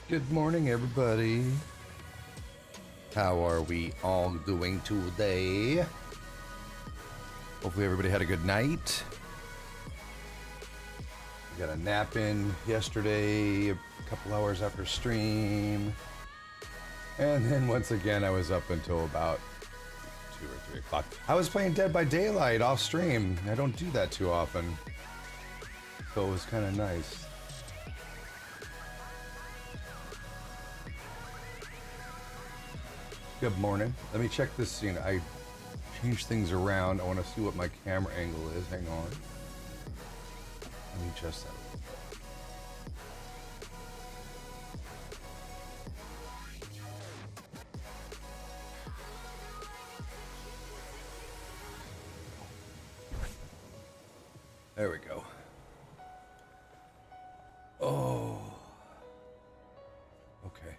Good morning, everybody. How are we all doing today? Hopefully everybody had a good night. We got a nap in yesterday, a couple hours after stream. And then once again, I was up until about 2 or 3 o'clock. I was playing Dead by Daylight off stream. I don't do that too often. So it was kind of nice. Good morning. Let me check this scene. I changed things around. I want to see what my camera angle is. Hang on. Let me adjust that a little bit. There we go. Oh. Okay.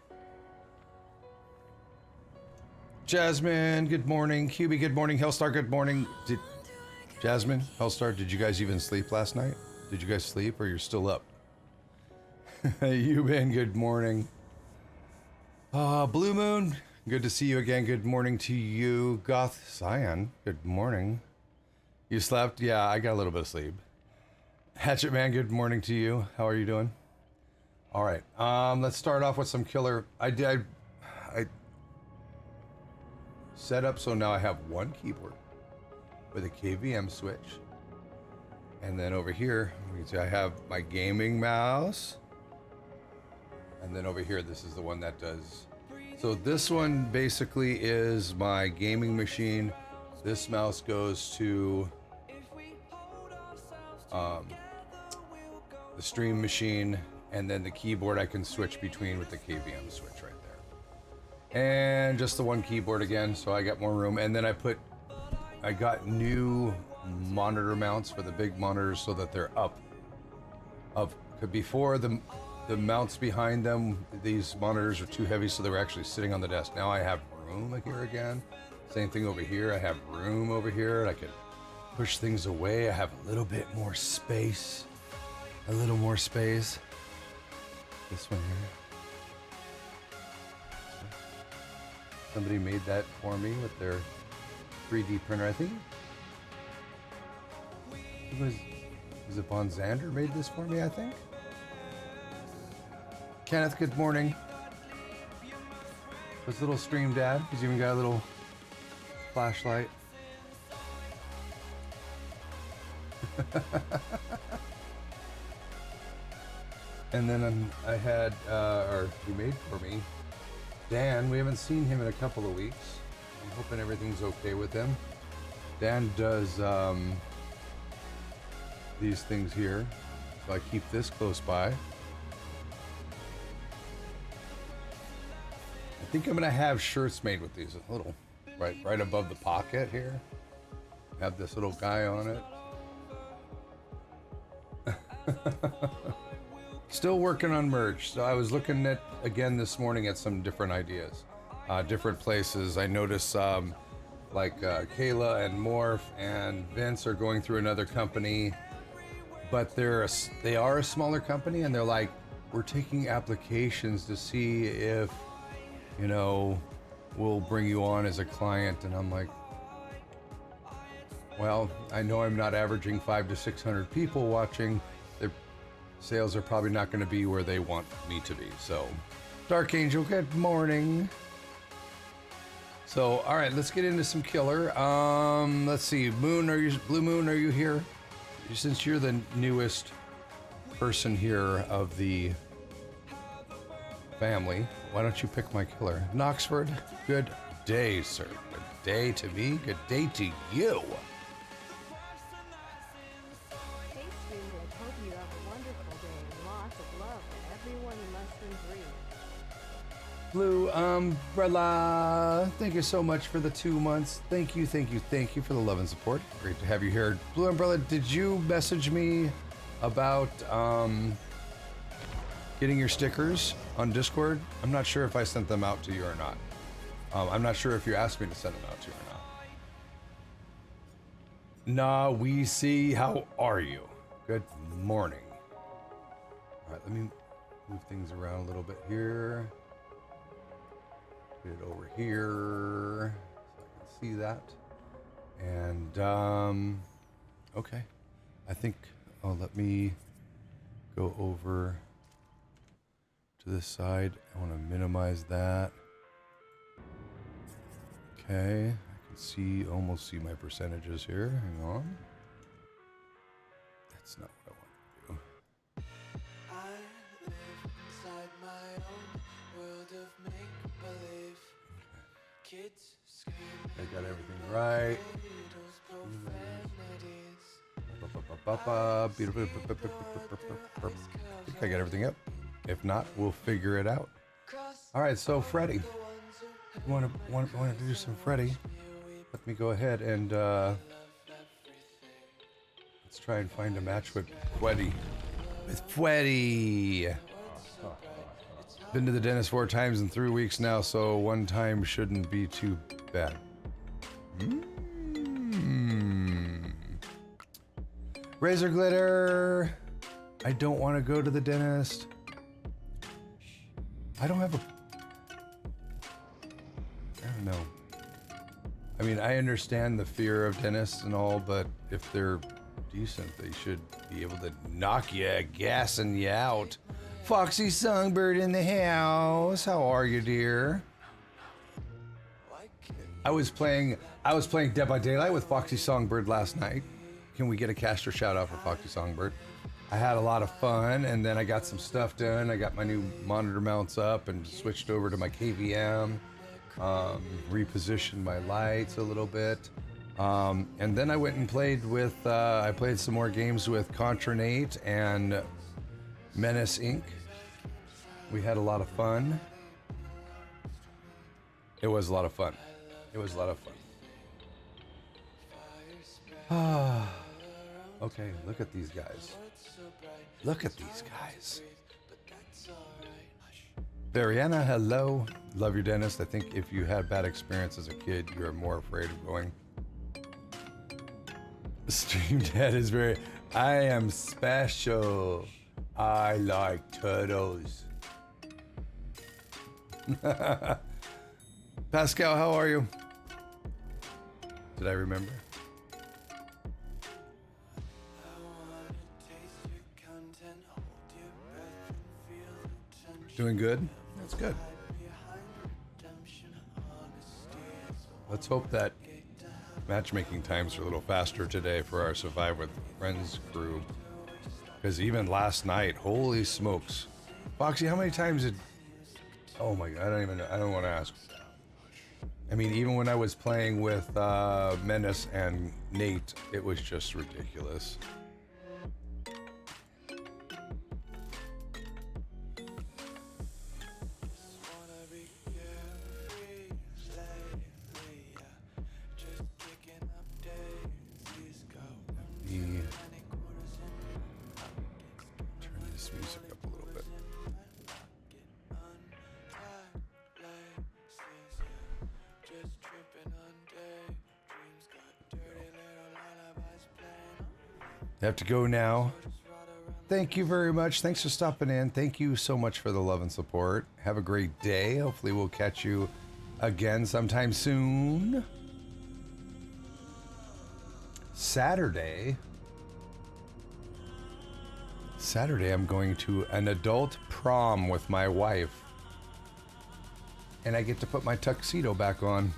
Jasmine, good morning. QB, good morning. Hellstar, good morning. Jasmine, Hellstar, did you guys even sleep last night? Did you guys sleep or you're still up? Euban, good morning. Blue Moon, good to see you again. Good morning to you. Goth Cyan, good morning. You slept? Yeah, I got a little bit of sleep. Hatchet Man, good morning to you. How are you doing? All right, let's start off with some killer. I set up so now I have one keyboard with a KVM switch, and then over here you can see I have my gaming mouse, and then over here this is the one that does. So this one basically is my gaming machine. This mouse goes to the stream machine, and then the keyboard I can switch between with the KVM switch right there. And just the one keyboard again, so I got more room. And then I got new monitor mounts for the big monitors so that they're up. Before the mounts behind them, these monitors are too heavy, so they were actually sitting on the desk. Now I have room here again. Same thing over here. I have room over here. I can push things away. I have a little bit more space. A little more space. This one here. Somebody made that for me with their 3D printer, I think. Was it Von Zander made this for me, I think? Kenneth, good morning. This little stream dad, he's even got a little flashlight. And then I had, or he made for me, Dan. We haven't seen him in a couple of weeks. I'm hoping everything's okay with him. Dan does these things here, so I keep this close by. I think I'm gonna have shirts made with these, a little right above the pocket here. Have this little guy on it. Still working on merch. So I was looking at, again this morning, at some different ideas, different places. I noticed like Kayla and Morph and Vince are going through another company, but they are a smaller company, and they're like, we're taking applications to see if, you know, we'll bring you on as a client. And I'm like, well, I know I'm not averaging 500 to 600 people watching. Their sales are probably not going to be where they want me to be. So, Dark Angel, good morning. So, all right, let's get into some killer. Let's see, Blue Moon, are you here? Since you're the newest person here of the family, why don't you pick my killer? Knoxford, good day, sir. Good day to me, good day to you. Hey, Streamlit, hope you have a wonderful day and lots of love to everyone in less than 3. Blue Umbrella, thank you so much for the 2 months. Thank you for the love and support. Great to have you here. Blue Umbrella, did you message me about getting your stickers on Discord? I'm not sure if I sent them out to you or not. I'm not sure if you asked me to send them out to you or not. Nah, we see. How are you? Good morning. All right, let me Move things around a little bit here. Get it over here so I can see that. And okay, I think let me go over to this side. I want to minimize that. Okay, I can see, almost see my percentages here. Hang on. That's not what I want to do. I live inside my own world of make-believe. Kids scream. I got everything right. I think I got everything up. If not, we'll figure it out. All right, so Freddie, want to do some Freddie? Let me go ahead and let's try and find a match with Freddy. With Freddy. Been to the dentist 4 times in 3 weeks now, so 1 time shouldn't be too bad. Razor glitter. I don't want to go to the dentist. I don't have a... I don't know. I mean, I understand the fear of dentists and all, but if they're decent, they should be able to knock you, gassing you out. Foxy Songbird in the house. How are you, dear? I was playing Dead by Daylight with Foxy Songbird last night. Can we get a caster shout out for Foxy Songbird? I had a lot of fun, and then I got some stuff done. I got my new monitor mounts up and switched over to my KVM. Repositioned my lights a little bit. And then I went and played with, I played some more games with Contra Nate and Menace Inc. We had a lot of fun. It was a lot of fun. It was a lot of fun. Ah. Okay, look at these guys. Look at these guys. Variana, hello. Love your dentist. I think if you had bad experience as a kid, you're more afraid of going. Stream Dad is very... I am special. I like turtles. Pascal, how are you? Did I remember? Doing good? That's good. Let's hope that matchmaking times are a little faster today for our Survive with Friends crew. Because even last night, holy smokes. Foxy, how many times did... Oh my God, I don't even know. I don't want to ask. I mean, even when I was playing with Menace and Nate, it was just ridiculous. I have to go now. Thank you very much. Thanks for stopping in. Thank you so much for the love and support. Have a great day. Hopefully we'll catch you again sometime soon. Saturday, I'm going to an adult prom with my wife. And I get to put my tuxedo back on.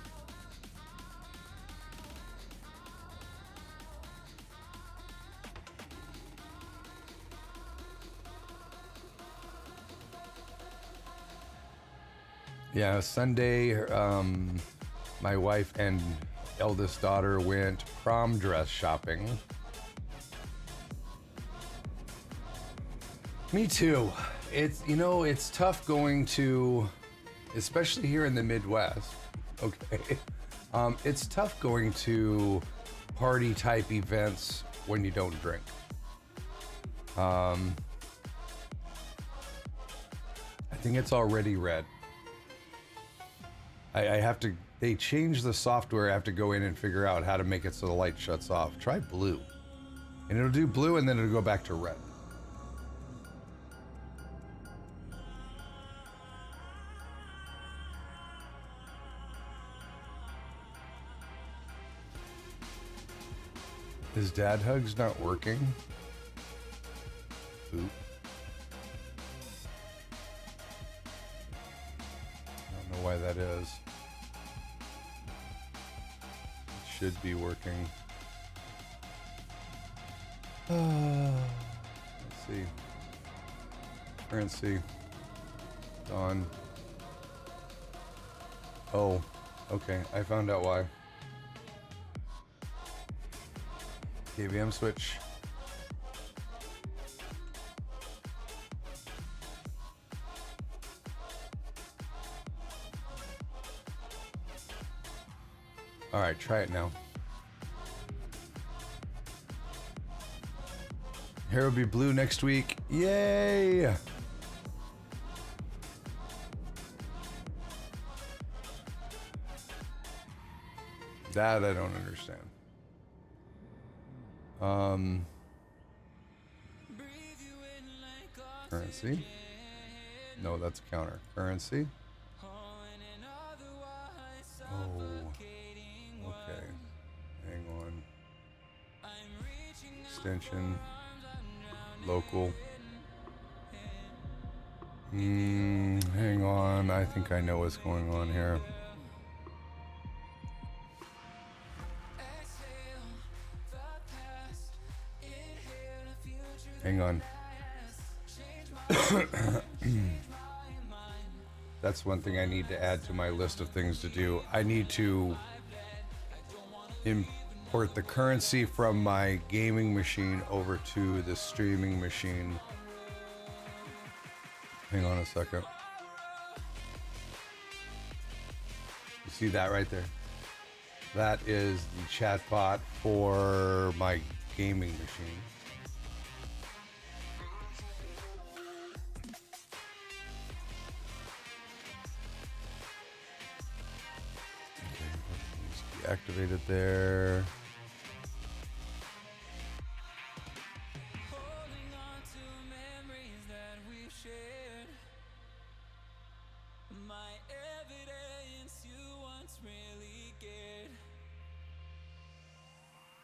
Yeah, Sunday, my wife and eldest daughter went prom dress shopping. Me too. It's, you know, it's tough going to, especially here in the Midwest, okay? It's tough going to party type events when you don't drink. I think it's already red. I have to, they changed the software. I have to go in and figure out how to make it so the light shuts off. Try blue. And it'll do blue and then it'll go back to red. Is Dad Hugs not working? Oop. I don't know why that is. It should be working. Let's see. Currency. Gone. Oh, okay. I found out why. KVM switch. All right, try it now. Hair will be blue next week. Yay! That I don't understand. Currency. No, that's counter. Currency. Oh. Okay. Hang on. Extension. Local. Hang on. I think I know what's going on here. Hang on. That's one thing I need to add to my list of things to do. I need to import the currency from my gaming machine over to the streaming machine. Hang on a second. You see that right there? That is the chat bot for my gaming machine. Activated there.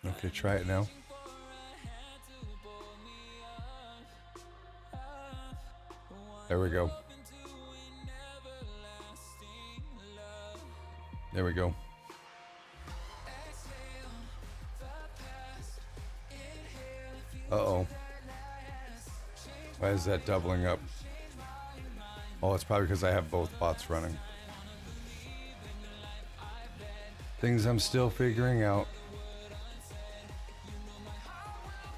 Okay, try it now. There we go. There we go. Uh-oh. Why is that doubling up? Oh, it's probably because I have both bots running. Things I'm still figuring out.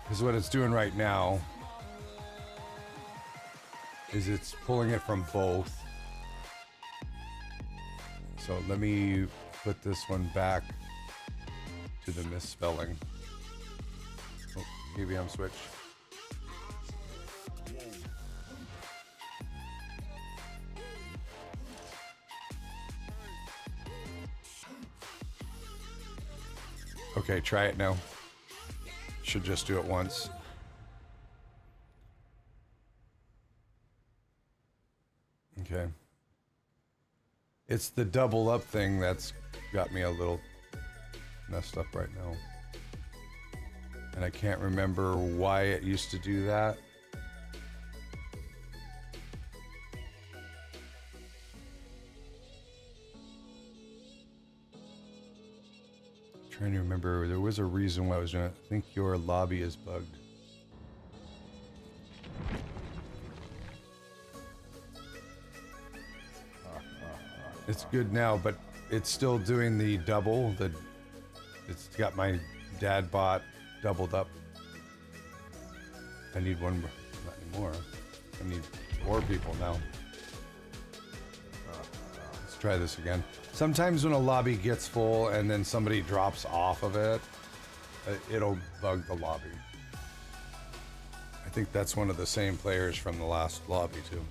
Because what it's doing right now is it's pulling it from both. So let me put this one back to the misspelling. Oh, KVM switch. Okay, try it now. Should just do it once. Okay. It's the double up thing that's got me a little messed up right now. And I can't remember why it used to do that. Trying to remember, there was a reason why I was doing it. I think your lobby is bugged. It's good now, but it's still doing the double. It's got my dad bot doubled up. I need one more, not anymore. I need 4 people now. Let's try this again. Sometimes when a lobby gets full and then somebody drops off of it, it'll bug the lobby. I think that's one of the same players from the last lobby too.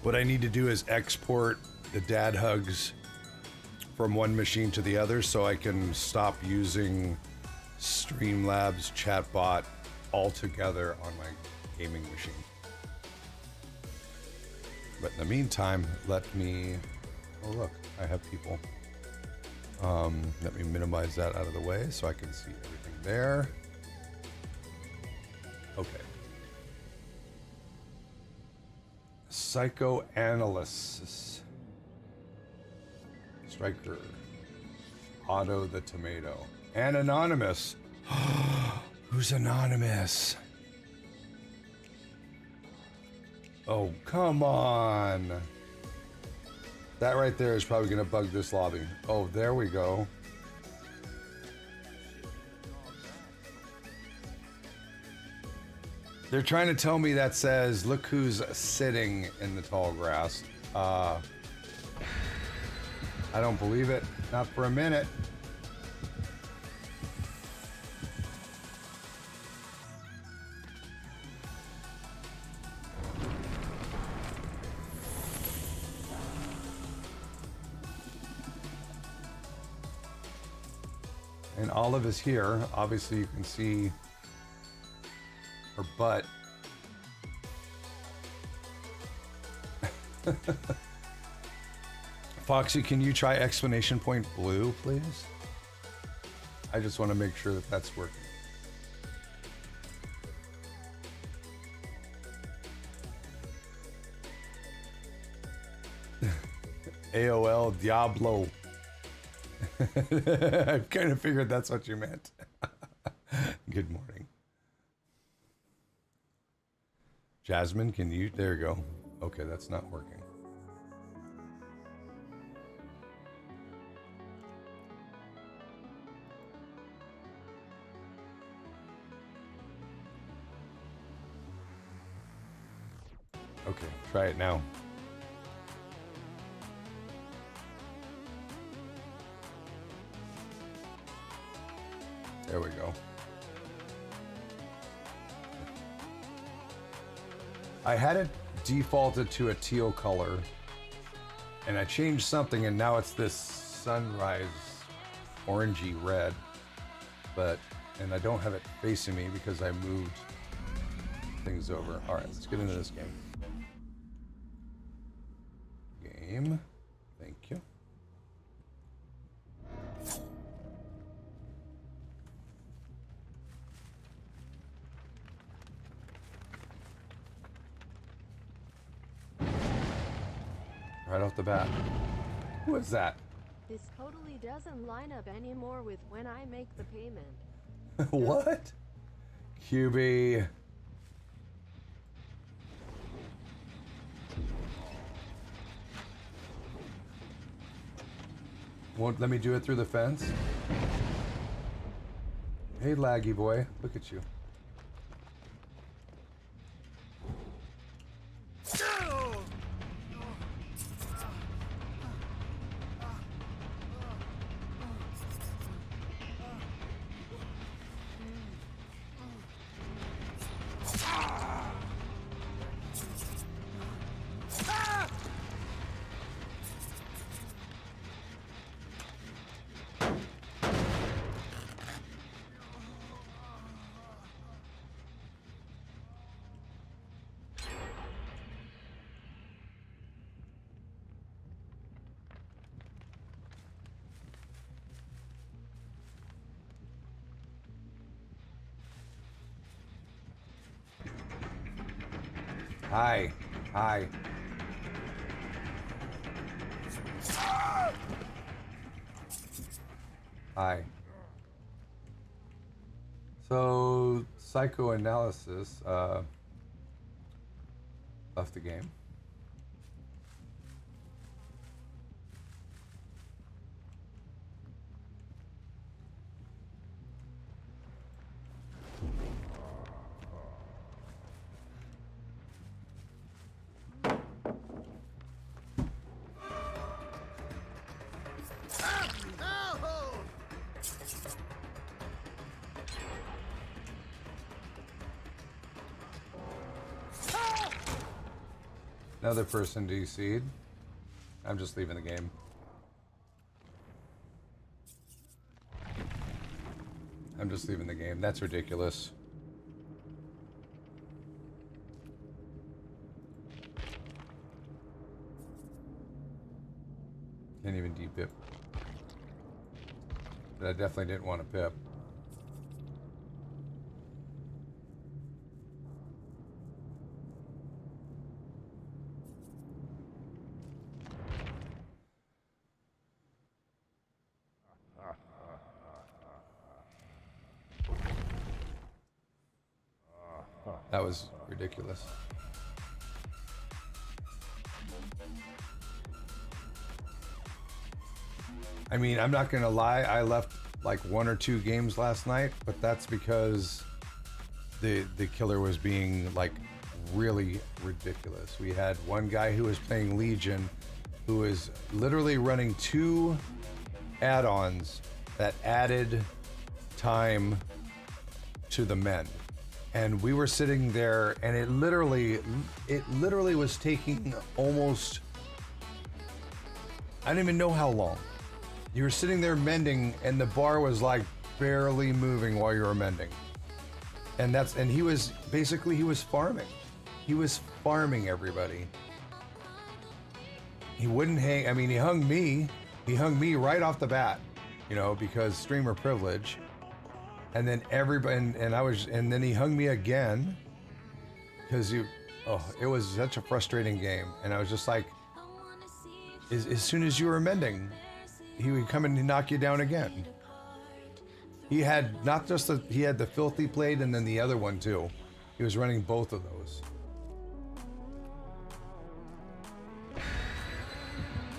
What I need to do is export the dad hugs from one machine to the other so I can stop using Streamlabs chatbot altogether on my gaming machine. But in the meantime, let me Oh look, I have people. Let me minimize that out of the way so I can see everything there. Okay. Psychoanalysis. Striker. Otto the Tomato. And Anonymous. Who's Anonymous? Oh, come on. That right there is probably going to bug this lobby. Oh, there we go. They're trying to tell me that says, look who's sitting in the tall grass. I don't believe it. Not for a minute. And Olive is here. Obviously, you can see her butt. Foxy, can you try exclamation point blue, please? I just want to make sure that that's working. AOL Diablo. I've kind of figured that's what you meant. Good morning. Jasmine, can you? There you go. Okay, that's not working. Okay, try it now. There we go. I had it defaulted to a teal color, and I changed something, and now it's this sunrise orangey red. And I don't have it facing me because I moved things over. All right, let's get into this game. Thank you. Right off the bat. Who is that? This totally doesn't line up anymore with when I make the payment. What? QB. Won't let me do it through the fence? Hey, laggy boy. Look at you. Hi. Hi. Hi. So, psychoanalysis left the game. Another person DC'd. I'm just leaving the game. I'm just leaving the game. That's ridiculous. Pip. But I definitely didn't want a Pip. That was ridiculous. I mean, I'm not gonna lie, I left like 1 or 2 games last night, but that's because the killer was being like really ridiculous. We had one guy who was playing Legion who was literally running 2 add-ons that added time to the men. And we were sitting there and it literally was taking almost, I don't even know how long. You were sitting there mending and the bar was like barely moving while you were mending. And he was farming. He was farming everybody. He wouldn't hang, I mean, he hung me right off the bat, you know, because streamer privilege. And then everybody, and then he hung me again because it was such a frustrating game. And I was just like, as soon as you were mending, he would come and knock you down again. He had he had the filthy blade and then the other one too. He was running both of those.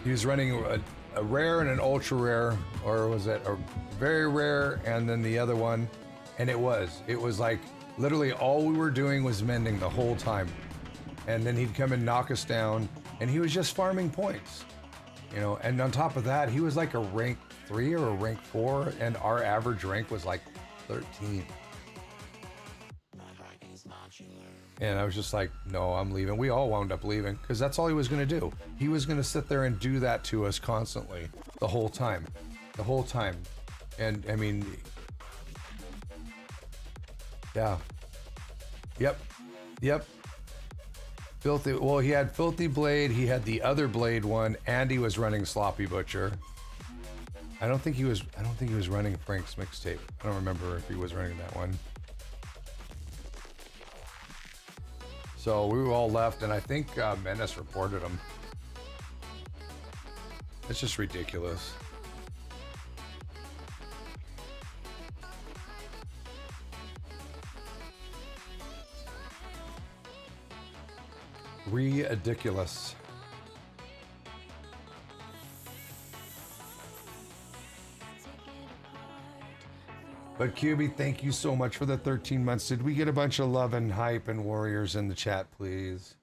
He was running a rare and an ultra rare, or was it a very rare and then the other one? And it was like literally all we were doing was mending the whole time. And then he'd come and knock us down and he was just farming points. You know, and on top of that, he was like a rank 3 or a rank 4, and our average rank was like 13. And I was just like, no, I'm leaving. We all wound up leaving because that's all he was going to do. He was going to sit there and do that to us constantly the whole time. And I mean, yeah. Yep. Filthy. Well, he had Filthy Blade. He had the other Blade one, and he was running Sloppy Butcher. I don't think he was running Frank's mixtape. I don't remember if he was running that one. So we were all left, and I think Menace reported him. It's just ridiculous. Ridiculous. But QB, thank you so much for the 13 months. Did we get a bunch of love and hype and warriors in the chat, please?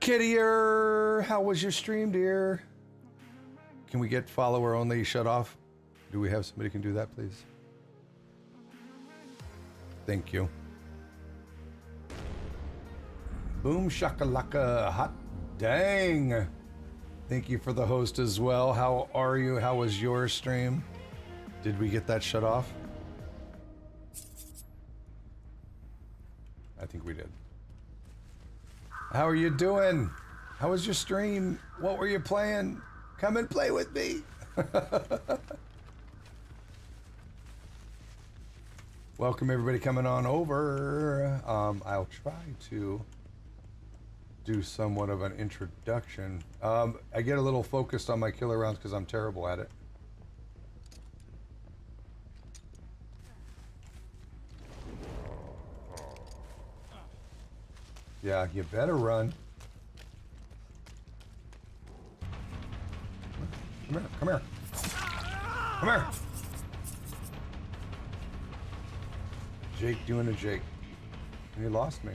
Kittier, how was your stream, dear? Can we get follower only shut off? Do we have somebody who can do that, please? Thank you. Boom shakalaka, hot dang. Thank you for the host as well. How are you? How was your stream? Did we get that shut off? I think we did. How are you doing? How was your stream? What were you playing? Come and play with me. Welcome everybody coming on over. I'll try to do somewhat of an introduction. I get a little focused on my killer rounds because I'm terrible at it. Yeah, you better run. Come here, come here. Come here. Jake doing a Jake. And he lost me.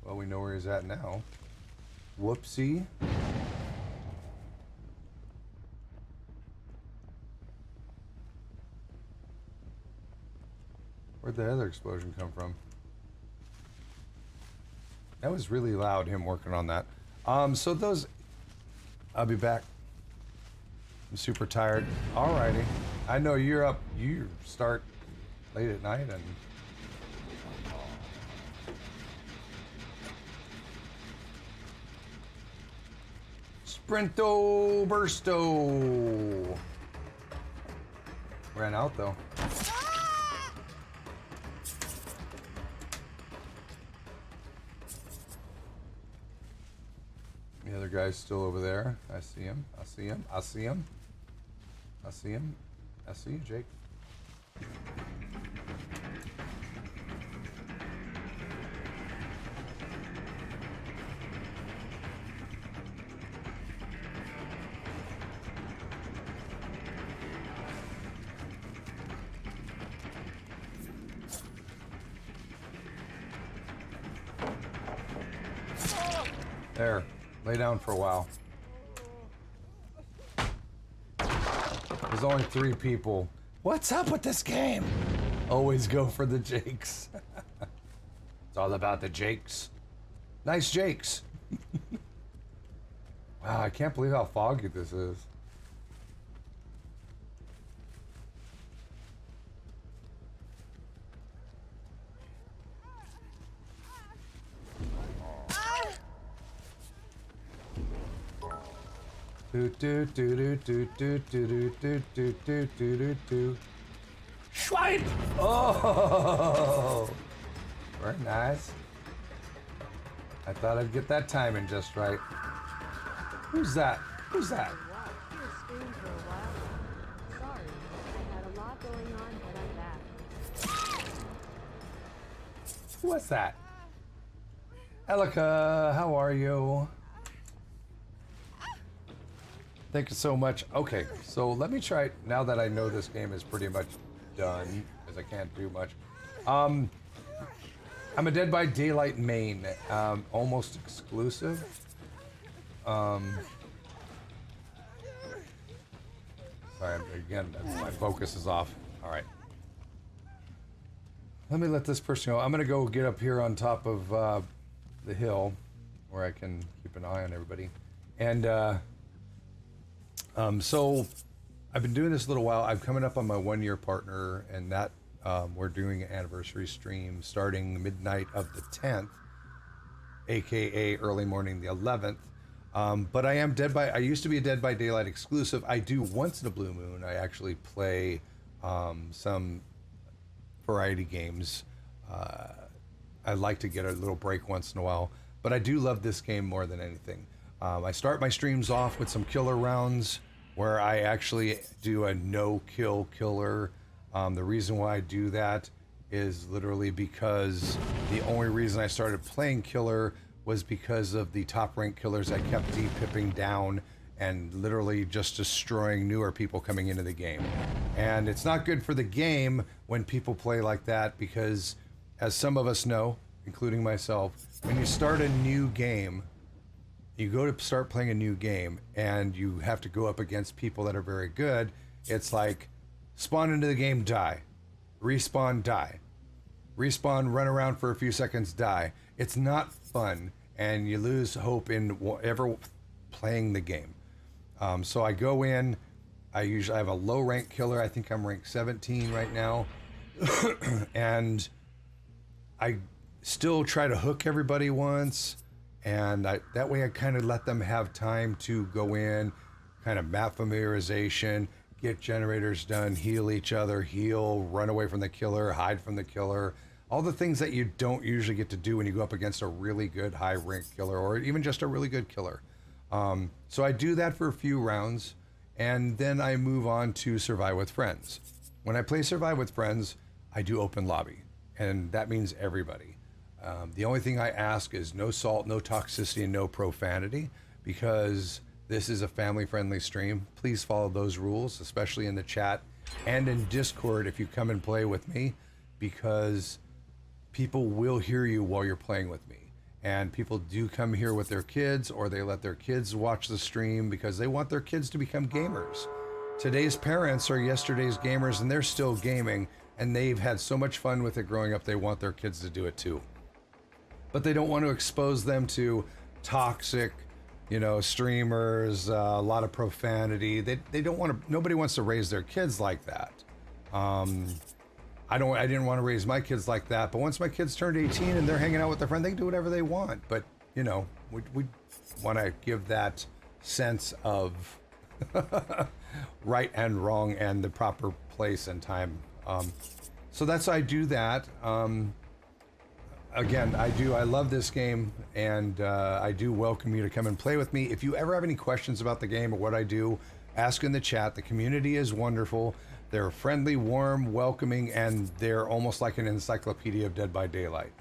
Well, we know where he's at now. Whoopsie. Where'd the other explosion come from? That was really loud, him working on that. So those... I'll be back. I'm super tired. Alrighty. I know you're up. You start late at night and Sprinto Bursto. Ran out though. The other guy's still over there. I see him. I see him. I see him. I see him. I see you, Jake. There. Lay down for a while. There's only 3 people. What's up with this game? Always go for the Jakes. It's all about the Jakes. Nice Jakes. Wow, I can't believe how foggy this is. Do do do do do do do do do do do do do. Swipe! Oh, very nice. I thought I'd get that timing just right. Who's that? Who's that? Wow, you were streamed for a while. Sorry, I had a lot going on, but I'm back. What's that? Elika, how are you? Thank you so much. Okay, so let me try, now that I know this game is pretty much done, because I can't do much. I'm a Dead by Daylight main, almost exclusive. Sorry, again, my focus is off. All right. Let me let this person go. I'm gonna go get up here on top of the hill, where I can keep an eye on everybody. And so I've been doing this a little while. I'm coming up on my 1-year partner, and that we're doing an anniversary stream starting midnight of the 10th, aka early morning the 11th. But I used to be a Dead by Daylight exclusive. I do once in a blue moon. I actually play some variety games. I like to get a little break once in a while, but I do love this game more than anything. I start my streams off with some killer rounds where I actually do a no-kill killer. The reason why I do that is literally because the only reason I started playing killer was because of the top-ranked killers I kept de-pipping down and literally just destroying newer people coming into the game. And it's not good for the game when people play like that because, as some of us know, including myself, when you start a new game, you go to start playing a new game and you have to go up against people that are very good. It's like spawn into the game, die, respawn, die, respawn, run around for a few seconds, die. It's not fun, and you lose hope in ever playing the game. So I go in, I have a low rank killer. I think I'm ranked 17 right now. And I still try to hook everybody once. And that way I kind of let them have time to go in, kind of map familiarization, get generators done, heal each other, heal, run away from the killer, hide from the killer. All the things that you don't usually get to do when you go up against a really good high rank killer or even just a really good killer. So I do that for a few rounds, and then I move on to Survive with Friends. When I play Survive with Friends, I do open lobby, and that means everybody. The only thing I ask is no salt, no toxicity, and no profanity, because this is a family-friendly stream. Please follow those rules, especially in the chat and in Discord if you come and play with me, because people will hear you while you're playing with me. And people do come here with their kids, or they let their kids watch the stream because they want their kids to become gamers. Today's parents are yesterday's gamers, and they're still gaming, and they've had so much fun with it growing up, they want their kids to do it too. But they don't want to expose them to toxic, streamers, a lot of profanity. They don't want to, nobody wants to raise their kids like that. I didn't want to raise my kids like that, but once my kids turned 18 and they're hanging out with their friend, they can do whatever they want. But, we want to give that sense of right and wrong and the proper place and time. So that's I do that. Again, I love this game, and I do welcome you to come and play with me. If you ever have any questions about the game or what I do, ask in the chat. The community is wonderful. They're friendly, warm, welcoming, and they're almost like an encyclopedia of Dead by Daylight.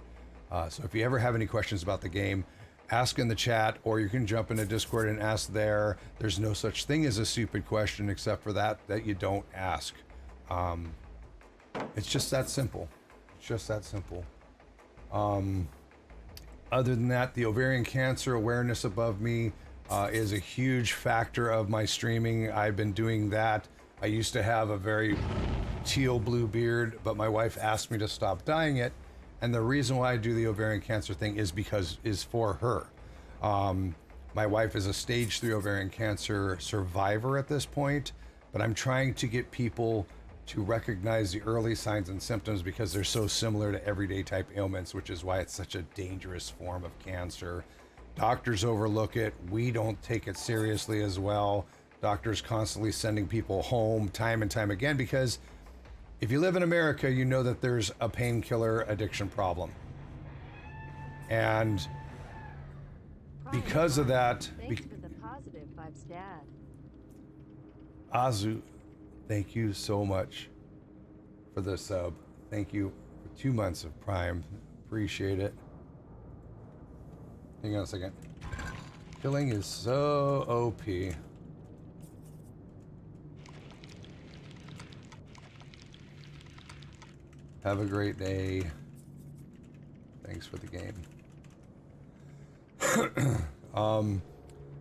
So if you ever have any questions about the game, ask in the chat, or you can jump into Discord and ask there. There's no such thing as a stupid question except for that you don't ask. It's just that simple. It's just that simple. Other than that, the ovarian cancer awareness above me is a huge factor of my streaming. I've been doing that. I used to have a very teal blue beard, but my wife asked me to stop dyeing it. And the reason why I do the ovarian cancer thing is for her. My wife is a stage 3 ovarian cancer survivor at this point, but I'm trying to get people to recognize the early signs and symptoms because they're so similar to everyday type ailments, which is why it's such a dangerous form of cancer. Doctors overlook it. We don't take it seriously as well. Doctors constantly sending people home time and time again because if you live in America, you know that there's a painkiller addiction problem. And because of that, Thanks for the positive vibes, Dad. Azu, thank you so much for the sub. Thank you for 2 months of Prime. Appreciate it. Hang on a second. Killing is so OP. Have a great day. Thanks for the game.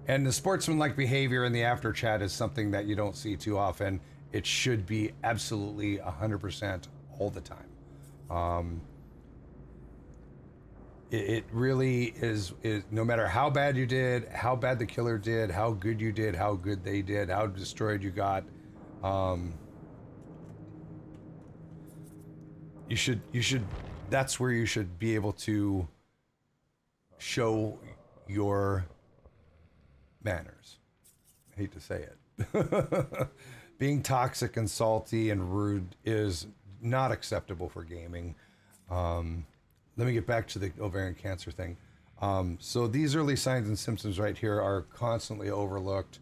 And the sportsmanlike behavior in the after chat is something that you don't see too often. It should be absolutely 100% all the time. It really is no matter how bad you did, how bad the killer did, how good you did, how good they did, how destroyed you got. You should, that's where you should be able to show your manners. I hate to say it. Being toxic and salty and rude is not acceptable for gaming. Let me get back to the ovarian cancer thing. So these early signs and symptoms right here are constantly overlooked.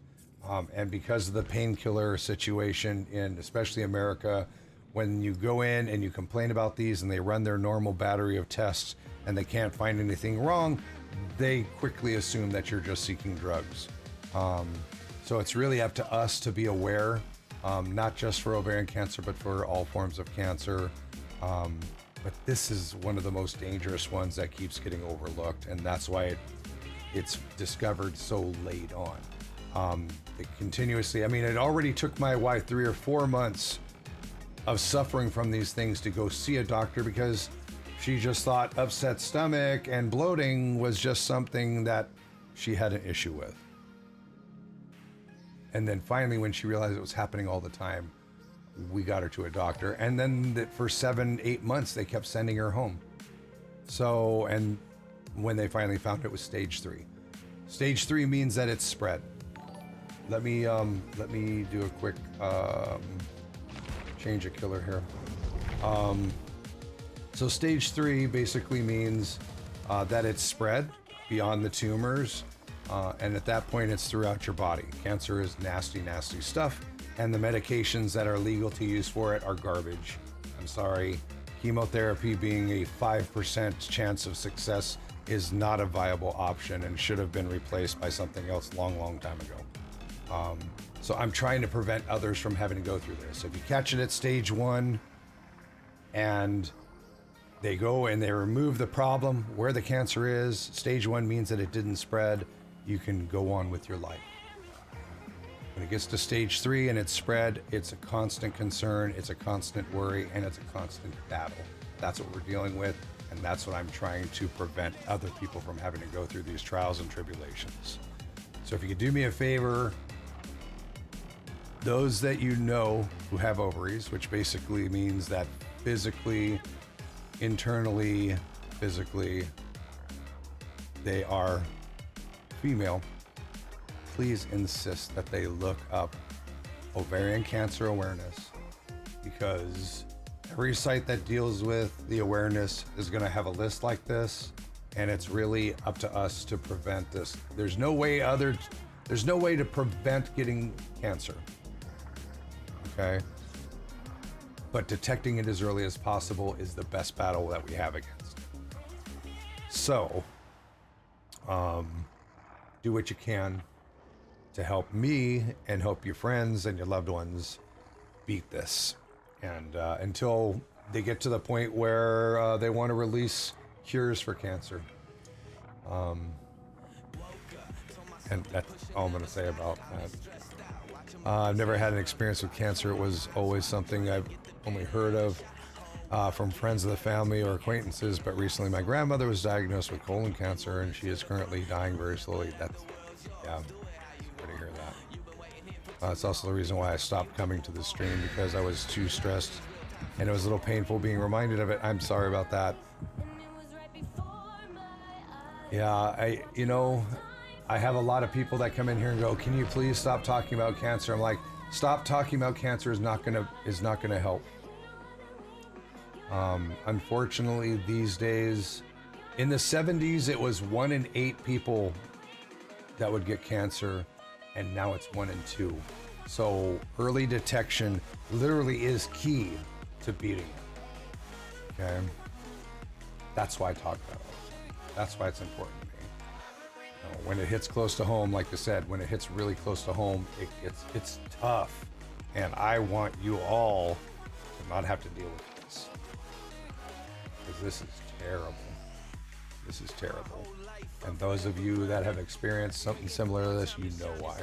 And because of the painkiller situation in especially America, when you go in and you complain about these and they run their normal battery of tests and they can't find anything wrong, they quickly assume that you're just seeking drugs. So it's really up to us to be aware, not just for ovarian cancer, but for all forms of cancer. But this is one of the most dangerous ones that keeps getting overlooked, and that's why it's discovered so late on. It continuously, I mean, it already took my wife 3 or 4 months of suffering from these things to go see a doctor because she just thought upset stomach and bloating was just something that she had an issue with. And then finally, when she realized it was happening all the time, we got her to a doctor. And then for 7-8 months, they kept sending her home. So, and when they finally found it was stage 3. Stage 3 means that it's spread. Let me do a quick change a killer here. So stage 3 basically means that it's spread beyond the tumors, and at that point it's throughout your body. Cancer is nasty, nasty stuff, and the medications that are legal to use for it are garbage. I'm sorry. Chemotherapy being a 5% chance of success is not a viable option and should have been replaced by something else long time ago. So I'm trying to prevent others from having to go through this. If you catch it at stage 1 and they go and they remove the problem where the cancer is, stage 1 means that it didn't spread, you can go on with your life. When it gets to stage 3 and it's spread, it's a constant concern, it's a constant worry, and it's a constant battle. That's what we're dealing with, and that's what I'm trying to prevent other people from having to go through these trials and tribulations. So if you could do me a favor, those that you know who have ovaries, which basically means that physically, internally, physically, they are female, please insist that they look up ovarian cancer awareness, because every site that deals with the awareness is going to have a list like this, and it's really up to us to prevent this. There's no way to prevent getting cancer. Okay? But detecting it as early as possible is the best battle that we have against it. So, do what you can to help me and help your friends and your loved ones beat this. And until they get to the point where they want to release cures for cancer. And that's all I'm going to say about that. I've never had an experience with cancer. It was always something I've only heard of from friends of the family or acquaintances, but recently my grandmother was diagnosed with colon cancer, and she is currently dying very slowly. That's, yeah, sorry to hear that. It's also the reason why I stopped coming to the stream, because I was too stressed, and it was a little painful being reminded of it. I'm sorry about that. Yeah, I have a lot of people that come in here and go, "Can you please stop talking about cancer?" I'm like, stop talking about cancer is not gonna help. Unfortunately, these days, in the 70s, it was 1 in 8 people that would get cancer, and now it's 1 in 2. So early detection literally is key to beating it. Okay, that's why I talk about it. That's why it's important to me. When it hits close to home, like I said, when it hits really close to home, it's tough, and I want you all to not have to deal with this, because this is terrible. This is terrible. And those of you that have experienced something similar to this, you know why.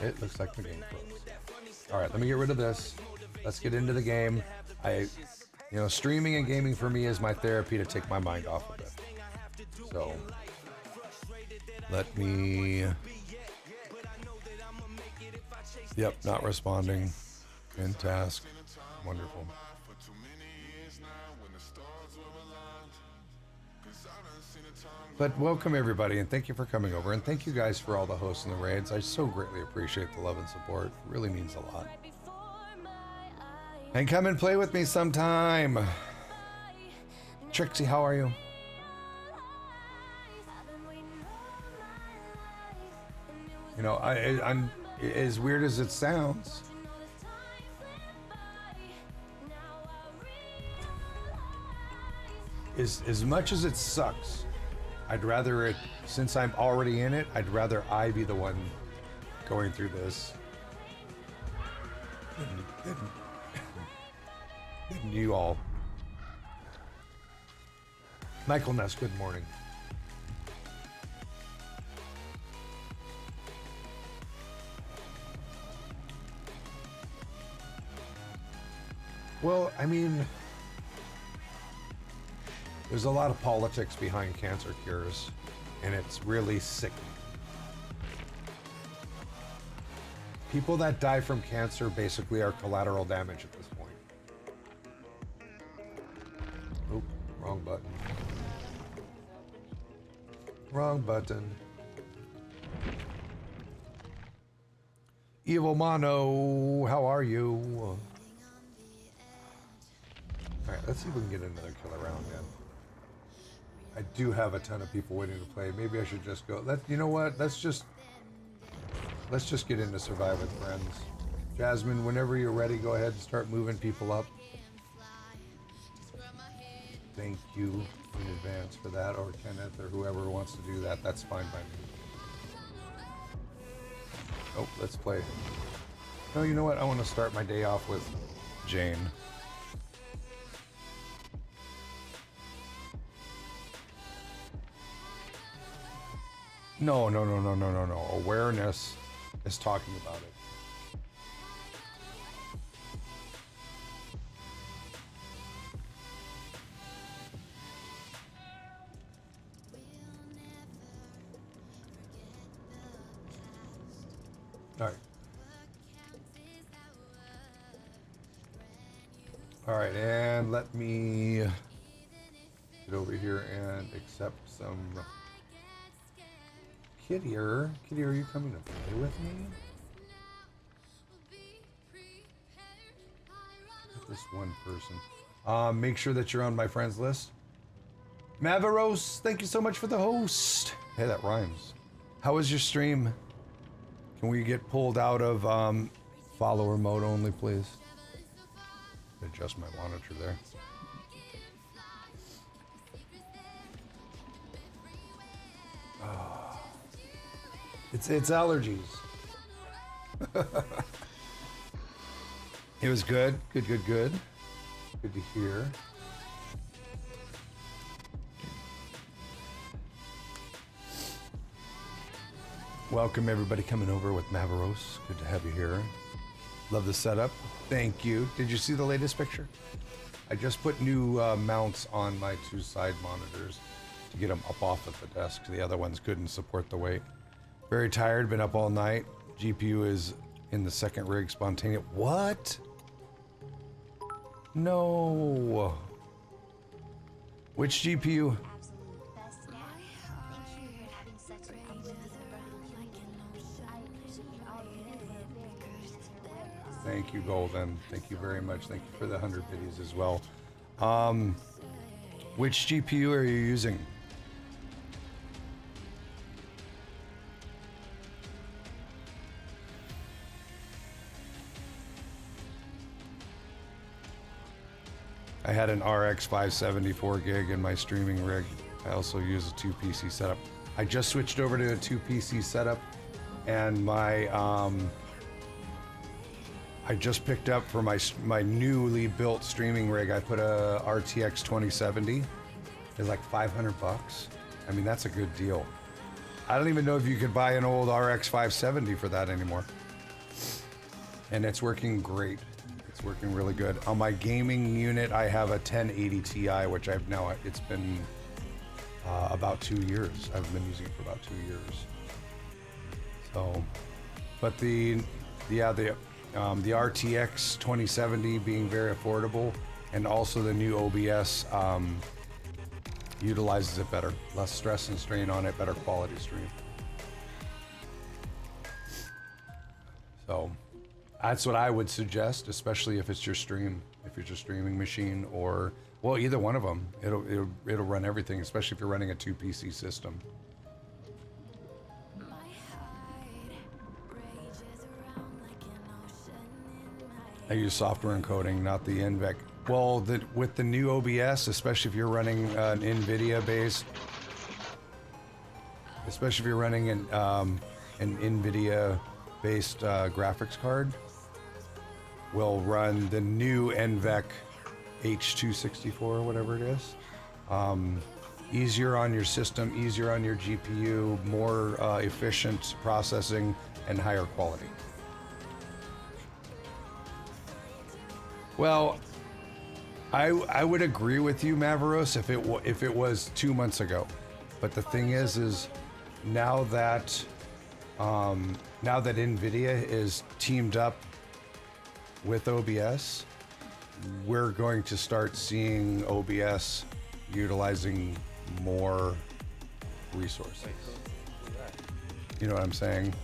It looks like the game froze. All right, let me get rid of this. Let's get into the game. Streaming and gaming for me is my therapy to take my mind off of it. So let me. Yep, not responding. In task. Wonderful. But welcome everybody, and thank you for coming over, and thank you guys for all the hosts and the raids. I so greatly appreciate the love and support. It really means a lot. And come and play with me sometime. Trixie, how are you? I'm as weird as it sounds. As much as it sucks, I'd rather it, since I'm already in it, I'd rather I be the one going through this than you all. Michael Ness, good morning. Well, I mean, there's a lot of politics behind cancer cures, and it's really sickening. People that die from cancer basically are collateral damage at this point. Oop, wrong button. Wrong button. Evil Mono, how are you? Alright, let's see if we can get another killer round in. I do have a ton of people waiting to play. Maybe I should just go. You know what? Let's just get into Surviving Friends. Jasmine, whenever you're ready, go ahead and start moving people up. Thank you in advance for that, or Kenneth, or whoever wants to do that. That's fine by me. Oh, let's play. No, you know what? I want to start my day off with Jane. No. Awareness is talking about it. All right, and let me get over here and accept some Kitty, are you coming to play with me? This one person. Make sure that you're on my friends list. Mavaros, thank you so much for the host. Hey, that rhymes. How was your stream? Can we get pulled out of follower mode only, please? Adjust my monitor there. Oh. It's allergies. It was good. Good. Good to hear. Welcome everybody coming over with Mavaros. Good to have you here. Love the setup. Thank you. Did you see the latest picture? I just put new mounts on my 2 side monitors to get them up off of the desk. The other ones couldn't support the weight. Very tired, been up all night. GPU is in the second rig, spontaneous. What? No. Which GPU? Thank you, Golden. Thank you very much. Thank you for the 100 videos as well. Which GPU are you using? I had an RX 574 gig in my streaming rig. I also use a 2 PC setup. I just switched over to a 2 PC setup, and my I just picked up for my newly built streaming rig. I put a RTX 2070. It's like $500. I mean, that's a good deal. I don't even know if you could buy an old RX 570 for that anymore. And it's working great. It's working really good. On my gaming unit, I have a 1080 Ti, which I've now, it's been about 2 years. I've been using it for about 2 years. So, but the RTX 2070 being very affordable, and also the new OBS utilizes it better. Less stress and strain on it, better quality stream. So that's what I would suggest, especially if it's your stream, if it's your streaming machine, or, well, either one of them. It'll run everything, especially if you're running a 2 PC system. I use software encoding, not the NVEC. Well, with the new OBS, especially if you're running an NVIDIA based, especially if you're running an NVIDIA based graphics card, will run the new NVEC H264 or whatever it is. Easier on your system, easier on your GPU, more efficient processing, and higher quality. Well, I would agree with you, Mavaros, if it was 2 months ago. But the thing is now that NVIDIA is teamed up with OBS, we're going to start seeing OBS utilizing more resources. You know what I'm saying?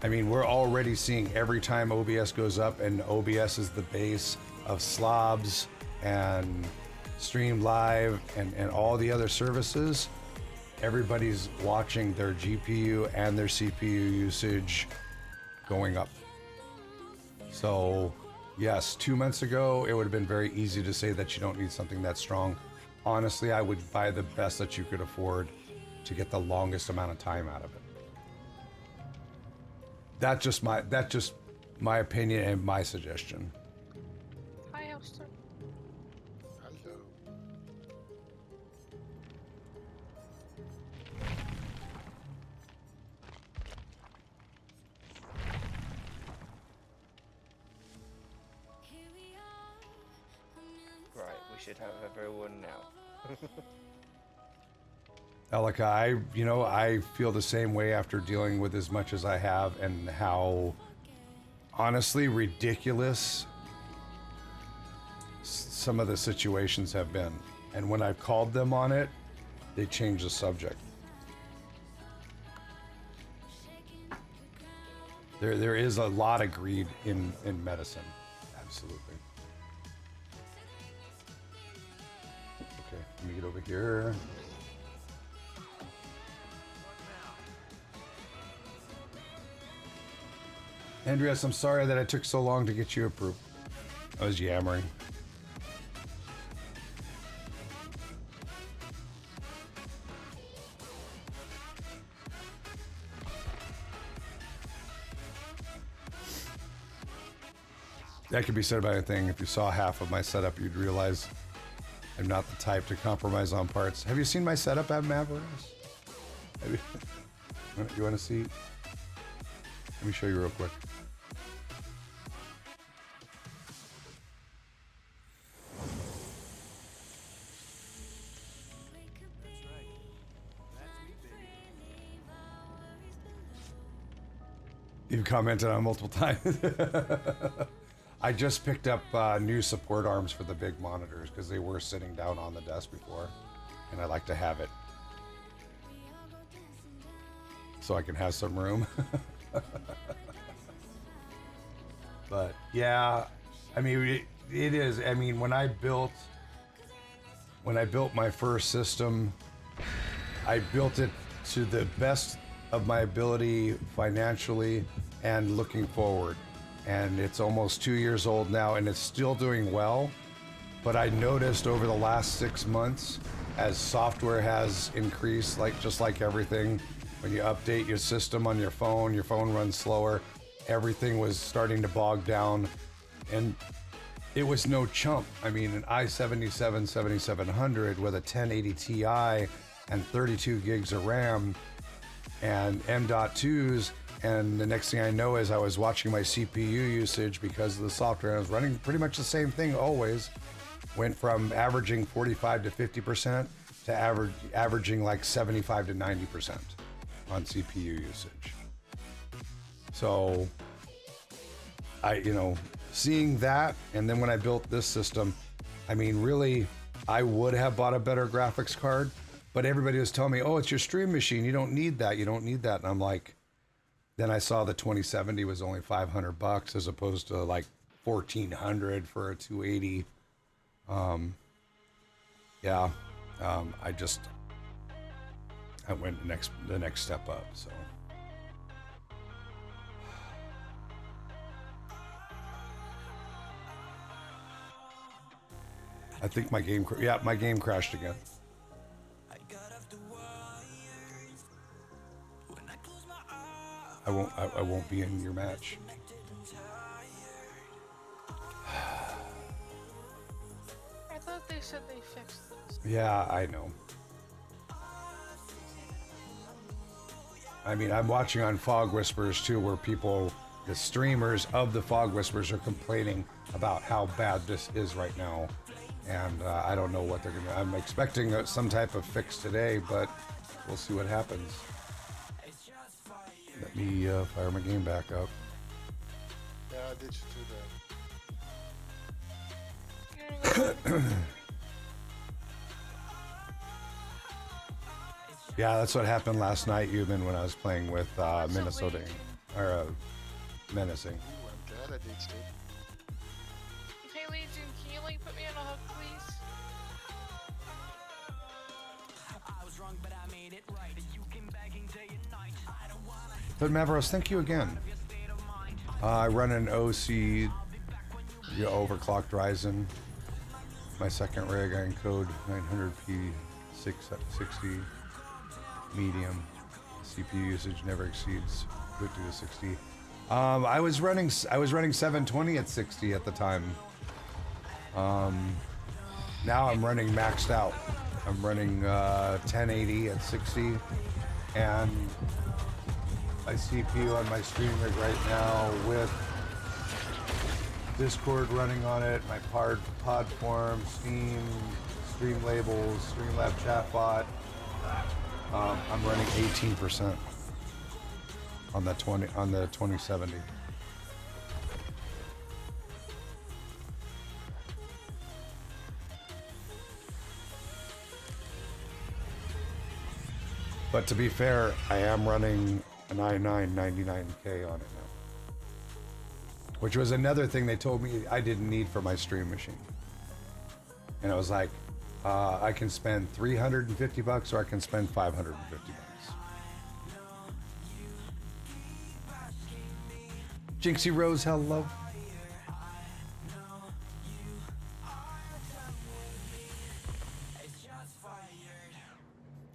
I mean, we're already seeing every time OBS goes up, and OBS is the base of Slobs and Stream Live and all the other services. Everybody's watching their GPU and their CPU usage going up. So yes, 2 months ago, it would have been very easy to say that you don't need something that strong. Honestly, I would buy the best that you could afford to get the longest amount of time out of it. That's just my opinion and my suggestion. Hi, Elster. Hello. Right, we should have everyone now. Elika, I feel the same way after dealing with as much as I have, and how honestly ridiculous some of the situations have been. And when I've called them on it, they change the subject. There is a lot of greed in medicine, absolutely. Okay, let me get over here. Andreas, I'm sorry that it took so long to get you approved. I was yammering. That could be said about anything. If you saw half of my setup, you'd realize I'm not the type to compromise on parts. Have you seen my setup at Mavericks? You want to see? Let me show you real quick. You've commented on multiple times. I just picked up new support arms for the big monitors because they were sitting down on the desk before, and I like to have it so I can have some room. But yeah, I mean it is. I mean when I built my first system, I built it to the best of my ability financially and looking forward. And it's almost 2 years old now and it's still doing well. But I noticed over the last 6 months, as software has increased, just like everything, when you update your system on your phone runs slower. Everything was starting to bog down and it was no chump. I mean, an i77-7700 with a 1080 Ti and 32 gigs of RAM and M.2s, and the next thing I know is I was watching my CPU usage because of the software. I was running pretty much the same thing always. Went from averaging 45 to 50% to averaging like 75 to 90% on CPU usage. So seeing that, and then when I built this system, I mean, really, I would have bought a better graphics card. But everybody was telling me, oh, it's your stream machine. You don't need that. You don't need that. And I'm like, then I saw the 2070 was only $500 as opposed to like $1,400 for a 280. I went the next step up. So I think my game crashed again. I won't be in your match. I thought they said they fixed this. Yeah, I know. I mean, I'm watching on Fog Whispers too, where the streamers of the Fog Whispers are complaining about how bad this is right now. And I don't know what they're gonna. I'm expecting some type of fix today, but we'll see what happens. Let me fire my game back up. Yeah, I did do that. Yeah, that's what happened last night, even when I was playing with Minnesota or Menacing. Ooh, I'm glad I did too. Hey Legion, can you put me on a hook, please? But Mavros, thank you again. I run an OC overclocked Ryzen. My second rig, I encode 900p 660 medium. CPU usage never exceeds 50 to 60. I was running 720 at 60 at the time. Now I'm running maxed out. I'm running 1080 at 60, and my CPU on my stream rig right now with Discord running on it, my pod form, Steam, Stream Labels, Streamlab chatbot. I'm running 18% on the 2070. But to be fair, I am running an i9 99K on it now. Which was another thing they told me I didn't need for my stream machine. And I was like, I can spend $350 or I can spend $550. Jinxie Rose, hello.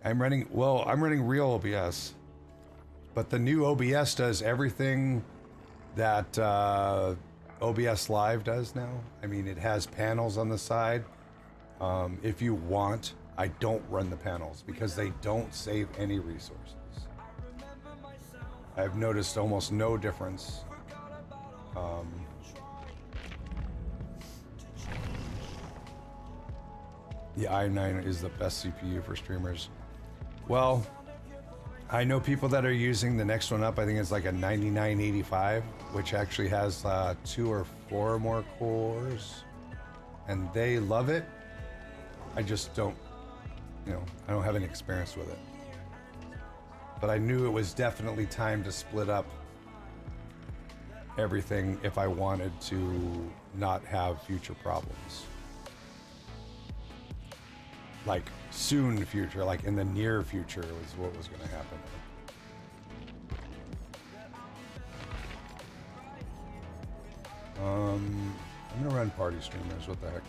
I'm running real OBS, but the new OBS does everything that OBS Live does now. I mean, it has panels on the side. If you want, I don't run the panels because they don't save any resources. I've noticed almost no difference. The i9 is the best CPU for streamers. Well, I know people that are using the next one up. I think it's like a 9985, which actually has 2 or 4 more cores, and they love it. I just don't, I don't have any experience with it. But I knew it was definitely time to split up everything if I wanted to not have future problems. Like soon future, like in the near future was what was going to happen. I'm gonna run party streamers. What the heck?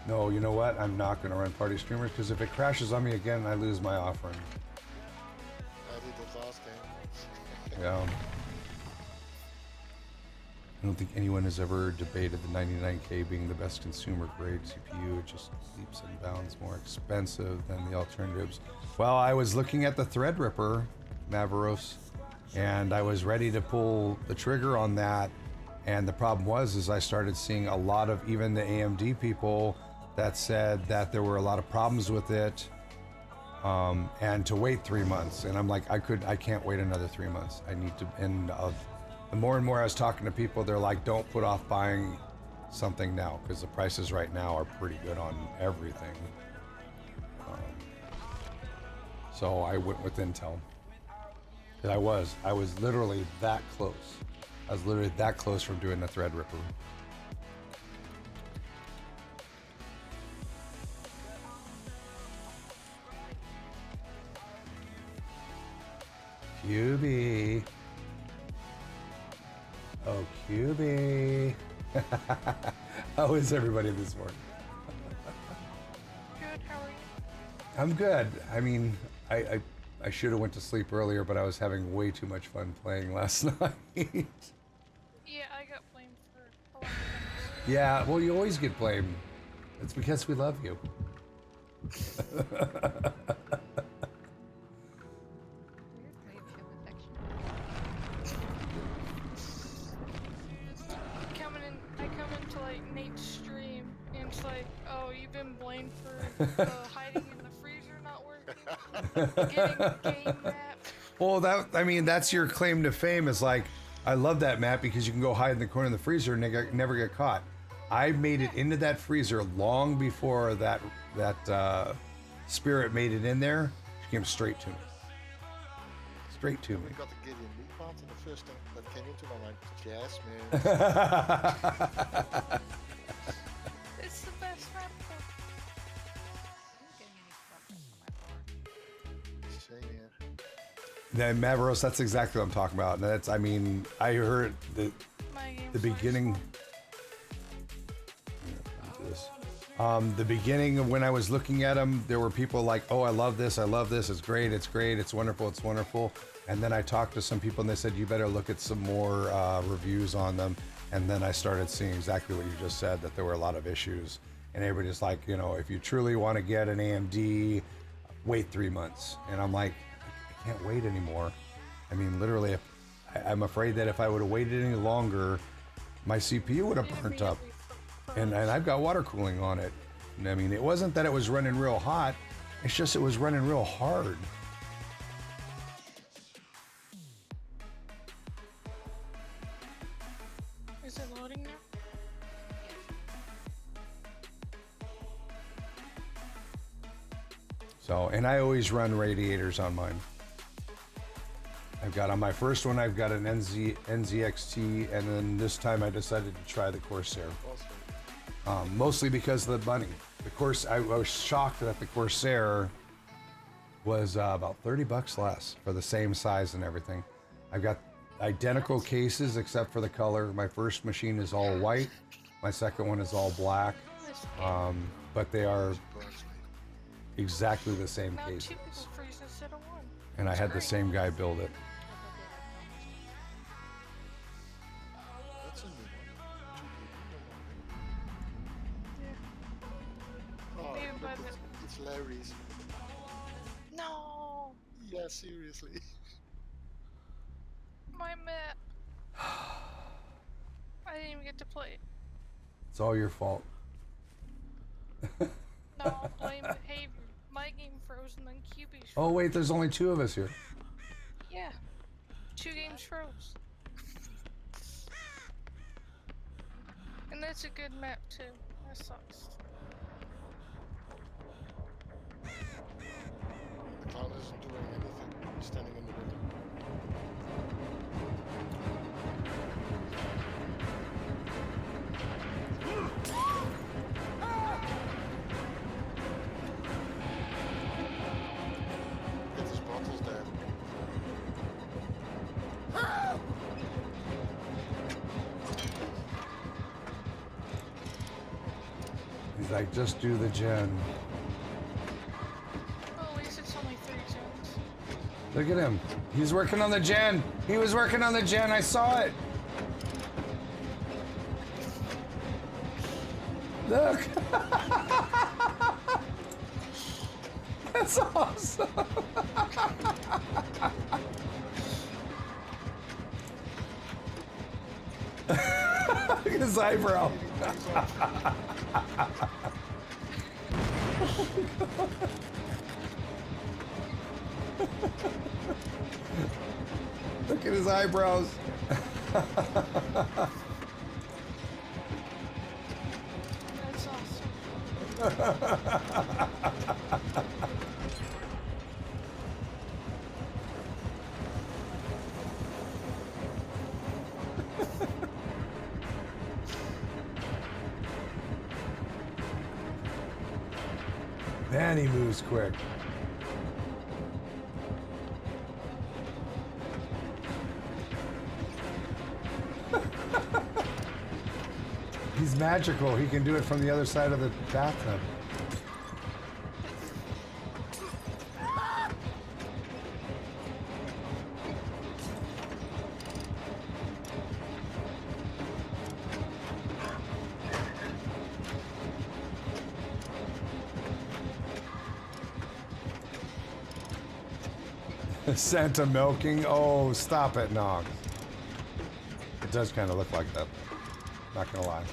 No, you know what? I'm not gonna run party streamers because if it crashes on me again, I lose my offering. I did that last game. Yeah. I don't think anyone has ever debated the 99K being the best consumer grade CPU. It just leaps and bounds more expensive than the alternatives. Well, I was looking at the Threadripper, Mavros, and I was ready to pull the trigger on that. And the problem was, I started seeing a lot of even the AMD people that said that there were a lot of problems with it, and to wait 3 months. And I'm like, I can't wait another 3 months. I need to, and the more and more I was talking to people, they're like, don't put off buying something now because the prices right now are pretty good on everything. So I went with Intel. I was literally that close. I was literally that close from doing the Threadripper. QB. Oh, QB. How is everybody this morning? Good, how are you? I'm good. I mean, I should have went to sleep earlier, but I was having way too much fun playing last night. Yeah, I got blamed for a lot of things. Yeah, well, you always get blamed. It's because we love you. I come into like Nate's stream, and it's like, oh, you've been blamed for hiding in the freezer not working, getting game map. Well, that's your claim to fame. Is like, I love that map because you can go hide in the corner of the freezer and never get caught. I made it into that freezer long before that spirit made it in there. She came straight to me. Straight to me. We got the Gideon Lee part in the first thing that came into my mind. Jasmine. It's the best map. Same here. Then Mavros, that's exactly what I'm talking about. And that's, I mean, I heard the beginning. The beginning of when I was looking at them, there were people like, oh, I love this, it's great, it's wonderful. And then I talked to some people and they said, you better look at some more reviews on them. And then I started seeing exactly what you just said, that there were a lot of issues. And everybody's like, if you truly want to get an AMD, wait 3 months. And I'm like, I can't wait anymore. I mean, literally, I'm afraid that if I would have waited any longer, my CPU would have burnt up. And I've got water cooling on it. And I mean, it wasn't that it was running real hot, it's just it was running real hard. Is it loading now? So, and I always run radiators on mine. I've got on my first one, I've got an NZXT, and then this time I decided to try the Corsair. Awesome. Mostly because of the money. I was shocked that the Corsair was about 30 bucks less for the same size and everything. I've got identical cases except for the color. My first machine is all white. My second one is all black. But they are exactly the same Now 2 cases. people freeze instead of 1. And I had the same guy build it. That's a new one. Oh, Maybe look, by the- it's Larry's. No! Yeah, seriously. My map. I didn't even get to play it. It's all your fault. No, I'll blame behavior. My game frozen, then QB's frozen. Oh wait, there's only 2 of us here. Yeah. 2 games froze. And that's a good map too. That sucks. The clown isn't doing anything. He's standing in the middle. Get his bottles there. He's like, just do the gen. Well, at least it's only 3 zones. Look at him. He's working on the gen. He was working on the gen. I saw it. Look. That's awesome. Look at his eyebrow. Look at his eyebrows. That's awesome. Man, he moves quick. He's magical. He can do it from the other side of the bathtub. Santa milking? Oh, stop it, Nog. It does kind of look like that. Not gonna lie.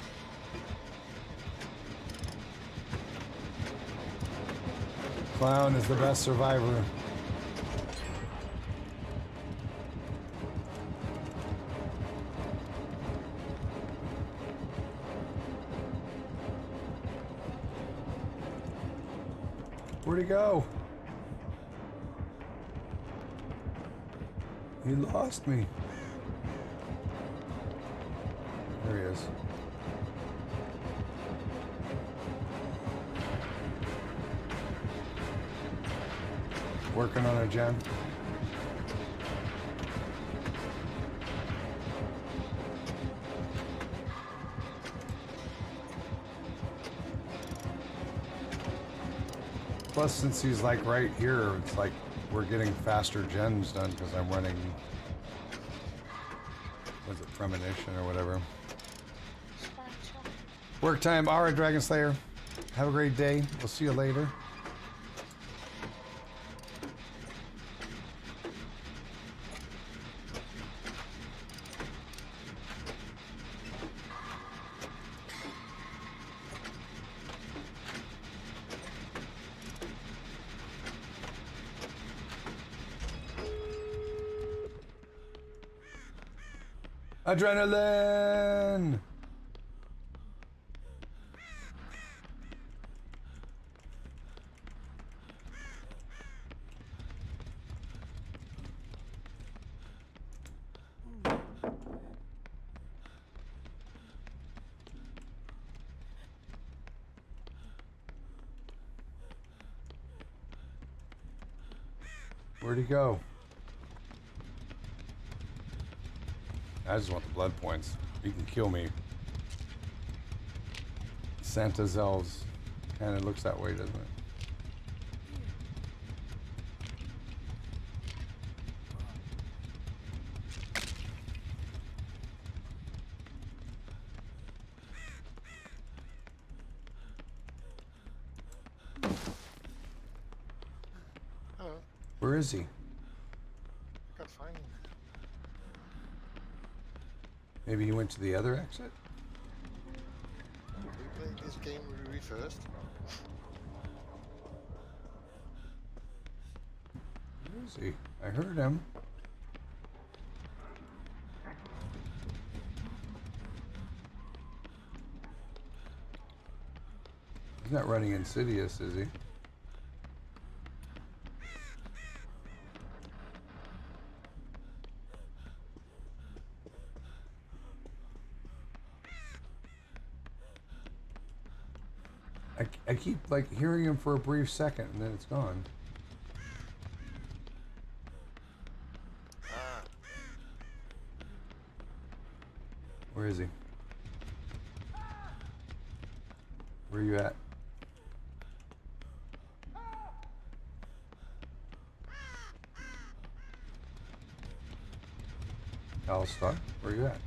Clown is the best survivor. Where'd he go? He lost me. There he is. Working on a gen. Plus, since he's like right here, it's like we're getting faster gens done because I'm running, was it premonition or whatever. Work time, alright, Dragon Slayer. Have a great day. We'll see you later. Adrenaline! Where'd he go? I just want the blood points. You can kill me. Santa's elves. Kind of looks that way, doesn't it? Oh, Where is he? I can't find him. Maybe he went to the other exit? We played this game reversed. Where is he? I heard him. He's not running Insidious, is he? I keep like hearing him for a brief second and then it's gone. Ah, Where is he? Where are you at? Alistar, where are you at?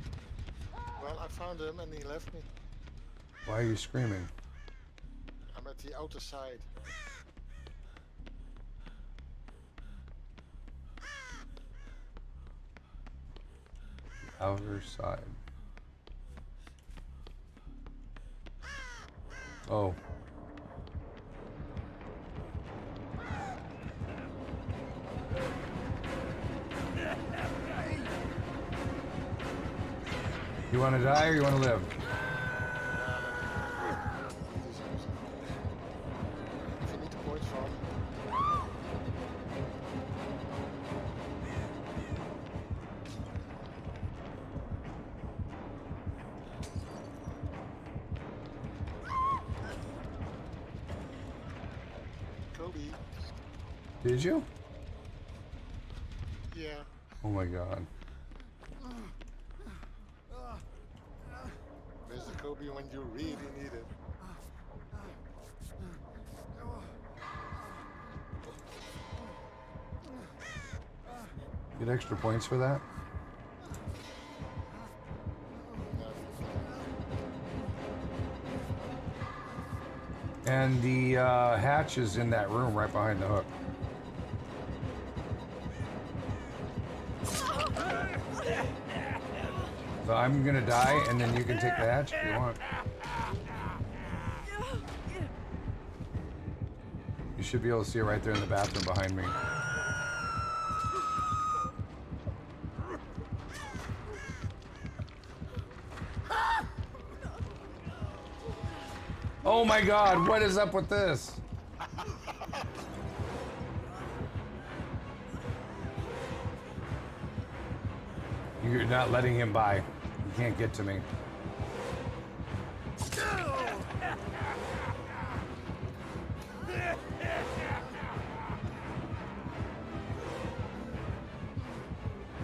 well, I found him and he left me. Why are you screaming? I'm at the outer side. Outer side. Oh. You want to die or you want to live? If you need the points from, Kobe. Did you? Yeah. Oh my god. Where's the Kobe when you really need it? Get extra points for that? And the hatch is in that room right behind the hook. So I'm gonna die and then you can take the hatch if you want. You should be able to see it right there in the bathroom behind me. Oh my god, what is up with this? You're not letting him by. You can't get to me.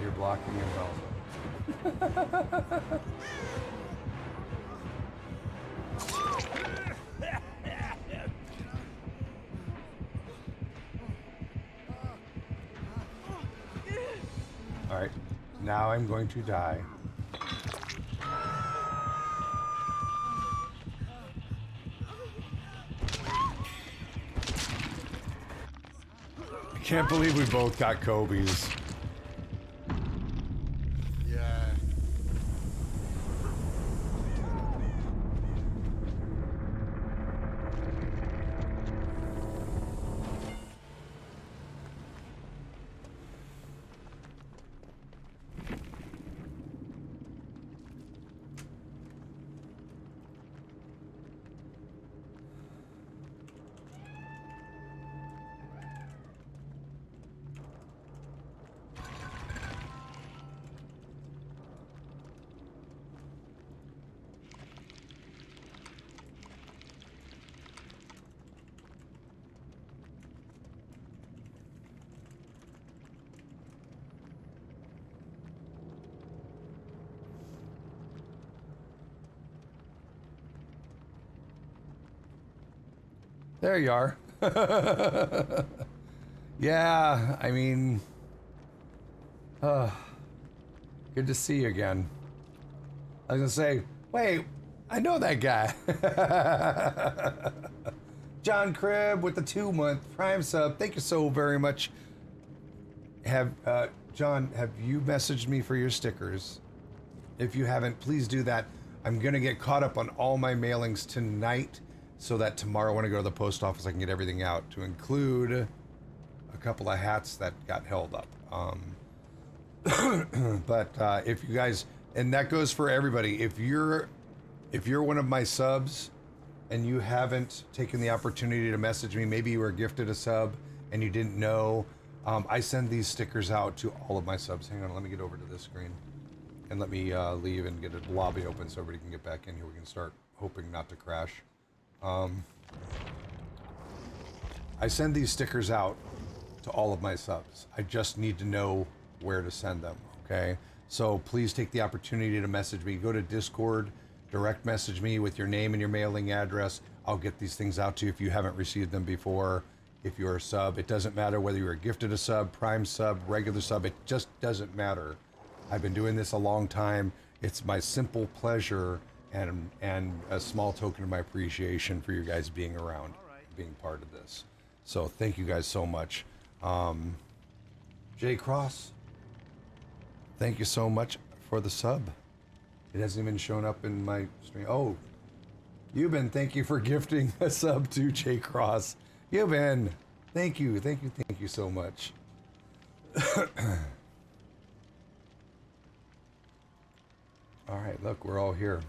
You're blocking him also. Alright, now I'm going to die. I can't believe we both got Kobe's. Yeah. There you are. Yeah, I mean, good to see you again. I was gonna say, wait, I know that guy. John Cribb with the 2-month Prime sub. Thank you so very much. John, have you messaged me for your stickers? If you haven't, please do that. I'm gonna get caught up on all my mailings tonight so that tomorrow when I go to the post office, I can get everything out, to include a couple of hats that got held up. But if you guys, and that goes for everybody, if you're one of my subs and you haven't taken the opportunity to message me, maybe you were gifted a sub and you didn't know, I send these stickers out to all of my subs. Hang on, let me get over to this screen and let me leave and get a lobby open so everybody can get back in here. We can start hoping not to crash. I send these stickers out to all of my subs. I just need to know where to send them, okay? So please take the opportunity to message me. Go to Discord, direct message me with your name and your mailing address. I'll get these things out to you if you haven't received them before. If you're a sub, it doesn't matter whether you're gifted a sub, Prime sub, regular sub, it just doesn't matter. I've been doing this a long time. It's my simple pleasure and a small token of my appreciation for you guys being around, being part of this. So thank you guys so much. Jay Cross, thank you so much for the sub. It hasn't even shown up in my stream. Oh, Euban, thank you for gifting a sub to Jay Cross. Euban, thank you so much. All right, look, we're all here.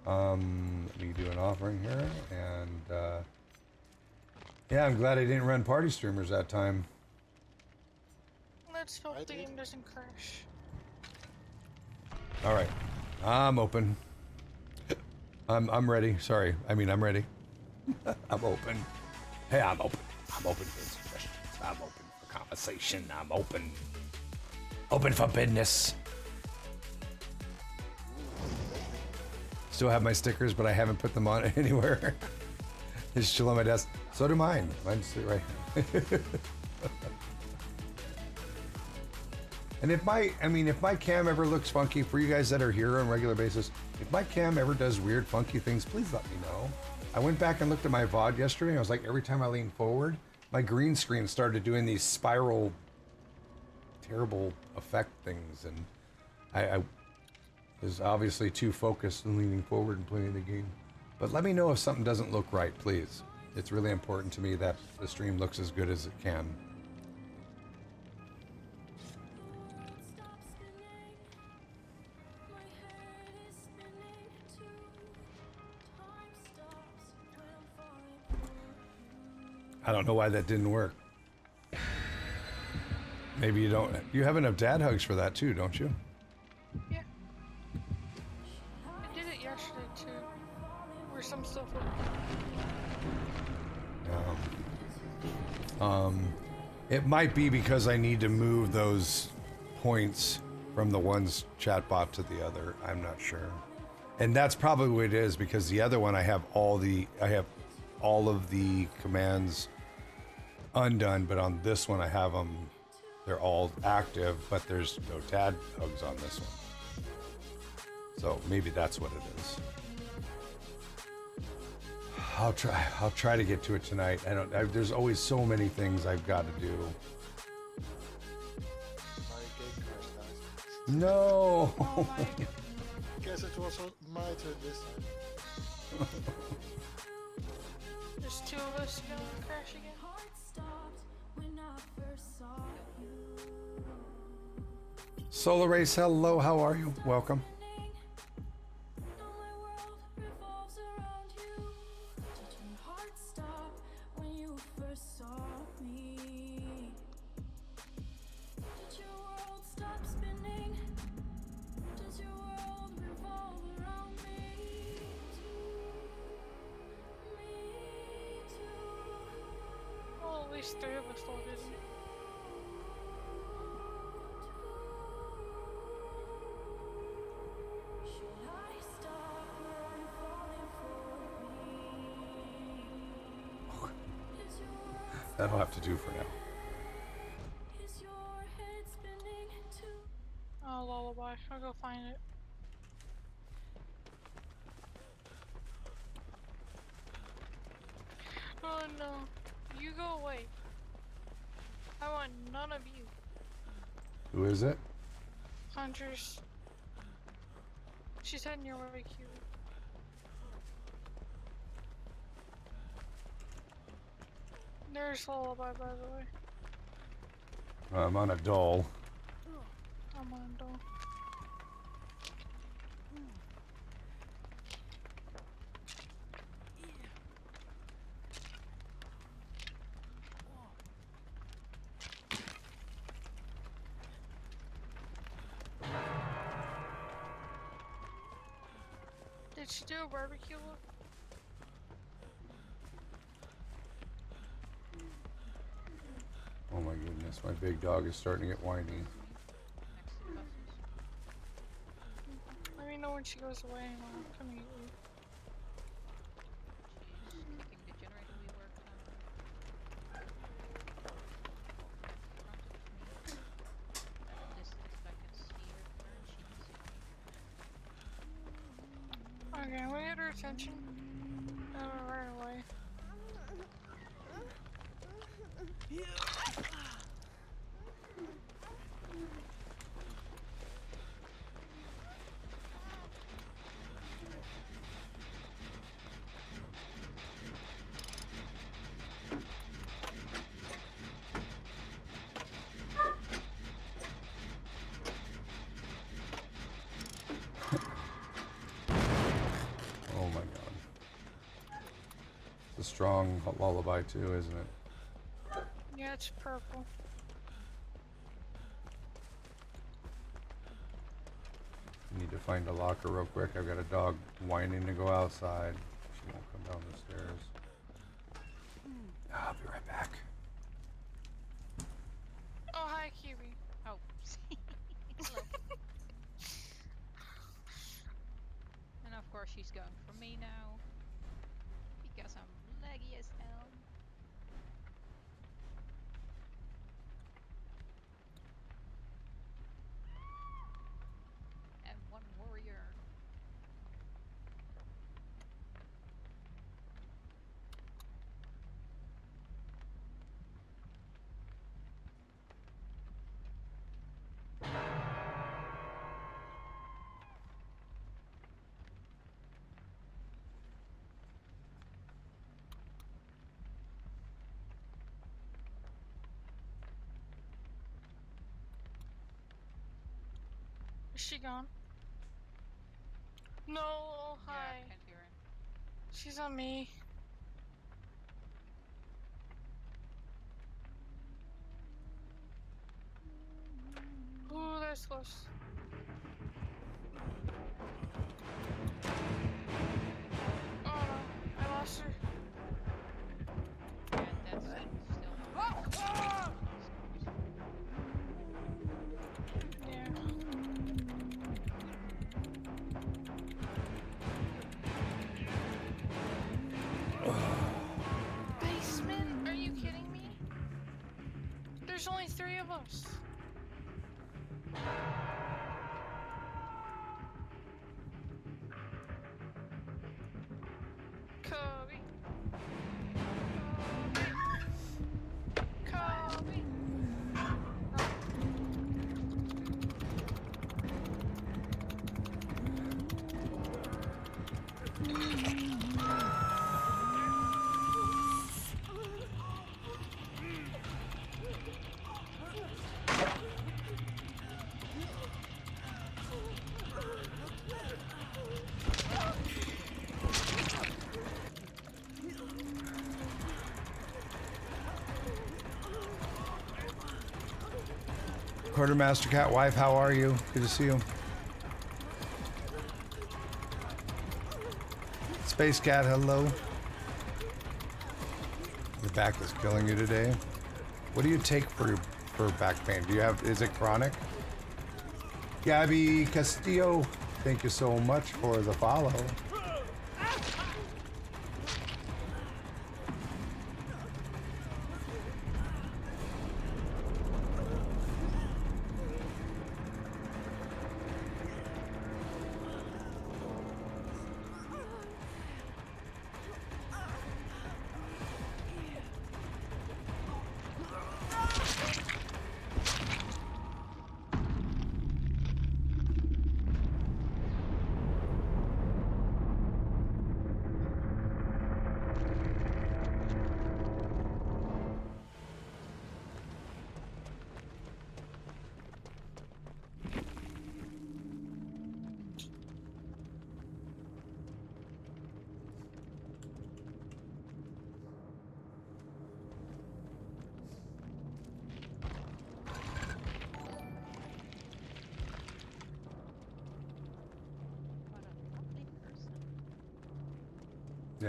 Let me do an offering here, and yeah, I'm glad I didn't run party streamers that time. Let's hope the game doesn't crash. All right, I'm open. I'm ready. Sorry, I mean I'm ready. I'm open. Hey, I'm open. I'm open for suggestions. I'm open for conversation. I'm open. Open for business. Still have my stickers, but I haven't put them on anywhere. It's still on my desk. So do mine. Mine's right here. And if my cam ever looks funky, for you guys that are here on a regular basis, if my cam ever does weird, funky things, please let me know. I went back and looked at my VOD yesterday, and I was like, every time I leaned forward, my green screen started doing these spiral, terrible effect things, and I was obviously too focused on leaning forward and playing the game. But let me know if something doesn't look right, please. It's really important to me that the stream looks as good as it can. I don't know why that didn't work. Maybe you don't. You have enough dad hugs for that too, don't you? Yeah. I did it yesterday too. Or some stuff. It might be because I need to move those points from the one's chatbot to the other. I'm not sure. And that's probably what it is, because the other one I have all of the commands undone, but on this one I have them, they're all active, but there's no dad hugs on this one. So maybe that's what it is. I'll try to get to it tonight. There's always so many things I've got to do. No. Oh my. Guess it was my turn this time. There's two of us gonna crash again. Solar Race, hello, how are you? Welcome. Well, at least three of us all didn't. That'll have to do for now. Oh, lullaby. I'll go find it. Oh no. You go away. I want none of you. Who is it? Hunters. She's heading your way, Q. There's lullaby, by the way. I'm on a doll. I'm on a door. Did she do a barbecue look? Oh my goodness, my big dog is starting to get whiny. Let me know when she goes away and I'll come eat you. She's kicking the generator we worked on. At this if I can see her and she can see me. Okay, I'm gonna get her attention. Right away. Oh my god. It's a strong lullaby too, isn't it? Yeah, it's purple. Need to find a locker real quick. I've got a dog whining to go outside. She won't come down the stairs. I'll be right back. Oh, hi, Kiwi. Oh, hello. And of course she's going for me now. Because I'm laggy as hell. And one warrior. Is she gone? No, oh, Yeah, hi. I can't hear her. She's on me. Ooh, that's close. Oh no, I lost her. Yeah, that's still Yeah. Basement? Are you kidding me? There's only 3 of us. Kobe. Kobe. Quartermaster Cat Wife, how are you? Good to see you. Space Cat, hello. Your back is killing you today. What do you take for back pain? Do you have, is it chronic? Gabby Castillo, thank you so much for the follow.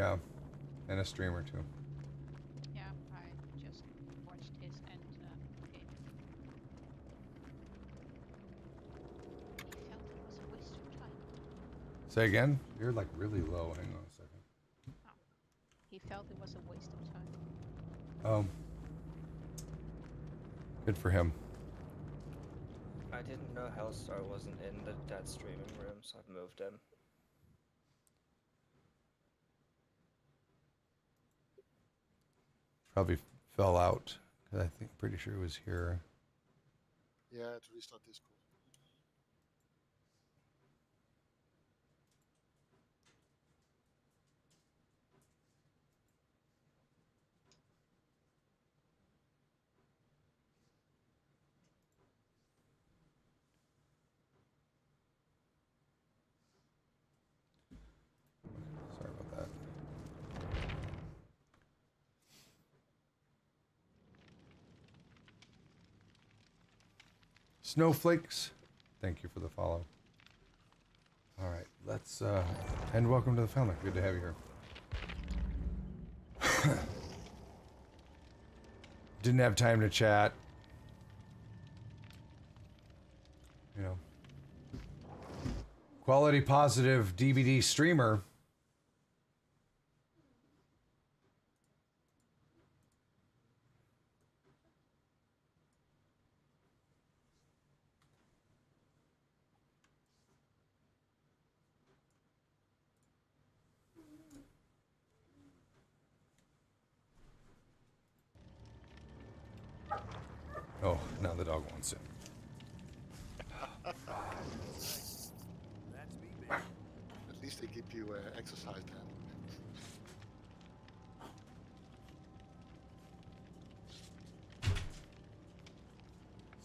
Yeah, and a streamer too. Yeah, I just watched his and okay. He felt it was a waste of time. Say again? You're like really low. Hang on a second. Oh. He felt it was a waste of time. Oh. Good for him. I didn't know Hellstar wasn't in that streaming room, so I've moved him. Probably fell out. 'Cause I think pretty sure it was here. Yeah, to restart Discord. Sorry about that. Snowflakes, thank you for the follow. All right, let's and welcome to the family. Good to have you here. Didn't have time to chat. You know, quality positive DVD streamer. Oh, now the dog wants it. At least they keep you exercised then.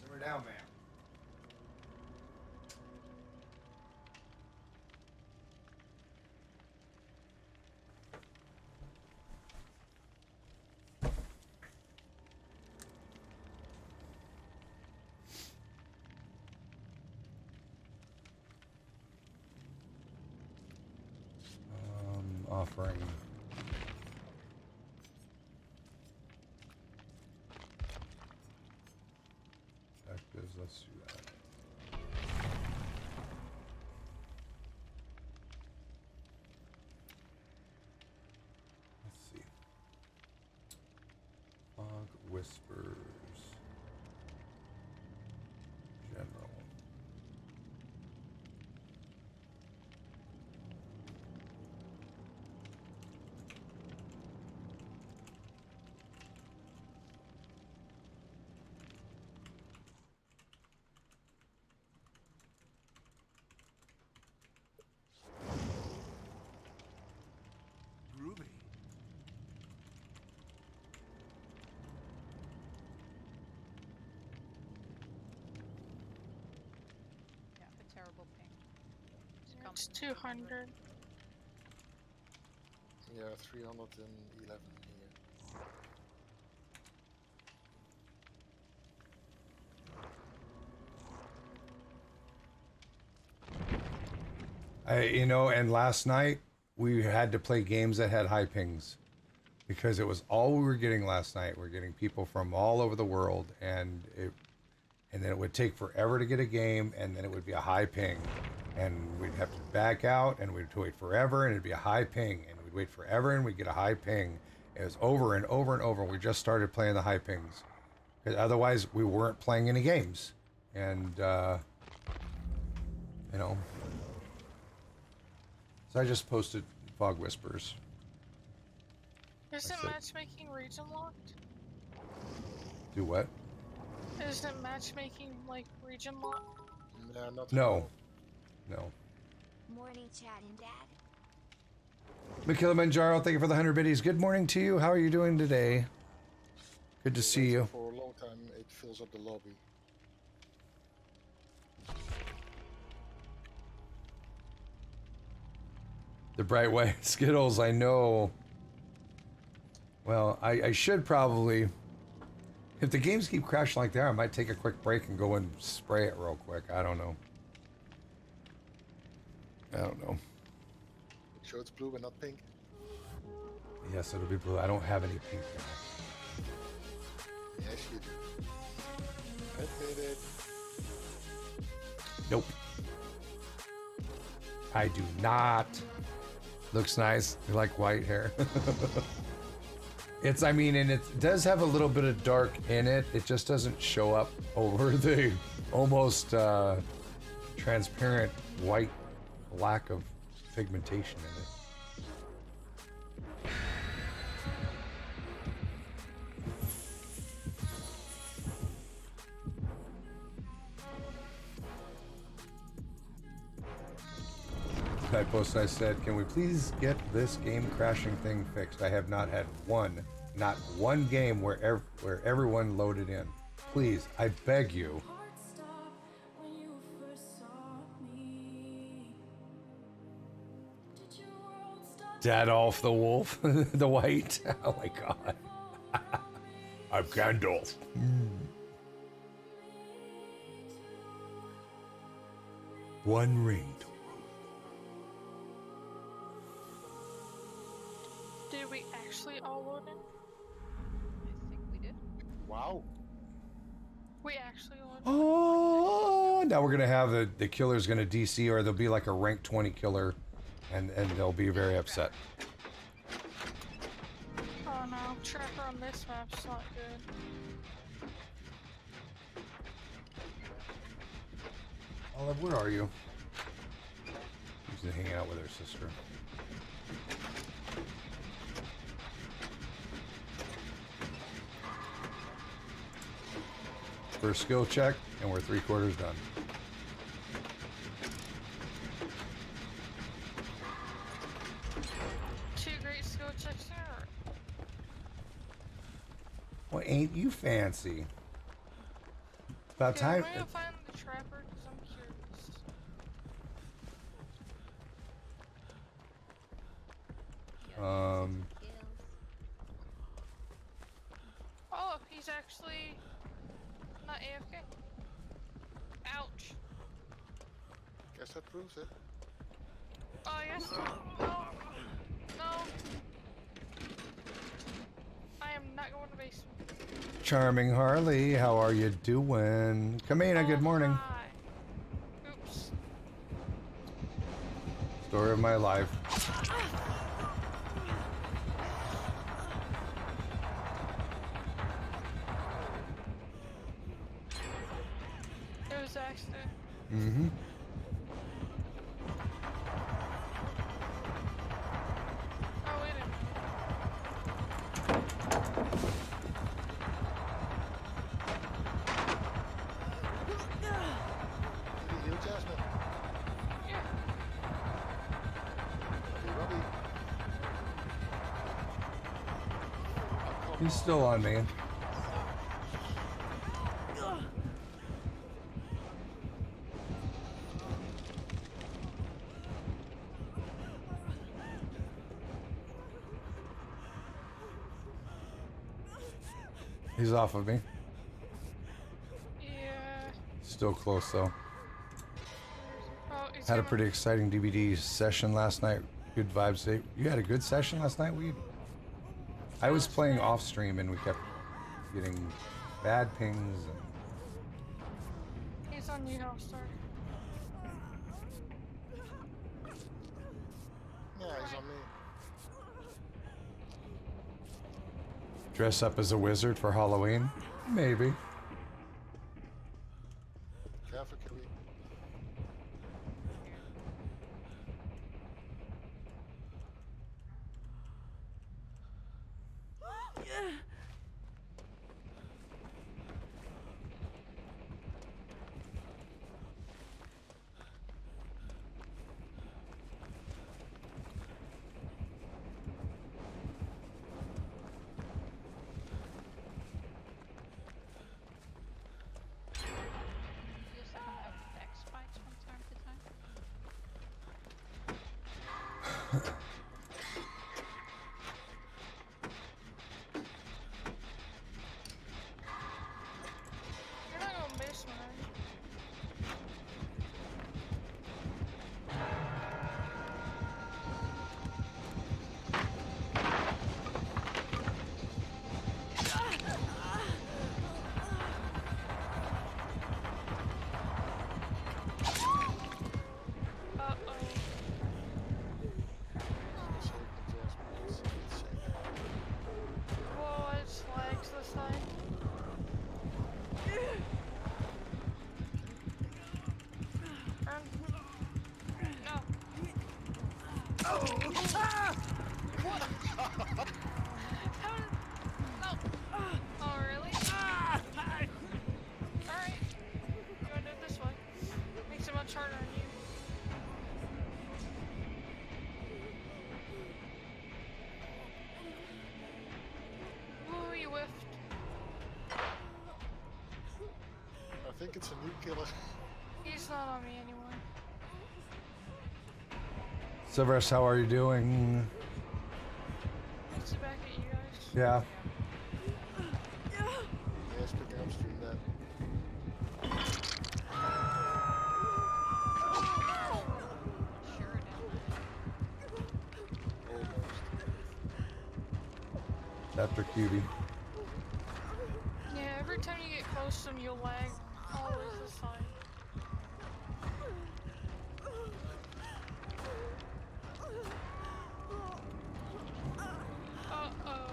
Simmer down, man. Offering. Objectives, let's do that. Let's see. Fog Whispers. General. Yeah, a terrible ping. It's 200. Yeah, 311 here. And last night we had to play games that had high pings because it was all we were getting last night. We're getting people from all over the world, and then it would take forever to get a game, and then it would be a high ping, and we'd have to back out, and we'd wait forever, and it'd be a high ping, and we'd wait forever, and we'd get a high ping. It was over and over and over. We just started playing the high pings because otherwise we weren't playing any games, and you know. So I just posted Fog Whispers. Isn't it. matchmaking region locked? Do what? Isn't matchmaking like region locked? Yeah, not No. No. Morning, Chad and Dad. Kilimanjaro, thank you for the 100 biddies. Good morning to you. How are you doing today? Good to see you. For a long time, it fills up the lobby. The bright white Skittles, I know. Well, I should probably, if the games keep crashing like they are, I might take a quick break and go and spray it real quick. I don't know. So it's blue and not pink. Yes, it'll be blue. I don't have any pink now. Yes, you do. Admit it. Nope. I do not. Looks nice. You like white hair. It's, I mean, and it does have a little bit of dark in it. It just doesn't show up over the almost transparent white lack of pigmentation in it. I posted, I said, can we please get this game crashing thing fixed? I have not had not one game where everyone loaded in. Please, I beg you. Dadolf the wolf, the white. Oh my god. I'm Gandalf. One ring. Did we actually all load in? I think we did. Wow. We actually loaded in. Oh, now we're gonna have the killer's gonna DC, or there'll be like a rank 20 killer, and they'll be very upset. Oh no, tracker on this map's not good. Olive, where are you? She's hanging out with her sister. First skill check, and we're 3/4 done. Two great skill checks there. Well, ain't you fancy? It's about time. I'm gonna find the trapper because I'm curious. Oh, he's actually not AFK. Ouch. Guess that proves it. Oh, yes. No. No. I am not going to basement. Charming Harley, how are you doing? Kamina, good morning. Hi. Oops. Story of my life. It was accident. Mm-hmm. Oh, wait a minute. Did you heal Jasmine? Yeah. Okay, Robbie. He's still on me. He's off of me. Yeah. Still close though. Oh, he's Had a gonna- pretty exciting DVD session last night. Good vibes. You had a good session last night, Weed? I was playing off stream and we kept getting bad pings. And He's on you, Hellstar. Yeah, he's on me. dress up as a wizard for Halloween? Maybe. Careful, Kelly. What? How did... No. Oh, really? Alright. You wanna do it this way? Makes it much harder on you. Ooh, you whiffed. I think it's a new killer. He's not on me anymore. Silvers, how are you doing? Nice to back at you guys. Yeah. Yes, picking up stream that. Sure it Almost. After cutie. Yeah, every time you get close to him, you'll lag all the way to the side. Uh-oh.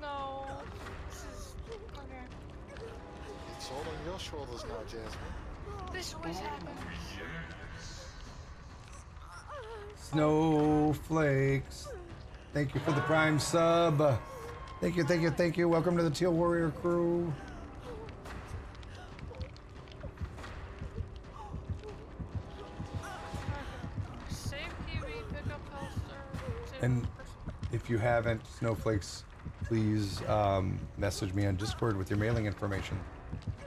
No. This is... Okay. It's all on your shoulders now, Jasmine. This always happens. Snowflakes. Thank you for the prime sub. Thank you, thank you, thank you. Welcome to the Teal Warrior crew. Save QB, pick up health, or save And the person. if you haven't, Snowflakes, please message me on Discord with your mailing information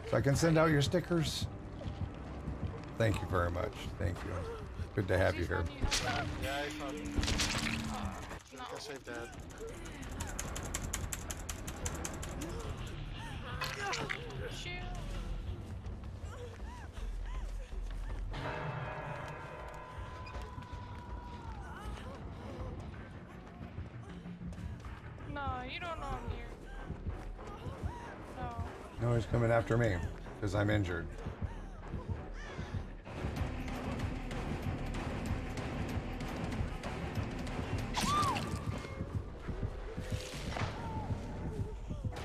so I can send out your stickers. Thank you very much. Thank you. Good to have you here. Yeah, I found it. You No. can save that. Shoot. No, you don't know I'm here. No. No, he's coming after me because I'm injured.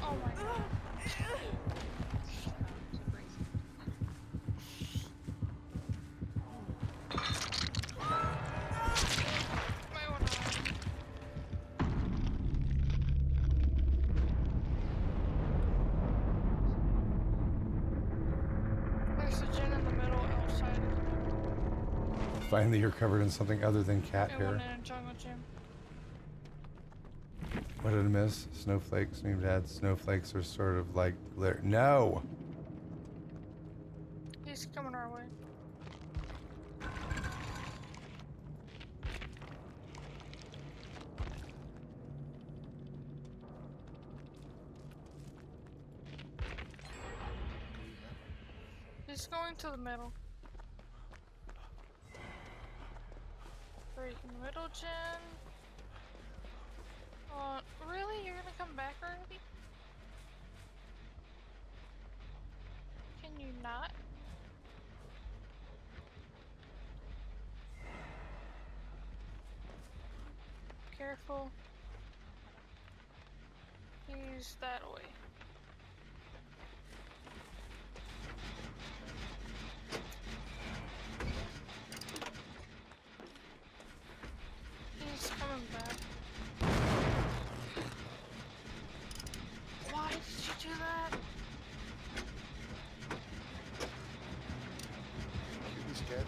Oh my god. Might wanna... There's a gen in the middle outside. Finally, you're covered in something other than cat I went hair. in a jungle gym. What did I miss? Snowflakes. Need to add snowflakes are sort of like glitter. No! He's coming our way. He's going to the middle. Freaking middle gen. Really? You're gonna come back already? Can you not? Careful. He's that way. He's coming back. Why did you do that? He's scared.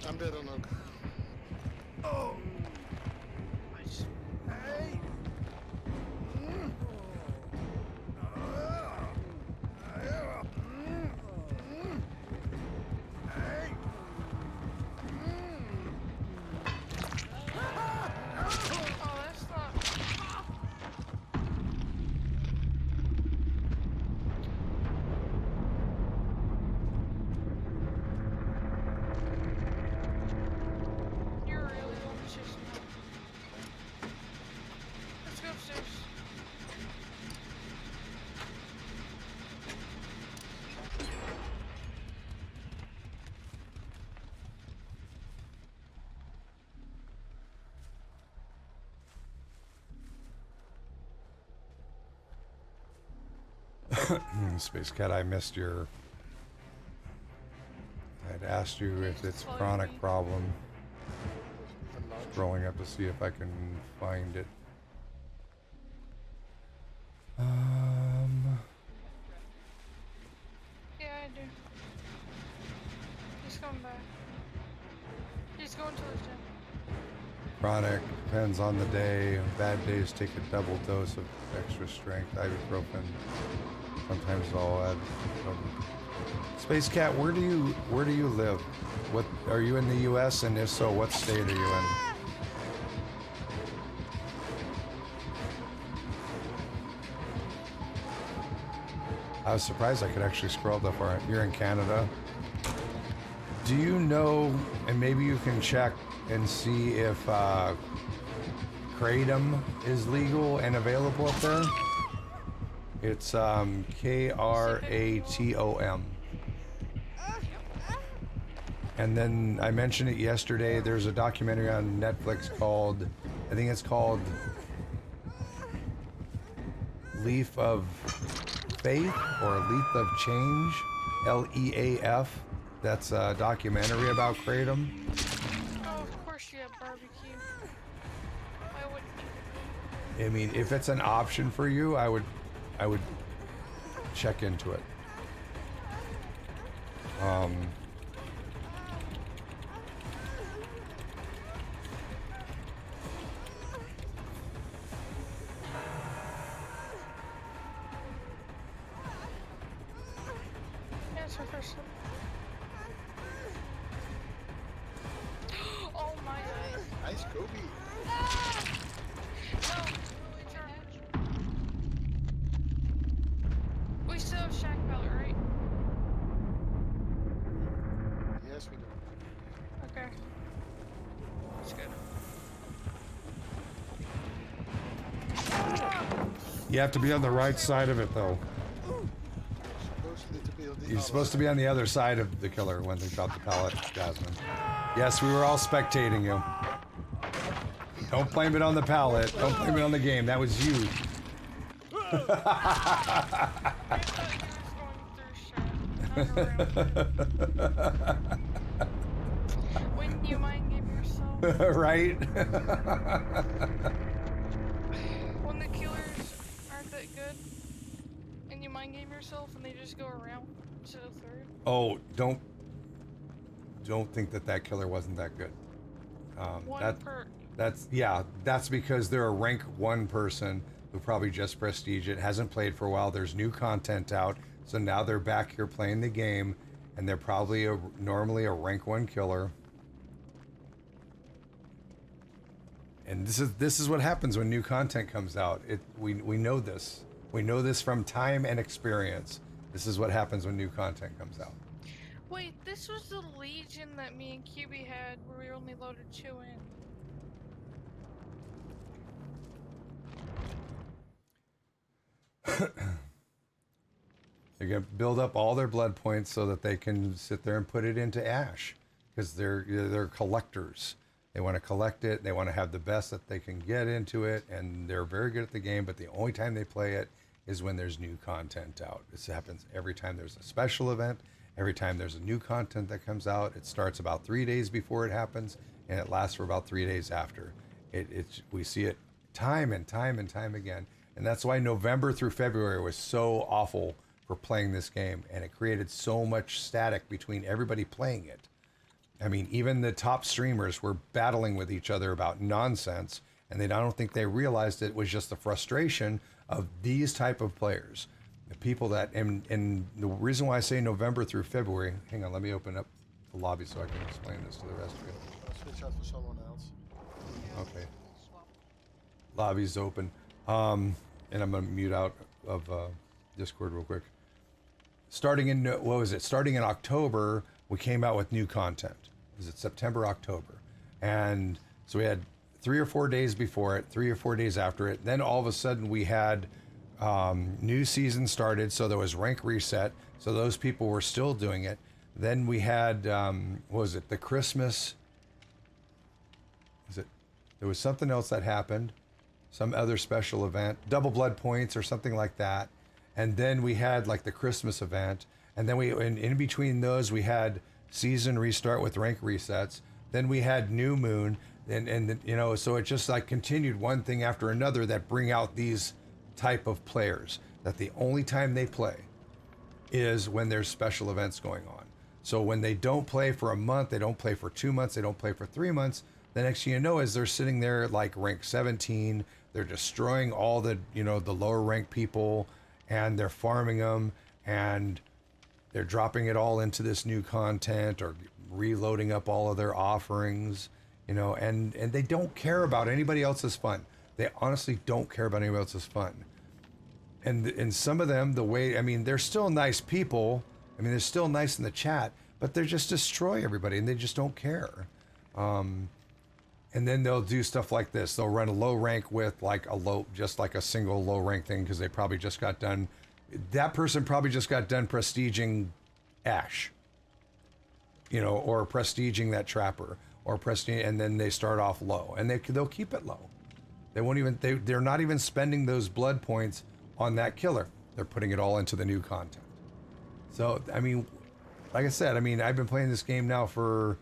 I'm dead on Oak. Hey! Space Cat, I missed your... I'd asked you if it's a chronic problem. Scrolling up to see if I can find it. Yeah, I do. He's coming back. He's going to the gym. Chronic, depends on the day. Bad days take a double dose of extra strength ibuprofen. Sometimes I'll add Space Cat, where do you live? What are you in the US, and if so, what state are you in? I was surprised I could actually scroll that far. You're in Canada. Do you know, and maybe you can check and see if Kratom is legal and available up there? It's Kratom. And then I mentioned it yesterday. There's a documentary on Netflix called, I think it's called Leaf of Faith or Leaf of Change, Leaf. That's a documentary about Kratom. Oh, of course you have barbecue. Why wouldn't you? I mean, if it's an option for you, I would check into it. Yeah, it's her first one. Oh my god. Nice Kobe. No, we still have Shack Pellet, right? Yes, we do. Okay. That's good. You have to be on the right side of it, though. Supposedly to build the You're supposed to be on the other side of the killer when they drop the pallet, Jasmine. Yes, we were all spectating you. Don't blame it on the pallet. Don't blame it on the game. That was you. I thought you was going through Shack, not around. When you mind game yourself. Right? When the killers aren't that good, and you mind game yourself, and they just go around instead of through. Oh, don't think that killer wasn't that good. That's because they're a rank 1 person who probably just prestige it, hasn't played for a while. There's new content out, so now they're back here playing the game, and they're probably normally a rank 1 killer. And this is what happens when new content comes out. We know this. We know this from time and experience. This is what happens when new content comes out. Wait, this was the Legion that me and QB had, where we only loaded 2 in. They're gonna build up all their blood points so that they can sit there and put it into Ash, because they're collectors. They want to collect it. They want to have the best that they can get into it, and they're very good at the game. But the only time they play it is when there's new content out. This happens every time there's a special event. Every time there's a new content that comes out. It starts about 3 days before it happens, and it lasts for about 3 days after. We see it time and time and time again, and that's why November through February was so awful for playing this game, and it created so much static between everybody playing it. I mean, even the top streamers were battling with each other about nonsense, and I don't think they realized it was just the frustration of these type of players. The people that, and the reason why I say November through February, hang on, let me open up the lobby so I can explain this to the rest of you. I'll switch out for someone else. Okay. Lobby's open. And I'm going to mute out of Discord real quick. Starting in October, we came out with new content. Was it September, October? And so we had 3 or 4 days before it, 3 or 4 days after it. Then all of a sudden we had new season started, so there was rank reset. So those people were still doing it. Then we had, what was it, the Christmas? There was something else that happened, some other special event, double blood points or something like that. and then we had like the Christmas event, and then in between those we had season restart with rank resets. Then we had new moon, and you know, so it just like continued one thing after another that bring out these type of players that the only time they play is when there's special events going on. So when they don't play for a month, they don't play for 2 months, they don't play for 3 months, the next thing you know is they're sitting there like rank 17, they're destroying all the, you know, the lower rank people, and they're farming them, and they're dropping it all into this new content or reloading up all of their offerings, you know, and they don't care about anybody else's fun. They honestly don't care about anybody else's fun. And some of them, the way, I mean, they're still nice people. I mean, they're still nice in the chat, but they just destroy everybody and they just don't care. And then they'll do stuff like this. They'll run a low rank with like just like a single low rank thing because they probably just got done. That person probably just got done prestiging Ash, you know, or prestiging that trapper, or prestiging, and then they start off low, and they'll keep it low. They won't even, they're not even spending those blood points on that killer. They're putting it all into the new content. So, I mean, like I said, I mean, I've been playing this game now for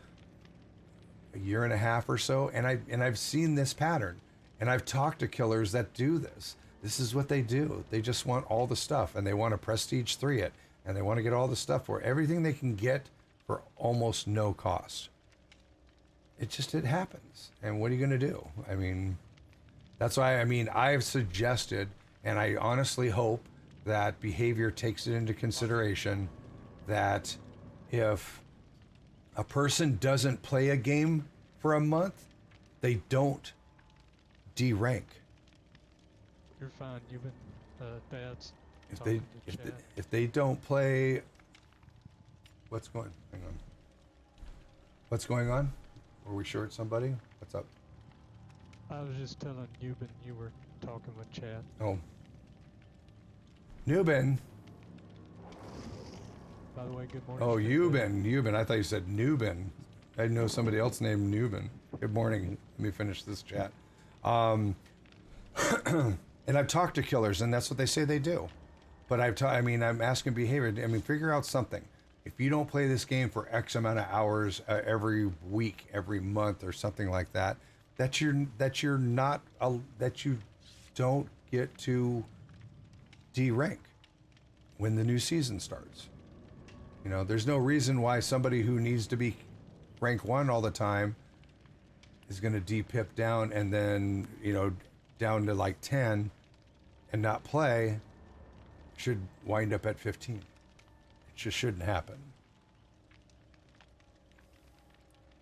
a year and a half or so, and I've seen this pattern, and I've talked to killers that do this. This is what they do. They just want all the stuff, and they want to prestige 3 it, and they want to get all the stuff for everything they can get for almost no cost. It happens. And what are you going to do? I mean, that's why, I mean, I've suggested, and I honestly hope that behavior takes it into consideration, that if a person doesn't play a game for a month, they don't D-rank. You're fine. You've been, Dad's If they don't play, what's going on? Were we short somebody? What's up? I was just telling Euban you were talking with Chad. Oh. Newbin. By the way, good morning. Oh, Euban. I thought you said Newbin. I know somebody else named Newbin. Good morning. Let me finish this chat. And I've talked to killers, and that's what they say they do. But I'm asking behavior. I mean, figure out something. If you don't play this game for X amount of hours every week, every month, or something like that, that you don't get to D rank when the new season starts. You know, there's no reason why somebody who needs to be rank 1 all the time is going to D-pip down and then, you know, down to like 10 and not play should wind up at 15. It just shouldn't happen.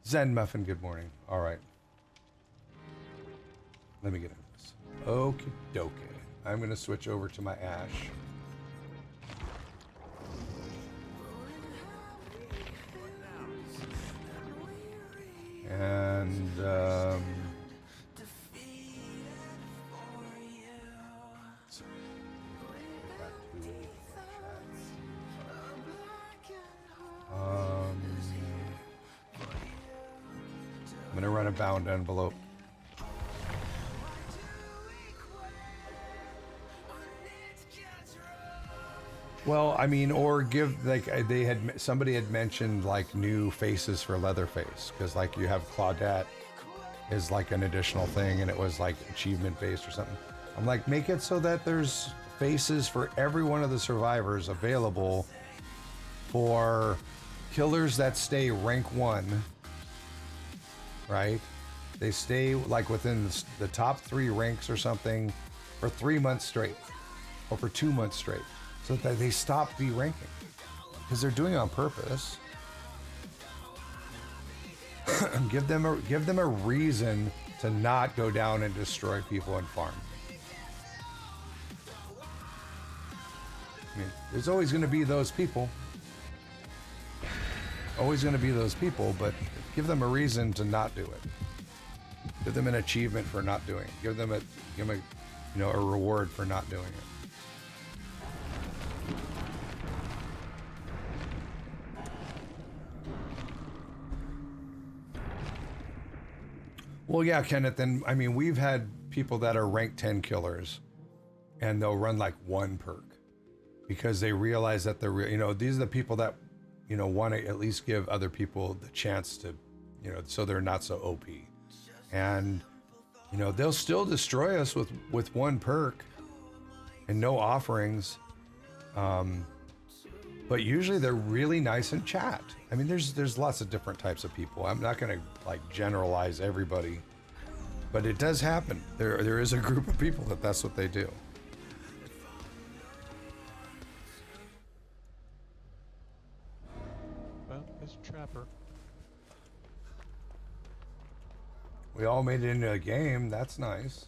Zen Muffin, good morning. All right. Let me get into this. Okie dokie. I'm going to switch over to my Ash. And, I'm going to run a bound envelope. Well, I mean, or give, like, somebody had mentioned like new faces for Leatherface, because like you have Claudette is like an additional thing, and it was like achievement based or something. I'm like, make it so that there's faces for every one of the survivors available for killers that stay rank 1, right? They stay like within the top 3 ranks or something for 3 months straight, or for 2 months straight, so that they stop D-ranking, because they're doing it on purpose. give them a reason to not go down and destroy people and farm. I mean, there's always going to be those people. Always going to be those people, but give them a reason to not do it. Give them an achievement for not doing it. Give them a reward for not doing it. Well, yeah, Kenneth, and I mean, we've had people that are rank 10 killers, and they'll run like 1 perk. because they realize that these are the people that, want to at least give other people the chance to, so they're not so OP. And, they'll still destroy us with one perk and no offerings. But usually they're really nice in chat. I mean, there's lots of different types of people. I'm not going to like generalize everybody, but it does happen. There is a group of people that's what they do. Well, it's Trapper. We all made it into a game. That's nice.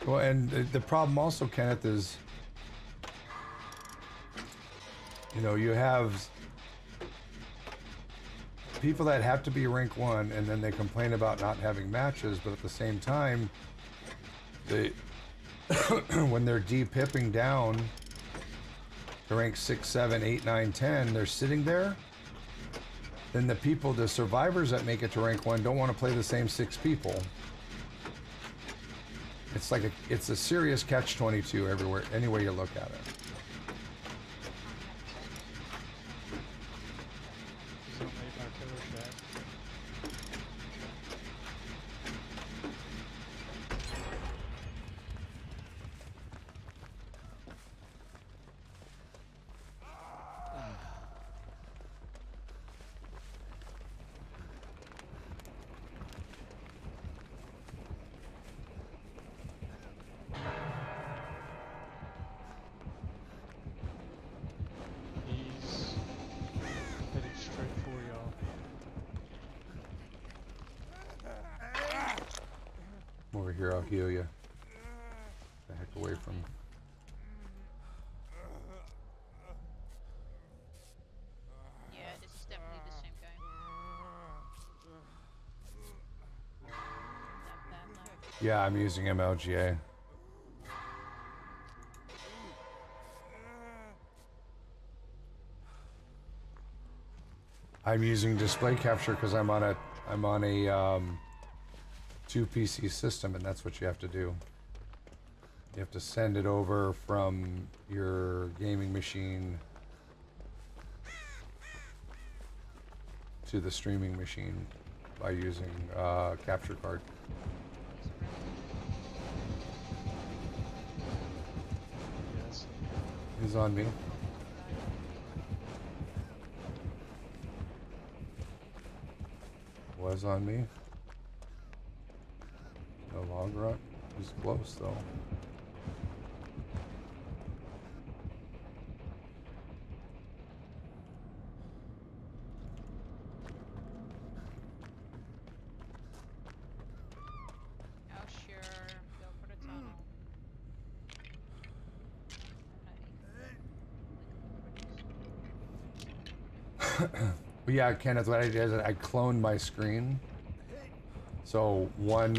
Well, and the problem also, Kenneth, is, you have people that have to be rank 1 and then they complain about not having matches, but at the same time, they when they're de-pipping down to rank 6, 7, 8, 9, 10, they're sitting there. Then the survivors that make it to rank 1 don't want to play the same 6 people. It's a serious catch-22 everywhere, any way you look at it. Over here, I'll heal you. The heck away from. Yeah, this is definitely the same game. Yeah, I'm using MLGA. I'm using display capture because I'm on a 2 PC system, and that's what you have to do. You have to send it over from your gaming machine to the streaming machine by using capture card. Yes. He's on me. Was on me. No longer up. He's close though. Oh sure, go for the tunnel. But yeah, Kenneth, what I did is I cloned my screen. So one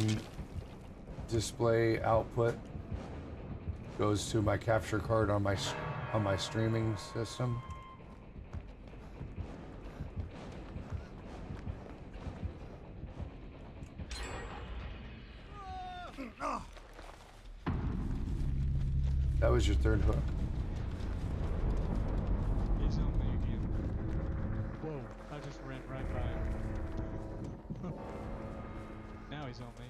display output goes to my capture card on my streaming system. That was your third hook. He's on me again. Whoa, I just ran right by him. Now he's on me.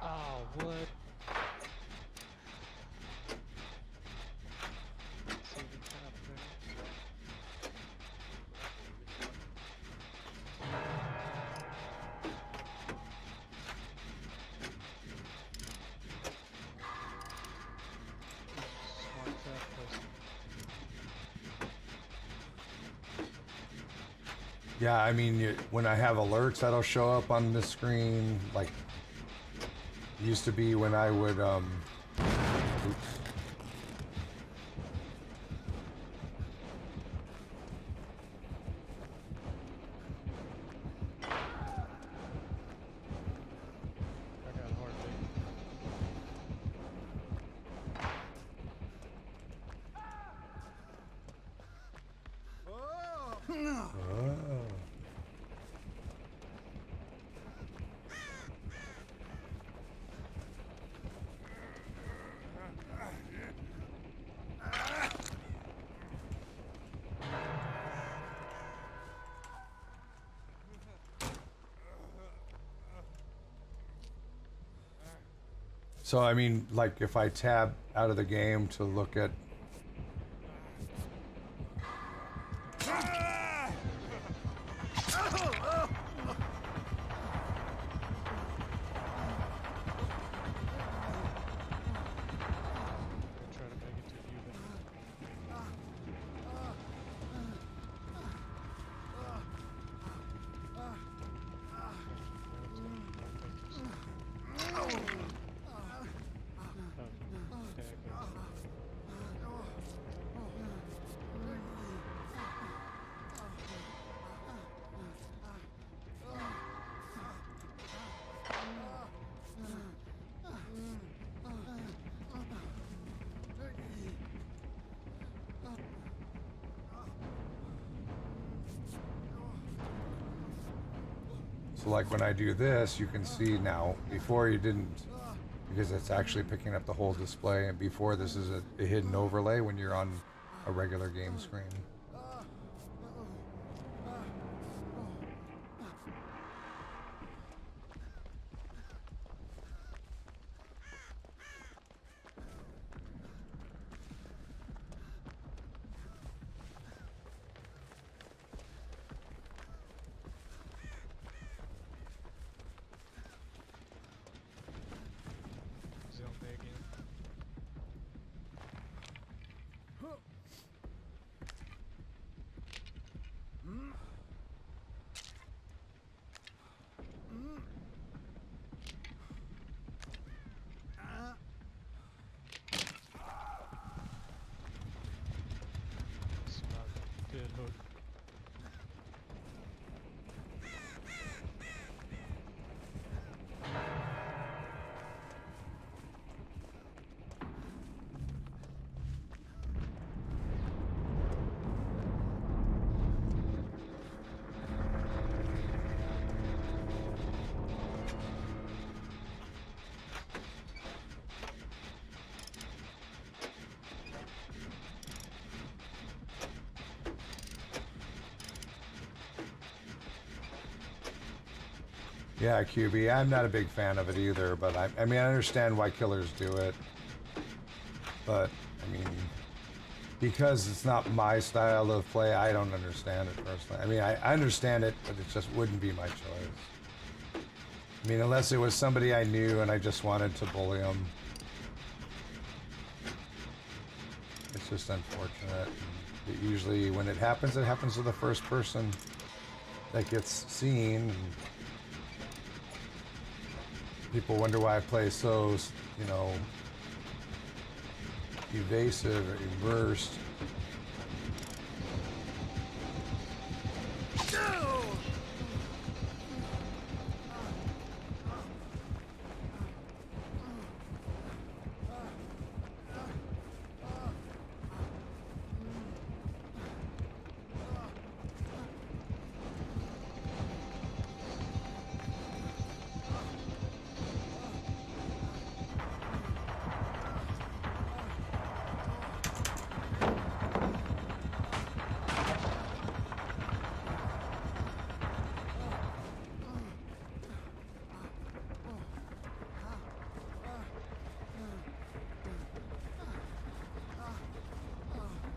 Oh, what? See the top there? Smart trap placement. Yeah, I mean, when I have alerts, that'll show up on the screen. Like, it used to be when I would, oops. So I mean, like if I tab out of the game to look at. Try to make it to you then. So like when I do this, you can see now, before you didn't, because it's actually picking up the whole display, and before this is a hidden overlay when you're on a regular game screen. Yeah, QB. I'm not a big fan of it either, but I mean, I understand why killers do it. But, I mean, because it's not my style of play, I don't understand it personally. I mean, I understand it, but it just wouldn't be my choice. I mean, unless it was somebody I knew and I just wanted to bully them. It's just unfortunate. It usually, when it happens to the first person that gets seen. And people wonder why I play so, you know, evasive or immersed.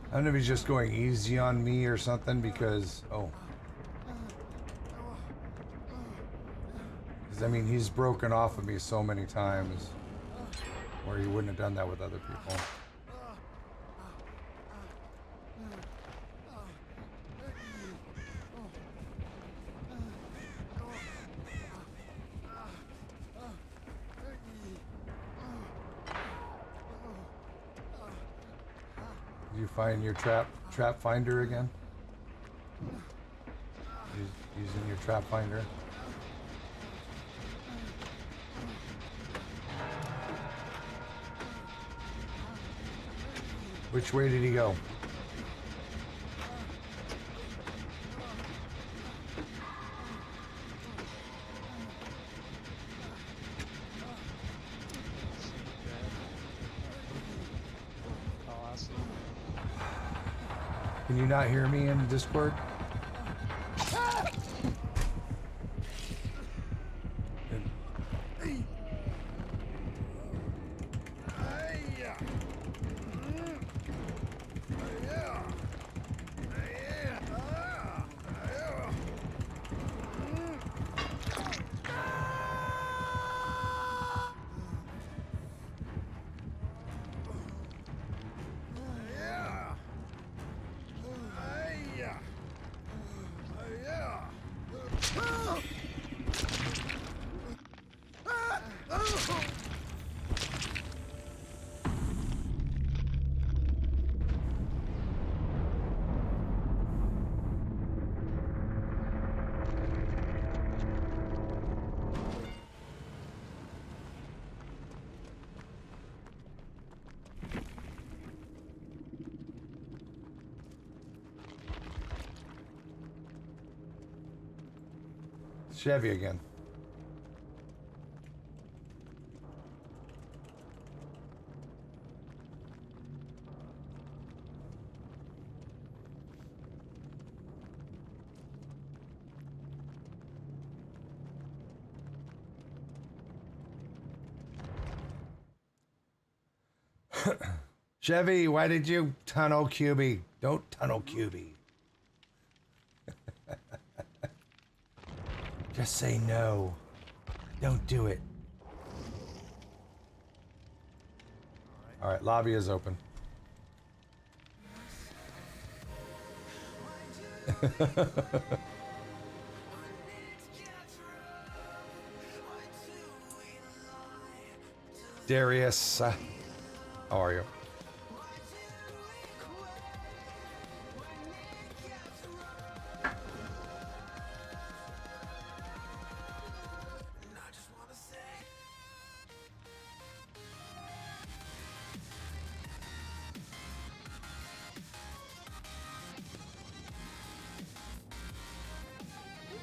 I don't know if he's just going easy on me or something because, I mean, he's broken off of me so many times where he wouldn't have done that with other people. Did you find your trap finder again? Using your trap finder? Which way did he go? Can you not hear me in Discord? Chevy again. Chevy, why did you tunnel QB? Don't tunnel QB. Just say no. Don't do it. All right, lobby is open. Darius, how are you?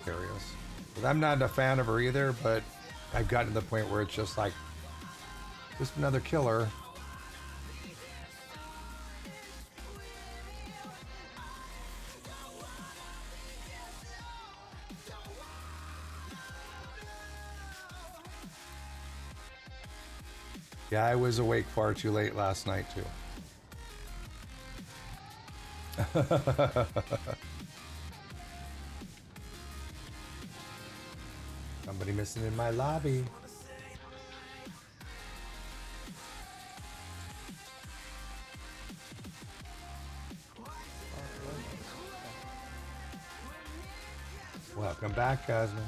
Darius. I'm not a fan of her either, but I've gotten to the point where it's just like, just another killer. Yeah, I was awake far too late last night too. Somebody missing in my lobby. Welcome back, Jasmine.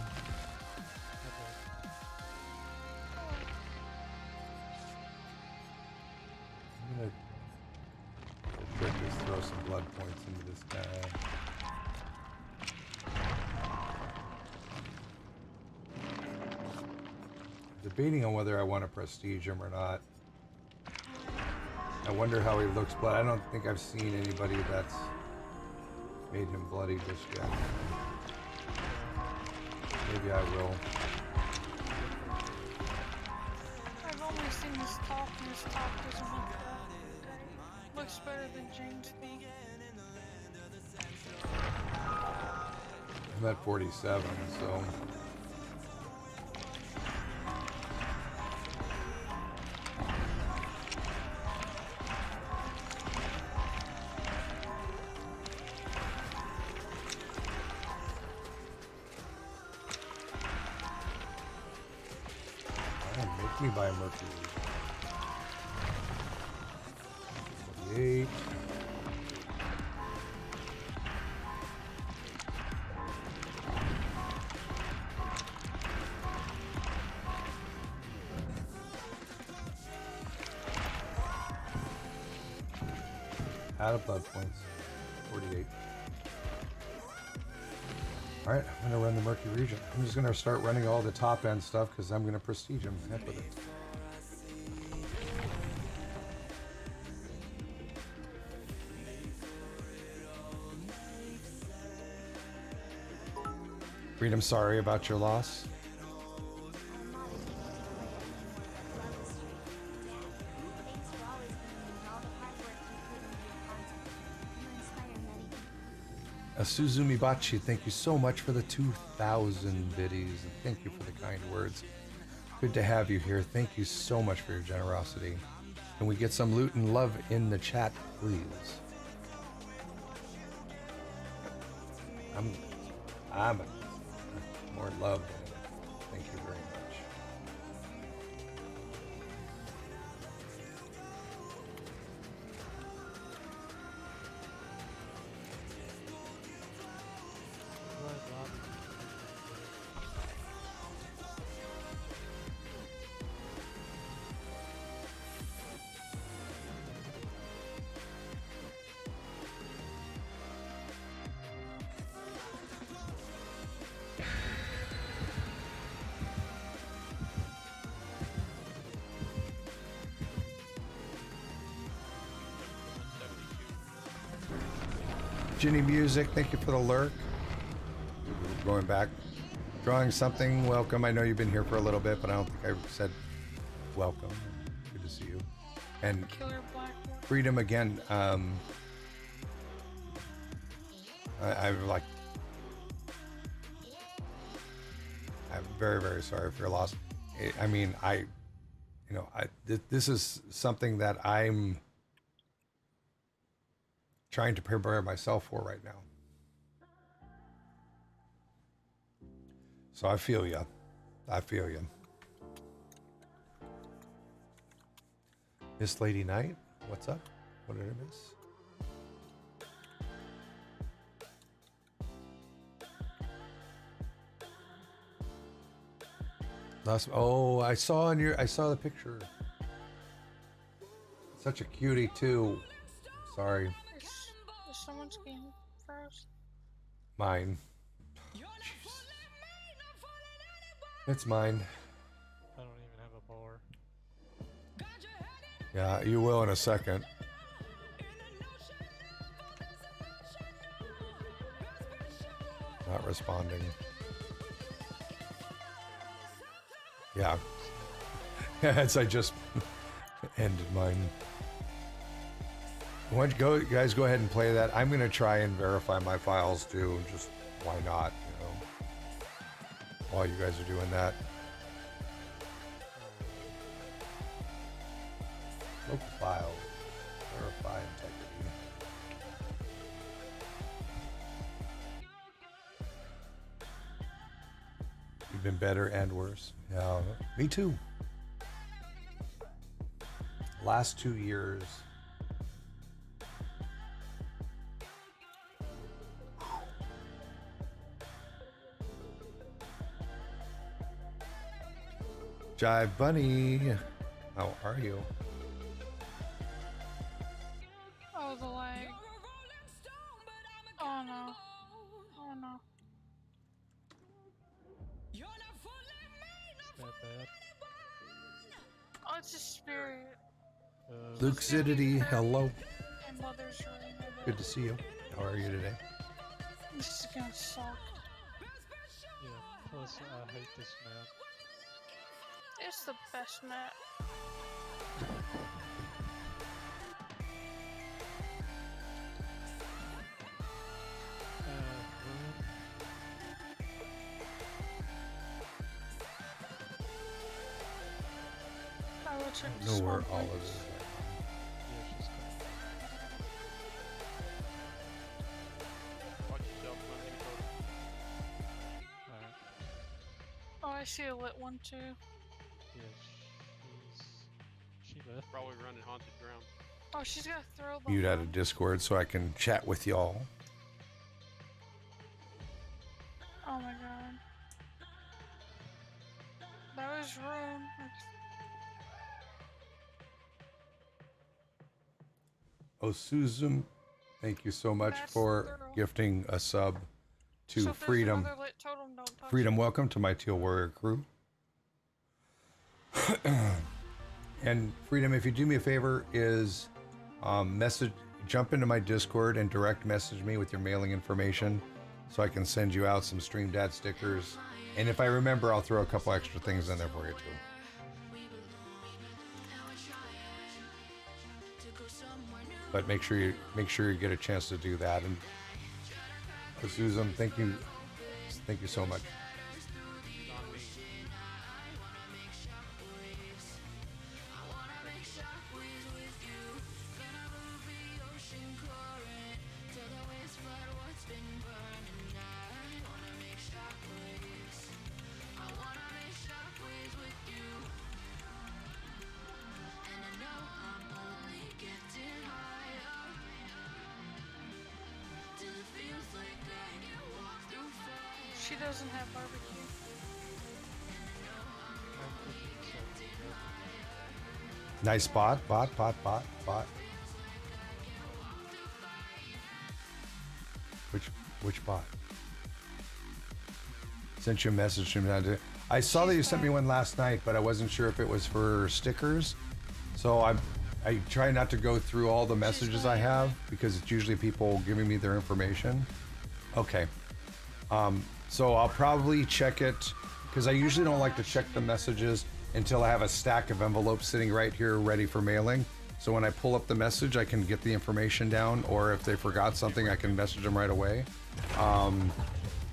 I'm gonna just throw some blood points into this guy. Debating on whether I want to prestige him or not. I wonder how he looks blood. I don't think I've seen anybody that's made him bloody just yet. Maybe I will. I've only seen his top, and his top doesn't look that great. Looks better than James though. I'm at 47, so. Me by Mercury. 48. Out of blood points. 48. Alright, I'm going to run the Murky region. I'm just going to start running all the top end stuff because I'm going to prestige him. Heck with it. Freedom, sorry about your loss. Suzumi Bachi, thank you so much for the 2,000 biddies, and thank you for the kind words. Good to have you here. Thank you so much for your generosity. Can we get some loot and love in the chat, please? I'm more love than it. Thank you very much. Ginny Music, thank you for the lurk. Going back. Drawing something, welcome. I know you've been here for a little bit, but I don't think I said welcome. Good to see you. And Killer Black. Freedom again. I'm like, I'm very, very sorry for your loss. I mean, this is something that I'm trying to prepare myself for right now. So I feel you. I feel you. Miss Lady Knight, what's up? What did I miss? I saw the picture. Such a cutie too. Sorry. Is someone's game first? Mine. Jeez. It's mine. I don't even have a bar. Yeah, you will in a second. Not responding. Yeah. As I just ended mine. Why don't you guys go ahead and play that. I'm going to try and verify my files too. Just why not, while you guys are doing that. Local file. Verify integrity. You've been better and worse. Yeah, me too. Last 2 years. Jive Bunny, how are you? Oh, the lag. Oh no. Oh no. Is that bad? Oh, it's a spirit. Lucidity, hello. And Mother's Room. Good to see you. How are you today? This is gonna suck. Yeah, plus I hate this map. It's the best map. Room. I will check I the know where swamp all of links. this is. Yeah, she's coming. Watch yourself, let me go. Alright. Oh, I see a lit one too. Yeah, she left. Probably running haunted ground. Oh, she's got a throw Mute out behind. of Discord so I can chat with y'all. Oh my god. That was room. Osuzum, thank you so much That's for thorough. gifting a sub to So if there's Freedom. another lit totem, don't touch Freedom, it. welcome to my Teal Warrior crew. And Freedom, if you do me a favor, is jump into my Discord and direct message me with your mailing information so I can send you out some Stream Dad stickers. And if I remember, I'll throw a couple extra things in there for you too. But make sure you get a chance to do that. And Susan, thank you so much. She doesn't have barbecue. Nice bot. Which bot? Sent you a message from that. I saw that you sent me one last night, but I wasn't sure if it was for stickers. So I try not to go through all the messages I have because it's usually people giving me their information. Okay. So I'll probably check it because I usually don't like to check the messages until I have a stack of envelopes sitting right here ready for mailing. So when I pull up the message, I can get the information down, or if they forgot something, I can message them right away.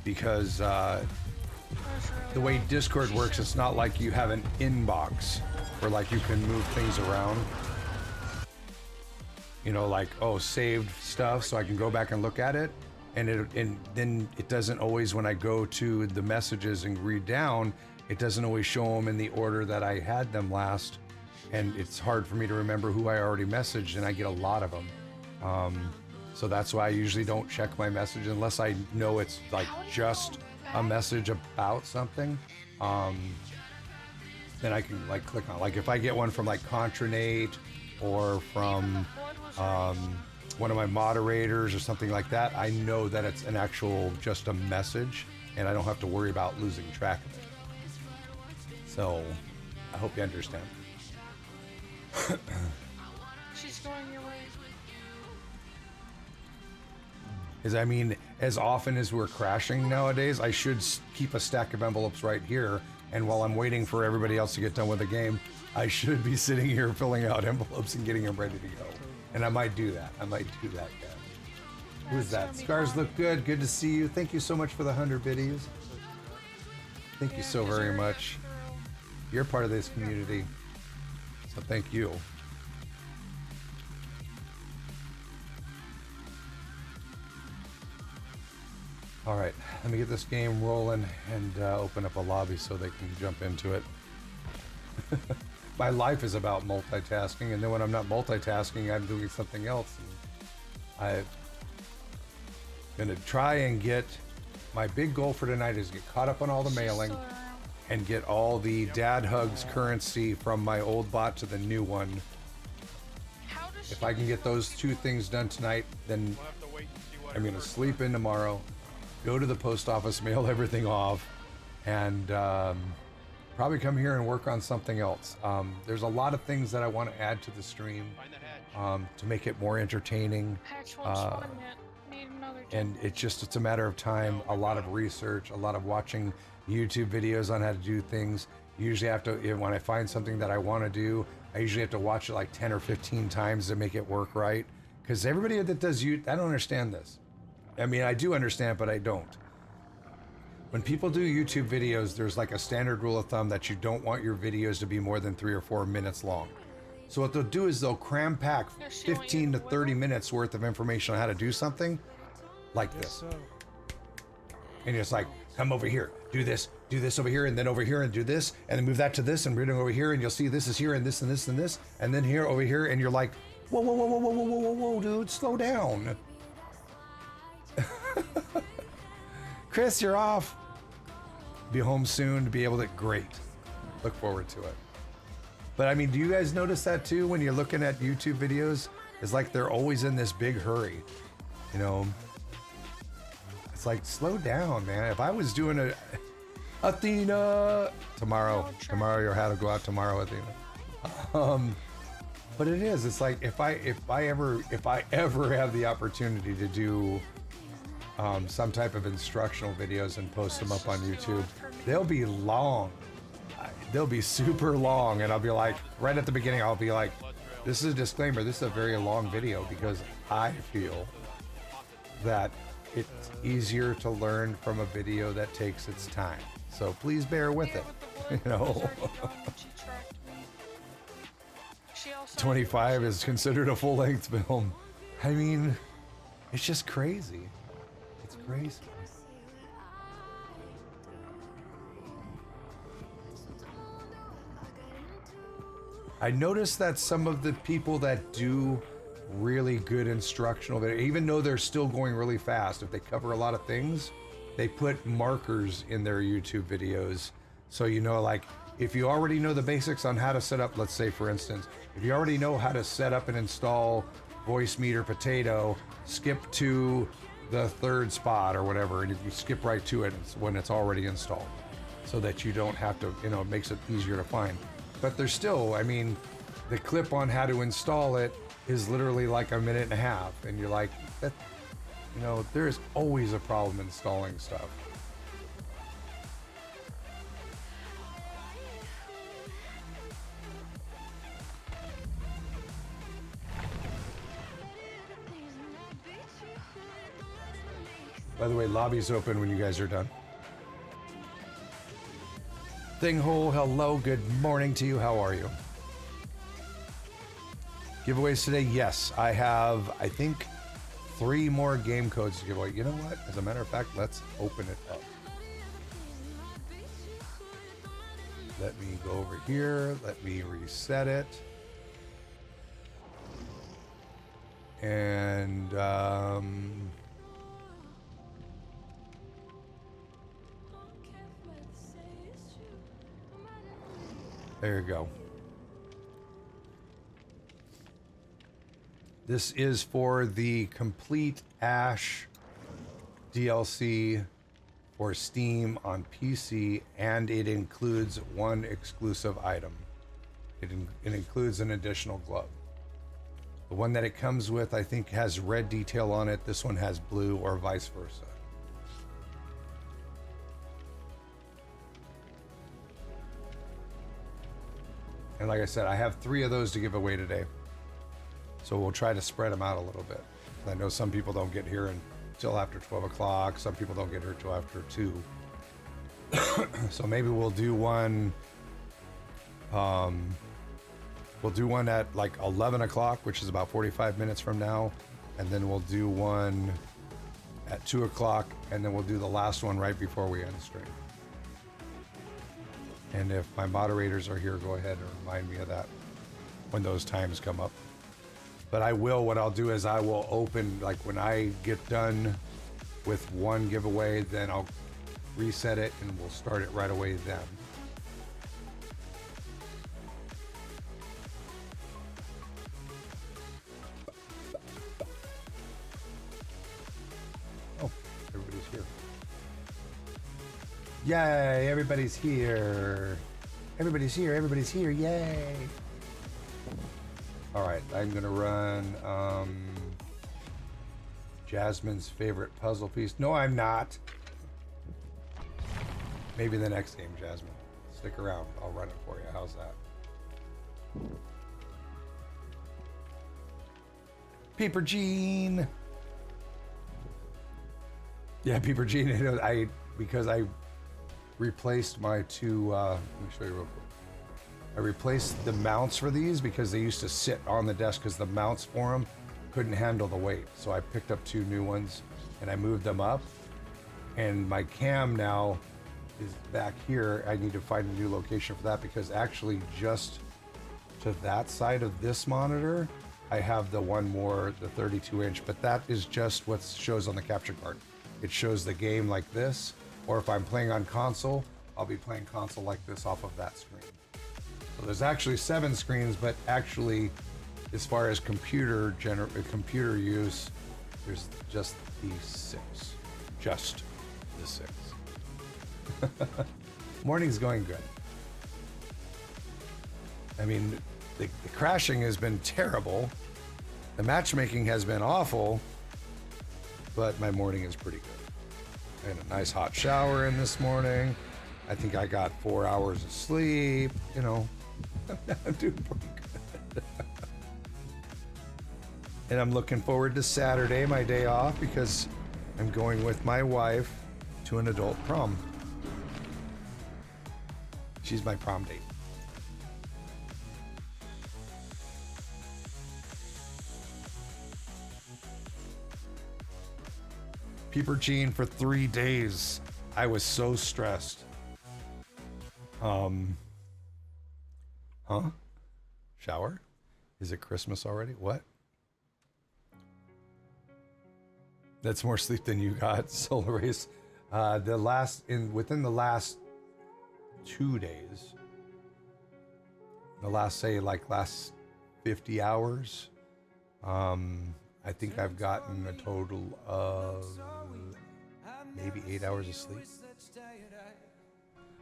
Because the way Discord works, it's not like you have an inbox where like you can move things around. You know, like, oh, saved stuff, so I can go back and look at it. And then it doesn't always, when I go to the messages and read down, it doesn't always show them in the order that I had them last. And it's hard for me to remember who I already messaged, and I get a lot of them. So that's why I usually don't check my message unless I know it's like just a message about something. Then I can like click on, like if I get one from like Contranate or from one of my moderators or something like that, I know that it's an actual, just a message, and I don't have to worry about losing track of it. So I hope you understand. She's going your way. Is, I mean, as often as we're crashing nowadays, I should keep a stack of envelopes right here, and while I'm waiting for everybody else to get done with the game, I should be sitting here filling out envelopes and getting them ready to go. And I might do that. Yeah. Who's that? Scars look good. Good to see you. Thank you so much for the 100 biddies. Thank you so very much. You're part of this community, so thank you. All right, let me get this game rolling and open up a lobby so they can jump into it. My life is about multitasking, and then when I'm not multitasking, I'm doing something else. And I'm gonna try and get, my big goal for tonight is get caught up on all the mailing and get all the Dad Hugs currency from my old bot to the new one. If I can get those two things done tonight, then I'm gonna sleep in tomorrow, go to the post office, mail everything off, and probably come here and work on something else. There's a lot of things that I want to add to the stream to make it more entertaining. And it's a matter of time, a lot of research, a lot of watching YouTube videos on how to do things. Usually I have to, when I find something that I want to do, I usually have to watch it like 10 or 15 times to make it work right. Because everybody that does YouTube, I don't understand this. I mean, I do understand, but I don't. When people do YouTube videos, there's like a standard rule of thumb that you don't want your videos to be more than 3 or 4 minutes long. So what they'll do is they'll cram pack 15 to 30 minutes worth of information on how to do something like this. And it's like, come over here, do this over here, and then over here and do this, and then move that to this, and bring it over here, and you'll see this is here, and this, and this, and this, and then here, over here, and you're like, whoa, whoa, whoa, whoa, whoa, whoa, whoa, whoa, dude, slow down. Chris, you're off. Be home soon to be able to, great. Look forward to it. But I mean, do you guys notice that too when you're looking at YouTube videos? It's like they're always in this big hurry. You know, it's like, slow down, man. If I was doing a Athena tomorrow you'll have to go out tomorrow, Athena. But it is, it's like if I ever have the opportunity to do some type of instructional videos and post them up on YouTube, they'll be long. They'll be super long, and I'll be like, right at the beginning, I'll be like, this is a disclaimer, this is a very long video because I feel that it's easier to learn from a video that takes its time. So please bear with it, you know. 25 is considered a full-length film. I mean, it's just crazy. It's crazy. I noticed that some of the people that do really good instructional videos, even though they're still going really fast, if they cover a lot of things, they put markers in their YouTube videos. So, you know, like if you already know the basics on how to set up, let's say for instance, if you already know how to set up and install voice meter potato, skip to the third spot or whatever, and if you skip right to it when it's already installed, so that you don't have to, you know, it makes it easier to find. But there's still, I mean, the clip on how to install it is literally like a minute and a half, and you're like, that, you know, there is always a problem installing stuff. By the way, lobby's open when you guys are done. Thinghole, hello, good morning to you. How are you? Giveaways today? Yes, I have, I think, 3 more game codes to give away. You know what? As a matter of fact, let's open it up. Let me go over here. Let me reset it. And, there you go. This is for the complete Ash DLC for Steam on PC, and it includes one exclusive item. It includes an additional glove. The one that it comes with, I think, has red detail on it. This one has blue, or vice versa. And like I said, I have 3 of those to give away today. So we'll try to spread them out a little bit. I know some people don't get here until after 12 o'clock. Some people don't get here until after 2. So maybe we'll do one. We'll do one at like 11 o'clock, which is about 45 minutes from now. And then we'll do one at 2 o'clock. And then we'll do the last one right before we end the stream. And if my moderators are here, go ahead and remind me of that when those times come up. But I will, what I'll do is I will open, like when I get done with one giveaway, then I'll reset it and we'll start it right away then. Oh, everybody's here. Yay, everybody's here. Everybody's here, everybody's here, yay. All right, I'm gonna run Jasmine's favorite puzzle piece. No, I'm not. Maybe the next game, Jasmine. Stick around, I'll run it for you. How's that? Peeper Jean. Yeah, Peeper Jean. You know, because I replaced my 2. Let me show you real quick. I replaced the mounts for these because they used to sit on the desk because the mounts for them couldn't handle the weight. So I picked up 2 new ones and I moved them up. And my cam now is back here. I need to find a new location for that because actually just to that side of this monitor, I have the one more, the 32-inch, but that is just what shows on the capture card. It shows the game like this, or if I'm playing on console, I'll be playing console like this off of that screen. So there's actually 7 screens, but actually, as far as computer use, there's just the 6. Just the 6. Morning's going good. I mean, the crashing has been terrible. The matchmaking has been awful, but my morning is pretty good. I had a nice hot shower in this morning. I think I got 4 hours of sleep, you know. I'm doing pretty good. And I'm looking forward to Saturday, my day off, because I'm going with my wife to an adult prom. She's my prom date. Peeper Jean for 3 days. I was so stressed. Huh? Shower? Is it Christmas already? What? That's more sleep than you got, Solar Race. Within the last 2 days, the last 50 hours, I think I've gotten a total of maybe 8 hours of sleep.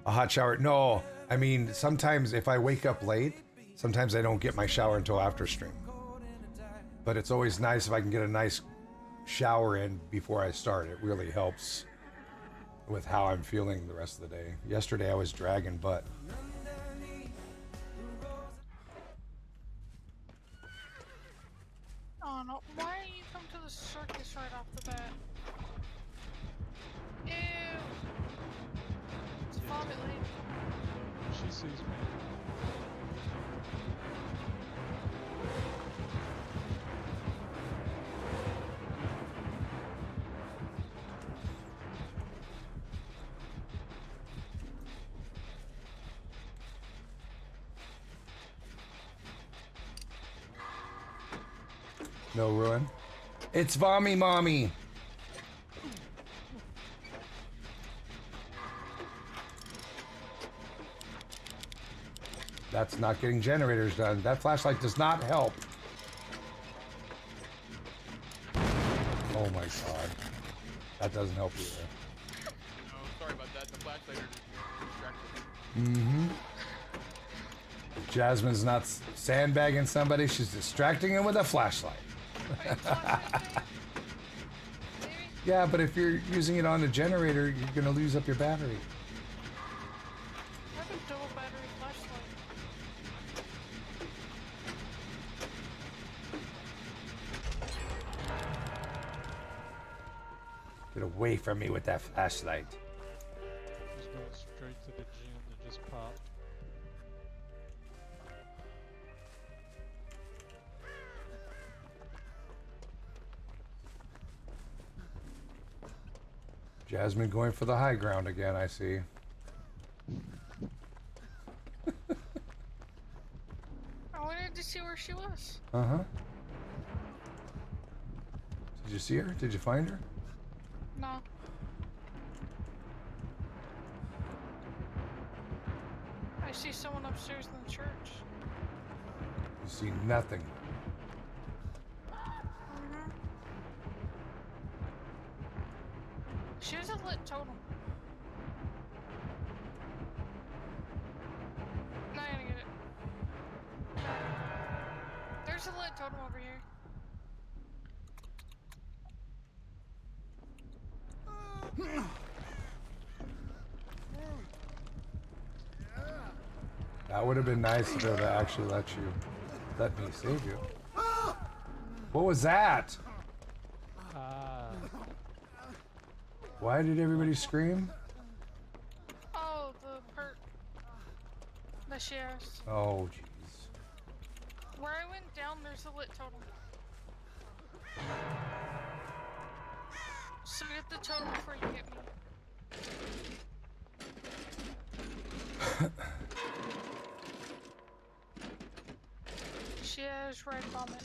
A hot shower? No, I mean, sometimes if I wake up late, Sometimes I don't get my shower until after stream. But it's always nice if I can get a nice shower in before I start. It really helps with how I'm feeling the rest of the day. Yesterday I was dragging butt. Oh no, why didn't you come to the circus right off the bat? Ew! It's vomit lady. She sees me. No ruin. It's Vommy Mommy. That's not getting generators done. That flashlight does not help. Oh my god. That doesn't help either. No, sorry about that. The flashlight are distracted. Mm-hmm. Jasmine's not sandbagging somebody, she's distracting him with a flashlight. Yeah, but if you're using it on a generator, you're gonna lose up your battery. I have a double battery flashlight. Get away from me with that flashlight. Just going straight to the gym and just popped. Jasmine going for the high ground again, I see. I wanted to see where she was. Uh-huh. Did you see her? Did you find her? No. I see someone upstairs in the church. You see nothing. She has a lit totem. Not gonna get it. There's a lit totem over here. That would have been nice to be able to actually let me save you. What was that? Why did everybody scream? Oh, the perk that she has. Oh, jeez. Where I went down, there's a lit totem. So get the totem before you get me. She has red vomit.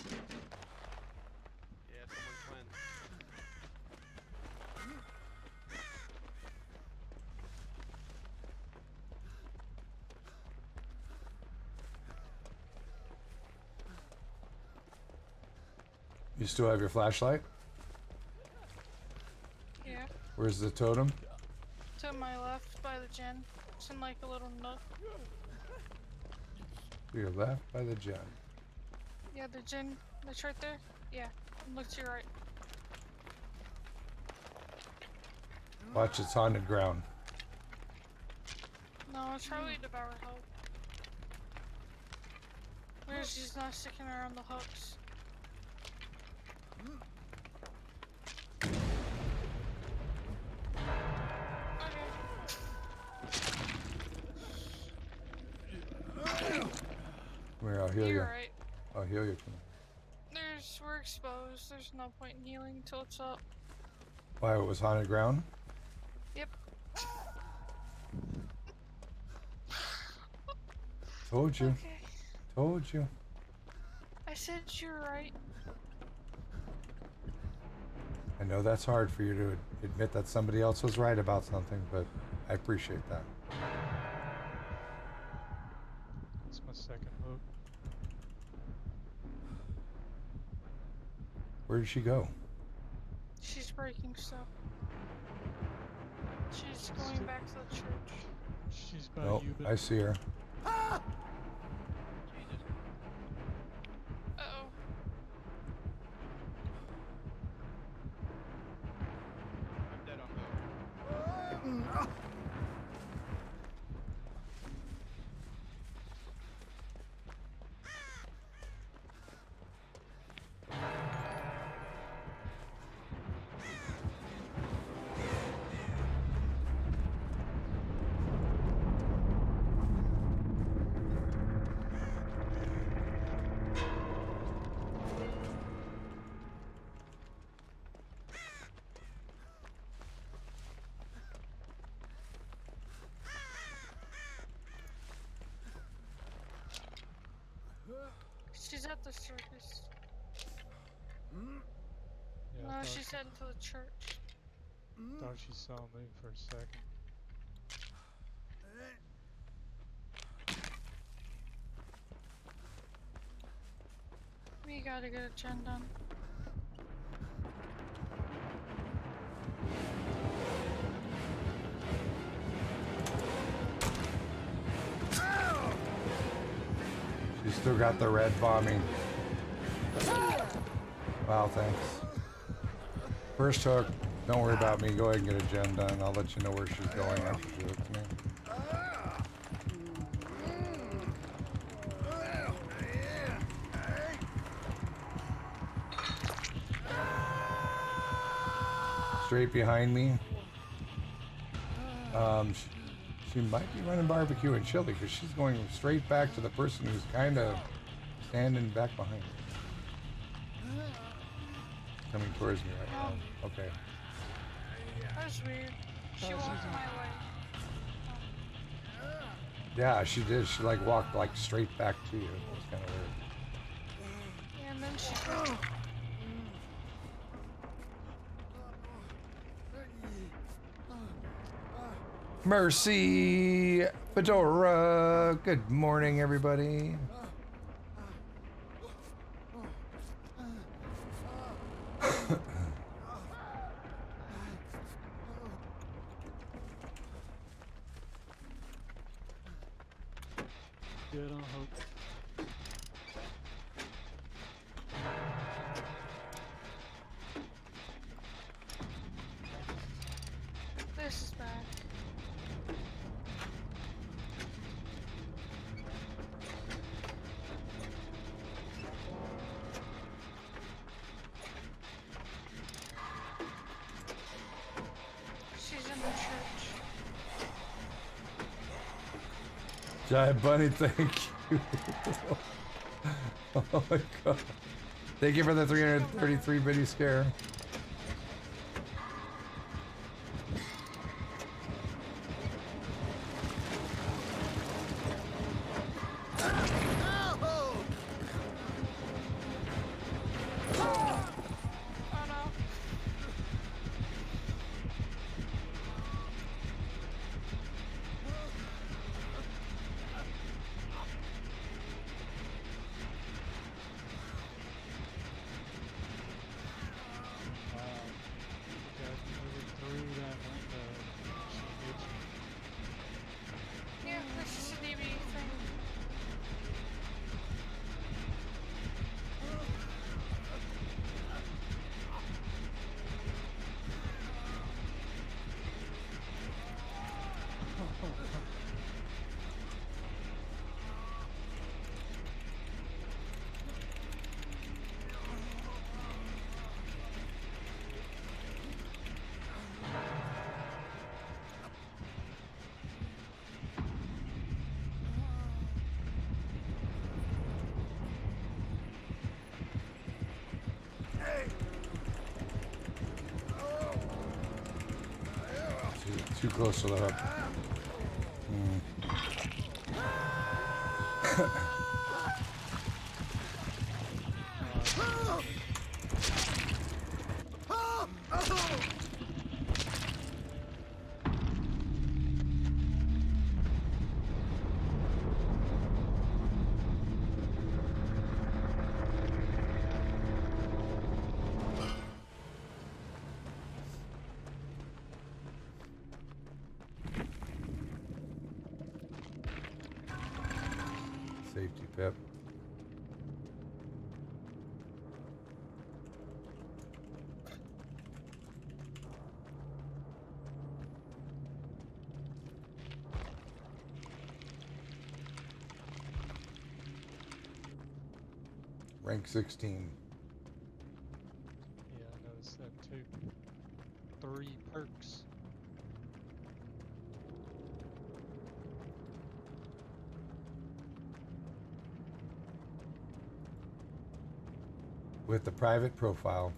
Yeah, someone cleansed. You still have your flashlight? Yeah. Where's the totem? To my left by the gen. It's in like a little nook. To your left by the gen. Yeah, the gen that's right there. Yeah. Look to your right. Watch, it's haunted ground. No, it's probably Devour Hope. Where she's not sticking around the hooks. Come here, I'll heal you. You're right. I'll heal you. Come here. We're exposed. There's no point in healing until it's up. Why, it was haunted ground? Yep. Told you. Okay. Told you. I said you're right. I know that's hard for you to admit that somebody else was right about something, but I appreciate that. That's my second hook. Where did she go? She's breaking stuff. She's going back to the church. She's by Nope, you, but I see her. Jesus she's at the circus. Yeah, No, I she's heading to the church. thought she saw me for a second. We gotta get a gen done. She's still got the red bombing. Wow, thanks. First hook. Don't worry about me. Go ahead and get a gen done. I'll let you know where she's going after she hooks me. Straight behind me. She might be running barbecue and chili because she's going straight back to the person who's kind of standing back behind her. Coming towards me right now. Okay. That's weird. She walked my way. Yeah, she did. She like walked like straight back to you. It was kind of weird. Yeah, and then she. Mercy Fedora. Good morning, everybody. Good on hope. This is bad. She's in the church. Giant Bunny, thank you. Oh my god. Thank you for the 333 bitty scare. Oh no. Yeah, this is a DB thing. Too close to the hook. Safety pip. Rank 16. Yeah, I noticed that too. 3 perks. With the private profile.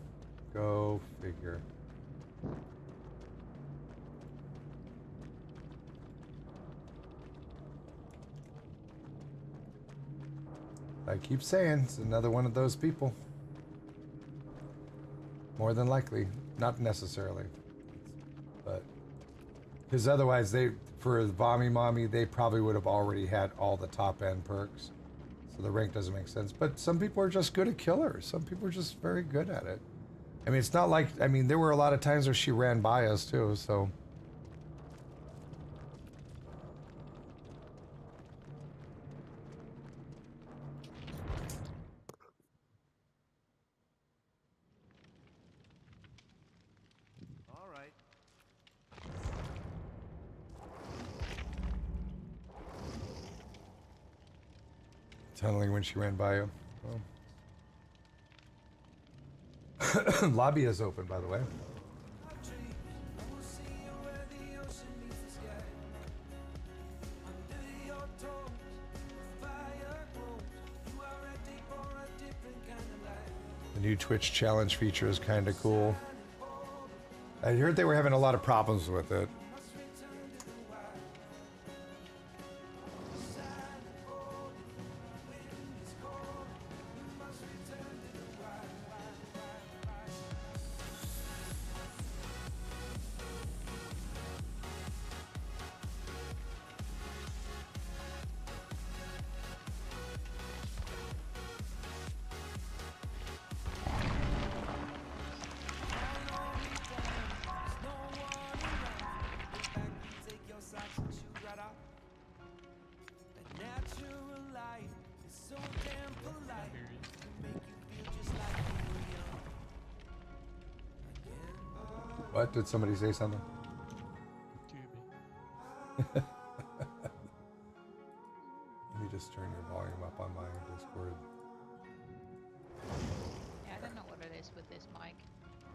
Go figure. I keep saying, it's another one of those people. More than likely. Not necessarily. But... Because otherwise, for the Vommy Mommy, they probably would have already had all the top-end perks. So the rank doesn't make sense. But some people are just good at killers. Some people are just very good at it. I mean, it's not like... I mean, there were a lot of times where she ran by us, too, so... All right. Tunneling when she ran by you. Well. Lobby is open, by the way. The new Twitch challenge feature is kind of cool. I heard they were having a lot of problems with it. What? Did somebody say something? Let me just turn your volume up on my Discord. Yeah, I don't know what it is with this mic.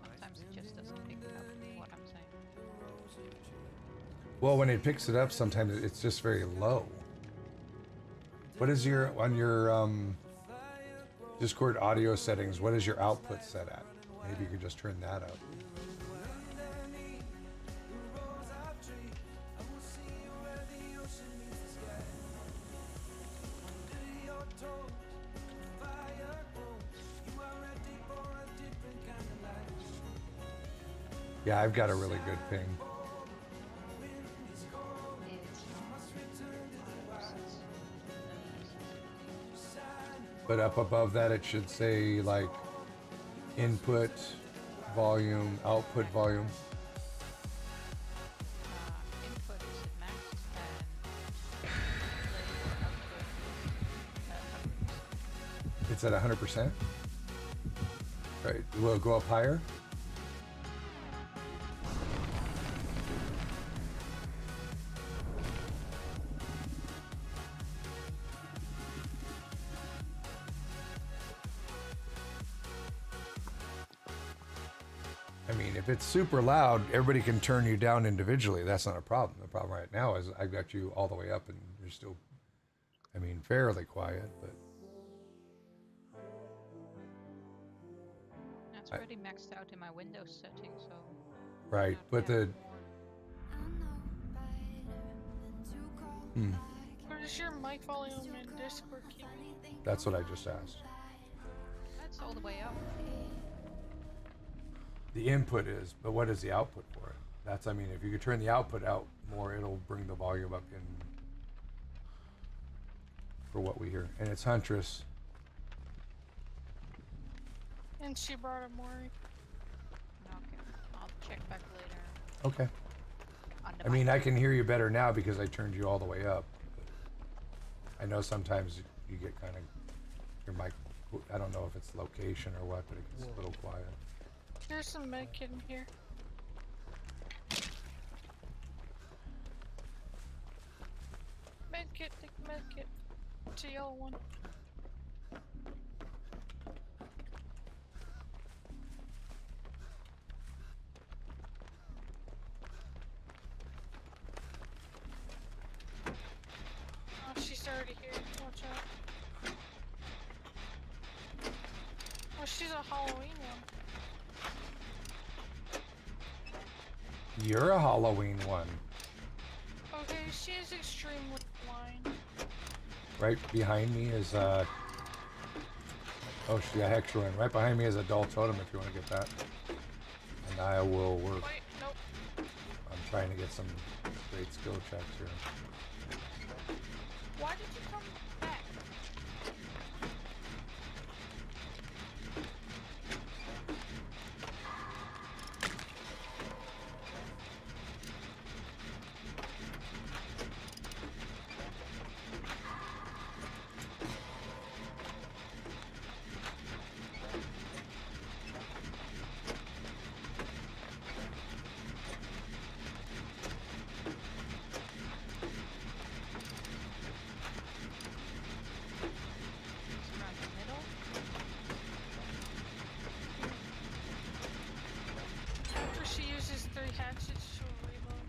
Sometimes it just doesn't pick up what I'm saying. Well, when it picks it up, sometimes it's just very low. What is your, on your Discord audio settings, what is your output set at? Maybe you could just turn that up. Yeah, I've got a really good ping. But up above that, it should say like input volume, output volume. Input is at max and It's at 100%. Right, will it go up higher? If it's super loud, everybody can turn you down individually. That's not a problem. The problem right now is I've got you all the way up and you're still, I mean, fairly quiet, but. That's pretty maxed out in my Windows settings, so. Right, but the. Where does your mic volume in Discord keep? That's what I just asked. That's all the way up. The input is, but what is the output for it? That's, I mean, if you could turn the output out more, it'll bring the volume up in for what we hear. And it's Huntress. And she brought a Maury. Okay, I'll check back later. Okay. I mean, I can hear you better now because I turned you all the way up. I know sometimes you get kind of, your mic, I don't know if it's location or what, but it gets a little quiet. There's some medkit in here. Medkit, take the medkit. It's a yellow one. Oh, she's already here. Watch out. Oh, she's a Halloween one. You're a Halloween one. Okay, she is extremely blind. Right behind me is Oh, she got extra in. Right behind me is a dull totem if you want to get that. And I will work. Wait, nope. I'm trying to get some great skill checks here. Why did you come back? It's around the middle. After she uses 3 hatchets, she'll reload.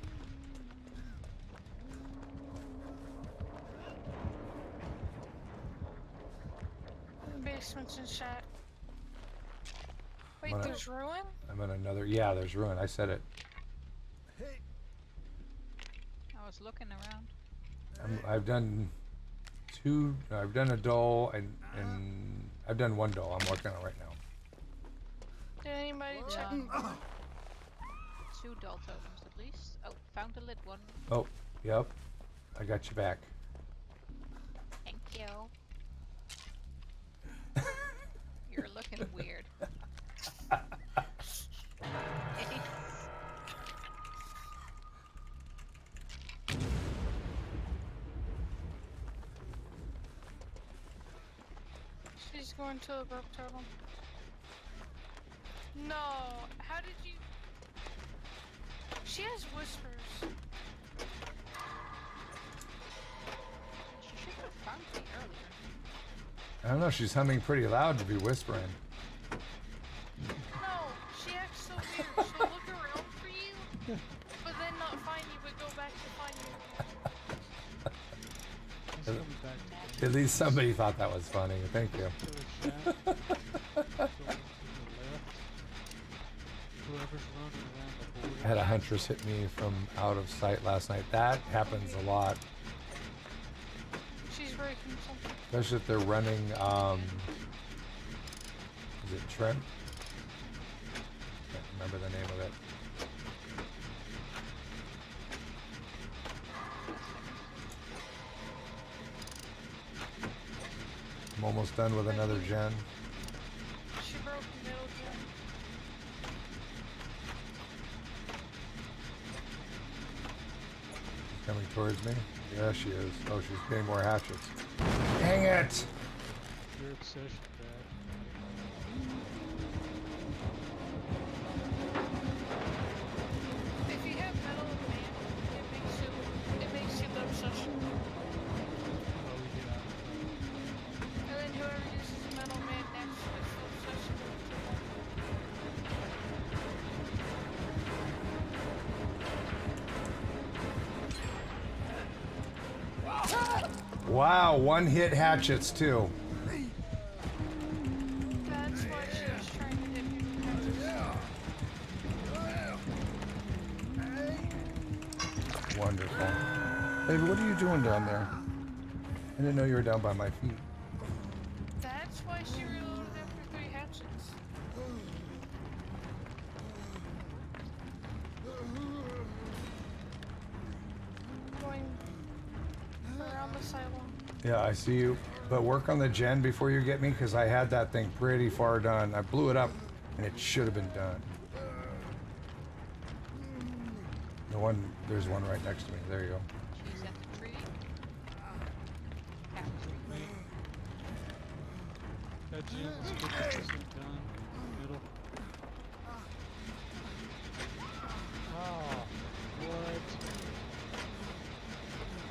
Basement's in shot. Wait, Wanna- there's ruin? I'm in another. Yeah, there's ruin. I said it. I was looking around. I've done 2. I've done a dull and I've done 1 dull. I'm working on it right now. Did anybody check? 2 dull totems at least. Oh, found a lit one. Oh, yep. I got you back. Thank you. You're looking weird. She's going to a burp turtle. No, how did you? She has whispers. She should have found me earlier. I don't know. She's humming pretty loud to be whispering. No, she acts so weird. She'll look around for you, but then not find you, but go back to find you. He's coming back to At least somebody thought that was funny. Thank you. the shaft. Going to the left. Whoever's running around the board. I had a huntress hit me from out of sight last night. That happens a lot, She's breaking something. especially if they're running. Is it Trent? Can't remember the name of it. I'm almost done with another gen. She broke the middle gen. Coming towards me. Yeah, she is. Oh, she's getting more hatchets. Dang it! Your obsession bad. If you have metal man, it makes you the obsession. Oh yeah. And then whoever uses metal man next is the obsession. Wow, 1-hit hatchets too. That's why she was trying to hit me with hatchets. Wonderful. Baby, what are you doing down there? I didn't know you were down by my feet. That's why she reloaded after 3 hatchets. Going around the silo. Yeah, I see you. But work on the gen before you get me, because I had that thing pretty far done. I blew it up, and it should have been done. There's one right next to me. There you go. She's at the tree. Cat tree. That gym is 50% done. Middle. Oh, what?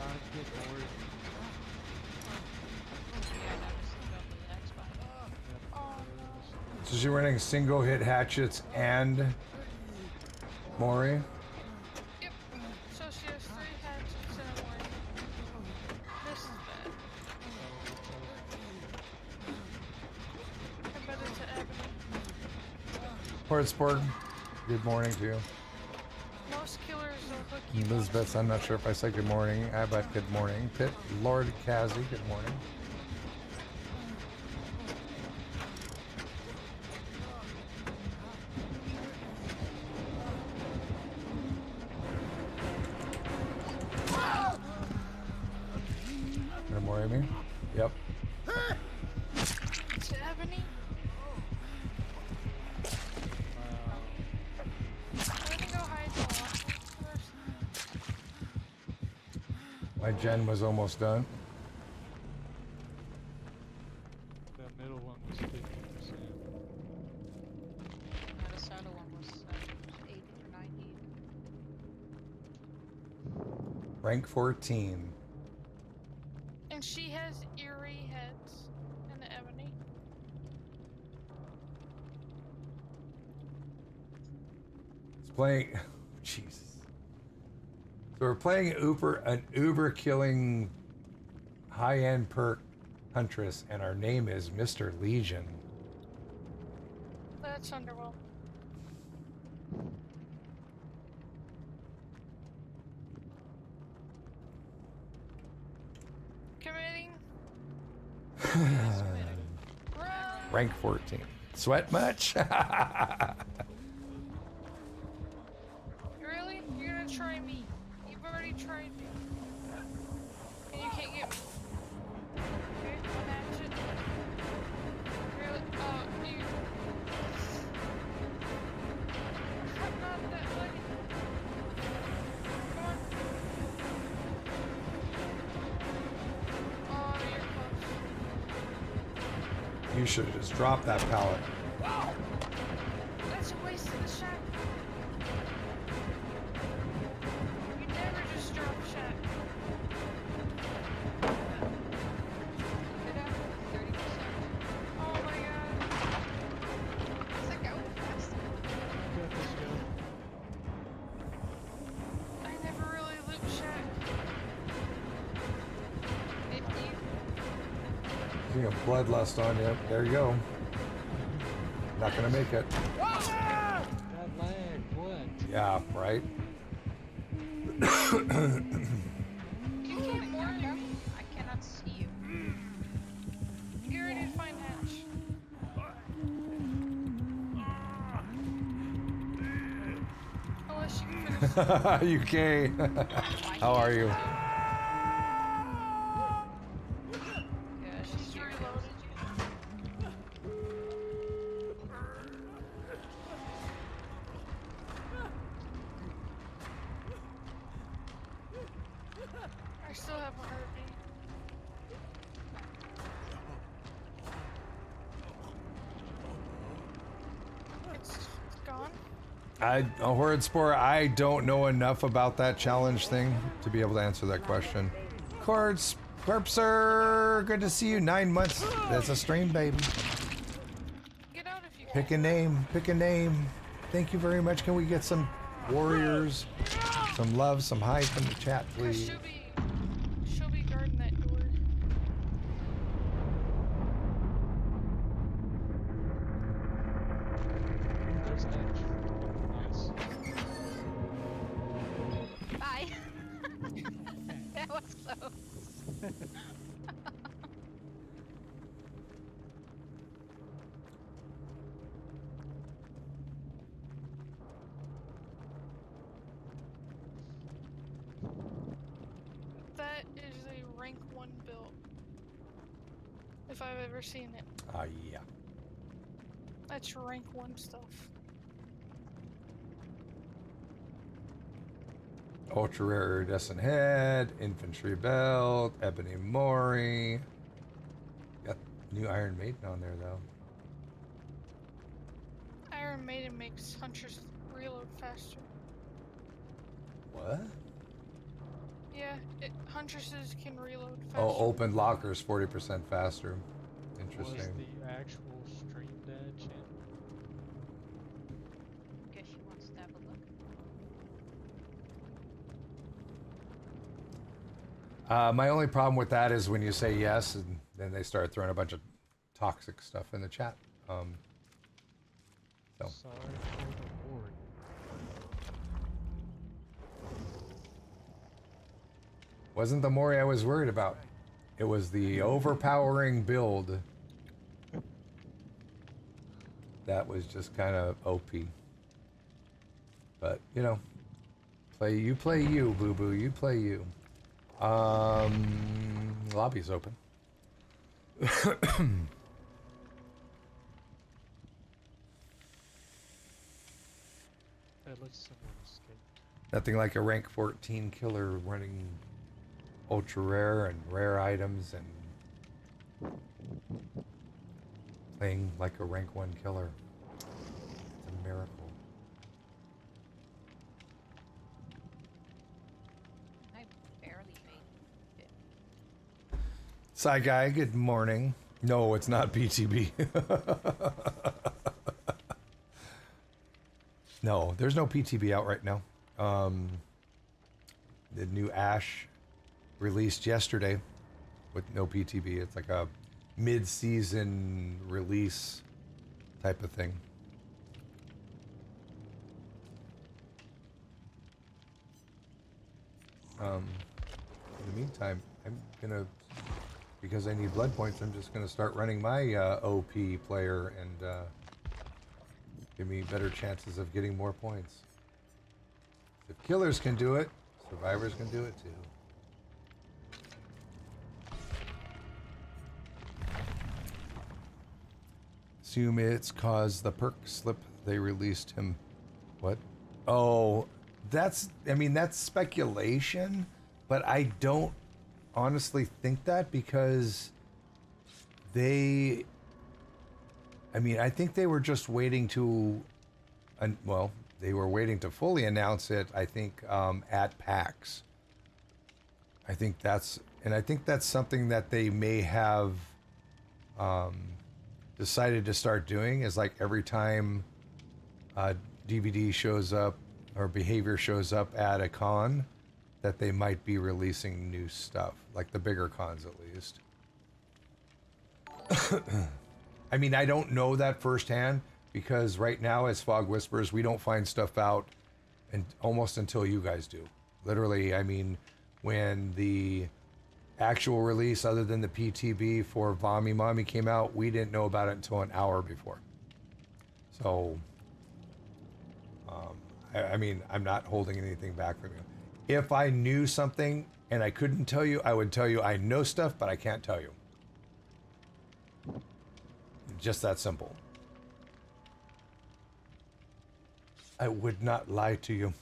I'm getting worried. Yeah, that was the job of the next one. Yep, So she's running single hit hatchets and Mori. Yep. So she has 3 hatchets and a warning. This is bad. I bet it's an Ebony. Portsburg, good morning to you. Most killers are hooky. Elizabeth, I'm not sure if I said good morning. Abbott, good morning. Pitt, Lord Kazi, good morning. My gen was almost done. The middle one was 50%. The solar one was 80 to 90. Rank 14. And she has eerie heads and the ebony. It's playing. Jesus. So we're playing an uber killing high-end perk huntress, and our name is Mr. Legion. That's underwhelming. Committing. Rank 14. Sweat much? Really? You're gonna try me? You've already tried me. And you can't get me. Okay, one hatchet. Really? Oh, you. I'm not that lucky. Come on. Oh, you're close. You should have just dropped that pallet. That's a waste of the shot. You never just drop a shot. Get out 30%. Oh my god. It's like going fast. Got this, yo. I never really loop shot. 50. Seeing a bloodlust on you. There you go. Not gonna make it. That lag, what? Yeah, right? You can't warn me. I cannot see you. Get ready to find hatch. Unless you can finish. UK. How are you? Yeah, She's reloaded you. I still have a heartbeat. It's gone? A Horrid Spore, I don't know enough about that challenge thing to be able to answer that question. Corpser, good to see you. 9 months. That's a stream, baby. Get out if you can. Pick a name. Pick a name. Thank you very much. Can we get some warriors, some love, some hype in the chat, please? She'll be guarding that door. There's Edge. Nice. Bye. That was close. That is a rank 1 build. If I've ever seen it. Yeah. That's rank 1 stuff. Ultra rare iridescent head, infantry belt, ebony mori. Got new Iron Maiden on there though. Iron Maiden makes hunters reload faster. What? Yeah, huntresses can reload faster. Oh, open lockers 40% faster. Was Interesting. the actual stream dead, Chan? Guess she wants to have a look. My only problem with that is when you say yes, and then they start throwing a bunch of toxic stuff in the chat. So Sorry for the board. wasn't the Mori I was worried about. It was the overpowering build that was just kind of OP. But you know, play you, boo boo. You play you. Lobby's open. At least someone escaped. Nothing like a rank 14 killer running ultra rare and rare items and playing like a rank 1 killer. It's a miracle. I barely made it. Psy guy, good morning. No, it's not PTB. No, there's no PTB out right now. The new Ash released yesterday with no PTB. It's like a mid-season release type of thing. In the meantime, I'm gonna, because I need blood points, I'm just gonna start running my OP player and give me better chances of getting more points. If killers can do it, survivors can do it too. Assume it's cause the perk slip they released him. What? Oh, that's, I mean, that's speculation, but I don't honestly think that because they, I mean, I think they were just waiting to, well, they were waiting to fully announce it, I think, at PAX. I think that's, and I think that's something that they may have decided to start doing, is like every time DVD shows up or behavior shows up at a con, that they might be releasing new stuff, like the bigger cons at least. I mean, I don't know that firsthand because right now as Fog Whispers, we don't find stuff out and almost until you guys do. Literally, I mean, when the actual release other than the PTB for Vommy Mommy came out, we didn't know about it until an hour before. So, I mean, I'm not holding anything back from you. If I knew something and I couldn't tell you, I would tell you I know stuff, but I can't tell you. Just that simple. I would not lie to you.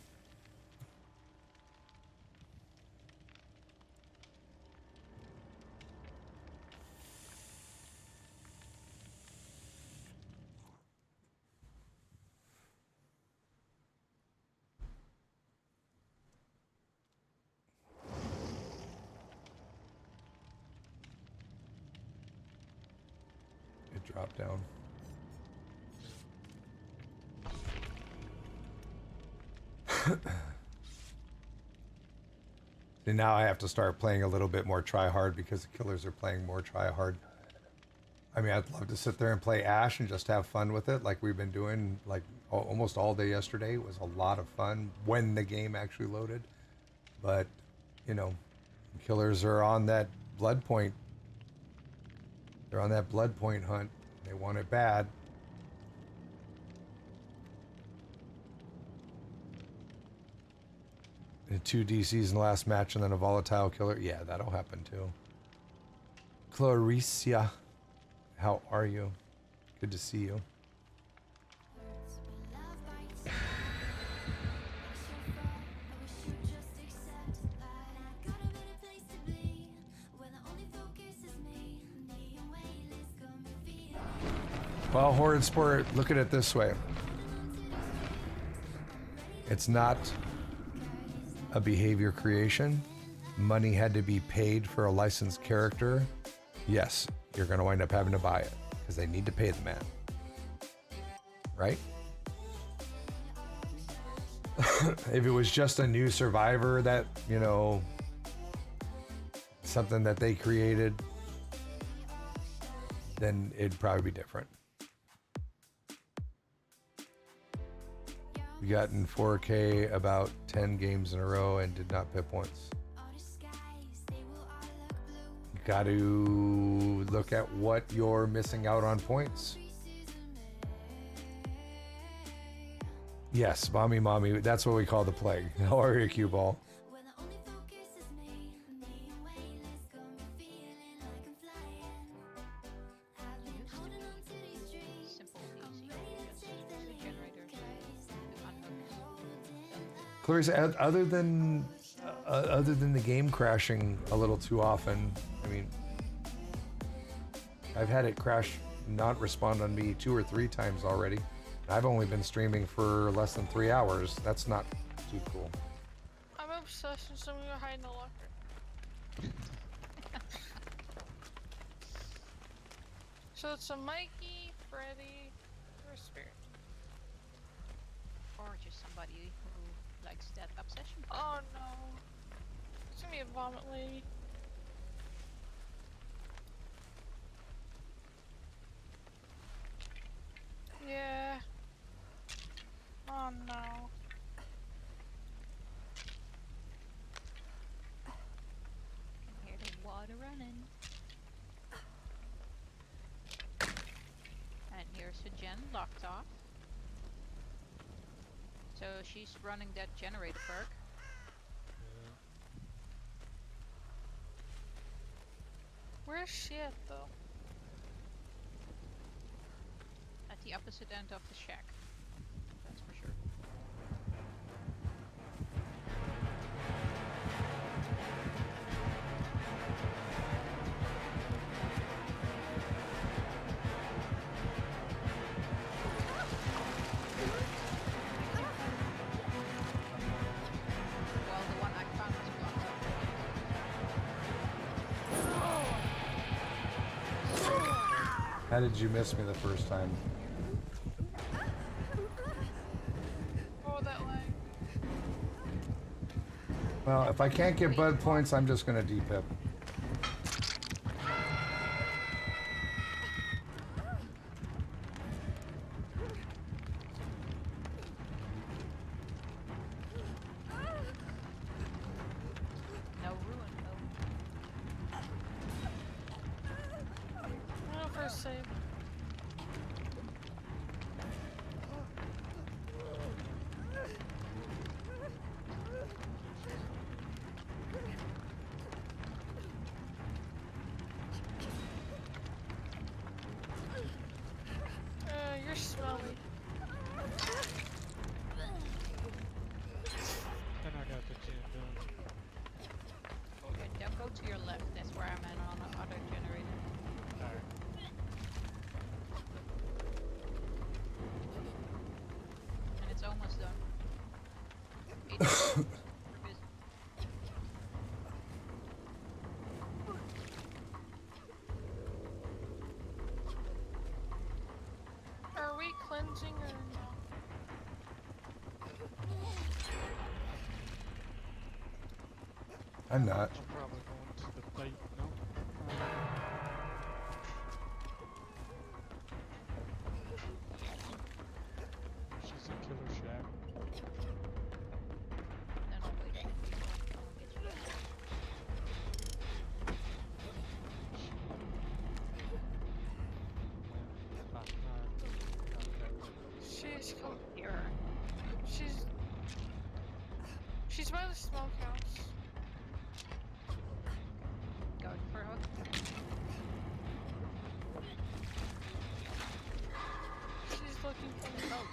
It dropped down. And now I have to start playing a little bit more try hard because the killers are playing more try hard. I mean, I'd love to sit there and play Ash and just have fun with it like we've been doing like almost all day yesterday. It was a lot of fun when the game actually loaded. But, you know, killers are on that blood point. They're on that blood point hunt. They want it bad. And 2 DCs in the last match and then a volatile killer. Yeah, that'll happen too. Claricia, how are you? Good to see you. Well, Horrid Sport, look at it this way. It's not a behavior creation. Money had to be paid for a licensed character. Yes, you're going to wind up having to buy it because they need to pay the man. Right? If it was just a new survivor that, you know, something that they created, then it'd probably be different. We got in 4K about 10 games in a row and did not pip once. You got to look at what you're missing out on points. Yes, Mommy Mommy, that's what we call the plague. How are you, Cue Ball? Clarice, other than other than the game crashing a little too often, I mean, I've had it crash, not respond on me 2 or 3 times already. I've only been streaming for less than 3 hours. That's not too cool. I'm obsessed with some of your hide in the locker. So it's a Mikey, Freddy, or a Spirit. Or just somebody who likes that obsession. Oh no. It's gonna be a vomit lady. Yeah. Oh no. Hear the water running. And here's a gen locked off. So she's running that generator perk. Where's she at though? At the opposite end of the shack. That's for sure. Well, the one I found was blocked up. How did you miss me the first time? Oh, that lag. Well, if I can't get bud points, I'm just gonna D-pip. No ruin, though. No first save. You're smelly. Then I got the gen done. Yeah, don't go to your left. That's where I'm at on the other generator. Alright. And it's almost done. 80%. We're busy. Are we cleansing or no? I'm not. I'm probably going to the plate. No. She's in Killer Shack. Then I'll wait for you. I'll get you back. She's coming. Here. She's by the smokehouse. Going for a hook. She's looking for me. Oh,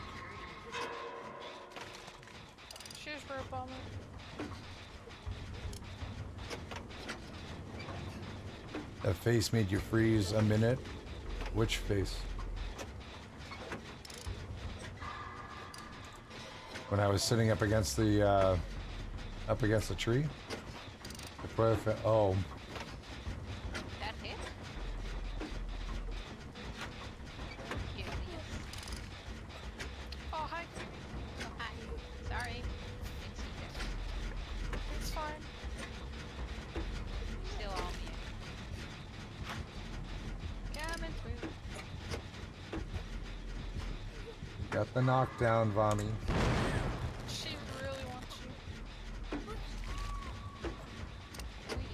Cheers for a bomber. That face made you freeze a minute. Which face? When I was sitting up against the tree. Before I oh, that hit? Yeah, Oh, hi. oh, hi. Sorry. Didn't see you. It's fine. Still on me. Coming through. got the knockdown, Vami. She really wants you. Here we go.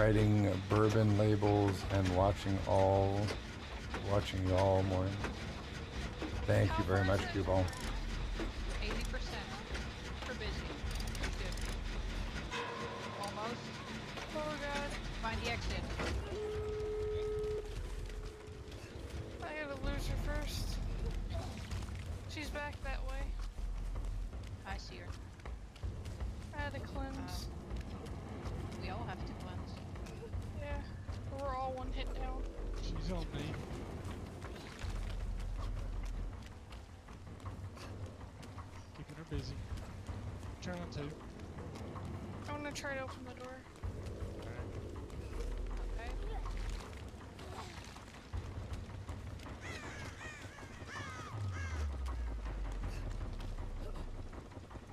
writing bourbon labels and watching y'all morning. Thank you very much, cue ball. 80%. Super busy. Good. Almost. Oh god. Find the exit. I gotta lose her first. She's back that way. I see her. I had to cleanse. We all have to cleanse. Yeah. We're all one hit down. She's on me. Keeping her busy. Trying to. I'm gonna try to open the door. Okay.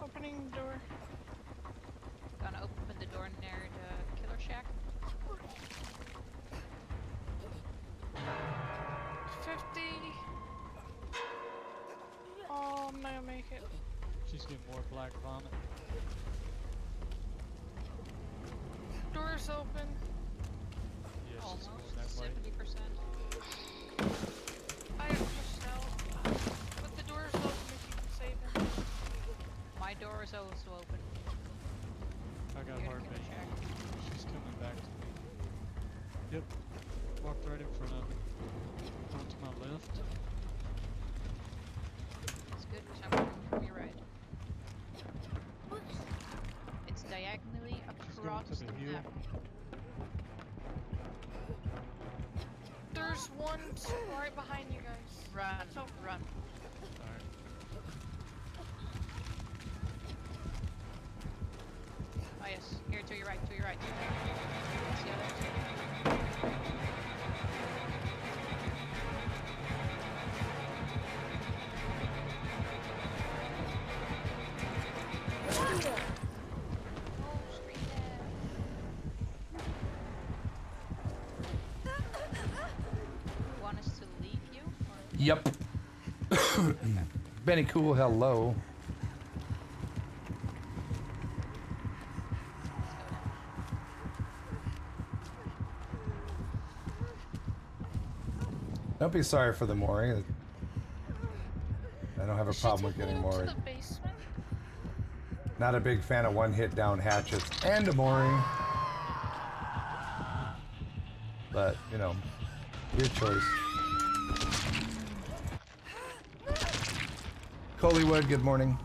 Opening the door. Gonna open the door near the killer shack. 50. Oh, I'm not gonna make it. She's getting more black vomit. Door's open. Yeah, she's Almost going that way. 70%. I got pushed out. But the door's open if you can save him. My door is also open. I got Here to heartbeat. killer shack. She's coming back to me. Yep. Walked right in front of me. On to my left. It's good because I'm coming from your right. It's diagonally across to the hill. map. There's one right behind you guys. Run, So, run. Alright. Oh yes, here to your right, to your right. See how that's Oh, straight there. Want us to leave you? Or? Yep. Benny Cool, hello. Don't be sorry for the mooring. I don't have a problem with getting Up to moored. the basement. Not a big fan of one hit down hatchets and a mooring. But, you know, your choice. Coleywood, good morning.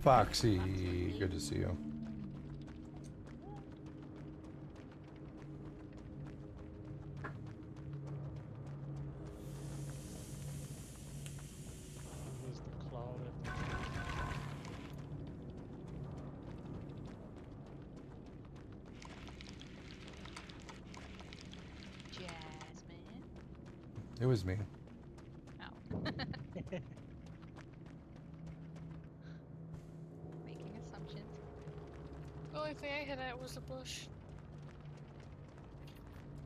Foxy, good to see you. Was the cloud at the Jasmine. It was me. Oh. Making assumptions. The only thing I hit at was a bush.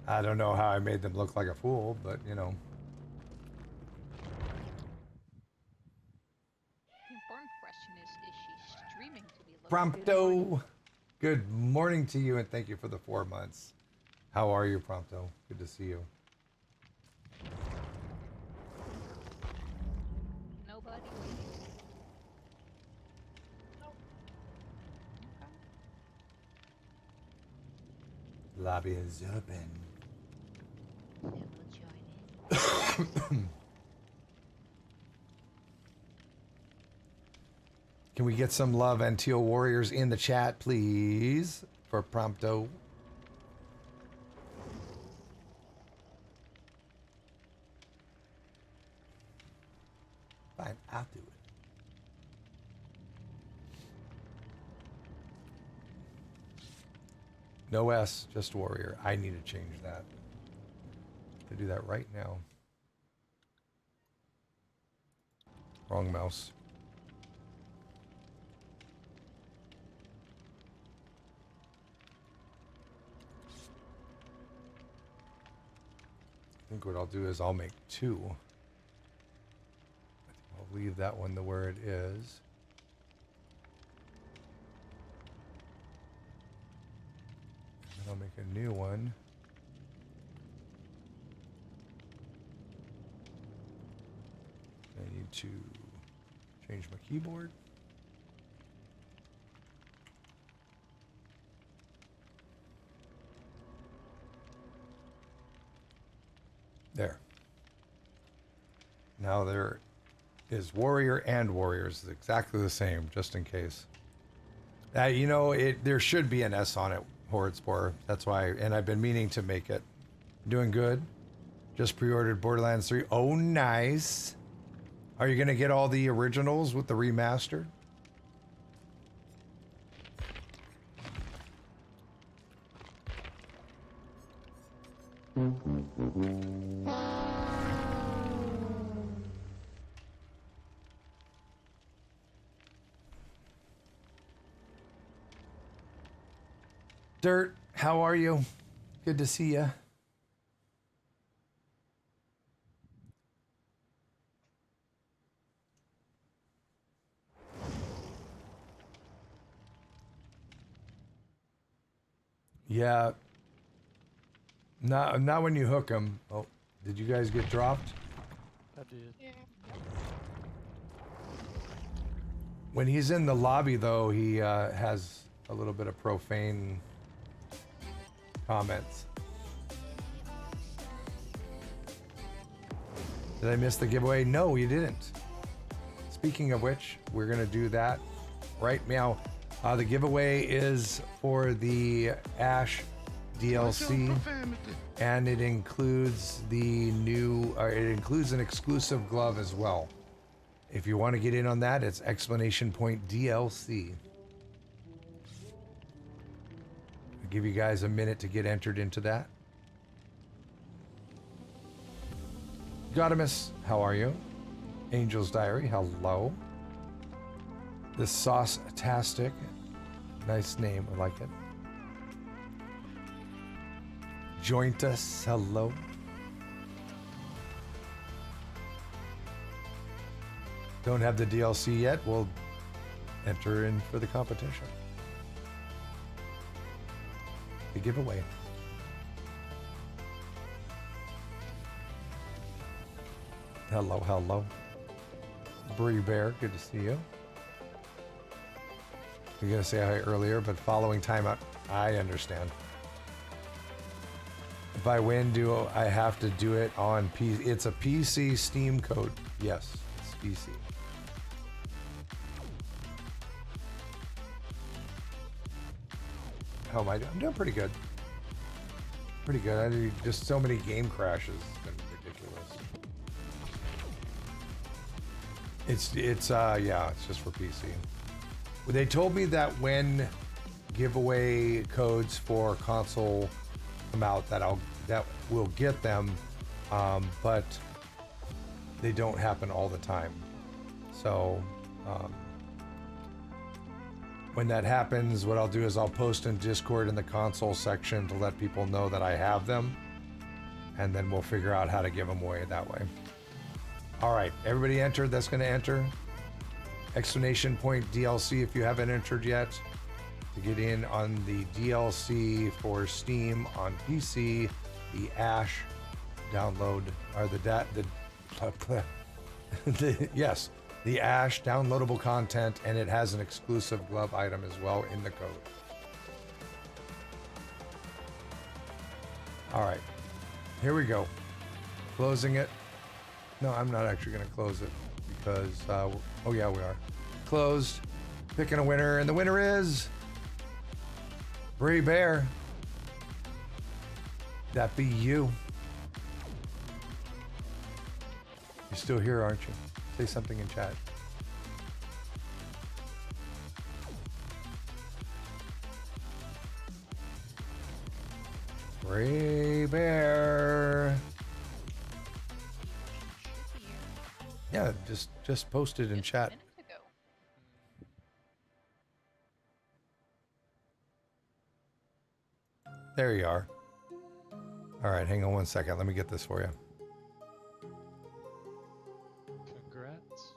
I don't know how I made them look like a fool, but, you know. The important question is she streaming to be looked Prompto, good morning to you and thank you for the 4 months. How are you, Prompto? Good to see you. Nobody? Nope. Okay. Lobby is open. Then we'll join in. Can we get some love and Teal Warriors in the chat, please, for Prompto? Fine, I'll do it. No S, just Warrior. I need to change that. To do that right now. Wrong mouse. think what I'll do is I'll make 2. I'll leave that one the where it is. And I'll make a new one. I need to change my keyboard. There. Now there is warrior and warriors. It's exactly the same, just in case. You know, there should be an S on it, Horde Spore. That's why, and I've been meaning to make it. Doing good. Just pre-ordered Borderlands 3. Oh, nice. Are you going to get all the originals with the remastered? Dirt, how are you? Good to see you. Yeah. Not when you hook them. Oh, did you guys get dropped? I did. Yeah. When he's in the lobby, though, he has a little bit of profane comments. Did I miss the giveaway? No, you didn't. Speaking of which, we're going to do that right now. The giveaway is for the Ash DLC, and it includes the new, it includes an exclusive glove as well. If you want to get in on that, it's exclamation point DLC. I'll give you guys a minute to get entered into that. Godimus, how are you? Angel's Diary, hello. The Sauce-tastic, nice name, I like it. Jointus, hello. Don't have the DLC yet, we'll enter in for the competition. The giveaway. Hello, hello. Bree Bear, good to see you. You're gonna say hi earlier, but following timeout, I understand. If I win, do I have to do it on PC? It's a PC Steam code. Yes, it's PC. How am I doing? I'm doing pretty good. Pretty good. I do just so many game crashes. It's been ridiculous. Yeah, it's just for PC. They told me that when giveaway codes for console come out, that we'll get them, but they don't happen all the time. So when that happens, what I'll do is I'll post in Discord in the console section to let people know that I have them, and then we'll figure out how to give them away that way. All right, everybody entered. That's going to enter. Exclamation point DLC if you haven't entered yet to get in on the DLC for Steam on PC, the Ash download, or yes, the Ash downloadable content, and it has an exclusive glove item as well in the code. All right, here we go. Closing it. No, I'm not actually going to close it because, oh yeah, we are. Closed. Picking a winner, and the winner is Bree Bear. That be you. You're still here, aren't you? Say something in chat. Brave Bear. Yeah, just post it in chat. There you are. All right, hang on one second. Let me get this for you. Congrats.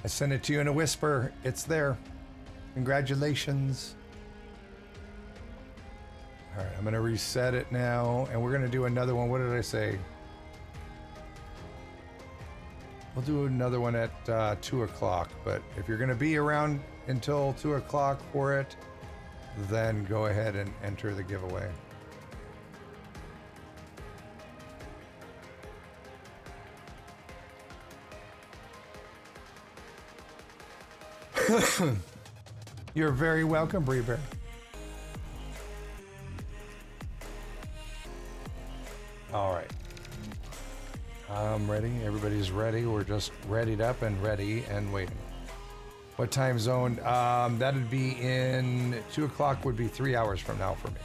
I sent it to you in a whisper. It's there. Congratulations. All right, I'm going to reset it now, and we're going to do another one. What did I say? We'll do another one at 2 o'clock, but if you're going to be around until 2 o'clock for it, then go ahead and enter the giveaway. You're very welcome, Bree Bear. All right. I'm ready. Everybody's ready. We're just readied up and ready and waiting. What time zone? That'd be in 2 o'clock would be 3 hours from now for me.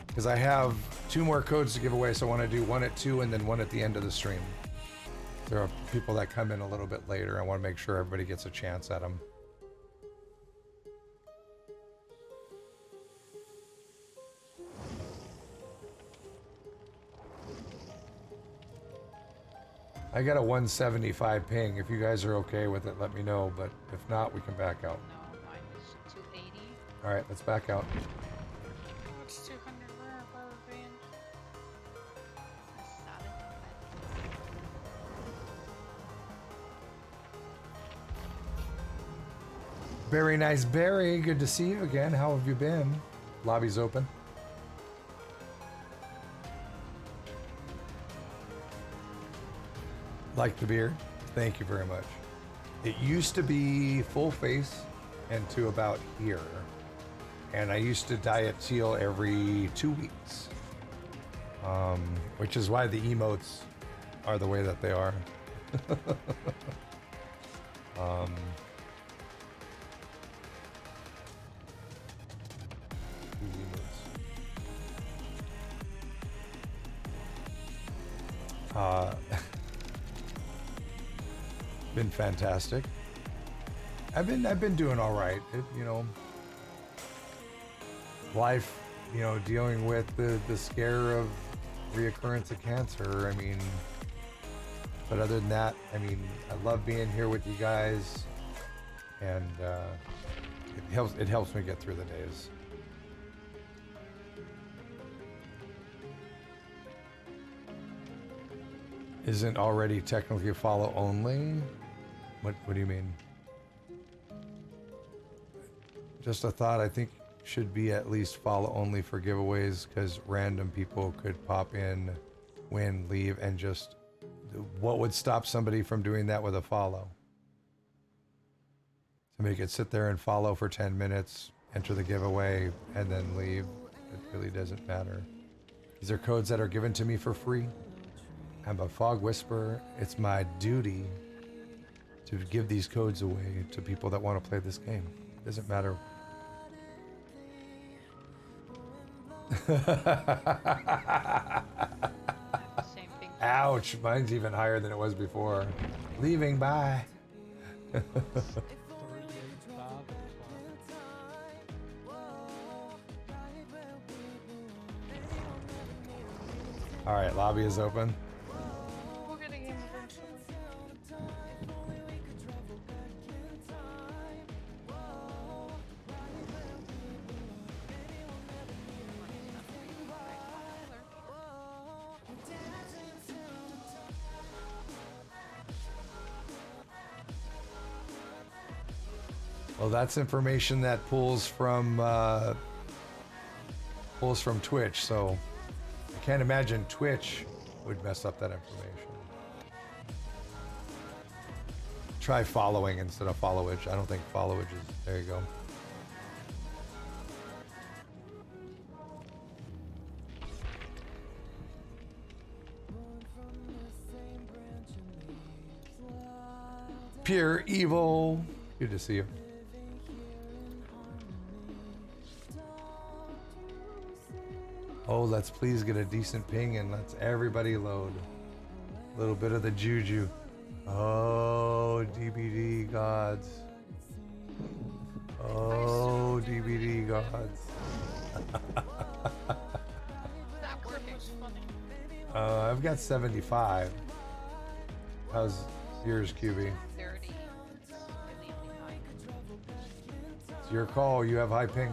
Because I have 2 more codes to give away, so I want to do one at 2 and then one at the end of the stream. There are people that come in a little bit later. I want to make sure everybody gets a chance at them. I got a 175 ping. If you guys are okay with it, let me know. But if not, we can back out. No, mine is 280. All right, let's back out. Oh, it's 200 rare rubber band. That's solid. Very nice, Barry. Good to see you again. How have you been? Lobby's open. Like the beard? Thank you very much. It used to be full face and to about here. And I used to dye it teal every 2 weeks. Which is why the emotes are the way that they are. These emotes. Been fantastic. I've been doing all right. You know, life, you know, dealing with the scare of reoccurrence of cancer. I mean, but other than that, I mean, I love being here with you guys, and it helps me get through the days. Isn't already technically follow only? What do you mean? Just a thought. I think should be at least follow only for giveaways, because random people could pop in, win, leave, and just what would stop somebody from doing that with a follow? To make it sit there and follow for 10 minutes, enter the giveaway, and then leave. It really doesn't matter. These are codes that are given to me for free. I'm a fog whisperer. It's my duty to give these codes away to people that want to play this game. Doesn't matter. Same thing. Ouch, mine's even higher than it was before. Leaving, bye. 385 All right, lobby is open. We'll get a game eventually. Well, that's information that pulls from Twitch, so I can't imagine Twitch would mess up that information. Try following instead of followage. I don't think followage is. There you go. Pure evil. Good to see you. Oh, let's please get a decent ping and let's everybody load. A little bit of the juju. Oh, DBD gods. Oh, DBD gods. That clip was funny. I've got 75. How's yours, QB? 30. It's really high. It's your call. You have high ping.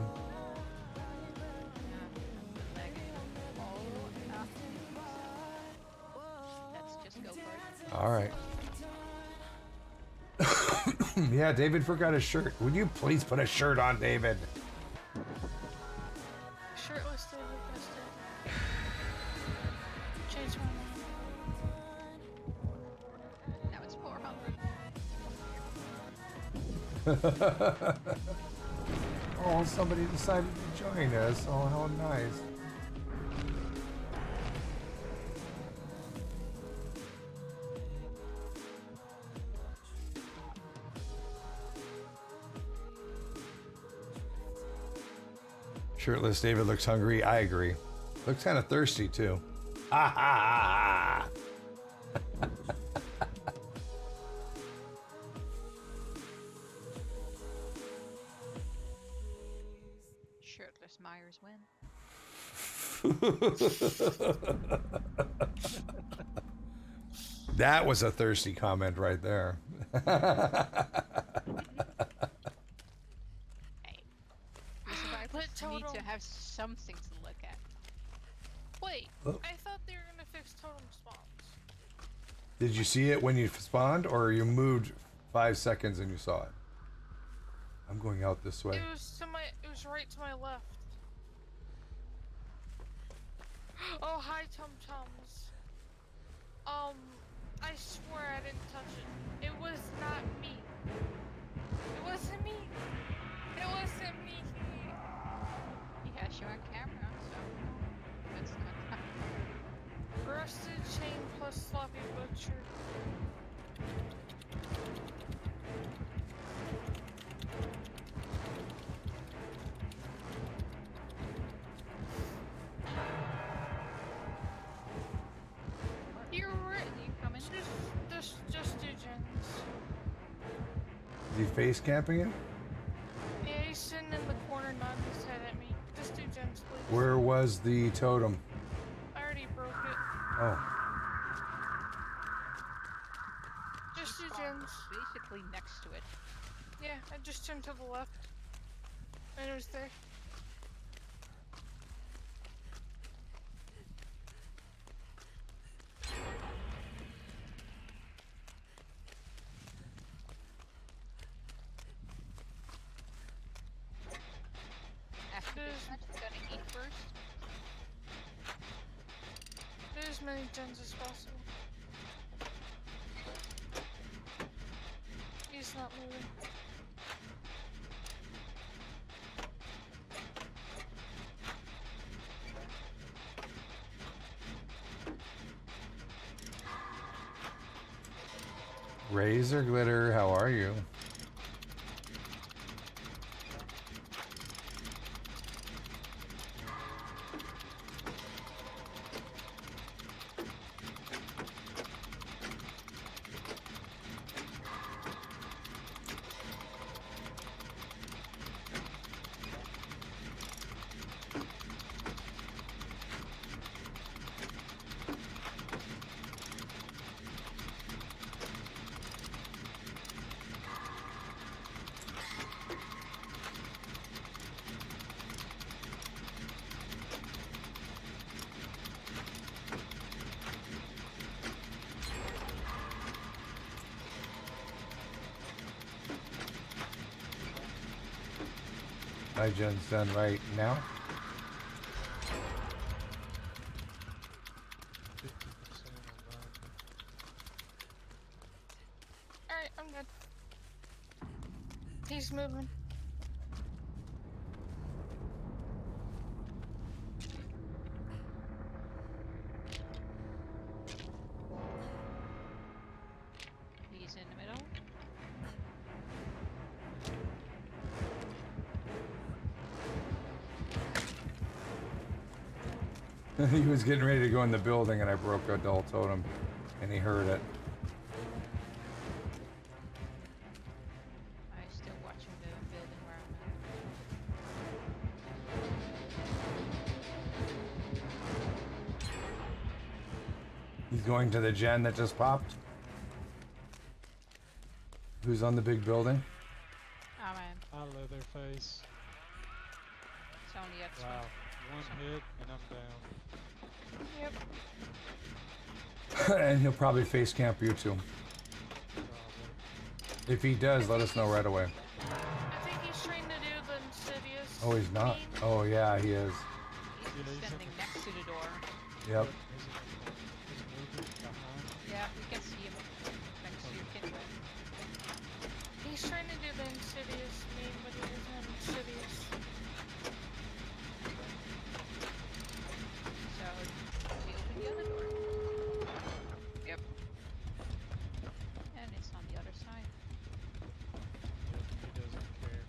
Let's just go for it. All right. Yeah, David forgot his shirt. Would you please put a shirt on, David? Shirtless David, best David. Change my mind. Now it's 400. Oh, somebody decided to join us. Oh, how nice. Shirtless David looks hungry. I agree. Looks kind of thirsty too. Ha ha ha. Shirtless Myers win. That was a thirsty comment right there. Hey. We survivors need to have something to look at. Wait, Oh. I thought they were gonna fix totem spawns. Did you see it when you spawned, or you moved 5 seconds and you saw it? I'm going out this way. It was right to my left. Oh, hi, Tum Tums. I swear I didn't touch it. It was not me. It wasn't me. It wasn't me. He has you on camera, so that's good. Rusted chain plus sloppy butcher. You're right. You coming? Just do gens. Is he face camping it? Yeah, he's sitting in the corner nodding his head at me. Just do gens, please. Where was the totem? I already broke it. Oh. Just do gens. Basically next to it. Yeah, I just turned to the left. And it was there. After this match, we're gonna eat first. Do as many gens as possible. He's not moving. Razor Glitter, how are you? My gen's done right now. 50% alive. Alright, I'm good. He's moving. He's in the middle. He was getting ready to go in the building, and I broke a dull totem, and he heard it. I'm still watching the building where I'm at. He's going to the gen that just popped. Who's on the big building? Oh man, I Leatherface. it's only at Wow. One hit and I'm down. Yep. And he'll probably face camp you too. Probably. If he does, let us know right away. I think he's trying to do the Insidious. Oh, he's not. meme. Oh, yeah, he is. He's standing next to the door. Yep. Is moving behind? Yeah, we can see him next to your kinway. He's trying to do the Insidious meme, but he doesn't have Insidious. So, we open the other door. Yep. And it's on the other side. Yep, he doesn't care.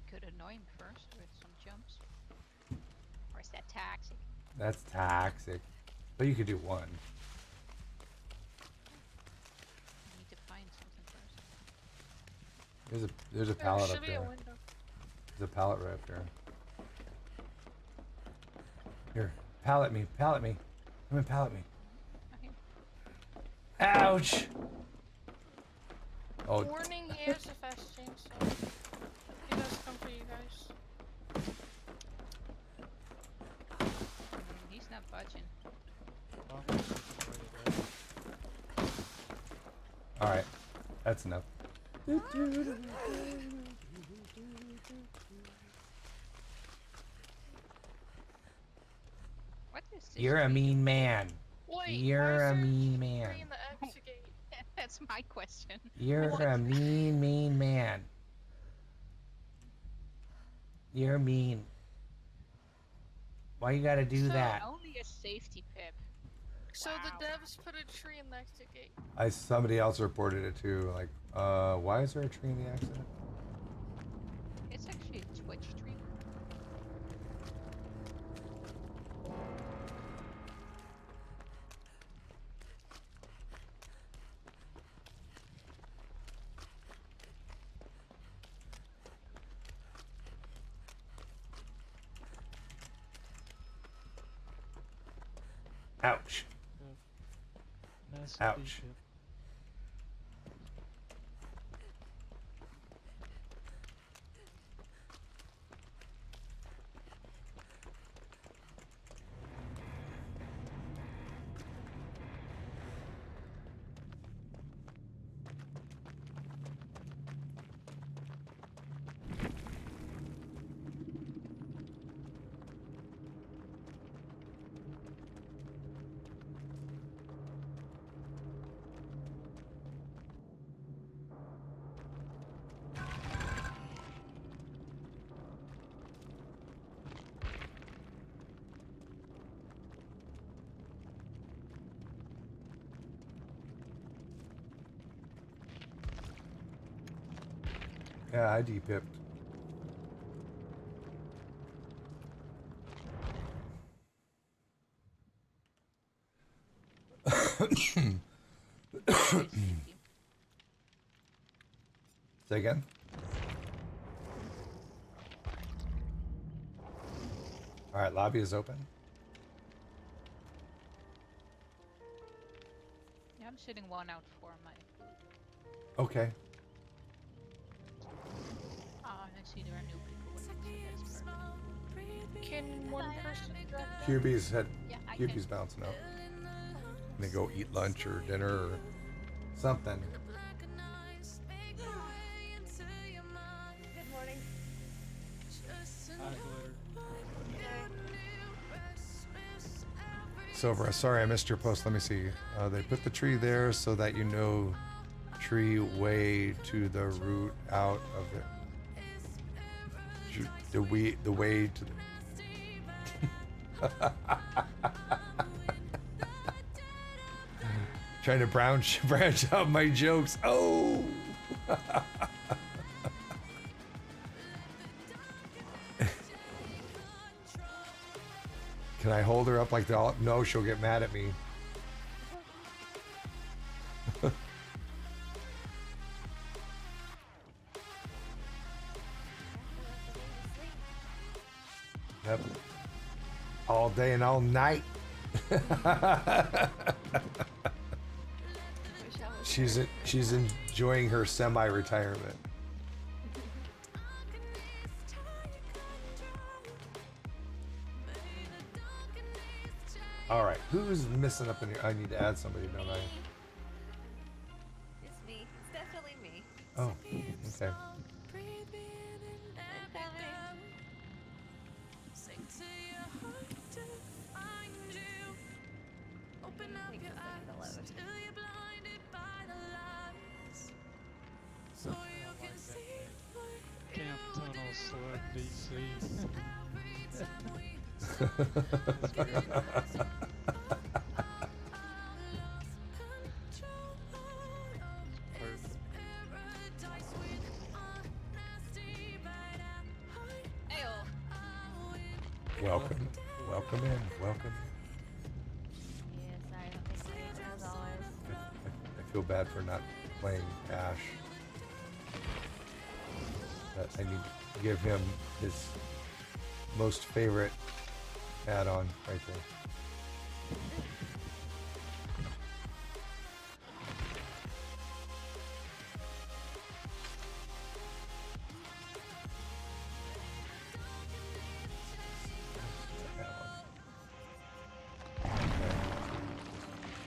Could annoy him first with some jumps. Or is that toxic? That's toxic. But you could do one. You need to find something first. There's a There pallet should up be a there. window. There's a pallet right up there. Here, pallet me. Come and pallet me. Okay. Ouch! Oh, Warning, he has a fast chainsaw. He does come for you guys. He's not budging. Well, we can wait it out. alright. That's enough. What is this? You're a tree? mean man. Wait, You're why is a there mean tree man. in the exit gate? That's my question. You're What? a mean man. You're mean. Why you gotta do So- that? Only a safety pip. So Wow. the devs put a tree in the exit gate. Somebody else reported it too. Like, why is there a tree in the accident? It's actually a Twitch stream. Ouch. Nasty Ouch. shit. Yeah, I depipped. Say again? Alright, lobby is open. Yeah, I'm sitting one out for my. Okay. Oh, I see there are new people with it, so that's perfect. Can one person drop down? QB's had Yeah, I QB's can. bouncing out. They go eat lunch or dinner or something. Good morning. I glitter. Silver, sorry I missed your post. Let me see. They put the tree there so that you know tree way to the root out of it. The way to the trying to branch out my jokes. Oh. Can I hold her up like the? No, she'll get mad at me. Yep. All day and all night. She's enjoying her semi-retirement. All right, who's missing up in here? I need to add somebody, don't I? It's me. It's definitely me. Oh, okay. Camp Tunnel Slug DC. Welcome. Welcome in. Welcome. Yes, I don't think I am, as always. I feel bad for not playing Ash. But I need to give him his most favorite add-on right there.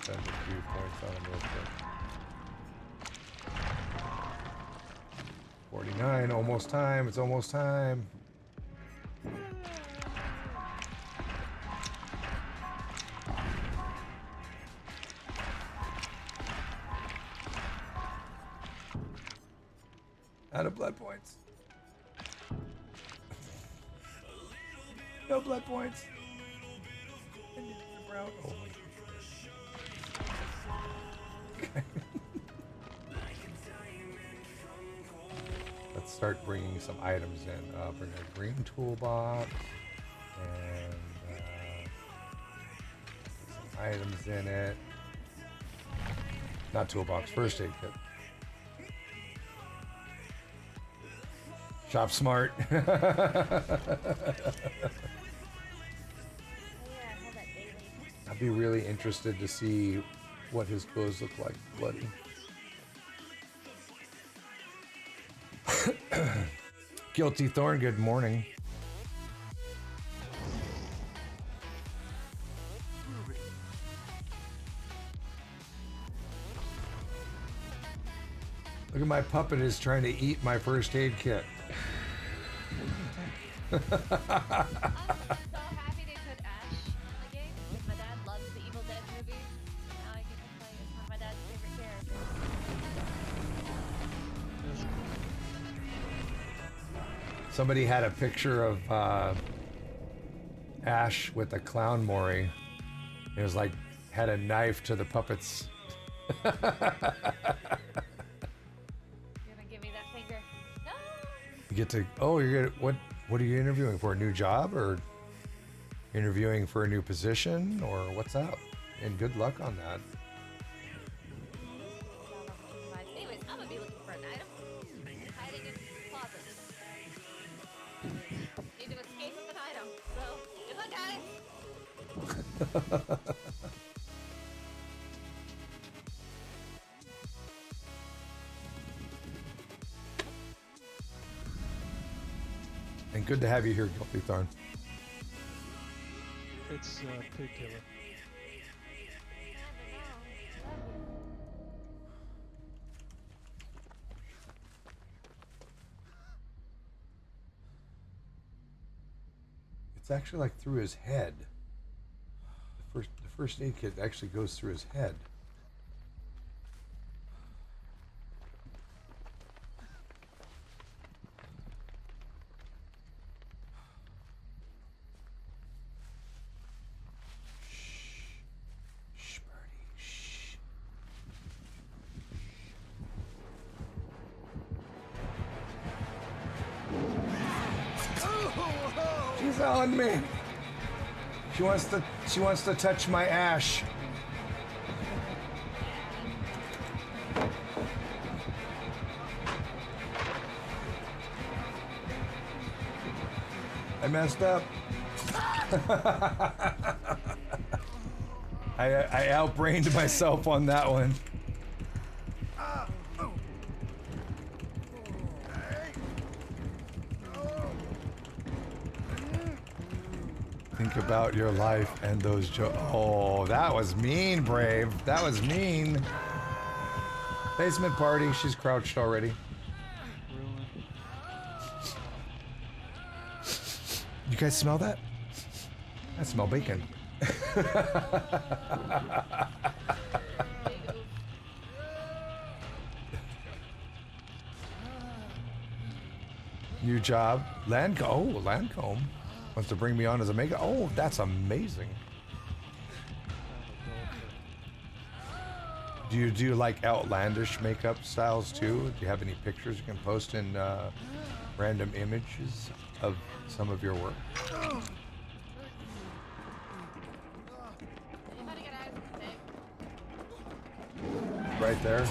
Spend a few points on him real quick. 49, almost time. It's almost time. Out of blood points. No blood points. Oh. Okay. Let's start bringing some items in. Bring a green toolbox and some items in it. Not toolbox, first aid kit. Shop smart. I'd be really interested to see what his clothes look like, bloody. Guilty Thorn, good morning. Look at my puppet is trying to eat my first aid kit. I'm so happy they put Ash in the game. My dad loves the Evil Dead movies. Now I get to play as one of my dad's favorite characters. Somebody had a picture of Ash with a clown Mori. It was like had a knife to the puppets. You're gonna give me that finger? No. You get to you're gonna what are you interviewing for? A new job or interviewing for a new position or what's up? And good luck on that. Anyways, I'm gonna be looking for an item. Hiding in the closet. Need to escape with an item. So good luck, guys. And good to have you here, Guilty Thorn. It's Pig Killer. It's actually like through his head. The The first aid kit actually goes through his head. Shh, Bertie, shh. She's on me. She wants to touch my ash. I messed up. I outbrained myself on that one. Think about your life and those oh, that was mean, Brave. That was mean. Basement party. She's crouched already. You guys smell that? I smell bacon. New job. Lancome wants to bring me on as a mega. Oh, that's amazing. Do you do like outlandish makeup styles too? Do you have any pictures you can post in random images of some of your work? Right there.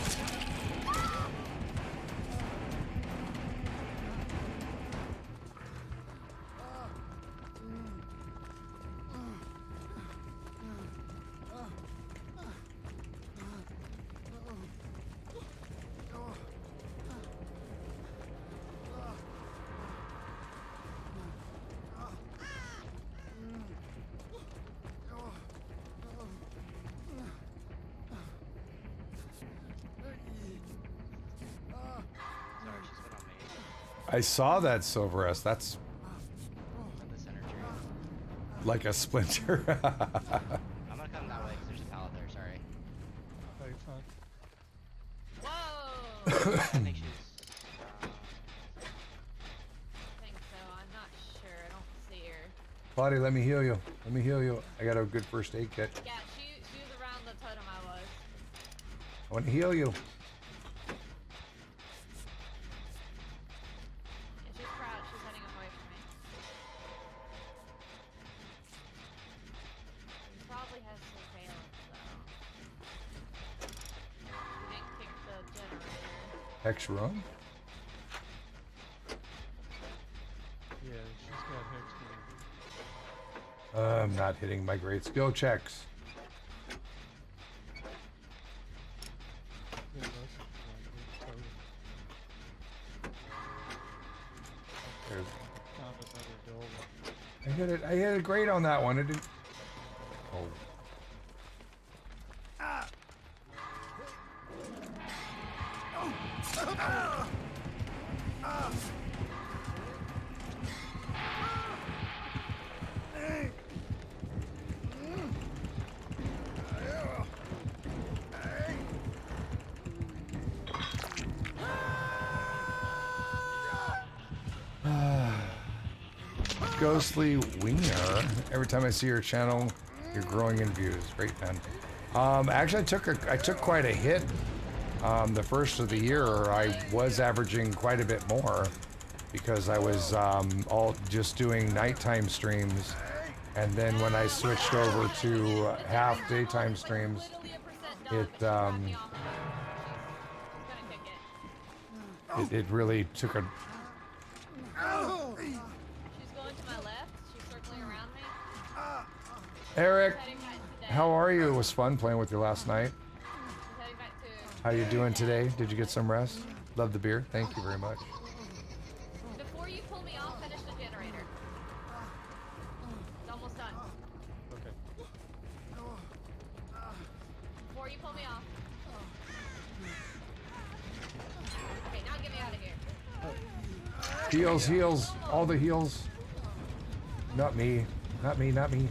I saw that, Silverest. That's like a splinter. I'm gonna come that way because there's a pallet there, sorry. Oh, you're fine. Whoa! I think she's... I think so. I'm not sure. I don't see her. Claudia, let me heal you. Let me heal you. I got a good first aid kit. Yeah, she was around the totem I was. I want to heal you. Yeah, she's crouched. She's heading away from me. She probably has surveillance, though. She didn't kick the generator. Hex room? Yeah, she's got hex going. I'm not hitting my great skill checks. Yeah, that's a good There's, found another door. I hit it great on that one. It didn't. Oh. Ghostly Wiener. Every time I see your channel, you're growing in views. Great, man. Actually, I took quite a hit. The first of the year, I was averaging quite a bit more because I was all just doing nighttime streams, and then when I switched over to half daytime streams, it really took a. Eric, how are you? It was fun playing with you last night. How you doing today? Did you get some rest? Love the beer. Thank you very much. Before you pull me off, finish the generator. It's almost done. Okay. Before you pull me off. Okay, now get me out of here. Heals, heals, all the heals. Not me, not me, not me.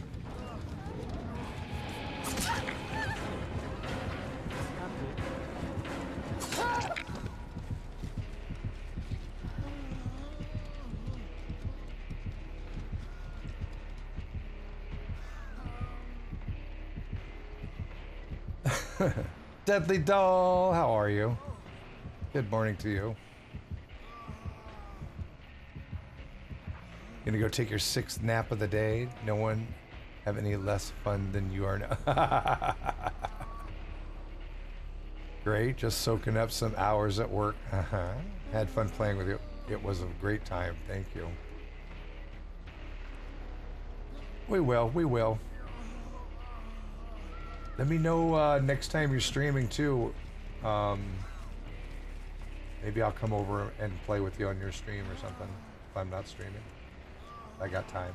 Deadly Doll, how are you? Good morning to you. Gonna go take your 6th nap of the day. No one have any less fun than you are now. Great, just soaking up some hours at work. Had fun playing with you. It was a great time. Thank you. We will. We will. Let me know next time you're streaming too. Maybe I'll come over and play with you on your stream or something if I'm not streaming. I got time.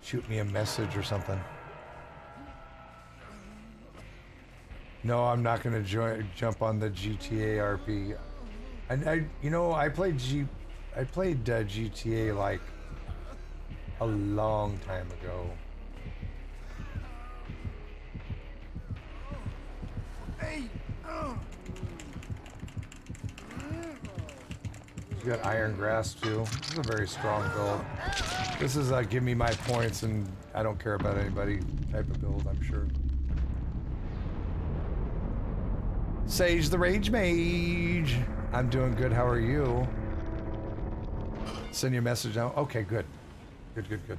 Shoot me a message or something. No, I'm not gonna jump on the GTA RP. You know, I played GTA like a long time ago. Hey! You got Iron Grasp too. This is a very strong build. This is give me my points and I don't care about anybody type of build, I'm sure. Sage the Rage Mage. I'm doing good. How are you? Send you a message now. Okay, good. Good, good, good.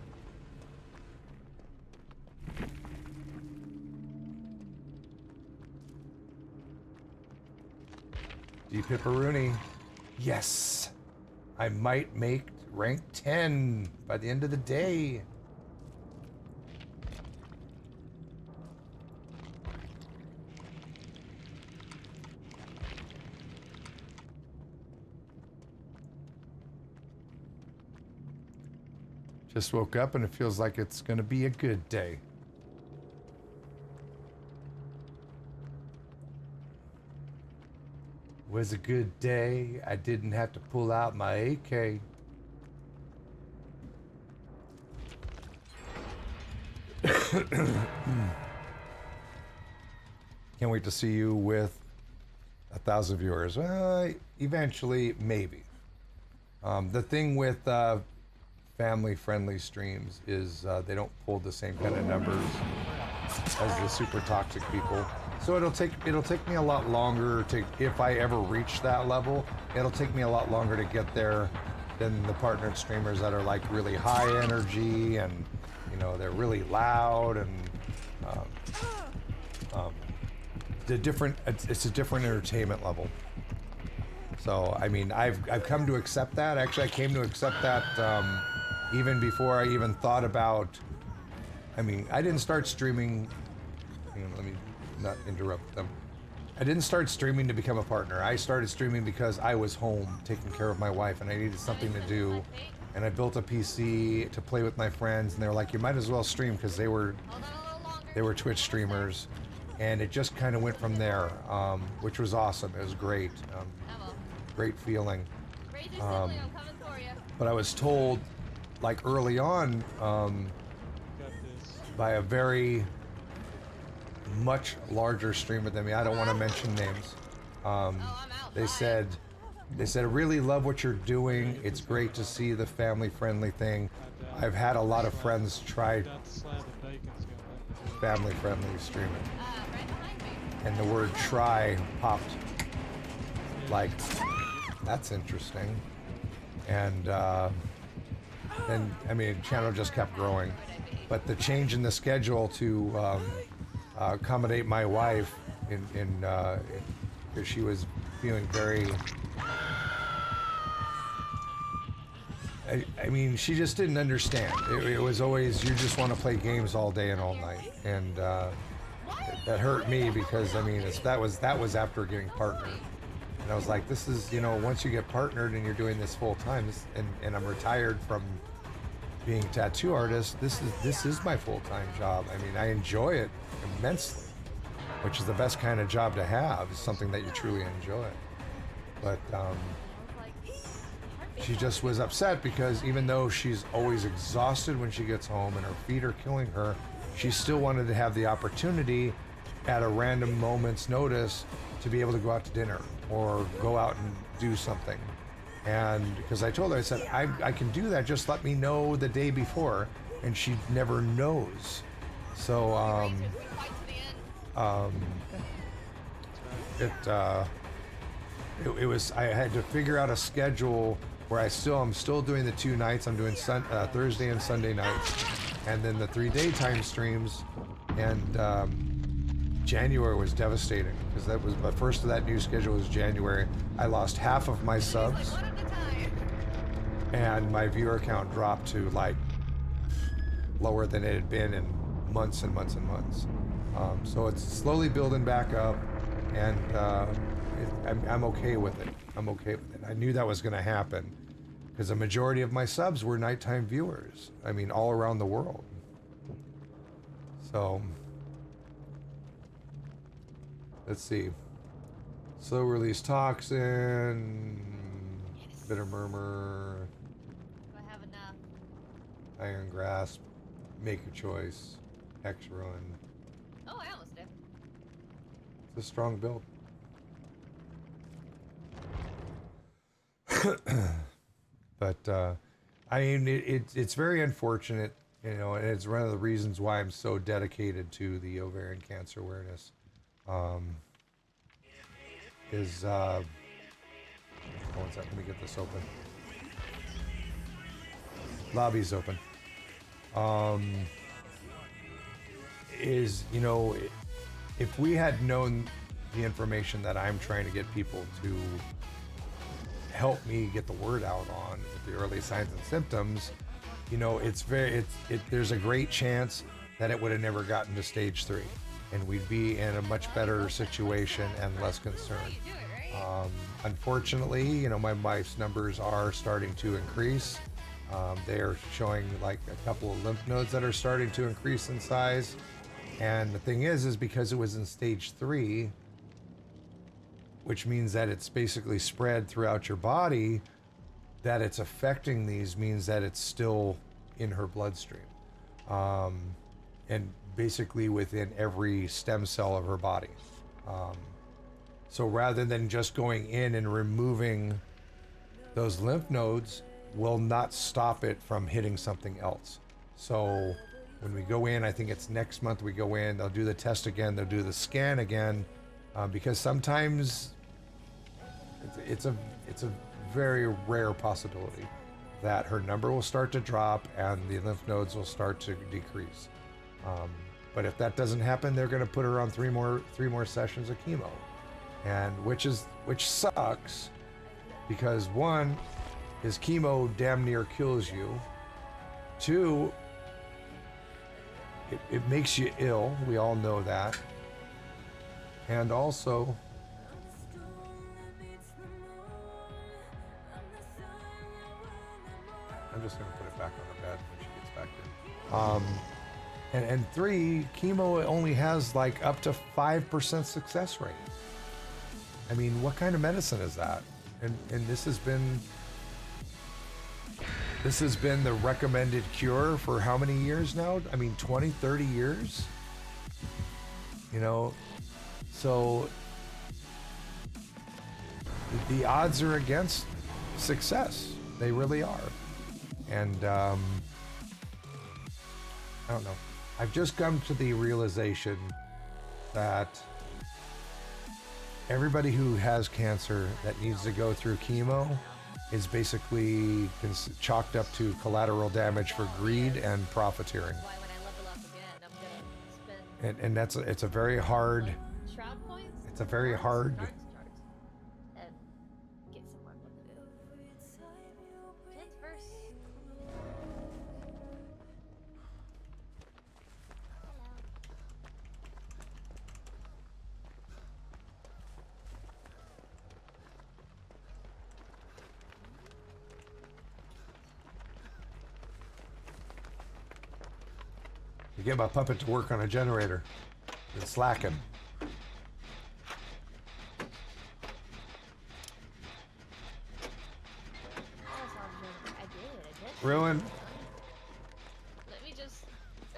D Pipperoonie. Yes. I might make rank 10 by the end of the day. Just woke up and it feels like it's gonna be a good day. Was a good day. I didn't have to pull out my AK. Can't wait to see you with 1,000 viewers. Eventually, maybe. The thing with family-friendly streams is they don't pull the same kind of numbers as the super toxic people. So it'll take me a lot longer to, if I ever reach that level, it'll take me a lot longer to get there than the partnered streamers that are like really high energy and, you know, they're really loud and it's a different entertainment level. So I mean, I've come to accept that. Actually, I came to accept that even before I even thought about. I mean, I didn't start streaming. Hang on, let me not interrupt them. I didn't start streaming to become a partner. I started streaming because I was home taking care of my wife and I needed something to do. And I built a PC to play with my friends and they were like, you might as well stream, because they were Twitch streamers. And it just kind of went from there, which was awesome. It was great. Great feeling. But I was told, like early on, by a very much larger streamer than me, I don't want to mention names, they said, I really love what you're doing. It's great to see the family-friendly thing. I've had a lot of friends try family-friendly streaming. And the word try popped. Like, that's interesting. And then, I mean, the channel just kept growing. But the change in the schedule to accommodate my wife because she was feeling very... I mean, she just didn't understand. It was always, you just want to play games all day and all night. And that hurt me because, I mean, that was after getting partnered. And I was like, this is, you know, once you get partnered and you're doing this full time, and I'm retired from being a tattoo artist, this is my full-time job. I mean, I enjoy it immensely, which is the best kind of job to have, is something that you truly enjoy. But she just was upset because even though she's always exhausted when she gets home and her feet are killing her, she still wanted to have the opportunity at a random moment's notice to be able to go out to dinner or go out and do something. And because I told her, I said, I can do that, just let me know the day before. And she never knows. So It was, I had to figure out a schedule where I'm still doing the 2 nights. I'm doing Thursday and Sunday nights, and then the 3 daytime streams. And January was devastating because that was the first of that new schedule was January. I lost half of my subs, and my viewer count dropped to like lower than it had been in months and months and months. So it's slowly building back up, and I'm okay with it. I'm okay with it. I knew that was going to happen because a majority of my subs were nighttime viewers. I mean, all around the world. So let's see. Slow release toxin, bitter murmur, Do I have enough? iron grasp, make a choice, hex run. Oh, I almost did. It's a strong build. But I mean, it's very unfortunate, you know, and it's one of the reasons why I'm so dedicated to the ovarian cancer awareness. Hold on a second, let me get this open. Lobby's open. You know, if we had known the information that I'm trying to get people to help me get the word out on with the early signs and symptoms, you know, there's a great chance that it would have never gotten to stage 3, and we'd be in a much better situation and less concerned. Unfortunately, you know, my mice numbers are starting to increase. They are showing like a couple of lymph nodes that are starting to increase in size. And the thing is because it was in stage 3, which means that it's basically spread throughout your body, that it's affecting these means that it's still in her bloodstream. And basically within every stem cell of her body. So rather than just going in and removing those lymph nodes, will not stop it from hitting something else. So when we go in, I think it's next month we go in, they'll do the test again, they'll do the scan again, because sometimes it's a very rare possibility that her number will start to drop and the lymph nodes will start to decrease. But if that doesn't happen, they're going to put her on three more sessions of chemo, and which sucks, because 1 is chemo damn near kills you. 2, it makes you ill. We all know that. And also, I'm just going to put it back on her bed when she gets back there. And 3, chemo only has like up to 5% success rate. I mean, what kind of medicine is that? And this has been the recommended cure for how many years now? I mean, 20, 30 years? You know, so the odds are against success. They really are. And I don't know. I've just come to the realization that everybody who has cancer that needs to go through chemo is basically chalked up to collateral damage for greed and profiteering. Why when I level up again, I'm gonna spend And it's a very hard. shroud points? It's a very hard. Shards. And get some more from it. Kids first. You get my puppet to work on a generator. It's slacking. I did. Ruin. Let me just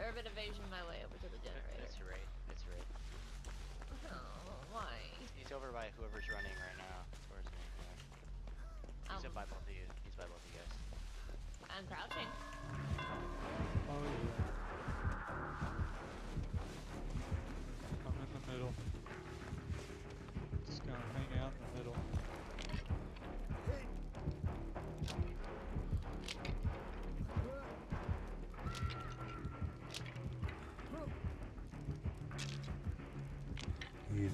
urban evasion my way over to the generator. That's right. That's right. Oh, why? He's over by whoever's running right now towards me. Yeah. He's up by both of you. He's by both of you guys. I'm crouching. Oh yeah. I'm in the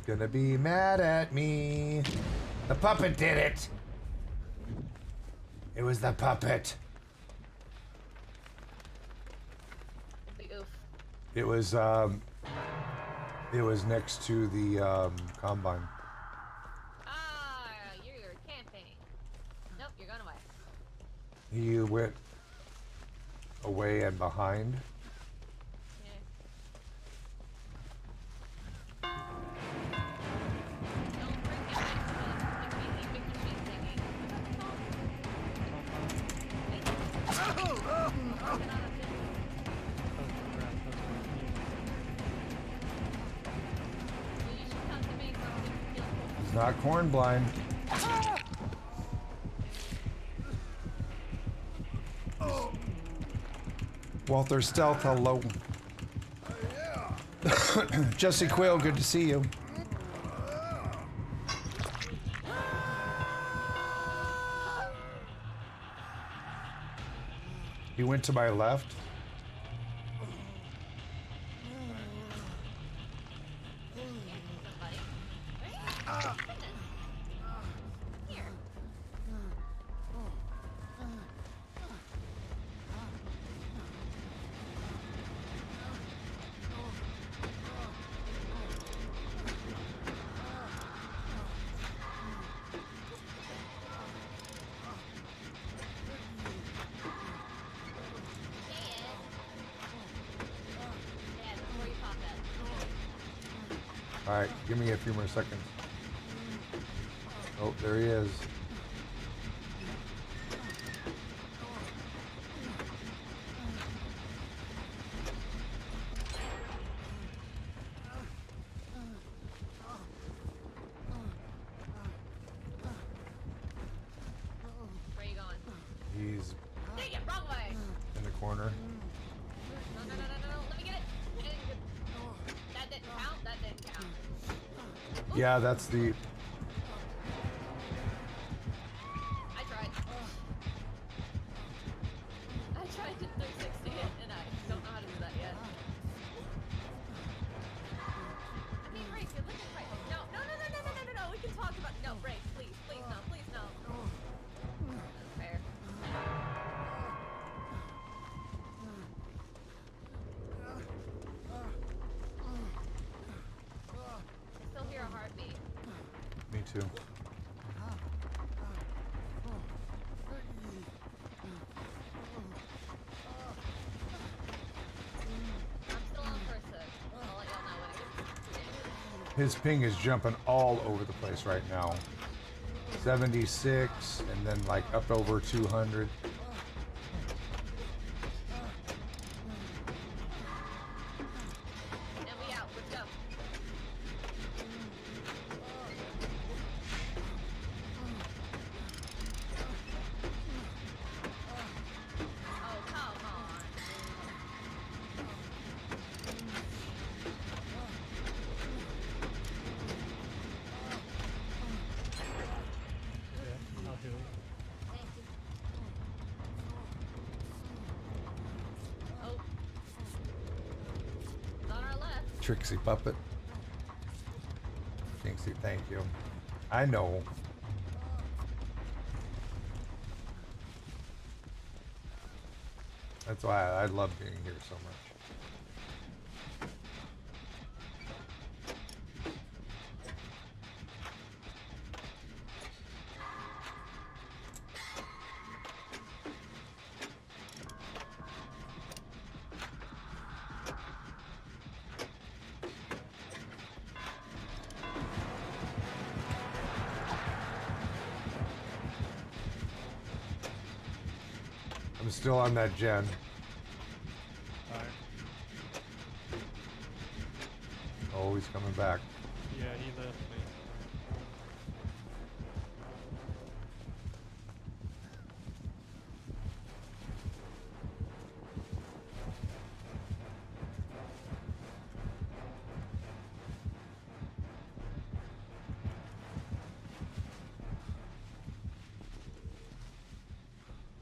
gonna be mad at me. The puppet did it. It was the puppet. Big oof. It was next to the combine. Ah, you're camping. Nope, you're going away. He went away and behind. Yeah. He's not corn blind. Walter Stealth, hello. Jesse Quill, good to see you. He went to my left. Alright, give me a few more seconds. Oh, there he is. Where are you going? He's Dang it, wrong way! in the corner. No, let me get it! That didn't count, that didn't count. Yeah, that's the... I tried. I tried to 360 it, and I don't know how to do that yet. I mean, Ray, you're looking right. No, we can talk about... No, Ray, please, no. That's fair. I still hear a heartbeat. Me too. I'm still on first hook. I'll let y'all know when it gets... His ping is jumping all over the place right now. 76, and then like up over 200. And we out. Let's go. Oh, come on. Yeah, I'll heal you. Thank you. Oh. It's on our left. Trixie Puppet. Jinxie, thank you. I know. That's why I love being here so much. I'm still on that gen. Alright. Oh, he's coming back. Yeah, he left me.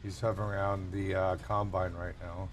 He's hovering around the combine right now.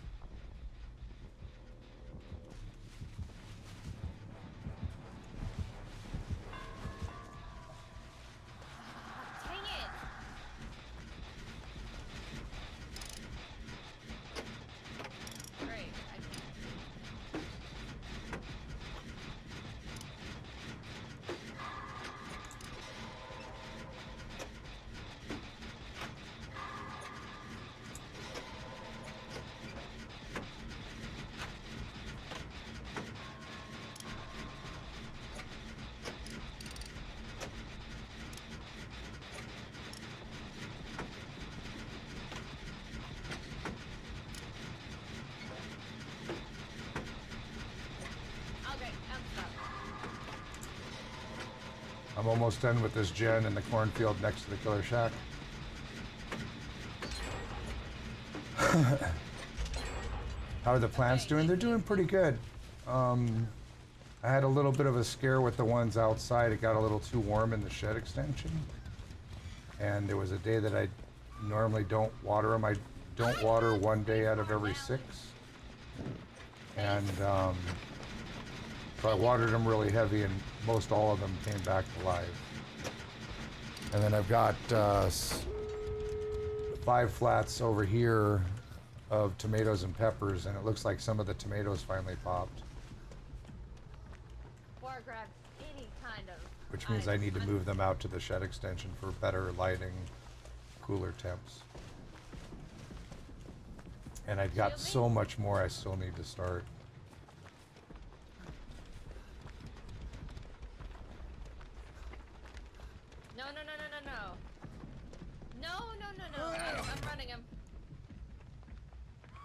I'm almost done with this gen in the cornfield next to the killer shack. How are the plants doing? They're doing pretty good. I had a little bit of a scare with the ones outside. It got a little too warm in the shed extension. And there was a day that I normally don't water them. I don't water one day out of every 6. And so I watered them really heavy and most all of them came back alive. And then I've got 5 flats over here of tomatoes and peppers, and it looks like some of the tomatoes finally popped. Or grab any kind of. Which means I need to move them out to the shed extension for better lighting, cooler temps. And I've got so much more I still need to start. No, no, no, no, no, no. No, no, no, no. I'm running him.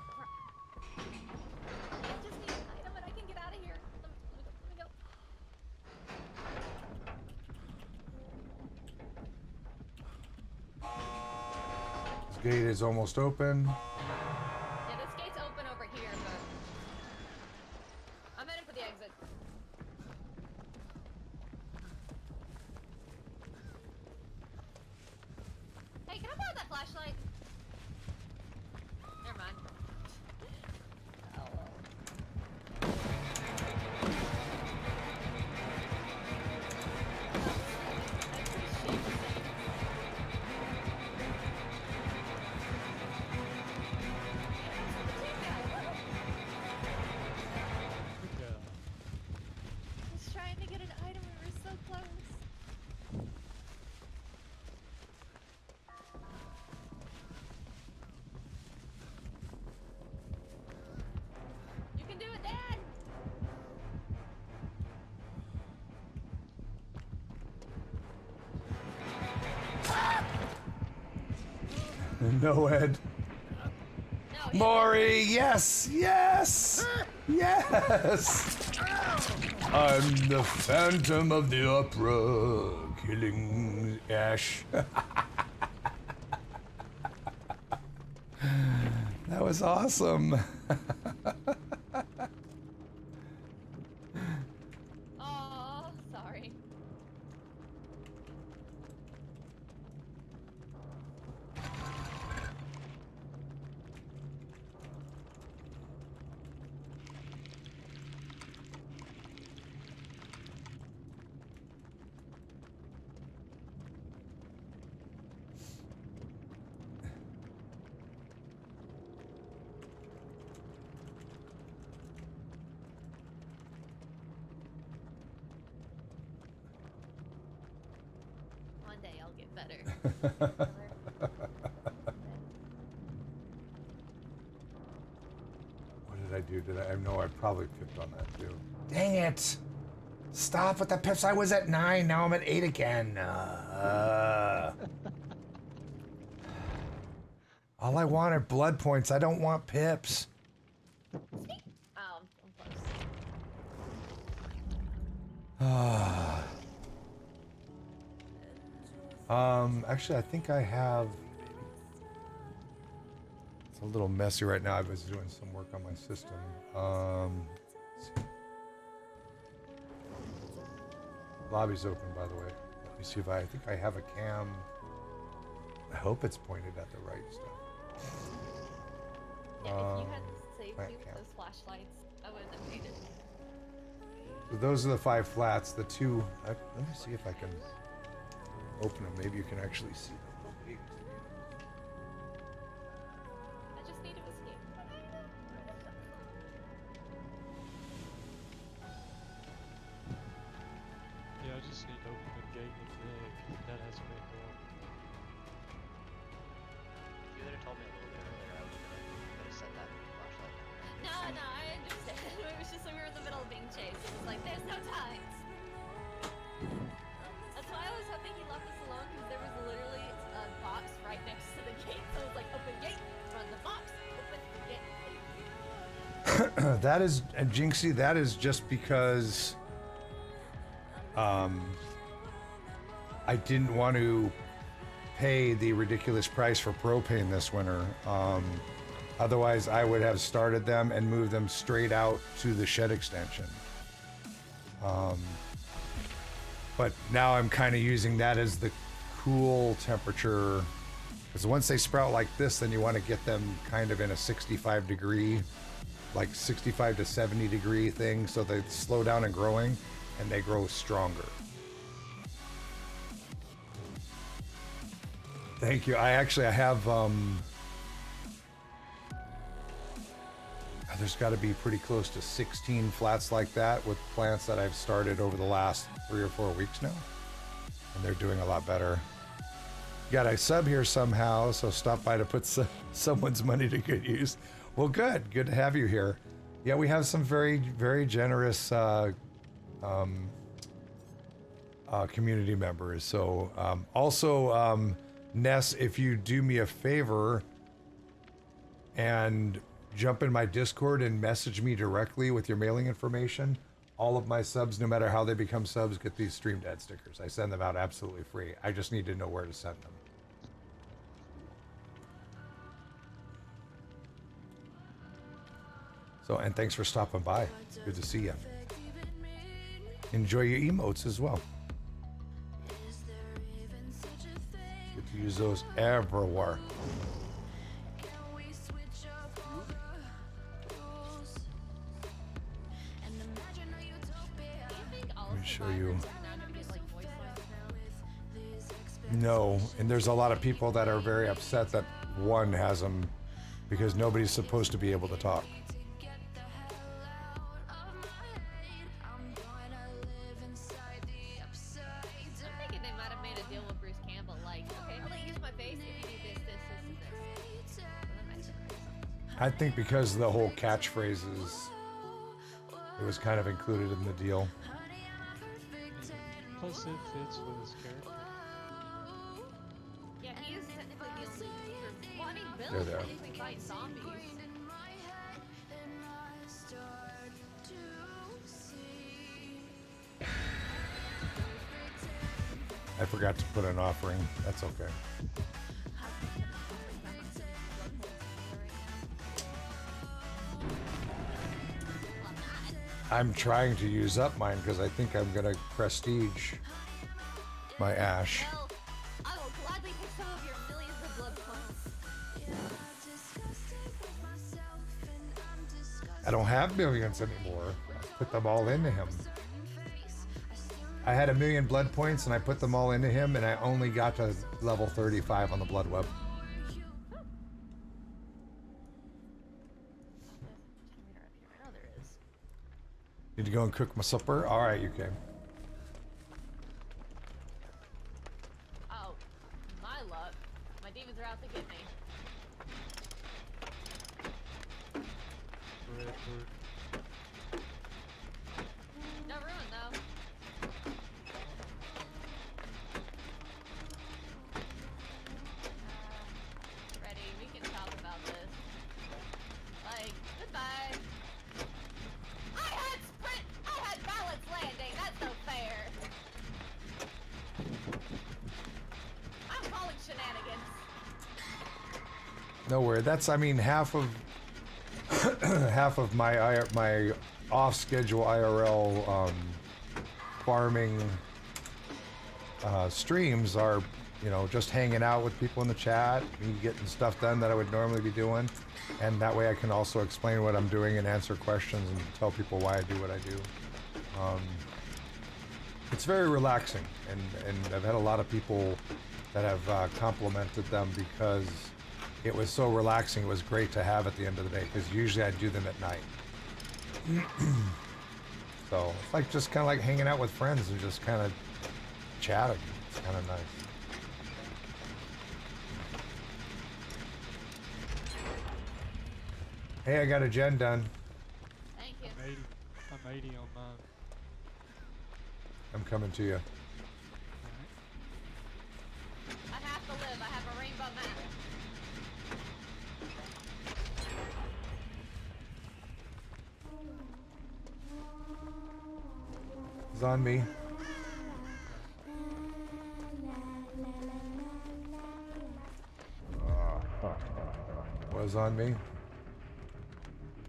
I just need an item and I can get out of here. Let me go. This gate is almost open. Yeah, this gate's open over here, but I'm heading for the exit. Hey, can I borrow that flashlight? Never mind. Oh well. Just trying to get an item, we were so close. You can do it, Dad! No, Ed. No, Maury, yes, yes, yes. I'm the Phantom of the Opera, killing Ash. That was awesome. Oh, sorry. One day I'll get better. What did I do? I know I probably picked on that too. Dang it! Stop with the pips. I was at 9. Now I'm at 8 again. All I want are blood points. I don't want pips. I'm close. Actually, I think I have. It's a little messy right now. I was doing some work on my system. Let's see. Lobby's open, by the way. Let me see if I think I have a cam. I hope it's pointed at the right stuff. Yeah, if you had saved plant me with cam. those flashlights, I wouldn't have made it. So those are the 5 flats. The 2. Let me see if I can open them. Maybe you can actually see them. I just need to escape. Yeah, I just need to open the gate with Nick. That has been going. If you would have told me a little bit earlier, I would have set that flashlight. No, no, I understand. It was just when we were in the middle of being chased. It was like, there's no time. That's why I was hoping he left us alone, because there was literally a box right next to the gate. So it was like, open gate, run the box, open gate. That is, and Jinxie, that is just because I didn't want to pay the ridiculous price for propane this winter. Otherwise, I would have started them and moved them straight out to the shed extension. But now I'm kind of using that as the cool temperature, because once they sprout like this, then you want to get them kind of in a 65 degree, like 65 to 70 degree thing, so they slow down in growing and they grow stronger. Thank you. I have there's got to be pretty close to 16 flats like that with plants that I've started over the last 3 or 4 weeks now, and they're doing a lot better. Got a sub here somehow, so stop by to put someone's money to good use. Well, good to have you here. Yeah, we have some very, very generous community members. So also, Ness, if you do me a favor and jump in my Discord and message me directly with your mailing information, all of my subs, no matter how they become subs, get these Stream Dad stickers. I send them out absolutely free. I just need to know where to send them. So, and thanks for stopping by. Good to see you. Enjoy your emotes as well. Get to use those everywhere. Let me show you. No, and there's a lot of people that are very upset that one has them because nobody's supposed to be able to talk. I think because of the whole catchphrases, it was kind of included in the deal. Plus, it fits with his character. Yeah, he is technically the only. Well, I mean, Bill There is they are. technically fighting zombies. I forgot to put an offering. That's okay. I'm trying to use up mine because I think I'm gonna prestige my ash. Bill, I will gladly take some of your millions of blood points. I don't have millions anymore. I put them all into him. I had 1 million blood points and I put them all into him, and I only got to level 35 on the blood web. Need to go and cook my supper? Alright, you can. Oh, my luck. My demons are out to get me. No ruin though. Ready, we can talk about this. Like, goodbye. I had balance landing, that's no fair. I'm calling shenanigans. No worry. That's, I mean, half of half of my my off-schedule IRL farming streams are, you know, just hanging out with people in the chat, me getting stuff done that I would normally be doing, and that way I can also explain what I'm doing and answer questions and tell people why I do what I do. It's very relaxing, and I've had a lot of people that have complimented them because it was so relaxing. It was great to have at the end of the day, because usually I do them at night. So it's like just kind of like hanging out with friends and just kind of chatting. It's kind of nice. Hey, I got a gen done. Thank you. I'm 80 on mine. I'm coming to you. I have to live. I have a rainbow map. It's on me. Was on me.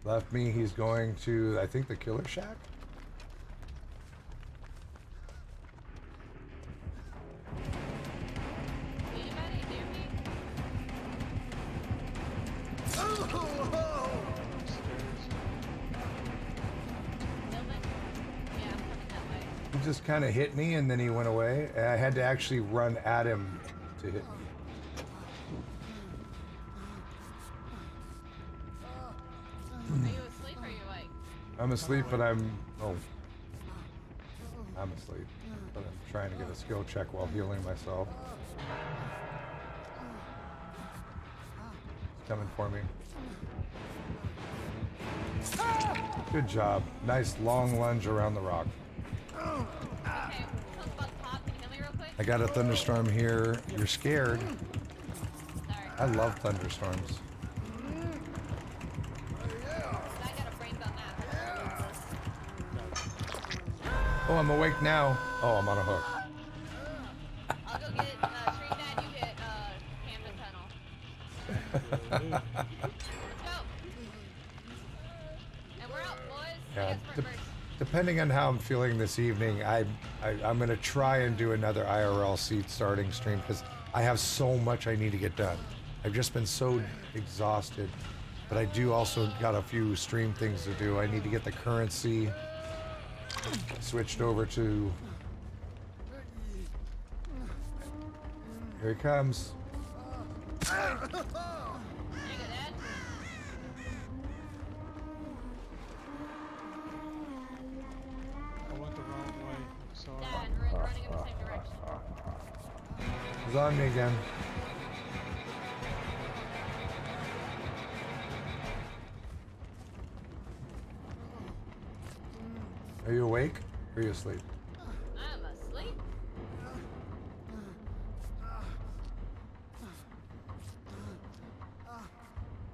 Left me. He's going to, I think, the Killer Shack. Anybody hear me? Building? Yeah, I'm coming that way. He just kind of hit me and then he went away. I had to actually run at him to hit me. Are you asleep or are you awake? I'm asleep, but I'm asleep, but I'm trying to get a skill check while healing myself. He's coming for me. Good job. Nice long lunge around the rock. Okay, someone's about to pop. Can you heal me real quick? I got a thunderstorm here. You're scared. Sorry. I love thunderstorms. I got a brain belt now. Oh, I'm awake now. Oh, I'm on a hook. I'll go get Street Dad, you get Camden Tunnel. Let's go! And we're out, boys. Yeah, I got sprint burst. depending on how I'm feeling this evening, I'm gonna try and do another IRL seat starting stream because I have so much I need to get done. I've just been so exhausted, but I do also got a few stream things to do. I need to get the currency switched over to. Here he comes. There you go, Dad. I went the wrong way. I'm sorry. Dad, we're running in the same direction. He's on me again. Are you awake? Or are you asleep? I'm asleep.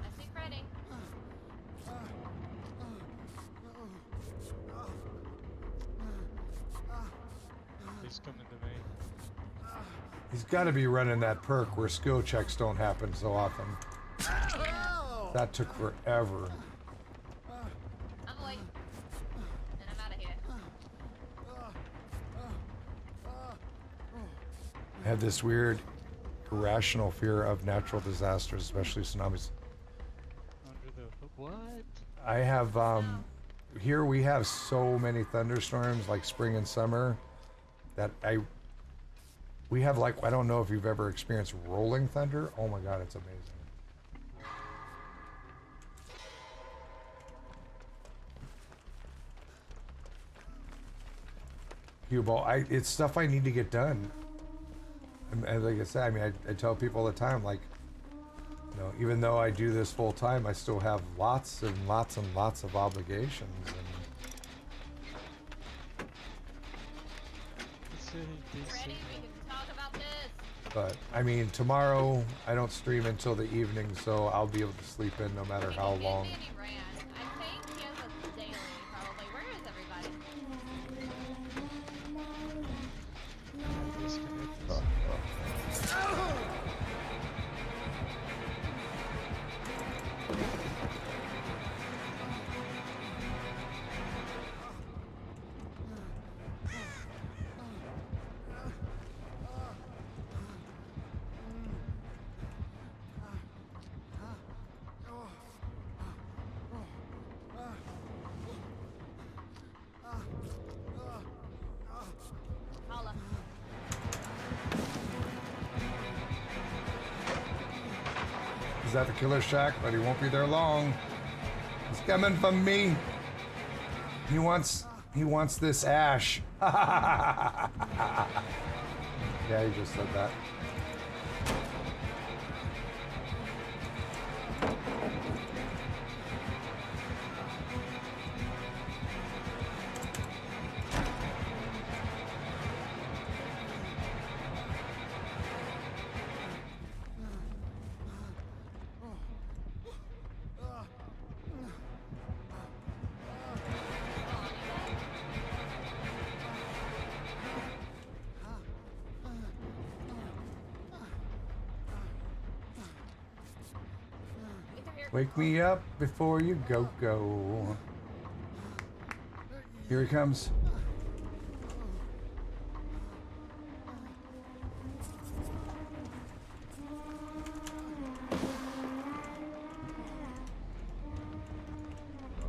I see Freddy. He's coming to me. He's got to be running that perk where skill checks don't happen so often. That took forever. I'm awake. And I'm out of here. I have this weird, irrational fear of natural disasters, especially tsunamis. Under the what? I have, here we have so many thunderstorms, like spring and summer, that we have like, I don't know if you've ever experienced rolling thunder. Oh my God, it's amazing. Hugo, it's stuff I need to get done. And like I said, I mean, I tell people all the time, like, you know, even though I do this full time, I still have lots and lots and lots of obligations. Ready? We can talk about this. But I mean, tomorrow I don't stream until the evening, so I'll be able to sleep in no matter how long. I think he has a daily, probably. Where is everybody? Holla. Is that the Killer Shack? But he won't be there long. He's coming from me. He wants this ash. Yeah, he just said that. Wake me up before you go. Here he comes.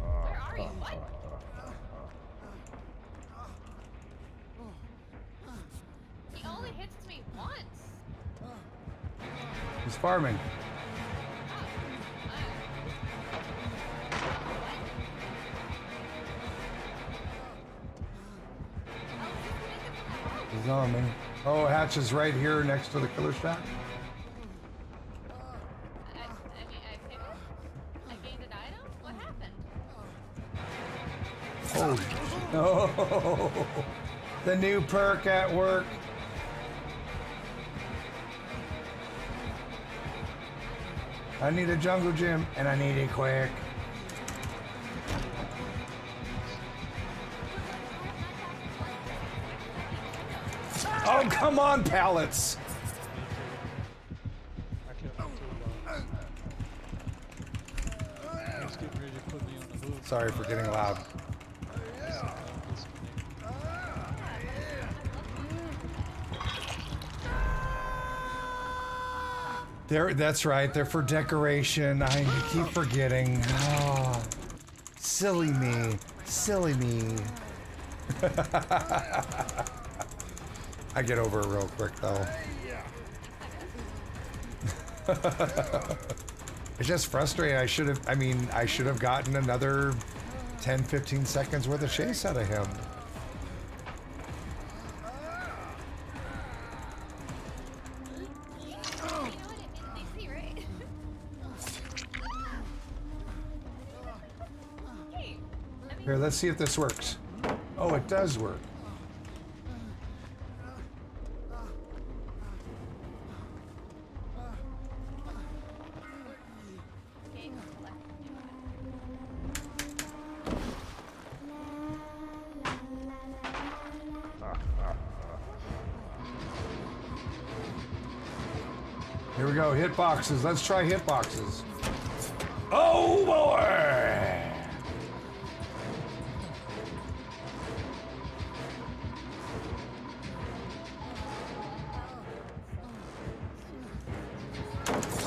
Where are you? What? He only hits me once. He's farming. He's on me. Oh, Hatch is right here next to the killer shack. I gained an item? What happened? Oh, no. The new perk at work. I need a jungle gym, and I need it quick. Oh, come on, pallets! I kept him too long. He was getting ready to put me on the hook. Sorry for getting loud. That's right, they're for decoration. I keep forgetting. Oh, silly me. Silly me. I get over it real quick though. It's just frustrating. I should have gotten another 10-15 seconds worth of chase out of him. Here, let's see if this works. Oh, it does work. Here we go, hit boxes. Let's try hit boxes. Oh boy!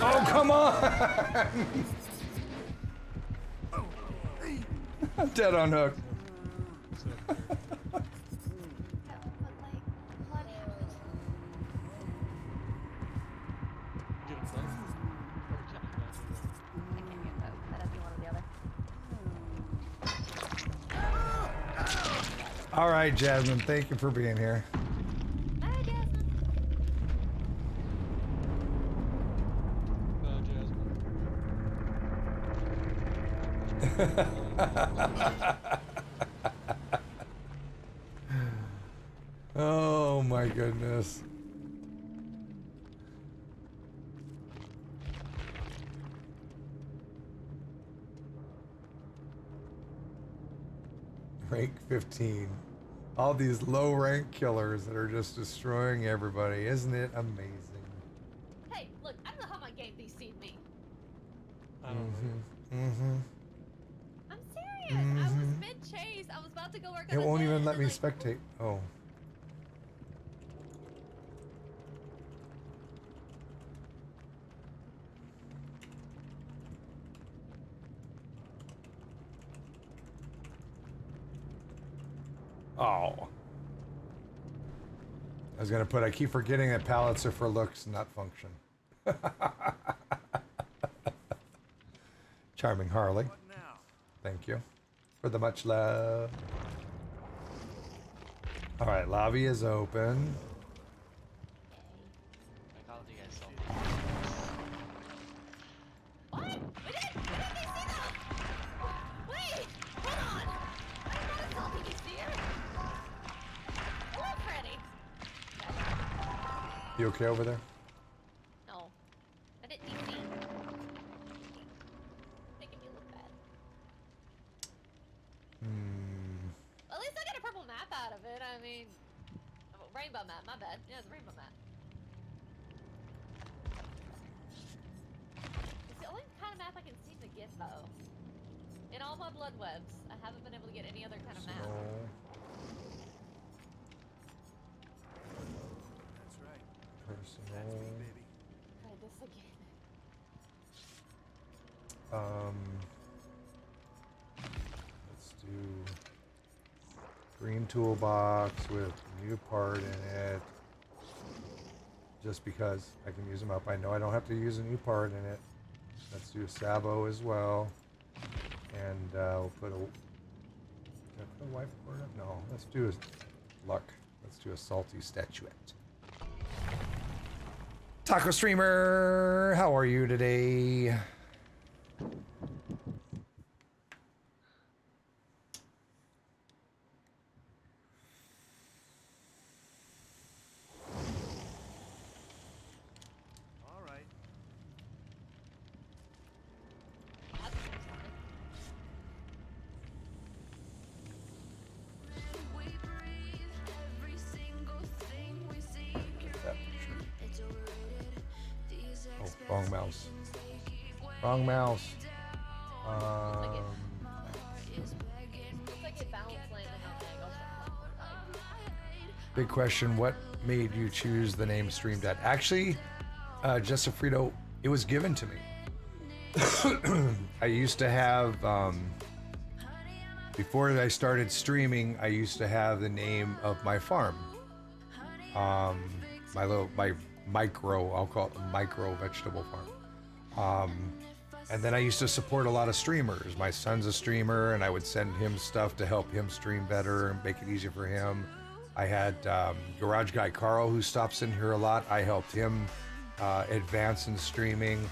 Oh, come on! I'm dead on hook. All right, Jasmine, thank you for being here. Bye, Jasmine. Oh my goodness. Rank 15. All these low rank killers that are just destroying everybody. Isn't it amazing? Hey, look, I don't know how my game DC'd me. I don't know. Mm-hmm. I'm serious. I was mid-chase. I was about to go work on It a won't bit, even and let me like, spectate. Oh. Oh. I was gonna put, I keep forgetting that pallets are for looks, not function. Charming Harley. Thank you for the much love. All right, lobby is open. I called you guys so What? We didn't see that! Wait! Hold on! I'm not assaulting you, dear! Hello, Freddy! You okay over there? No. I didn't DC. Making me look bad. Well, at least I got a purple map out of it. I mean... Oh, rainbow map, my bad. Yeah, it's a rainbow map. It's the only kind of map I can seem to though. In all my blood webs, I haven't been able to get any other kind of map. That's right. Personal. That's me, baby. Try this again. Let's do green toolbox with new part in it. Just because I can use them up. I know I don't have to use a new part in it. Let's do a Sabo as well. And we'll put a... Did I put a white board up? No. Let's do a... Luck. Let's do a salty statuette. Taco Streamer! How are you today? All right. Oh, wrong mouse. Wrong mouse. Looks like it bounced landing on the angle. Big question, what made you choose the name Stream Dad? Actually, Just Frito, it was given to me. I used to have, before I started streaming, I used to have the name of my farm. My micro, I'll call it the micro vegetable farm. And then I used to support a lot of streamers. My son's a streamer, and I would send him stuff to help him stream better and make it easier for him. I had Garage Guy Carl, who stops in here a lot. I helped him advance in streaming.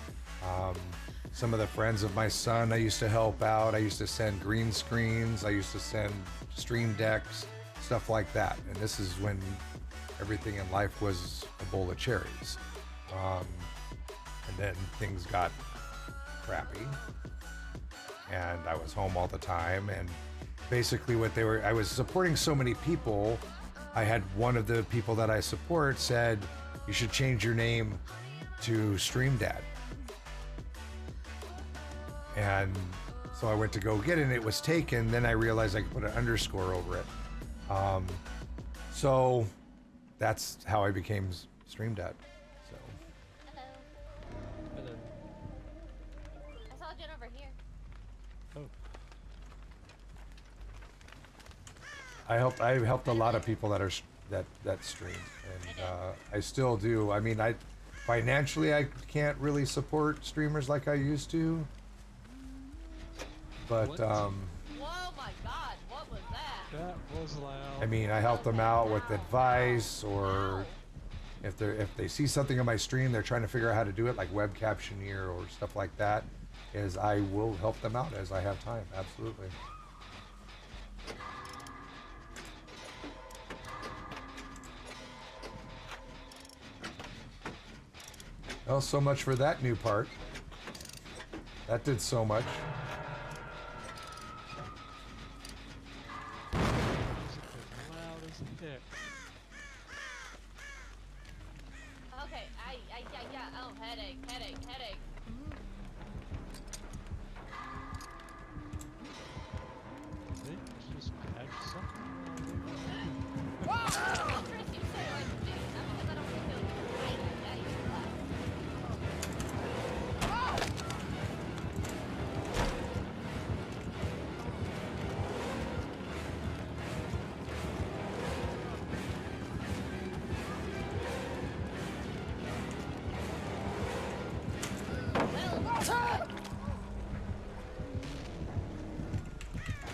Some of the friends of my son I used to help out. I used to send green screens. I used to send stream decks, stuff like that. And this is when everything in life was a bowl of cherries. And then things got crappy. And I was home all the time. And basically I was supporting so many people. I had one of the people that I support said, you should change your name to Stream Dad. And so I went to go get it and it was taken. Then I realized I could put an underscore over it. So that's how I became Stream Dad. So. Hello. I saw Jen over here. Oh. I helped a lot of people that stream, and I still do. I mean, financially I can't really support streamers like I used to, but Whoa, my God! What was that? That was loud. I mean, I help them out with advice, or if they see something on my stream, they're trying to figure out how to do it, like web captioneer or stuff like that. Is I will help them out as I have time. Absolutely. Well, so much for that new part. That did so much. Loud as a dick. Okay, oh, headache. They just patched something. Chris, you say like a dude. Not because I don't want to kill you.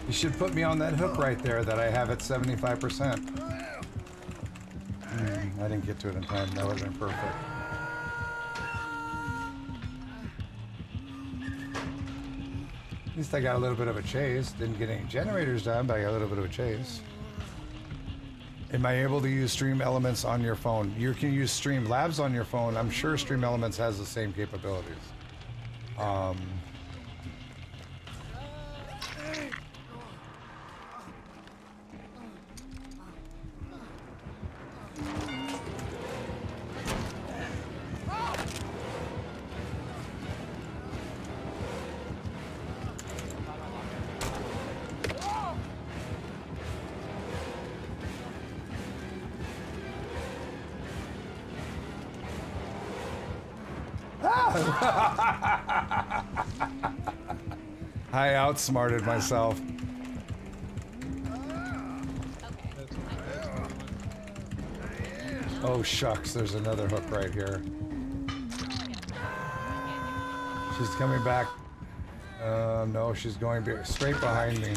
You should put me on that hook right there that I have at 75%. I didn't get to it in time. That would have been perfect. At least I got a little bit of a chase. Didn't get any generators done, but I got a little bit of a chase. Am I able to use Stream Elements on your phone? You can use Stream Labs on your phone. I'm sure Stream Elements has the same capabilities. I outsmarted myself. Oh shucks, there's another hook right here. She's coming back. No, she's going straight behind me.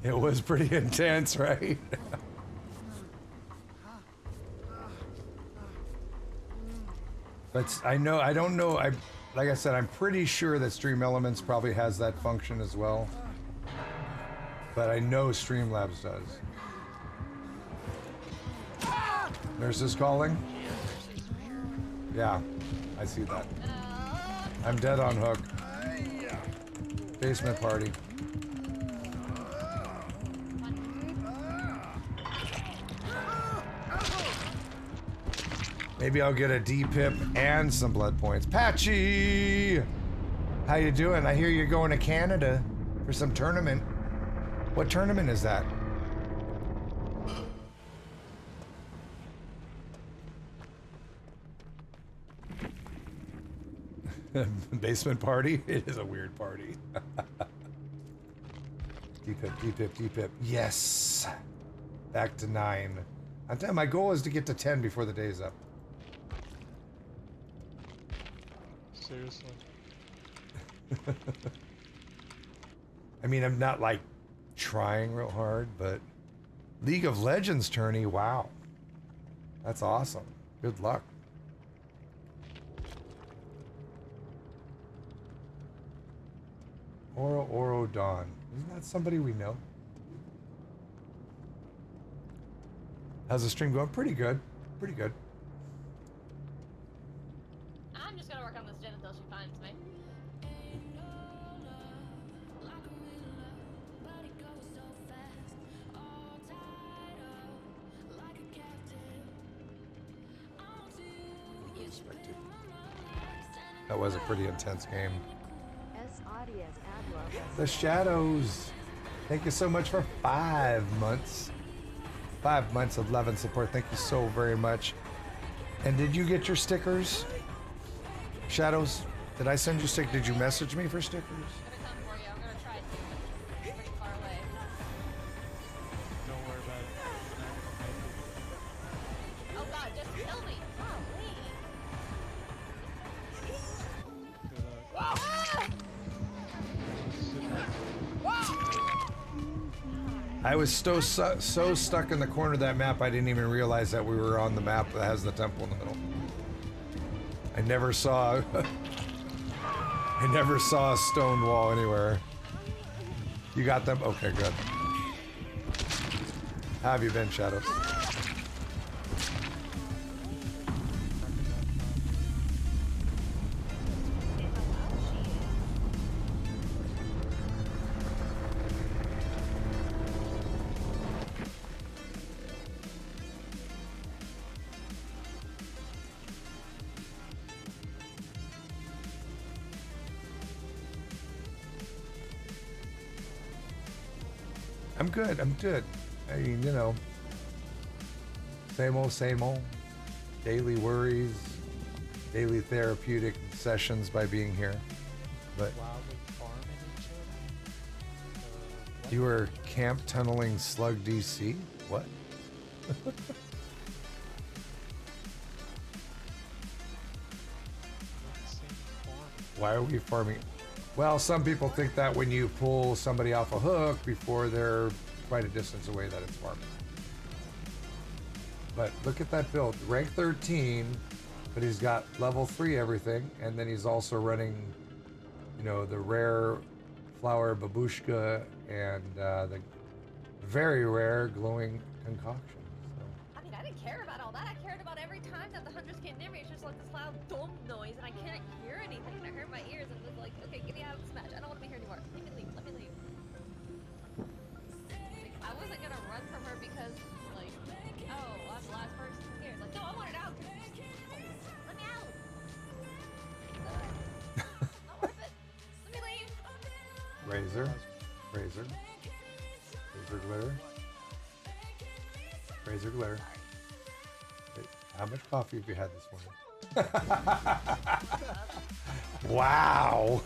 It was pretty intense, right? But I don't know, like I said, I'm pretty sure that Stream Elements probably has that function as well. But I know Streamlabs does. Nurses calling? Yeah, I see that. I'm dead on hook. Basement party. Maybe I'll get a D-pip and some blood points. Patchy! How you doing? I hear you're going to Canada for some tournament. What tournament is that? Basement party? It is a weird party. D-pip, D-pip, D-pip. Yes! Back to 9. I'm telling you, my goal is to get to 10 before the day's up. Seriously. I mean, I'm not like trying real hard, but League of Legends tourney, wow. That's awesome. Good luck. Oro Dawn. Isn't that somebody we know? How's the stream going? Pretty good. Pretty good. I'm just gonna work on this Jen until she finds me. That was a pretty intense game. S-Audience The Shadows. Thank you so much for 5 months. 5 months of love and support. Thank you so very much. And did you get your stickers? Shadows, did I send you stickers? Did you message me for stickers? I'm gonna come for you. I'm gonna try to. It's pretty far away. Don't worry about it. Oh god, just kill me. I was so stuck in the corner of that map, I didn't even realize that we were on the map that has the temple in the middle. I never saw a stone wall anywhere. You got them? Okay, good. How have you been, Shadows? I'm good. I'm good. I mean, you know, same old, same old. Daily worries, daily therapeutic sessions by being here. But you were camp tunneling Slug DC? What? Why are we farming? Well, some people think that when you pull somebody off a hook before they're quite a distance away that it's farming. But look at that build. Rank 13, but he's got level 3 everything, and then he's also running, you know, the rare flower babushka and the very rare glowing concoction. So. I mean, I didn't care about all that. I cared about every time fact that the hunters came near me, it's just like this loud dum noise, and I can't hear anything. And I hurt my ears, and was like, okay, get me out of this match. I don't want to be here anymore. Let me leave. Let me leave. Like, I wasn't gonna run from her because, like, oh, I'm the last person here. Like, no, I wanted out. Let me out. Not worth it. Let me leave. Razor. Glare. Razor glare. Wait, how much coffee have you had this morning? Wow.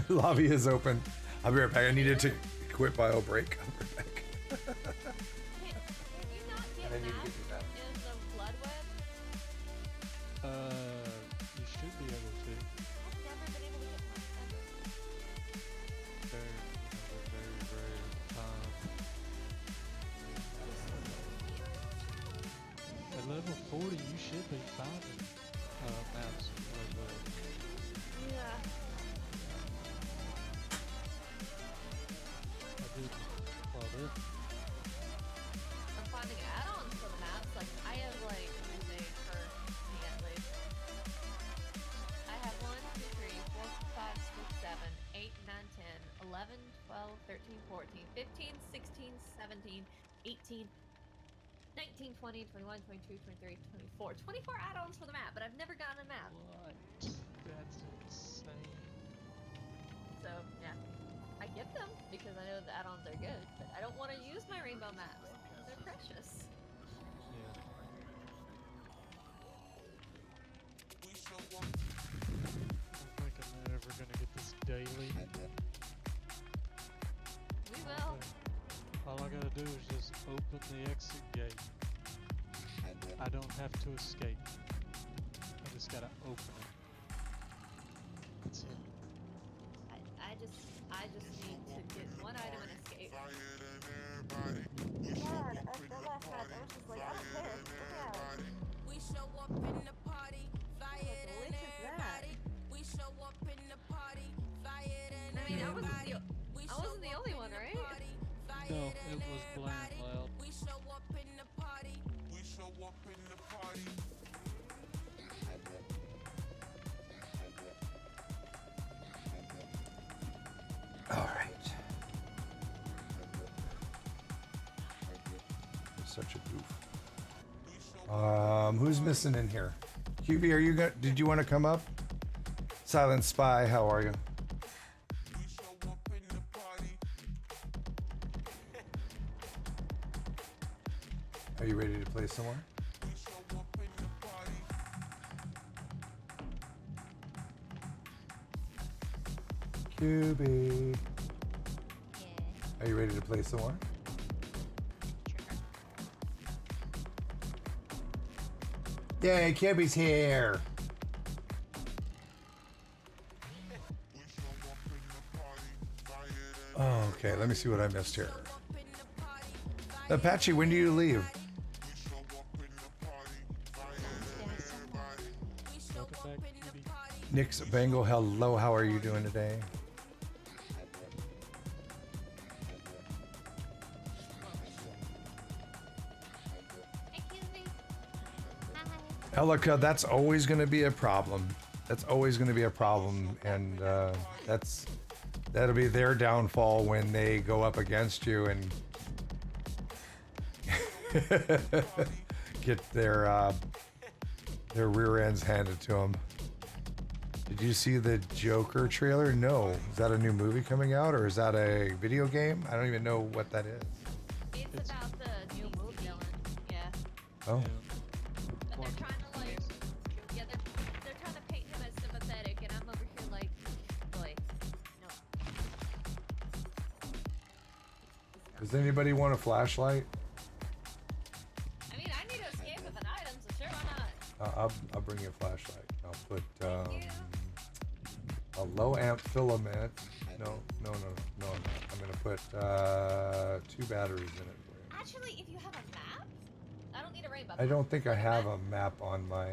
Lobby is open. I'll be right back. I needed to quit bio break. I'll be right back. Can you not get I need to mapped get you that. in the blood web? You should be able to. I've never been able to get mapped ever. Very rare. At level 40, you should be finding maps of Yeah. I'm finding add-ons for the maps. Like, I have, like, let me see, for me at least. I have 1, 2, 3, 4, 5, 6, 7, 8, 9, 10, 11, 12, 13, 14, 15, 16, 17, 18, 19, 20, 21, 22, 23, 24. 24 add-ons for the map, but I've never gotten a map. What? That's insane. So, yeah. I get them because I know the add-ons are good, but I don't want to use my rainbow maps. They're precious. I'm thinking they're ever gonna get this daily. We will. All I gotta do is just open the exit gate. I don't have to escape. I just gotta open it. That's it. I just need to get one item and escape. God, after last match, I was just like, I don't care. Get out. We show up in the party, fire than everybody. We show up in the party, fire than I mean, I wasn't the only one, right? No, it was Bland Loud. We show up in the party. We show up in the party. All right. Such a goof. Who's missing in here? QB, are you good? Did you want to come up? Silent Spy, how are you? Are you ready to play some more? QB. Are you ready to play some more? Yay, QB's here. Oh, okay, let me see what I missed here. Apache, when do you leave? Nick's Bengal, hello, how are you doing today? Elika, that's always going to be a problem. That's always going to be a problem, and that'll be their downfall when they go up against you and get their rear ends handed to them. Did you see the Joker trailer? No. Is that a new movie coming out, or is that a video game? I don't even know what that is. It's about the new movie villain. Yeah. Oh. And they're trying to they're trying to paint him as sympathetic, and I'm over here like, boy, no. Does anybody want a flashlight? I mean, I need to escape with an item, so sure, why not? I'll bring you a flashlight. I'll put a low amp filament. No. I'm gonna put 2 batteries in it for you. Actually, if you have a map, I don't need a rainbow. I don't think I have a map on my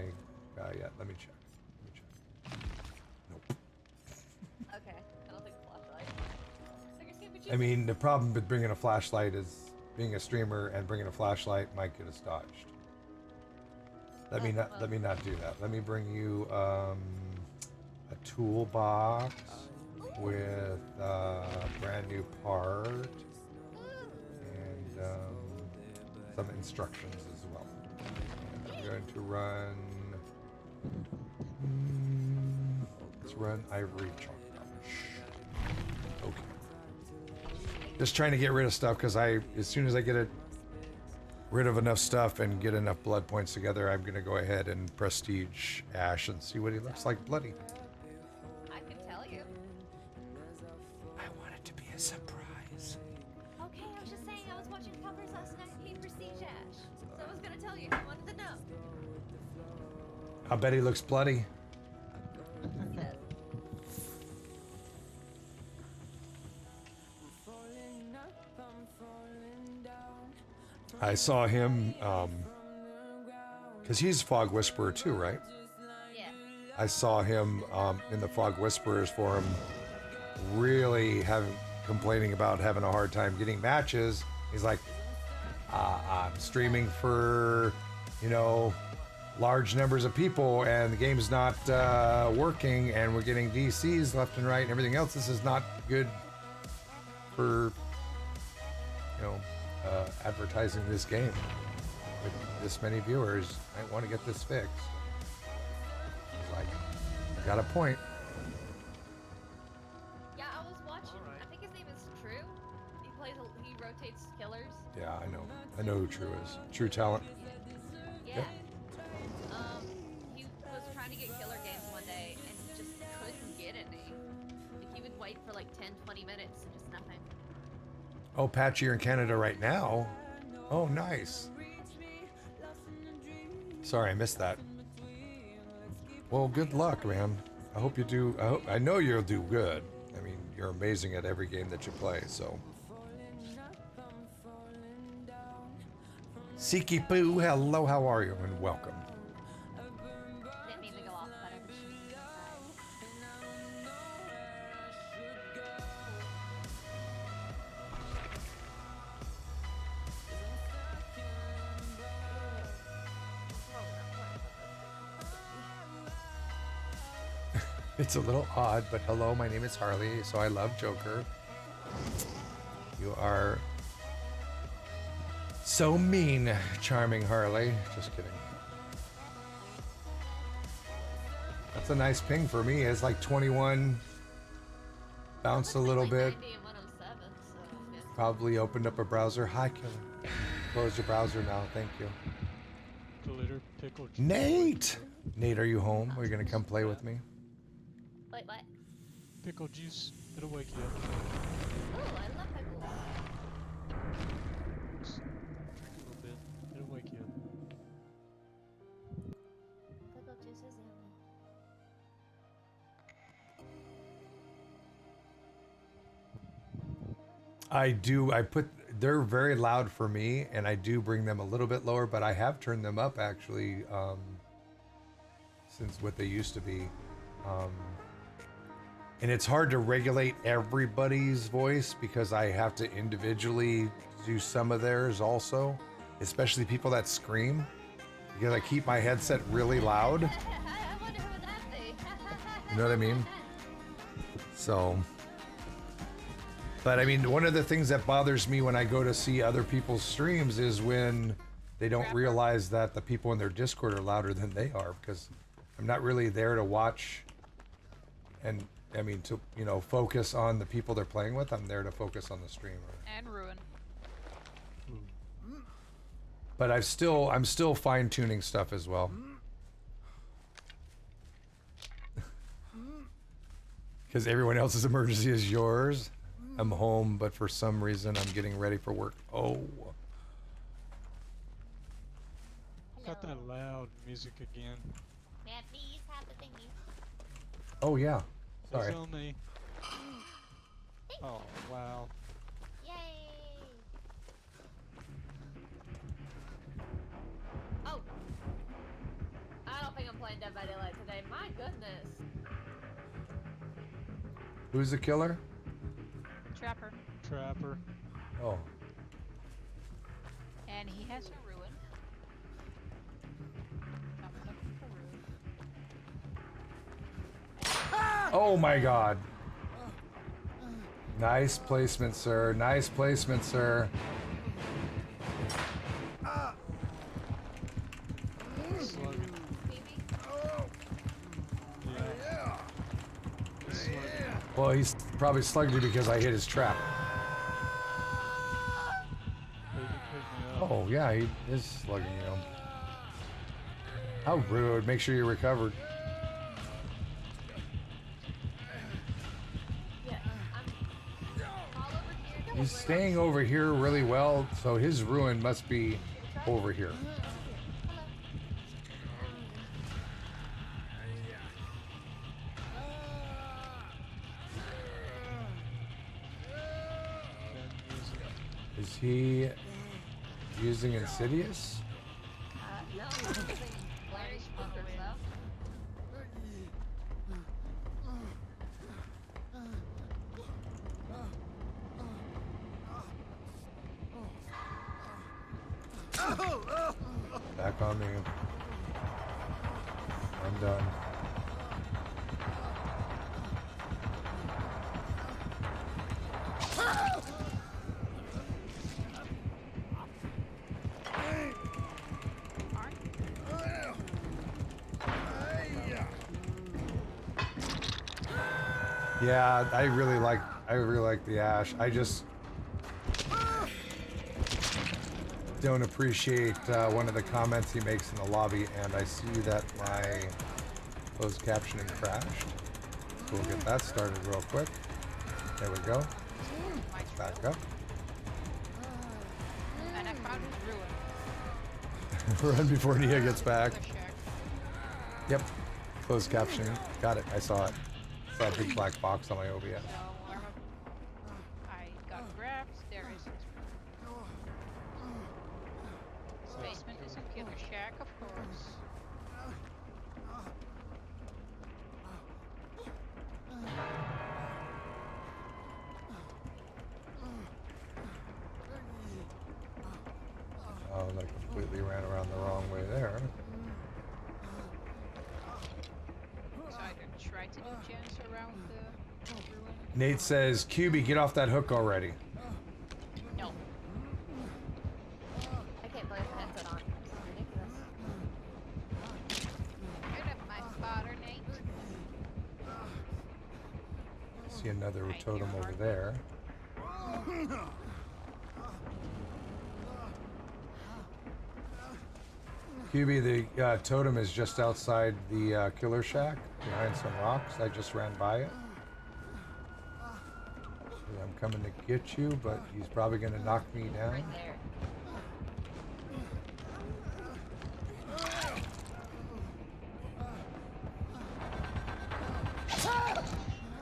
guy yet. Let me check. Nope. Okay, I don't think flashlight. I mean, the problem with bringing a flashlight is being a streamer and bringing a flashlight might get us dodged. Let me not do that. Let me bring you a toolbox with a brand new part and some instructions as well. And I'm going to run. Let's run ivory chalk polish. Okay. Just trying to get rid of stuff because as soon as I get rid of enough stuff and get enough blood points together, I'm gonna go ahead and prestige Ash and see what he looks like bloody. I can tell you. I want it to be a surprise. Okay, I was just saying I was watching covers last night and he prestige Ash. So I was gonna tell you if you wanted to know. I bet he looks bloody. He does. I saw him, because he's Fog Whisperer too, right? Yeah. I saw him in the Fog Whisperers forum really complaining about having a hard time getting matches. He's like, I'm streaming for, large numbers of people and the game's not working and we're getting DCs left and right and everything else. This is not good for, advertising this game with this many viewers. I want to get this fixed. Like, I got a point. Yeah, I was watching. I think his name is True. He rotates killers. Yeah, I know who True is. True Talent. Yeah. Yep. He was trying to get killer games one day and just couldn't get any. Like, he would wait for like 10, 20 minutes and just nothing. Oh, Patch, you're in Canada right now. Oh, nice. Sorry, I missed that. Well, good luck, man. I hope you do. I know you'll do good. I mean, you're amazing at every game that you play, so. Siki Poo, hello, how are you? And welcome. Didn't mean to go off, but I'm shooting It's a little odd, but hello, my name is Harley, so I love Joker. You are so mean, charming Harley. Just kidding. That's a nice ping for me. It's like 21. Bounced a little bit. 90 and 107, so yeah. Probably opened up a browser. Hi, killer. Close your browser now. Thank you. Glitter pickle juice. Nate! Nate, are you home? Are you going to come play with me? Wait, what? Pickle juice. It'll wake you up. Oh, I love pickles. Just drink a little bit. It'll wake you up. Pickle juice is yummy. They're very loud for me, and I do bring them a little bit lower, but I have turned them up actually, since what they used to be. And it's hard to regulate everybody's voice because I have to individually do some of theirs also, especially people that scream, because I keep my headset really loud. I wonder who would that be? You know what I mean? So, but I mean, one of the things that bothers me when I go to see other people's streams is when they don't realize that the people in their Discord are louder than they are, because I'm not really there to watch and, I mean, to, focus on the people they're playing with. I'm there to focus on the streamer. And ruin. But I'm still fine-tuning stuff as well. Because everyone else's emergency is yours. I'm home, but for some reason I'm getting ready for work. Oh. Got that loud music again. Yeah, please have the thingy. Oh yeah. Sorry. It's on me. Oh wow. Yay! playing Dead by Daylight today. My goodness. Who's the killer? Trapper. Trapper. Oh. And he has a ruin. I'm looking for ruin. Oh my god. Nice placement, sir. Nice placement, sir. Slugging. Yeah. Slugging. Well, he's probably slugged you because I hit his trap. He can pick me up. Oh, yeah, he is slugging you. How rude. Make sure you're recovered. Yeah, I'm all over here. He's staying over here really well, so his ruin must be over here. Is he using Insidious? No, I'm using Larry Smuckers though. Back on me. I'm done. Yeah, I really like the Ash. I just don't appreciate one of the comments he makes in the lobby, and I see that my closed captioning crashed. So we'll get that started real quick. There we go. Back up. And I found his ruin. Run before Nia gets back. Yep. Closed captioning. Got it. I saw it. Saw a big black box on my OBS. I got grabbed. There is his basement is a killer shack, of course. Oh, I completely ran around the wrong way there. So I can try to do gens around the ruin. Nate says, QB, get off that hook already. No. I can't play with the headset on. This is ridiculous. Get up my spotter, Nate. See another totem over there. QB, the totem is just outside the killer shack, behind some rocks. I just ran by it. I'm coming to get you, but he's probably going to knock me down. Right there.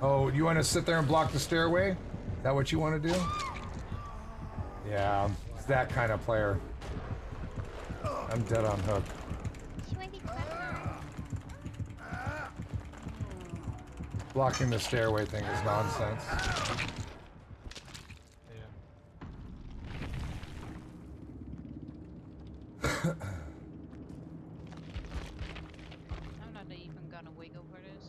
Oh, you want to sit there and block the stairway? Is that what you want to do? Yeah, it's that kind of player. I'm dead on hook. Blocking the stairway thing is nonsense. I'm not even gonna wig over this.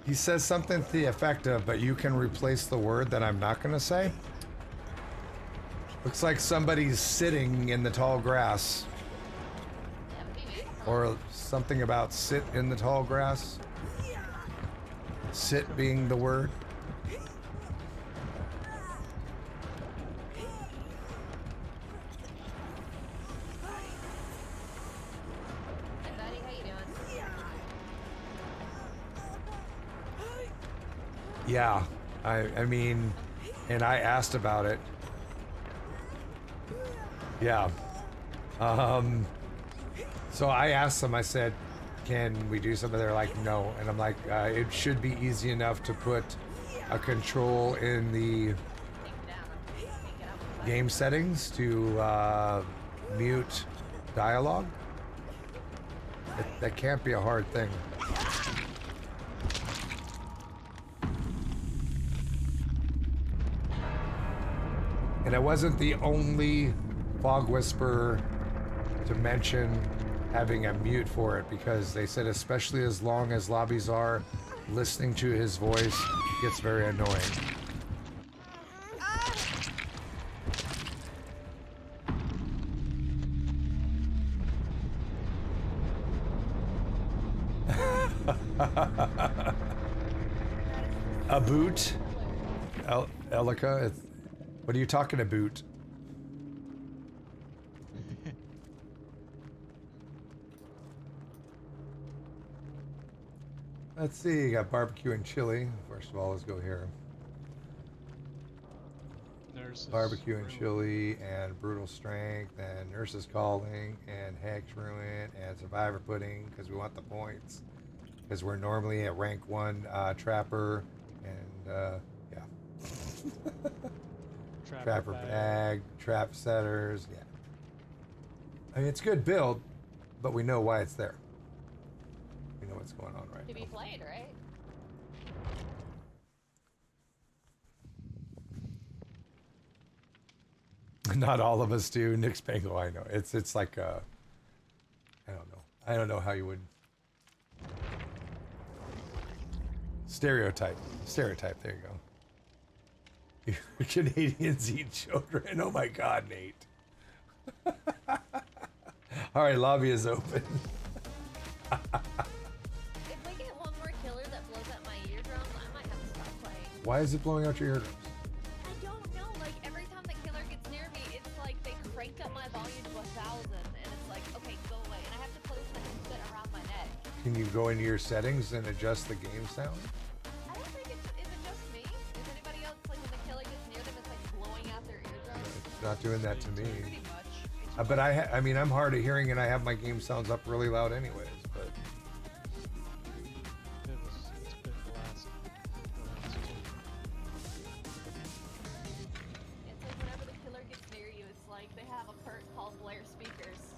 He says something to the effect of, but you can replace the word that I'm not going to say. Looks like somebody's sitting in the tall grass. Or something about sit in the tall grass. Sit being the word. Hey buddy, how you doing? Yeah, I mean, and I asked about it. Yeah. So I asked them, I said, can we do something? They're like, no. And I'm like, it should be easy enough to put a control in the game settings to mute dialogue. That can't be a hard thing. And I wasn't the only fog whisperer to mention having a mute for it, because they said especially as long as lobbies are, listening to his voice gets very annoying. A boot? Elika? What are you talking about? Let's see, you got barbecue and chili. First of all, let's go here. Nurses Barbecue and ruin. chili and brutal strength and nurses calling and hex ruin and survivor pudding because we want the points. Because we're normally at rank 1 trapper and yeah. Trapper bag, trap setters, yeah. I mean, it's a good build, but we know why it's there. We know what's going on right To now. be played, right? Not all of us do. Nick Spangle, I know. It's like I don't know. I don't know how you would stereotype. Stereotype, there you go. Canadians eat children. Oh my god, Nate. Alright, lobby is open. If we get one more killer that blows up my eardrums, I might have to stop playing. Why is it blowing out your eardrums? I don't know, like every time the killer gets near me, it's like they crank up my volume to 1,000 and it's like, okay, go away. And I have to place the headset around my neck. Can you go into your settings and adjust the game sound? I don't think is it just me? Is anybody else, like when the killer gets near them, it's like blowing out their eardrums? It's not doing that to me. Pretty much. But I mean, I'm hard of hearing and I have my game sounds up really loud anyways, but... It's been the last two. It's like whenever the killer gets near you, it's like they have a perk called Blair Speakers.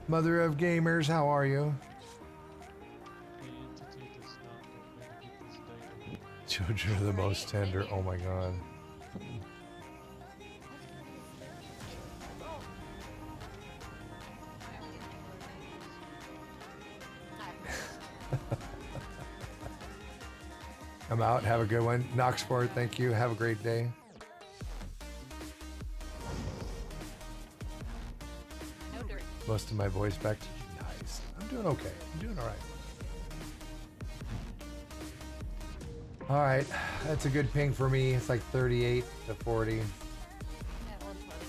Mother of gamers, how are you? The entity does not want me to get this data. Children are the most tender. Oh my god. I'm out. Have a good one. Knoxport, thank you. Have a great day. No dirt. Most of my voice back to nice. I'm doing okay. I'm doing all right. All right, that's a good ping for me. It's like 38 to 40. Yeah, 120.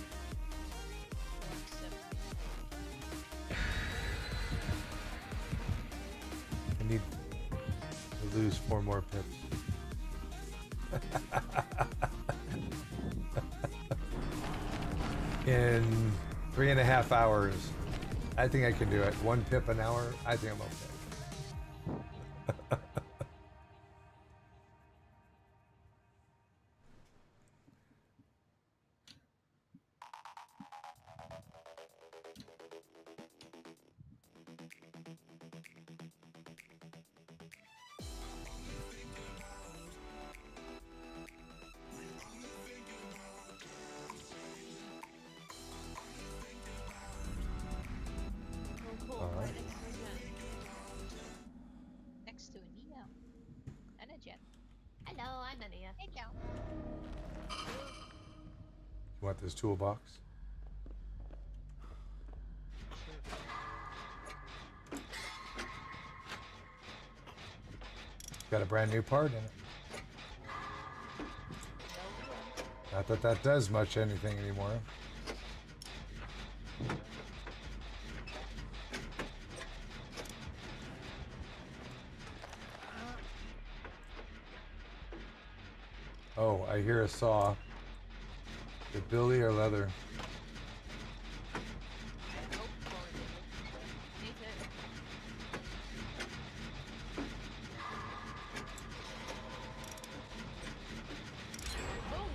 I need to lose 4 more pips. In 3.5 hours. I think I can do it. 1 pip an hour. I think I'm okay. Cool. Alright. Next to Nia. And a Jen. Hello, I'm Ania. Hey, Cal. You want this toolbox? Got a brand new part in it. Not that that does much anything anymore. Oh, I hear a saw. Is it Billy or Leather? I hope it's only Billy. Me too. Boom!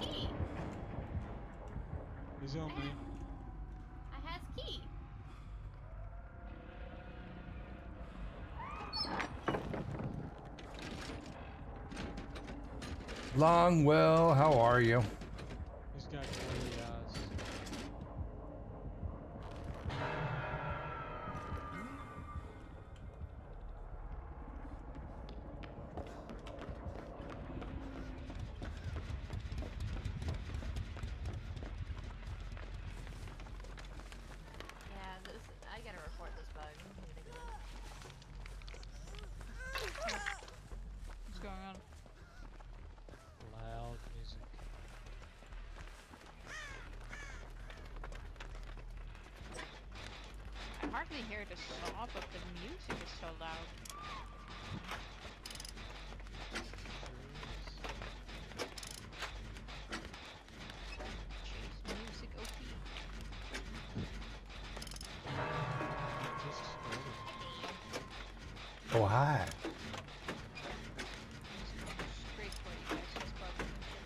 Key! He's on me. I has key. Longwell, how are you? He's got gray eyes. Yeah, this. I gotta report this bug. What's going on? Loud music. I hardly hear the saw, but the music is so loud. Chase music OP. Just started. Oh, hi. Straight for you guys, just bugging and shit.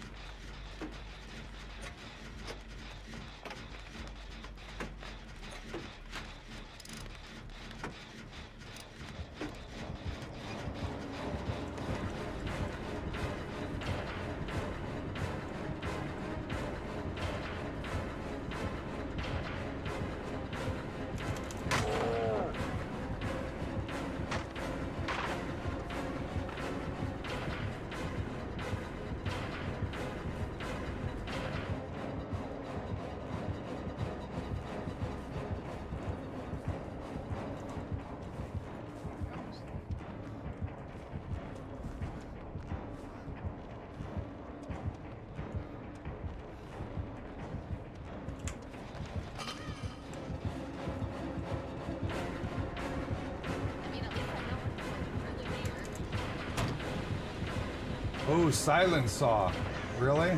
I mean, at least I know it's really near. Oh, silent saw. Really?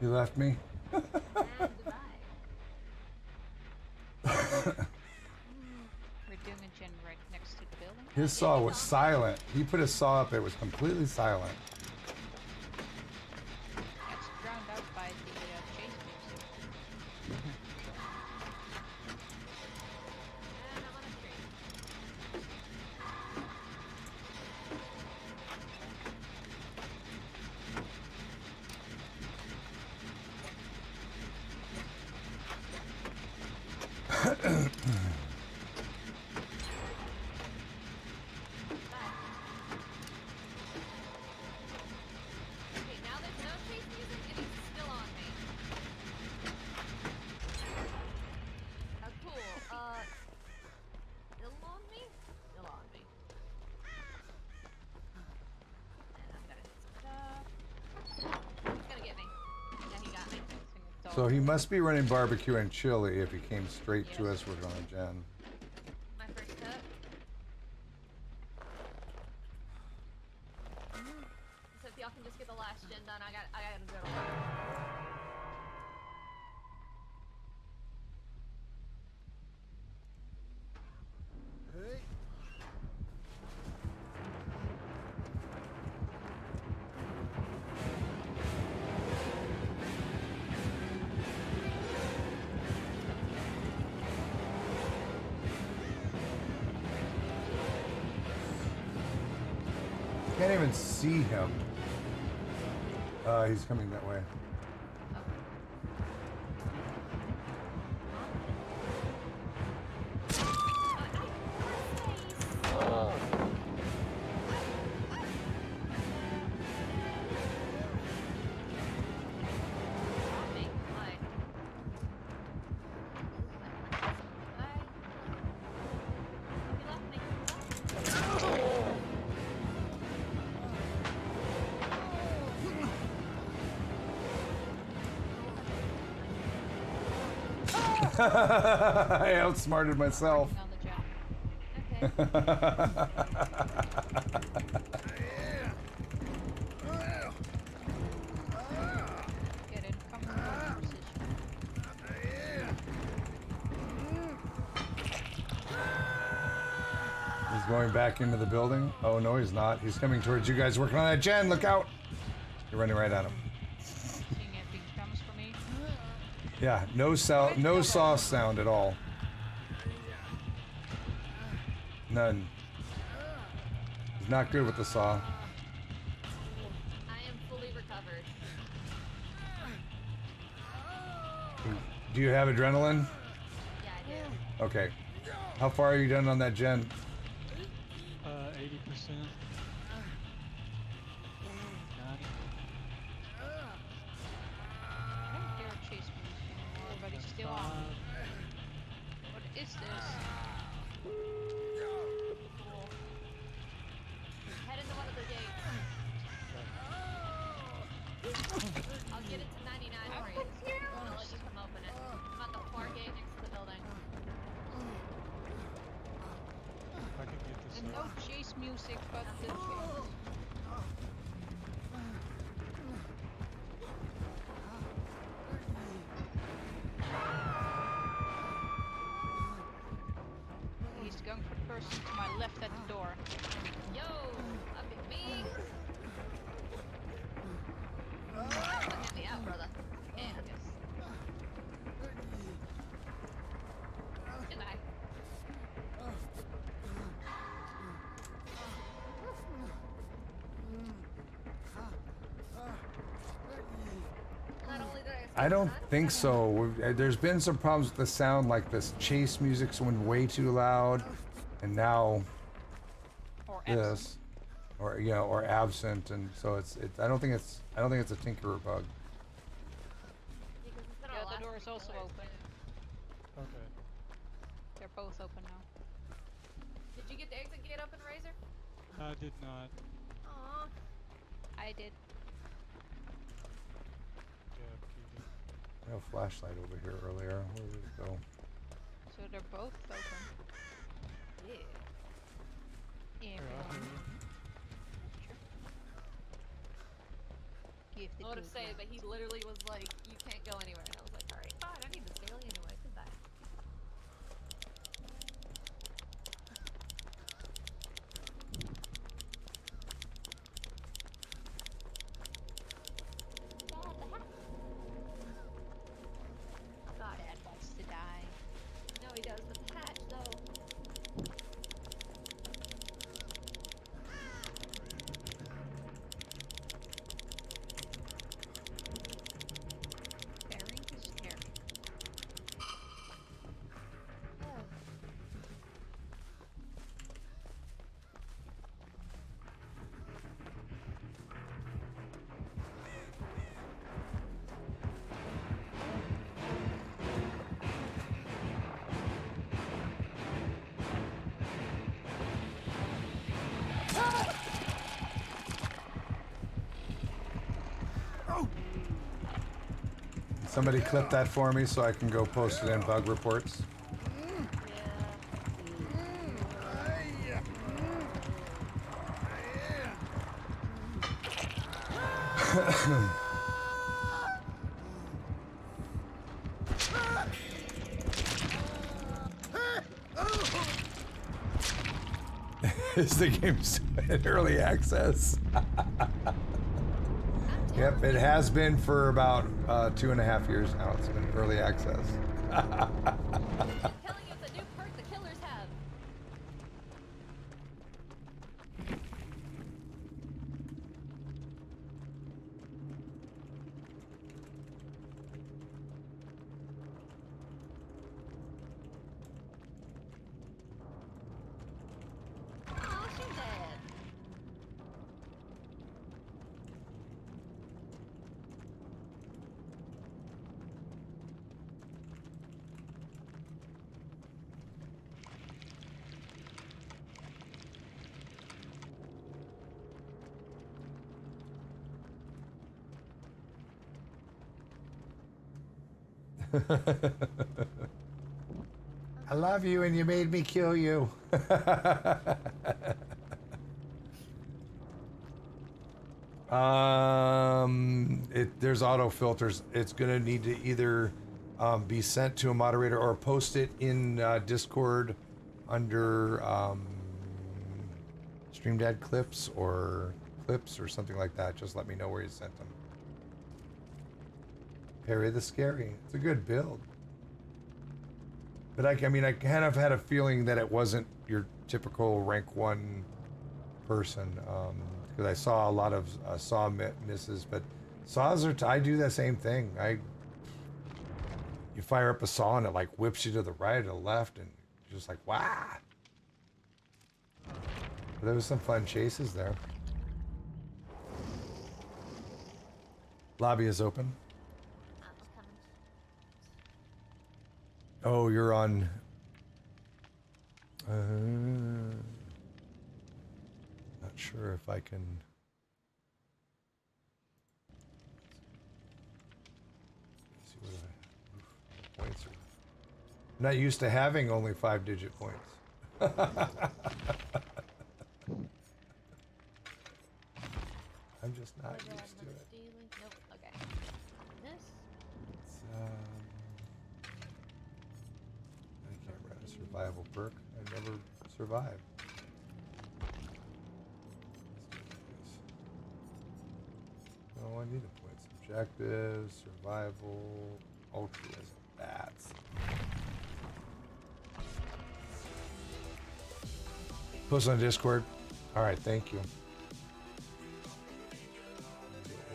You left me? And goodbye. We're doing a gen right next to the building. His saw was silent. He put his saw up, it was completely silent. That's drowned out by the chase music. And I'm on a tree. Okay, now there's no chase music and it's still on me. Oh, cool. Still on me? Still on me. And I'm gonna hit some stuff. He's gonna get me. Yeah, he got me. So he must be running barbecue and chili if he came straight to us with on a gen. My first cut. So if y'all can just get the last gen done, I gotta go to work. Hey. Can't even see him. He's coming that way. I outsmarted myself. On the jet. Get in comfortable position. He's going back into the building. Oh no, he's not. He's coming towards you guys working on that gen. Look out! You're running right at him. Seeing if he comes for me. Yeah, no saw sound at all. None. He's not good with the saw. I am fully recovered. Do you have adrenaline? Yeah, I do. Okay. How far are you done on that gen? 80%. 90. I don't dare chase me anymore, but he's still on. What is this? Cool. Head into one of the gates. I'll get it to 99 for you. I'll let you come open it. I'm at the far gate next to the building. I can get this And no up. chase music, but the chase. He's going for the person to my left at the door. Yo, up at me. Hit me out, brother. Yeah. Goodbye. Not only did I don't think so. There's been some problems with the sound, like this chase music's went way too loud, and now Or this, or yeah, or absent, and so it's. I don't think it's a Tinkerer bug. The other door is also open. Okay. They're both open now. Did you get the exit gate open, Razor? I did not. Aw. I did. Yeah, Petey. I had a flashlight over here earlier. Where did it go? So they're both open. Yeah. Yeah, Here, I'll everyone. do it. Give the I would have good said, one. but he literally was like, "You can't go anywhere," and I was like, "Alright, fine. I need this daily anyway. Goodbye." God, Dad wants to die. no, he does with the hatch though. Very scary. Somebody clip that for me so I can go post it in bug reports. Is the game still in early access? Yep, it has been for about 2.5 years now. It's been early access. I'm telling you, it's a new perk the killers have. Oh, she's dead. I love you and you made me kill you. There's auto filters. It's gonna need to either be sent to a moderator or post it in Discord under StreamDad clips or something like that. Just let me know where you sent them. Perry the Scary. It's a good build. But I mean, I kind of had a feeling that it wasn't your typical rank 1 person. Because I saw a lot of saw misses, but saws are, I do the same thing. You fire up a saw and it like whips you to the right or the left and you're just like, wow. But there was some fun chases there. Lobby is open. Oh, you're on. Not sure if I can. Let's see what points are. I'm not used to having only 5-digit points. I'm just not used to it. Nope. Okay. This. It's, I can't run a survival perk. I never survived. Oh, I need the points. Objectives, survival, altruism. That's. Post on Discord. All right, thank you. Go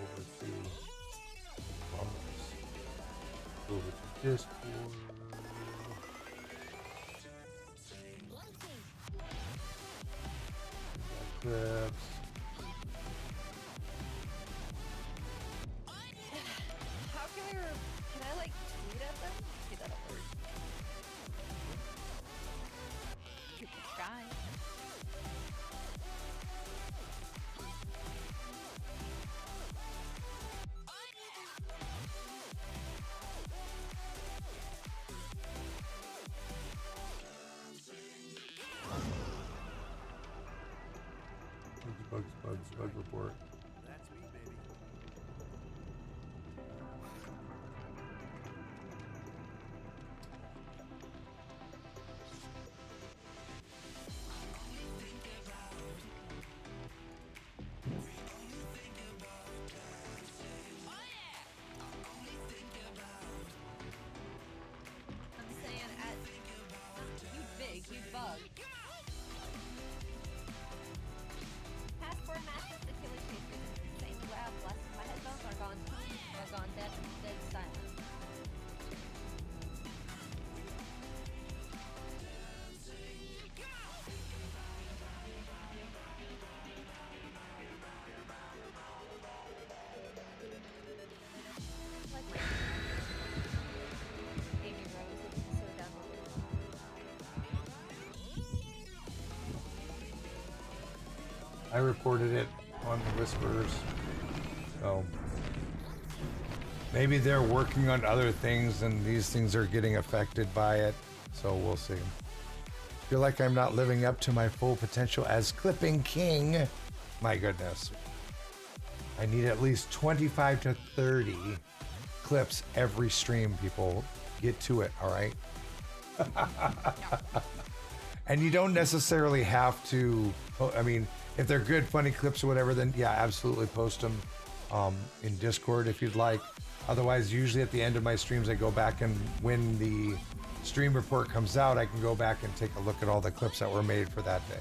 over to over to Discord. Clips. How can can I like tweet at them? See, that'll work. You can try. Bug report. That's me, baby. I'm saying at you big, huge bug. Passport matches the killer chasers is insane. Wow, blessed. My headphones are gone dead silent. Like Amy Rose is so downloaded. I reported it on the Whispers, so maybe they're working on other things and these things are getting affected by it, so we'll see. Feel like I'm not living up to my full potential as Clipping King. My goodness. I need at least 25 to 30 clips every stream, people. Get to it, all right? And you don't necessarily have to, I mean, if they're good, funny clips or whatever, then yeah, absolutely post them in Discord if you'd like. Otherwise, usually at the end of my streams, I go back and when the stream report comes out, I can go back and take a look at all the clips that were made for that day.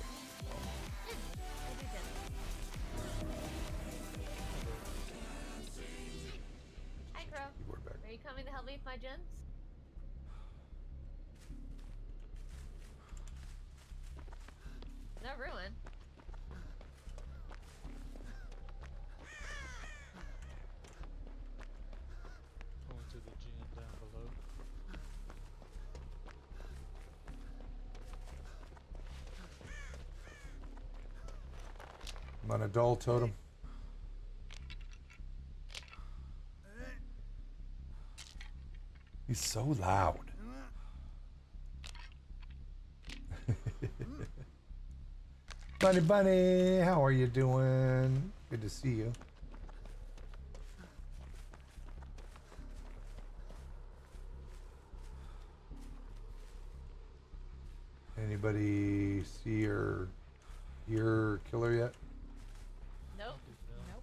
Hi, Crow. Are you coming to help me with my gems? No ruin. Going to the gym down below. I'm on a dull totem. He's so loud. Bunny Bunny, how are you doing? Good to see you. Anybody see or hear Killer yet? Nope. Nope.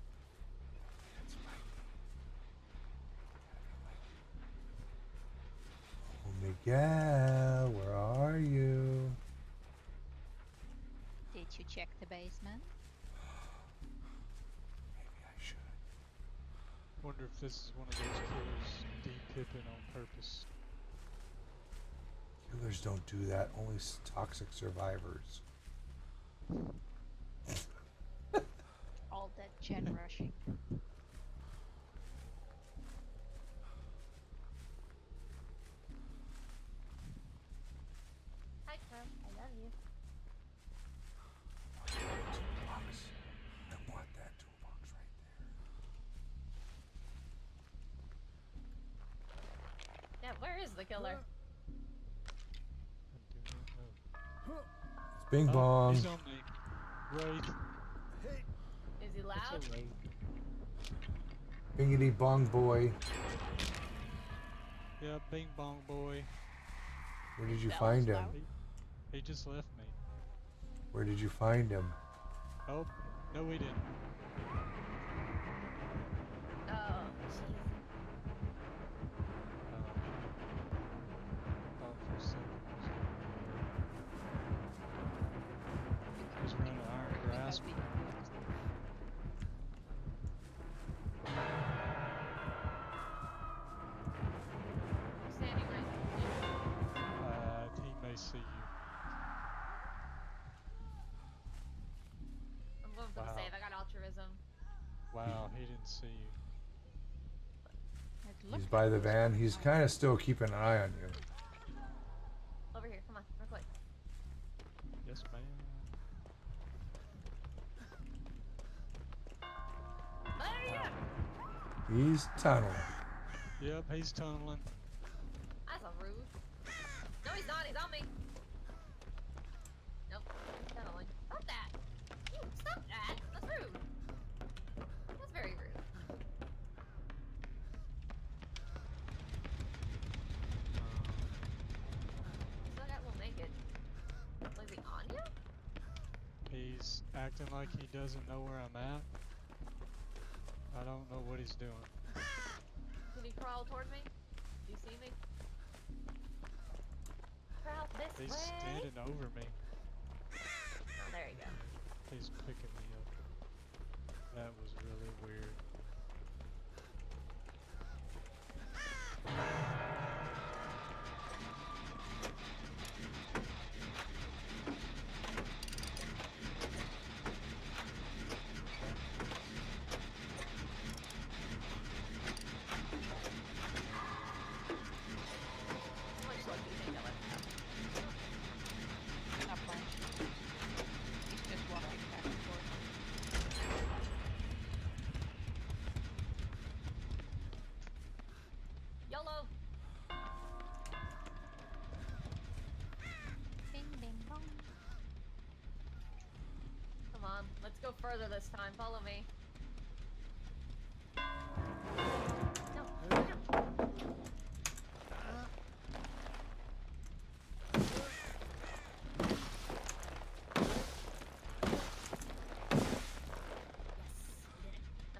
Oh, Miguel, where are you? Did you check the basement? Maybe I should. Wonder if this is one of those killers de-pipping on purpose. Killers don't do that. Only toxic survivors. All that gen rushing. Hi, Crow. I love you. Toolbox. I want that toolbox right there. Yeah, where is the killer? It's Bing Bong. He's on me. Wraith. Is he loud? Bingity Bong Boy. Yeah, Bing Bong Boy. Where did you That find was him? loud. He just left me. Where did you find him? Oh, no he didn't. Oh, jeez. Thought for a second he's running iron grasp. Standing right. He may see you. I'm going for the Wow. save. I got altruism. Wow, he didn't see you. He's by the van. He's kind of still keeping an eye on you. Over here. Come on. Real quick. Yes, ma'am. He's tunneling. Yep, he's tunneling. That's a rude. No, he's not. He's on me. Nope. He's tunneling. Stop that. You stop that. That's rude. That's very rude. Still got a little naked. Like, is he on you? He's acting like he doesn't know where I'm at. I don't know what he's doing. Can he crawl toward me? Do you see me? Crawl this He's way. standing over me. Oh, there you go. He's picking me up. That was really weird. How much luck do you think I left out? Not much. He's just walking back and forth. YOLO! Bing bing bong. Come on, let's go further this time. Follow me. No, no. Now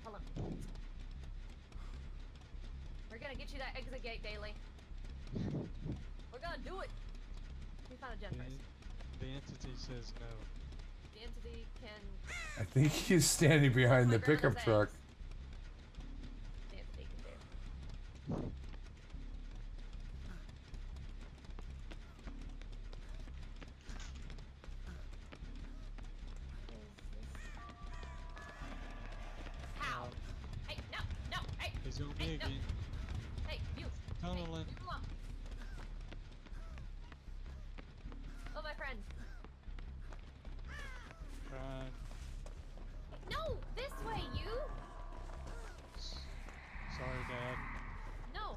follow me. We're gonna get you that exit gate, Daily. We're gonna do it. We found a gen first. The entity says no. The entity can. I think he's standing behind the pickup truck. The entity can do. How? Hey, no, no, hey! He's on Hey, me no. again. Hey, you! Tunneling. Hey, you belong. Oh, my friend. Trying. No! This way, you! Sorry, Dad. No!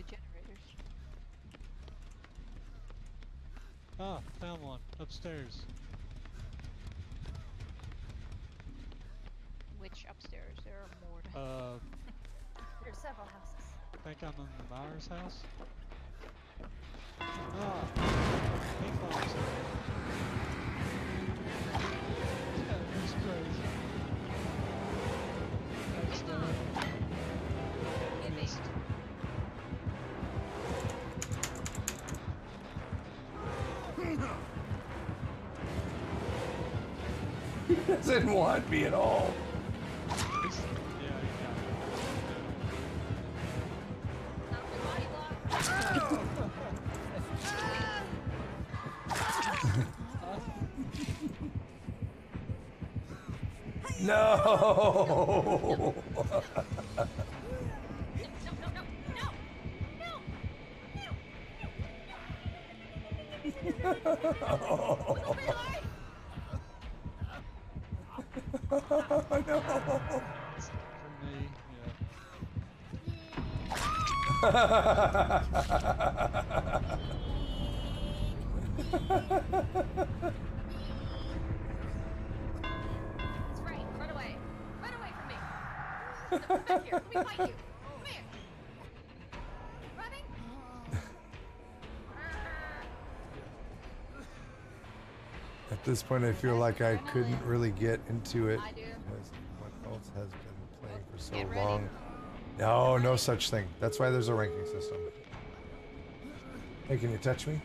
the generators. Ah, found one. Upstairs. Which upstairs? There are more. There's several houses. I think I'm in the Myers house. Ah! Ping bombs. That's crazy. That's missed. He doesn't want me at all. No. No. For me, yeah. That's right. Run away. Run away from me. No, come back here. Let me fight you. Come here. Running. At this point, I feel like I couldn't really get into it I do. because what else has been playing for so Get ready. long. No, no such thing. That's why there's a ranking system. Hey, can you touch me?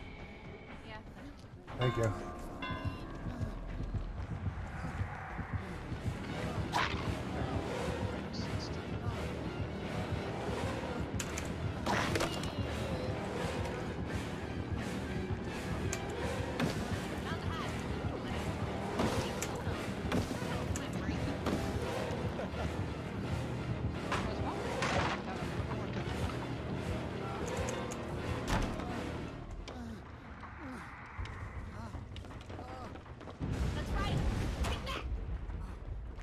Yeah. Thank you. That's right. Take that.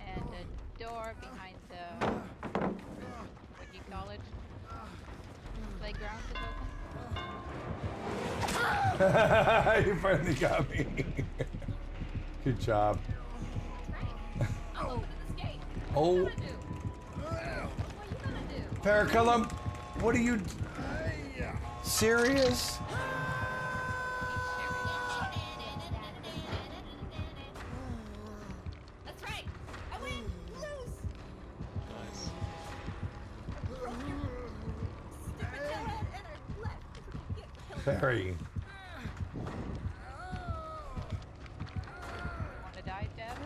And the door behind the, what do you call it? Playground is open. You finally got me. Good job. I'll open this gate. Oh. What are you gonna do? What are you gonna do? Paraculum, what are you... Serious? That's right. I win. Lose. Nice. Stupid tailhead and I left. Get killed. Perry. Wanna die, Deb?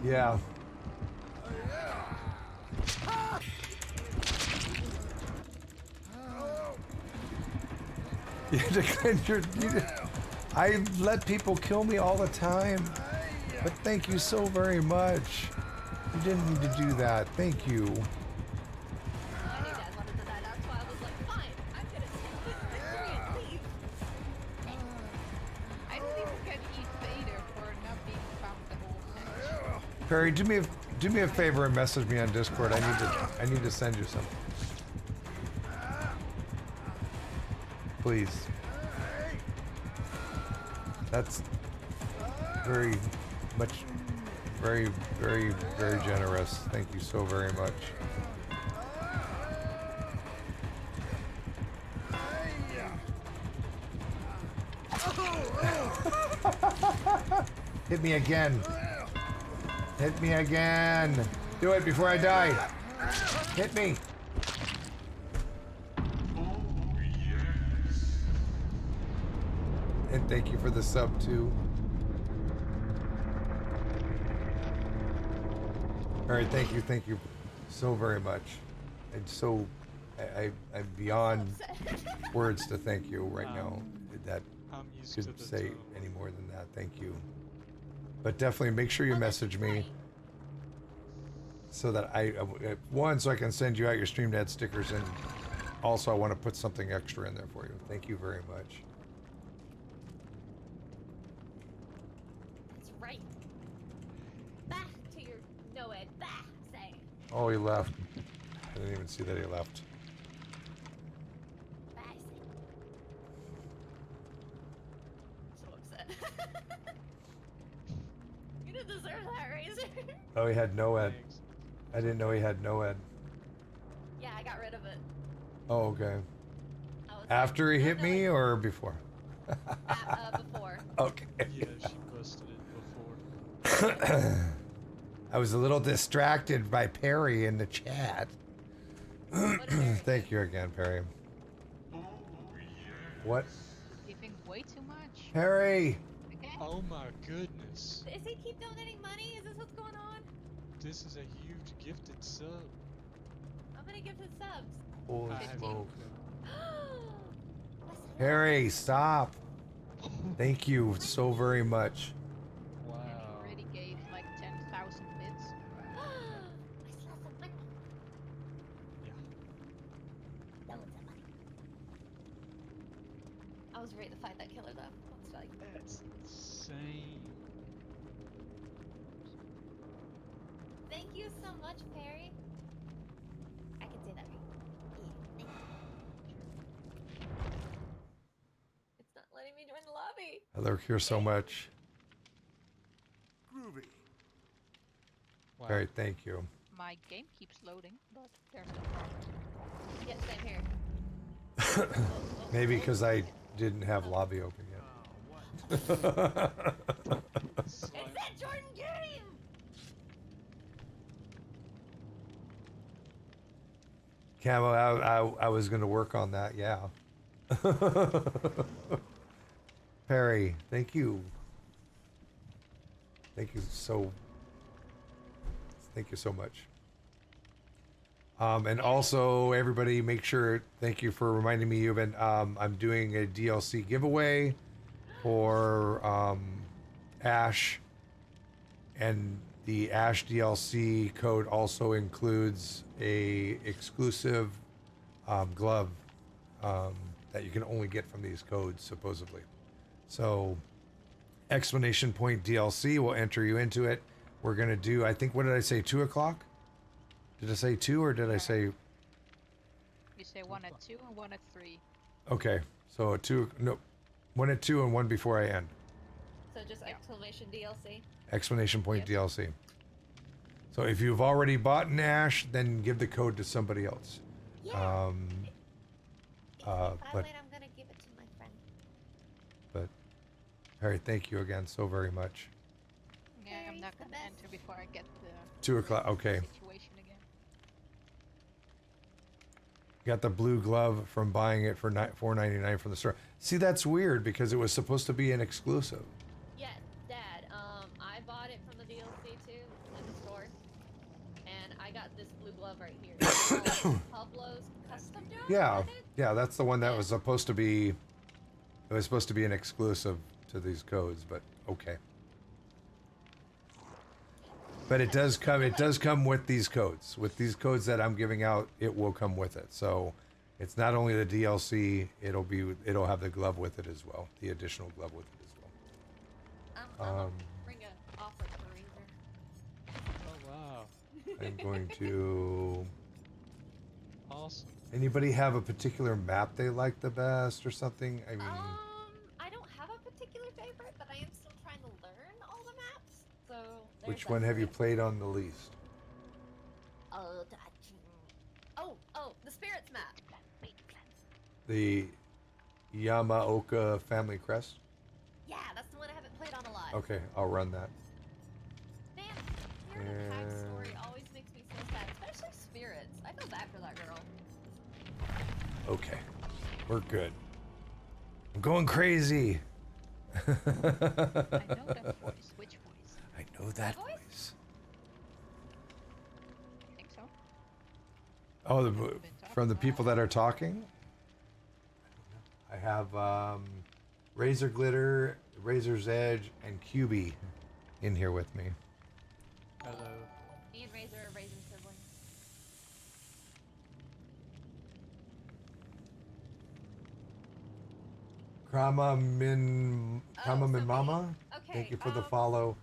Yeah. You declared I let people kill me all the time. But thank you so very much. You didn't need to do that. Thank you. I knew Dad wanted to die. That's why I was like, fine. I'm gonna take this victory and leave. I don't even get heat either for not being found the whole match. Perry, do me a favor and message me on Discord. I need to send you something. Please. That's very much, very, very, very generous. Thank you so very much. Hit me again. Hit me again. Do it before I die. Hit me. And thank you for the sub too. All right, thank you so very much. I'm beyond words to thank you right now. That couldn't say any more than that. Thank you. But definitely make sure you message me so that one, so I can send you out your Stream Dad stickers, and also I want to put something extra in there for you. Thank you very much. That's right. Back to your no Ed. Back, say. Oh, he left. I didn't even see that he left. You didn't deserve that, Razor. Oh, he had no ed. Thanks. I didn't know he had no ed. Yeah, I got rid of it. Oh, okay. I was After he like, hit no, me or before? before. Okay. Yeah, she busted it before. I was a little distracted by Perry in the chat. Thank you again, Perry. What? Giving way too much. Perry! Okay. Oh my goodness. Does he keep donating money? Is this what's going on? This is a huge gifted sub. How many gifted subs? Holy I have smoke. That's Perry, stop. Thank you so very much. Wow. And he already gave like 10,000 bits. I still have some money. Yeah. Loads of money. I was ready to fight that killer though. Let's tell you. That's insane. Thank you so much, Perry. I can say that right. Yeah, thank you. It's not letting me join the lobby. I lurk here so much. Groovy. Wow. Perry, thank you. My game keeps loading, but there's no progress. Yeah, same here. Maybe because I didn't have lobby open yet. It's that Jordan game! Camo, I was going to work on that, yeah. Perry, thank you. Thank you so much. And also, everybody, make sure, thank you for reminding me, Euban, I'm doing a DLC giveaway for Ash, and the Ash DLC code also includes a exclusive glove that you can only get from these codes, supposedly. So, exclamation point DLC will enter you into it. We're gonna do, I think, what did I say, 2 o'clock? Did I say 2 or did I say? You say 1 at 2 and 1 at 3. Okay, so 2, no, 1 at 2 and 1 before I end. So just exclamation DLC. Exclamation point DLC. So if you've already bought an Ash, then give the code to somebody else. Yeah. If But I win, I'm gonna give it to my friend. but Harry, thank you again so very much. Yeah, I'm not gonna enter before I get the 2 o'clock. Okay. situation again. Got the blue glove from buying it for $4.99 from the store. See, that's weird because it was supposed to be an exclusive. Yeah, Dad. I bought it from the DLC too in the store, and I got this blue glove right here. It's called Pablo's custom job. Yeah, yeah, that's the one that was supposed to be. It was supposed to be an exclusive to these codes, but okay. But it does come. It does come with these codes. With these codes that I'm giving out, it will come with it. So, it's not only the DLC. It'll have the glove with it as well. The additional glove with it as well. I'm gonna bring an offer for Razor. Oh wow. I'm going to. Awesome. Anybody have a particular map they like the best or something? I mean, I don't have a particular favorite, but I am still trying to learn all the maps. So which one have you played on the least? Oh, the spirits map. The Yamaoka Family Crest? Yeah, that's the one I haven't played on a lot. Okay, I'll run that. Man, hearing the backstory always makes me so sad, especially spirits. I feel bad for that girl. Okay, we're good. I'm going crazy. I know that voice. Which voice? I know that voice. I think so. Oh, from the people that are talking? I have Razor Glitter, Razor's Edge, and QB in here with me. Hello. Me and Razor are Razor siblings. Krama Min Mama. Okay, Thank you for the follow.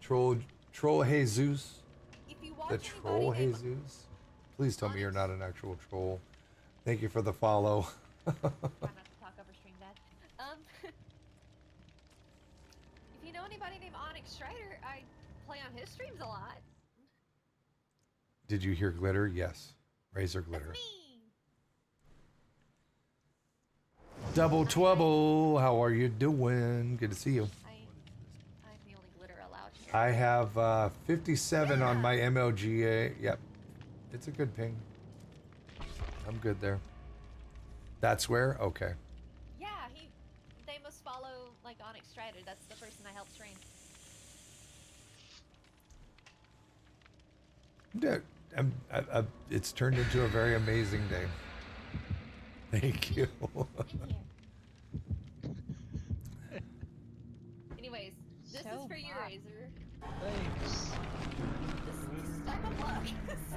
Troll Jesus. If you watch The Troll Jesus. Please tell me you're not an actual troll. Thank you for the follow. Try not to talk over stream, Dad. Onyx Strider. I play on his streams a lot. Did you hear glitter? Yes. Razor glitter. That's me. Double Trouble, how are you doing? Good to see you. I'm the only glitter allowed here. I have 57 on my MLGA. Yep. It's a good ping. I'm good there. That's where? Okay. Yeah, they must follow like Onyx Strider. That's the person I helped train. Yeah, it's turned into a very amazing day. Thank you. Anyways, this So is for you, hot. Razor. Thanks. This stack of luck.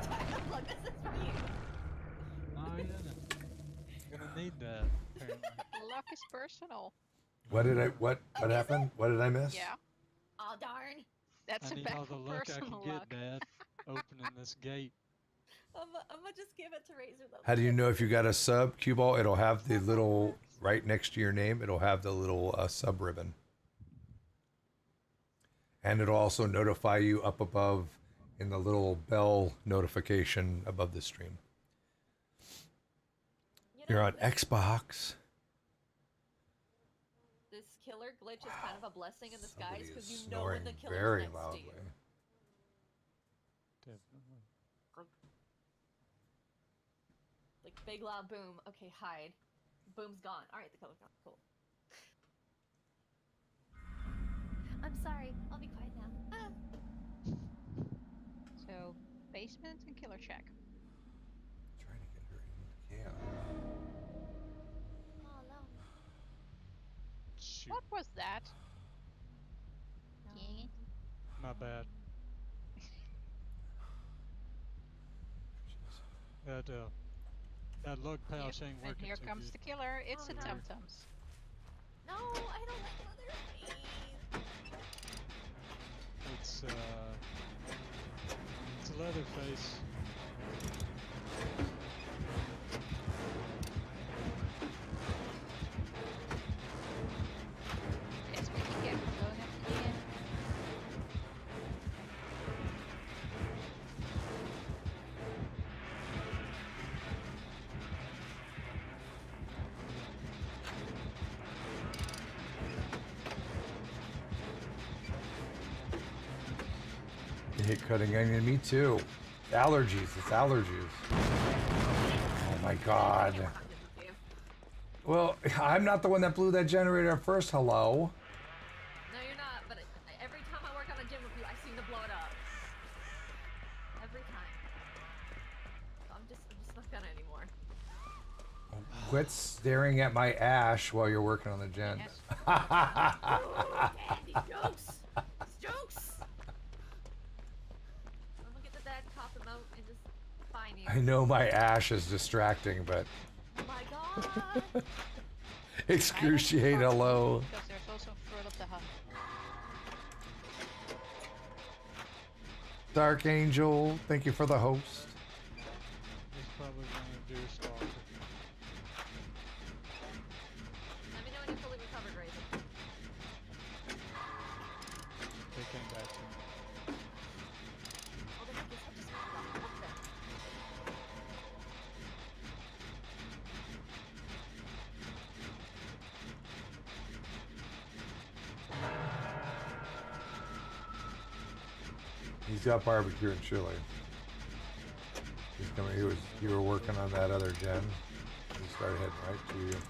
Stack of luck. This is for you. Oh yeah. Gonna need that. Apparently. Luck is personal. What happened? What did I miss? Yeah, Oh darn. that's I a need bad all the luck I can personal get, luck. Dad. Opening this gate. I'm gonna just give it to Razor though. How do you know if you got a sub, cue ball? It'll have the little, right next to your name, it'll have the little sub ribbon. And it'll also notify you up above in the little bell notification above the stream. You're on Xbox. This killer glitch is kind of a blessing in disguise Somebody because is you know when snoring the killer's very next loudly. to you. Definitely. Like big loud boom. Okay, hide. Boom's gone. All right, the killer's gone. Cool. I'm sorry. I'll be quiet now. Ah. So, basement and killer shack. Trying to get her in camp. All alone. Shoot. What was that? No. Yeah. My bad. That lug pouch ain't And working here too comes good. the killer. It's Oh, a no. tum-tums. No, I don't like leather. It's a Leatherface. It's what you get for going up to the end. You hate cutting onion? Me too. Allergies. It's allergies. Oh my god. Well, I'm not the one that blew that generator up first. Hello. No, you're not. But every time I work on a gym with you, I seem to blow it up. Every time. So I'm just not gonna anymore. Quit staring at my ash while you're working on the gen. Yes. These jokes. These jokes. I'm gonna get the dad cop emote and just find you. I know my ash is distracting, but Oh my god. excruciate hello. Because there's also Fruit of the Hunt. Dark Angel, thank you for the host. He's probably gonna do Stalker. Let me know when you're fully recovered, Razor. They came back to me. Oh, then I guess I'll just fuck them. He's got barbecue and chili. He's coming. You were working on that other gen. He started heading right to you.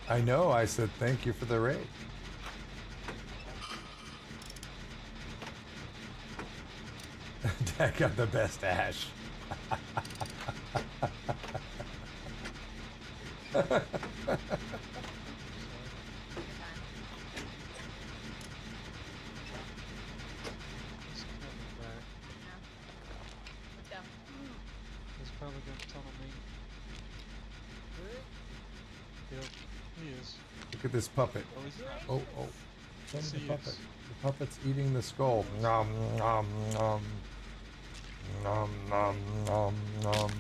I know. I said thank you for the raid. Dad got the best ash. He's coming back. Let's go. He's probably gonna tunnel me. Yep, he is. Look at this puppet. Oh, he's not. Oh, oh. Send See the you. puppet. The puppet's eating the skull. Nom nom nom. Nom nom nom nom.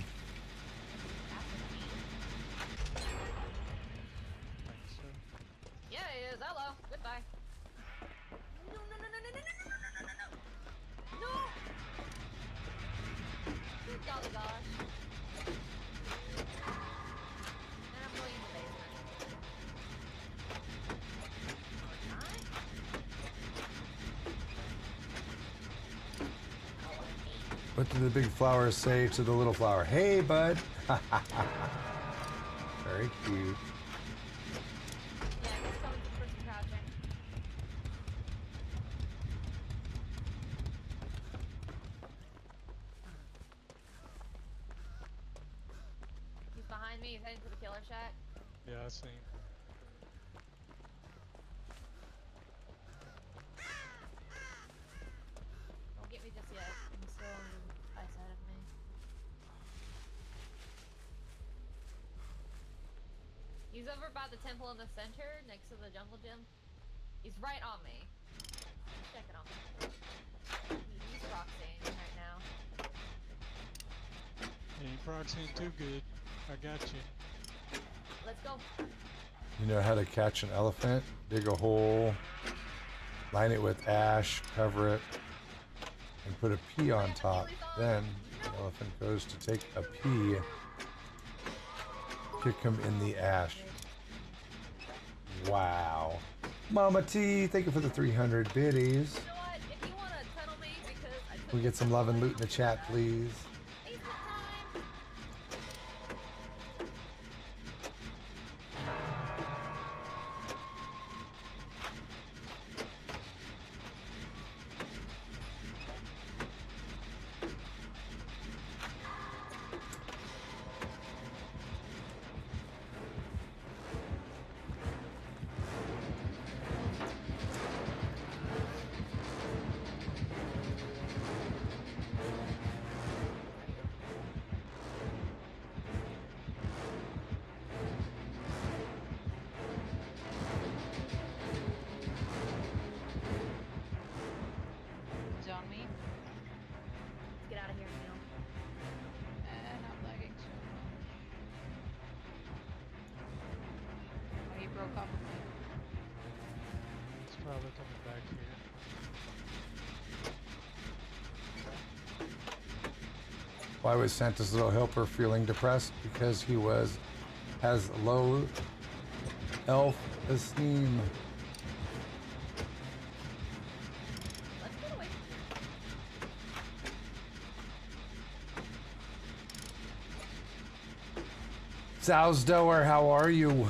Thanks, sir. Yeah, it is. Hello. Goodbye. No, no, no, no, no, no, no, no, no, no, no. No. Good golly gosh. And I'm going in the basement. Or not? Oh, I hate. What did the big flower say to the little flower? Hey, bud. Very cute. Yeah, he's coming to the person crouching. He's behind me. He's heading to the killer shack. Yeah, I seen. Don't get me just yet. I'm still on the eyesight of me. He's over by the temple in the center, next to the jungle gym. He's right on me. He's checking on me. He's proxying right now. Ain't proxying too good. I got you. Let's go. You know how to catch an elephant? Dig a hole, line it with ash, cover it, and put a pea on top. Then the elephant goes to take a pea, kick him in the ash. Wow. Mama T, thank you for the 300 biddies. You know what? If you want to tunnel me because I Can we get some love and loot in the chat, please? Facebook time. He's on me. Let's get out of here, Neil. And I'm lagging so much. Oh, he broke up with me. It's probably coming back here. Why was Santa's little helper feeling depressed? Because he has low elf esteem. Let's get away from here. Sousdoer, how are you?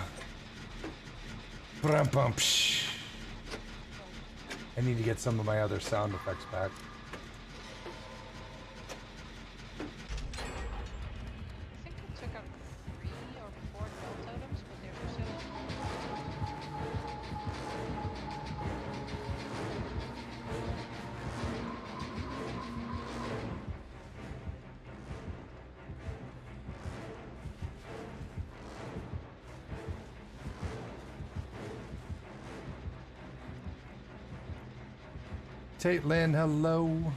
Brum, bum, psh. I need to get some of my other sound effects back. I think I took out 3 or 4 bell totems, but they were still. Tate Lynn, hello.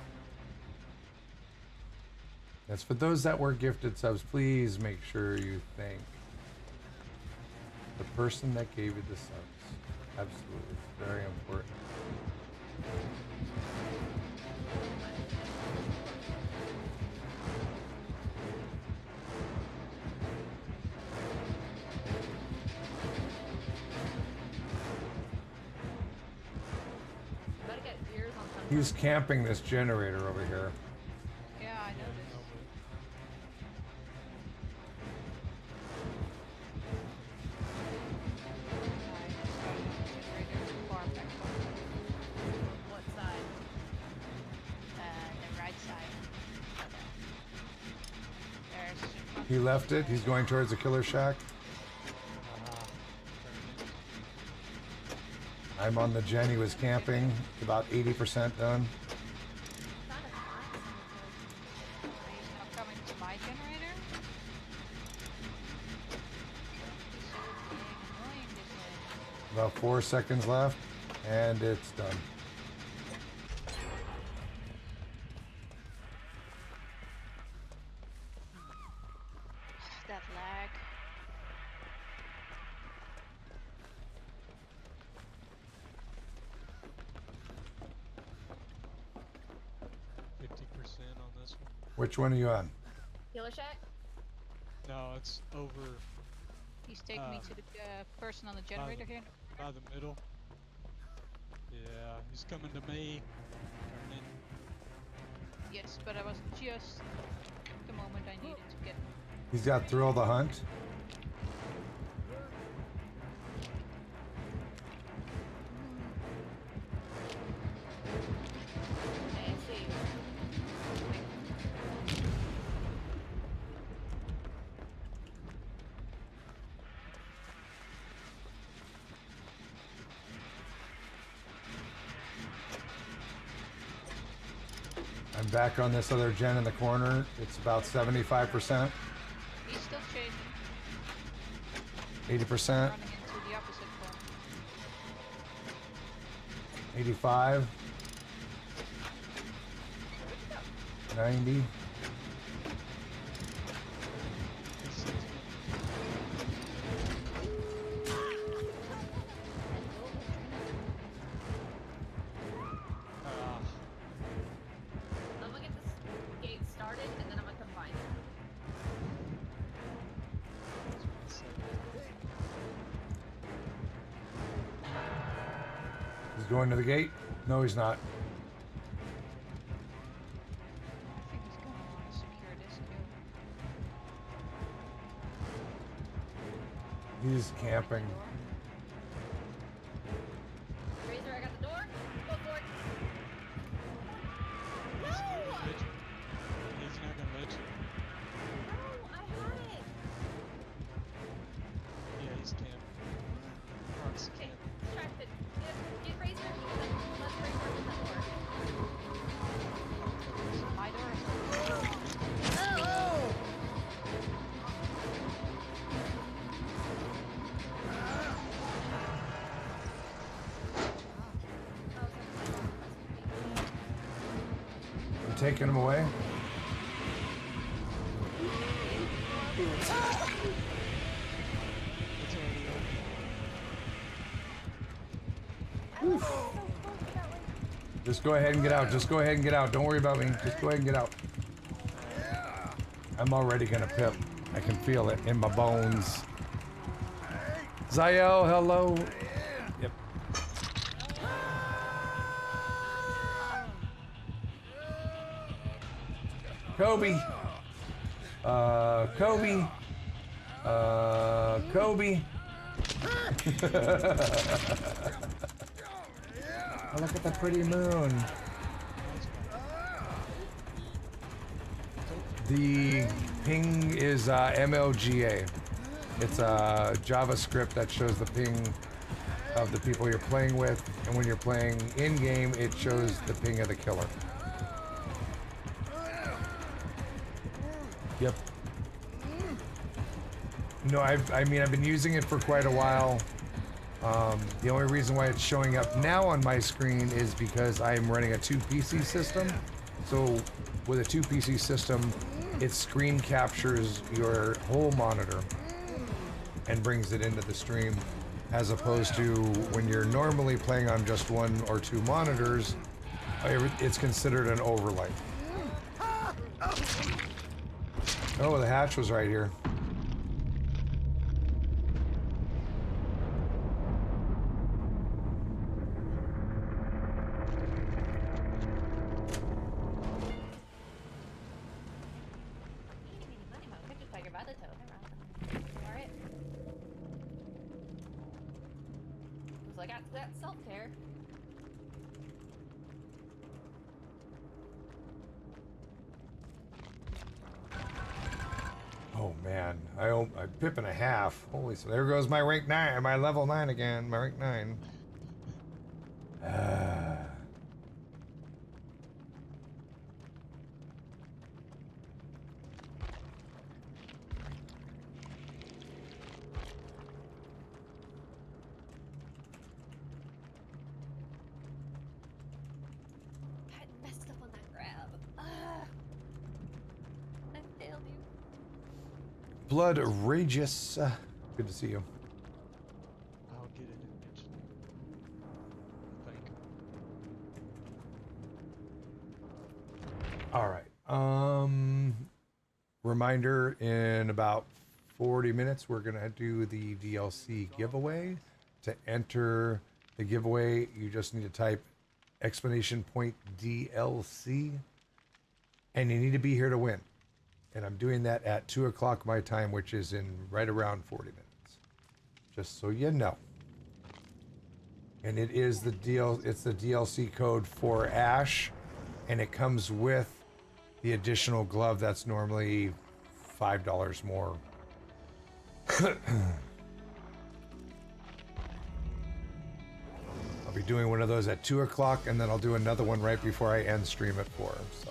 That's for those that were gifted subs. Please make sure you thank the person that gave you the subs. Absolutely. It's very important. You better get ears on something. He's camping this generator over here. Yeah, I noticed. What side? The right side. There's. He left it. He's going towards the killer shack. I'm on the gen. He was camping. About 80% done. He's not coming to my generator. He's so dang annoying, this man. About 4 seconds left. And it's done. That lag. On this one. Which one are you on? Healer shack? No, it's over. He's taking me to the person on the generator here. By the middle. Yeah, he's coming to me. Turning. Yes, but I was just the moment I needed to get. He's got Thrill the Hunt. I'm back on this other gen in the corner. It's about 75%. He's still chasing. 80%. Running into the opposite corner. 85. 90. I'm gonna get this gate started and then I'm gonna combine it. He's going to the gate? No, he's not. I think he's gonna want to secure this too. He's camping. Razor, I got the door. Go for it. He's not gonna let you. He's not gonna let you. No, I had it. Yeah, he's camping. Park's Okay, camping. distracted. Get Razor. Let's Razor in the door. My door is I'm taking him away. It's already open. Just go ahead and get out. Just go ahead and get out. Don't worry about me. Just go ahead and get out. I'm already gonna pip. I can feel it in my bones. Zael, hello. Yep. Kobe. Kobe. Kobe. Oh, look at the pretty moon. The ping is MLGA. It's a JavaScript that shows the ping of the people you're playing with, and when you're playing in-game, it shows the ping of the killer. Yep. No, I mean, I've been using it for quite a while. The only reason why it's showing up now on my screen is because I'm running a 2 PC system. So with a 2 PC system, it screen captures your whole monitor and brings it into the stream, as opposed to when you're normally playing on just 1 or 2 monitors, it's considered an overlay. Oh, the hatch was right here. I got that self-care. Oh man, I'm pip and a half. Holy, so there goes my rank 9, my level 9 again, my rank 9. Blood Rageous. Good to see you. I'll get it eventually. Thank you. All right. Reminder, in about 40 minutes, we're going to do the DLC giveaway. To enter the giveaway, you just need to type exclamation point DLC, and you need to be here to win. And I'm doing that at 2 o'clock my time, which is in right around 40 minutes. Just so you know. And it is it's the DLC code for Ash, and it comes with the additional glove that's normally $5 more. I'll be doing one of those at 2 o'clock, and then I'll do another one right before I end stream at 4. So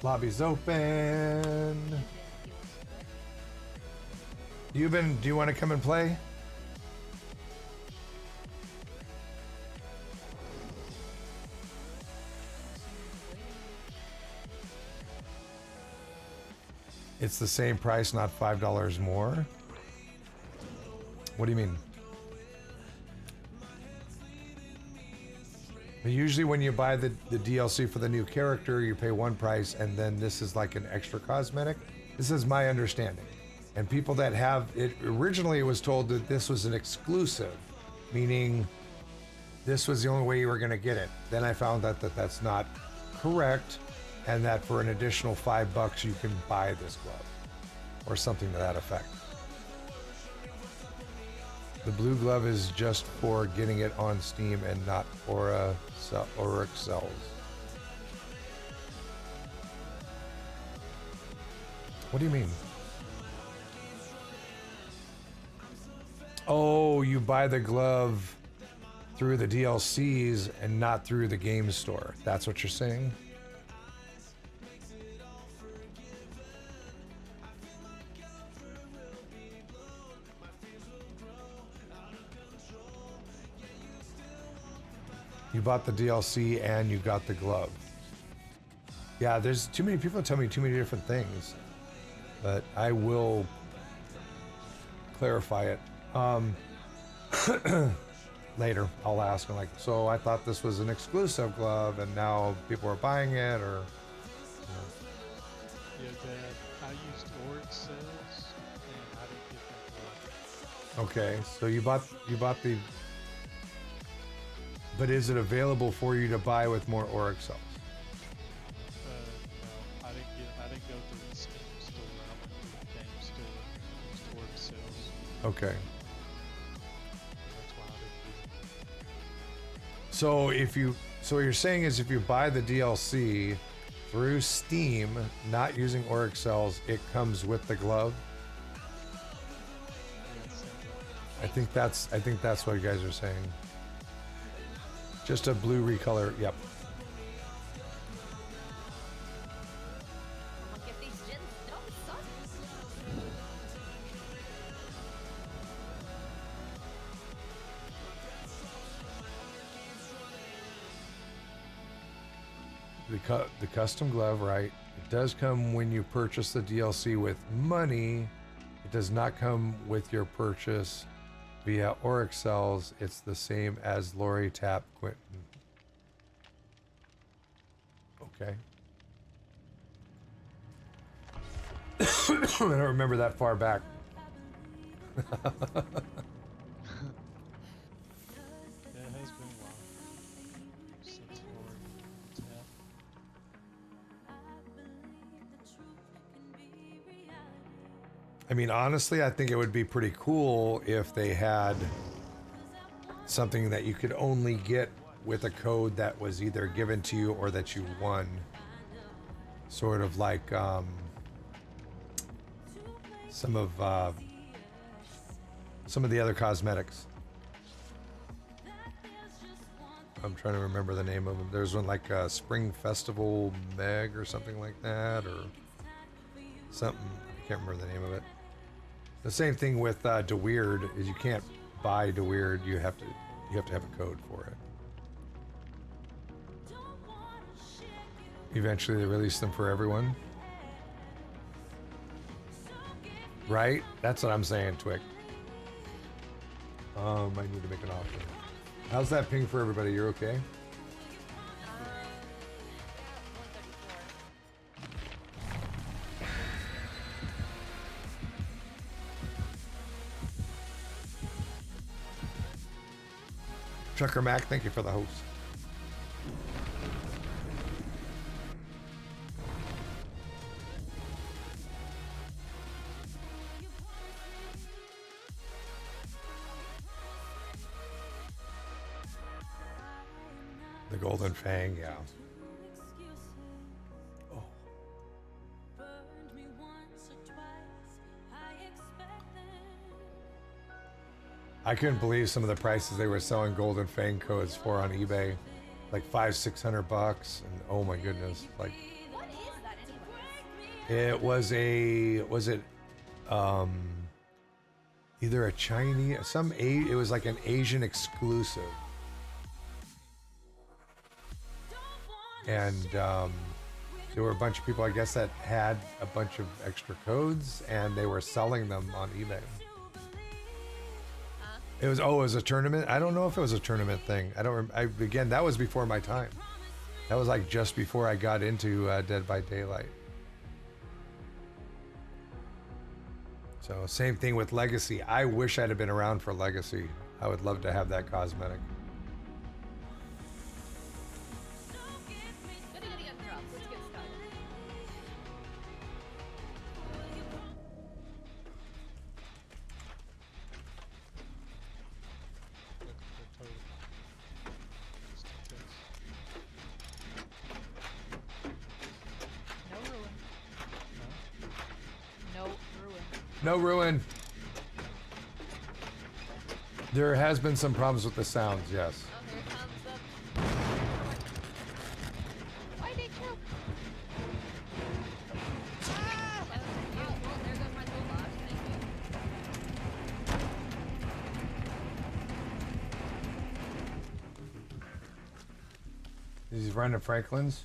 lobby's open. Do you want to come and play? It's the same price, not $5 more. What do you mean? Usually when you buy the DLC for the new character, you pay one price, and then this is like an extra cosmetic. This is my understanding. And people that have it, originally it was told that this was an exclusive, meaning this was the only way you were going to get it. Then I found out that that's not correct, and that for an additional $5 you can buy this glove or something to that effect. The blue glove is just for getting it on Steam and not for Auric cells. What do you mean? Oh, you buy the glove through the DLCs and not through the game store. That's what you're saying? You bought the DLC and you got the glove. Yeah, there's too many people tell me too many different things, but I will clarify it. Later, I'll ask them, like, so I thought this was an exclusive glove and now people are buying it, or... Yeah, Dad, I used Auric cells and I didn't get that glove. Okay, so you bought the... But is it available for you to buy with more Auric cells? No, I didn't go to the Steam store. I went to the game store and used Auric cells. Okay. That's why I didn't get it. So what you're saying is if you buy the DLC through Steam, not using Auric cells, it comes with the glove? I think that's what you guys are saying. Just a blue recolor, yep. Get these gens done, son. The custom glove, right? It does come when you purchase the DLC with money. It does not come with your purchase via Auric cells. It's the same as Lori Tap Quentin. Okay. I don't remember that far back. Yeah, it has been a while since Lori Tap. I mean, honestly, I think it would be pretty cool if they had something that you could only get with a code that was either given to you or that you won. Sort of like some of the other cosmetics. I'm trying to remember the name of them. There's one like Spring Festival Meg or something like that, or something. I can't remember the name of it. The same thing with DeWeird is you can't buy DeWeird. You have to have a code for it. Eventually, they release them for everyone. Right? That's what I'm saying, Twick. I need to make an offer. How's that ping for everybody? You're okay? Trucker Mac, thank you for the host. The Golden Fang, yeah. Oh. I couldn't believe some of the prices they were selling Golden Fang codes for on eBay, like $500-600, and oh my goodness, like. What is that anyway? It was either a Chinese, it was like an Asian exclusive. And there were a bunch of people, I guess, that had a bunch of extra codes, and they were selling them on eBay. It was a tournament. I don't know if it was a tournament thing. Again, that was before my time. That was like just before I got into Dead by Daylight. So same thing with Legacy. I wish I'd have been around for Legacy. I would love to have that cosmetic. Let's get started. No ruin. No ruin. No ruin. There has been some problems with the sounds, yes. Oh, here comes the... Why did you? Oh, well, there goes my toolbox. Thank you. He's running Franklin's.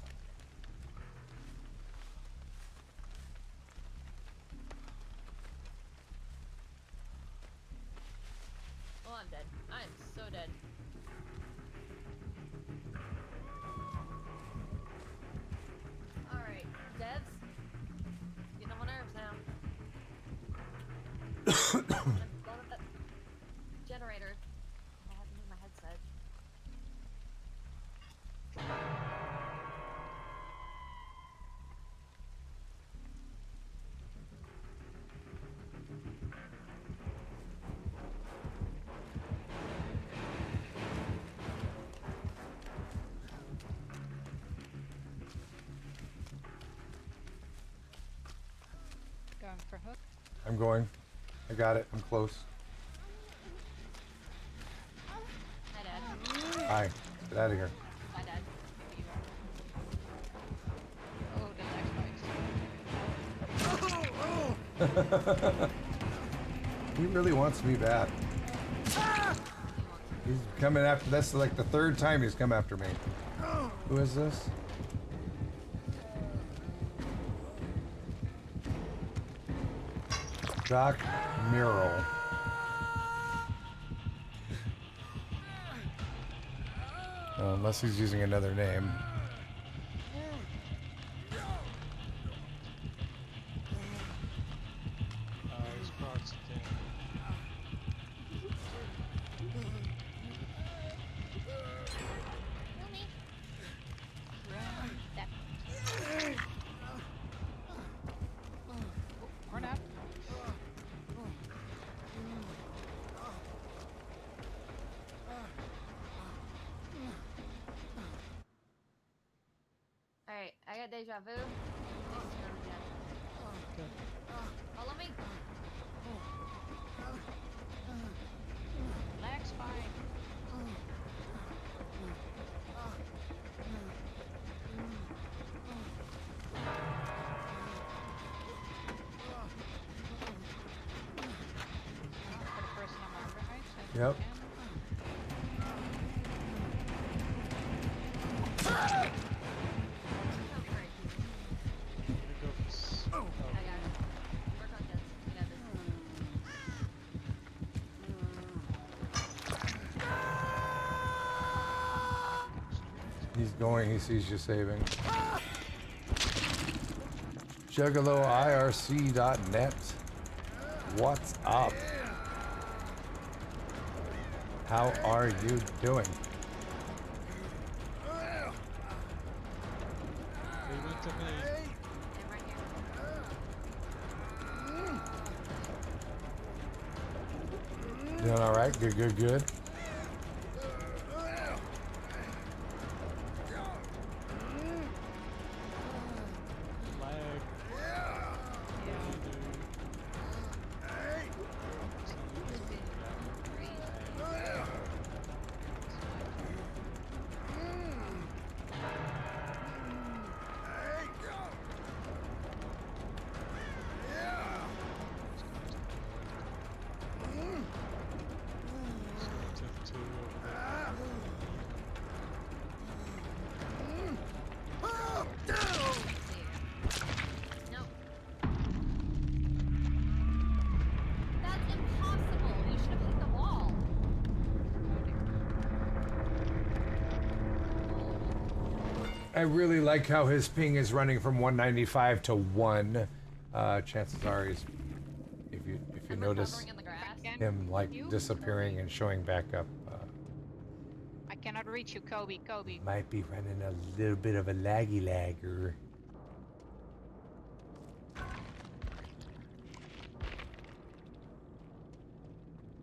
Oh, I'm dead. I'm so dead. Alright, devs. Getting on my nerves now. Blow up that generator. I have to move my headset. Going for hook. I'm going. I got it. I'm close. Hi, Dad. Hi. Get out of here. Bye, Dad. Oh, the next bike's. He really wants me bad. He's coming after. That's like the third time he's come after me. Who is this? Doc Murrow. Unless he's using another name. His parts again. Or not. Alright, I got deja vu. Follow me. Relax, fine. For the person I'm on, right? So Yep. I got it. Work on this. I got this. going. He sees you saving. JuggaloIRC.net. What's up? How are you doing? He went to me. Doing all right. Good, good, good. Lag. No. That's impossible. You should have hit the wall. I really like how his ping is running from 195 to 1. Chances are he's, if you notice In the grass. him like disappearing and showing back up, I cannot reach you, Kobe. Kobe. might be running a little bit of a laggy lagger.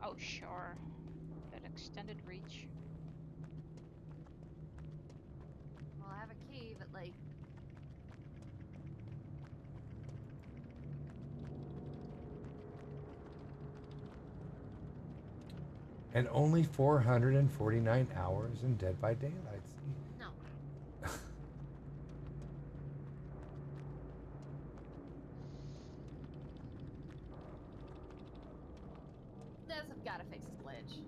Oh, sure. That extended reach. Well, I have a key, but like. And only 449 hours in Dead by Daylight. See? No. Devs have gotta fix this glitch.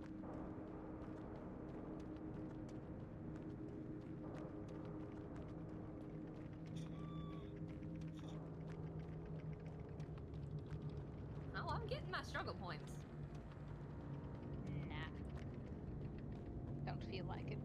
Oh, I'm getting my struggle points. Nah. Don't feel like it.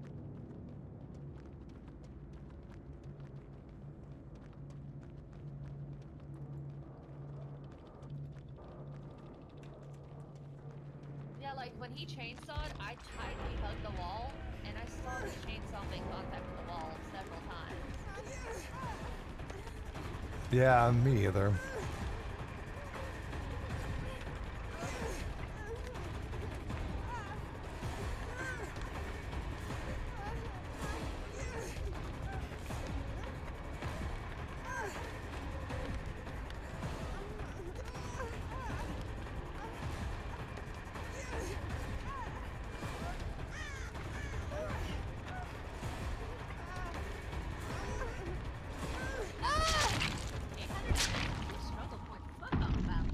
Yeah, like when he chainsawed, I tightly hugged the wall, and I saw the chainsaw make contact with the wall several times. Yeah, me either. Struggle points. What I'm talking about?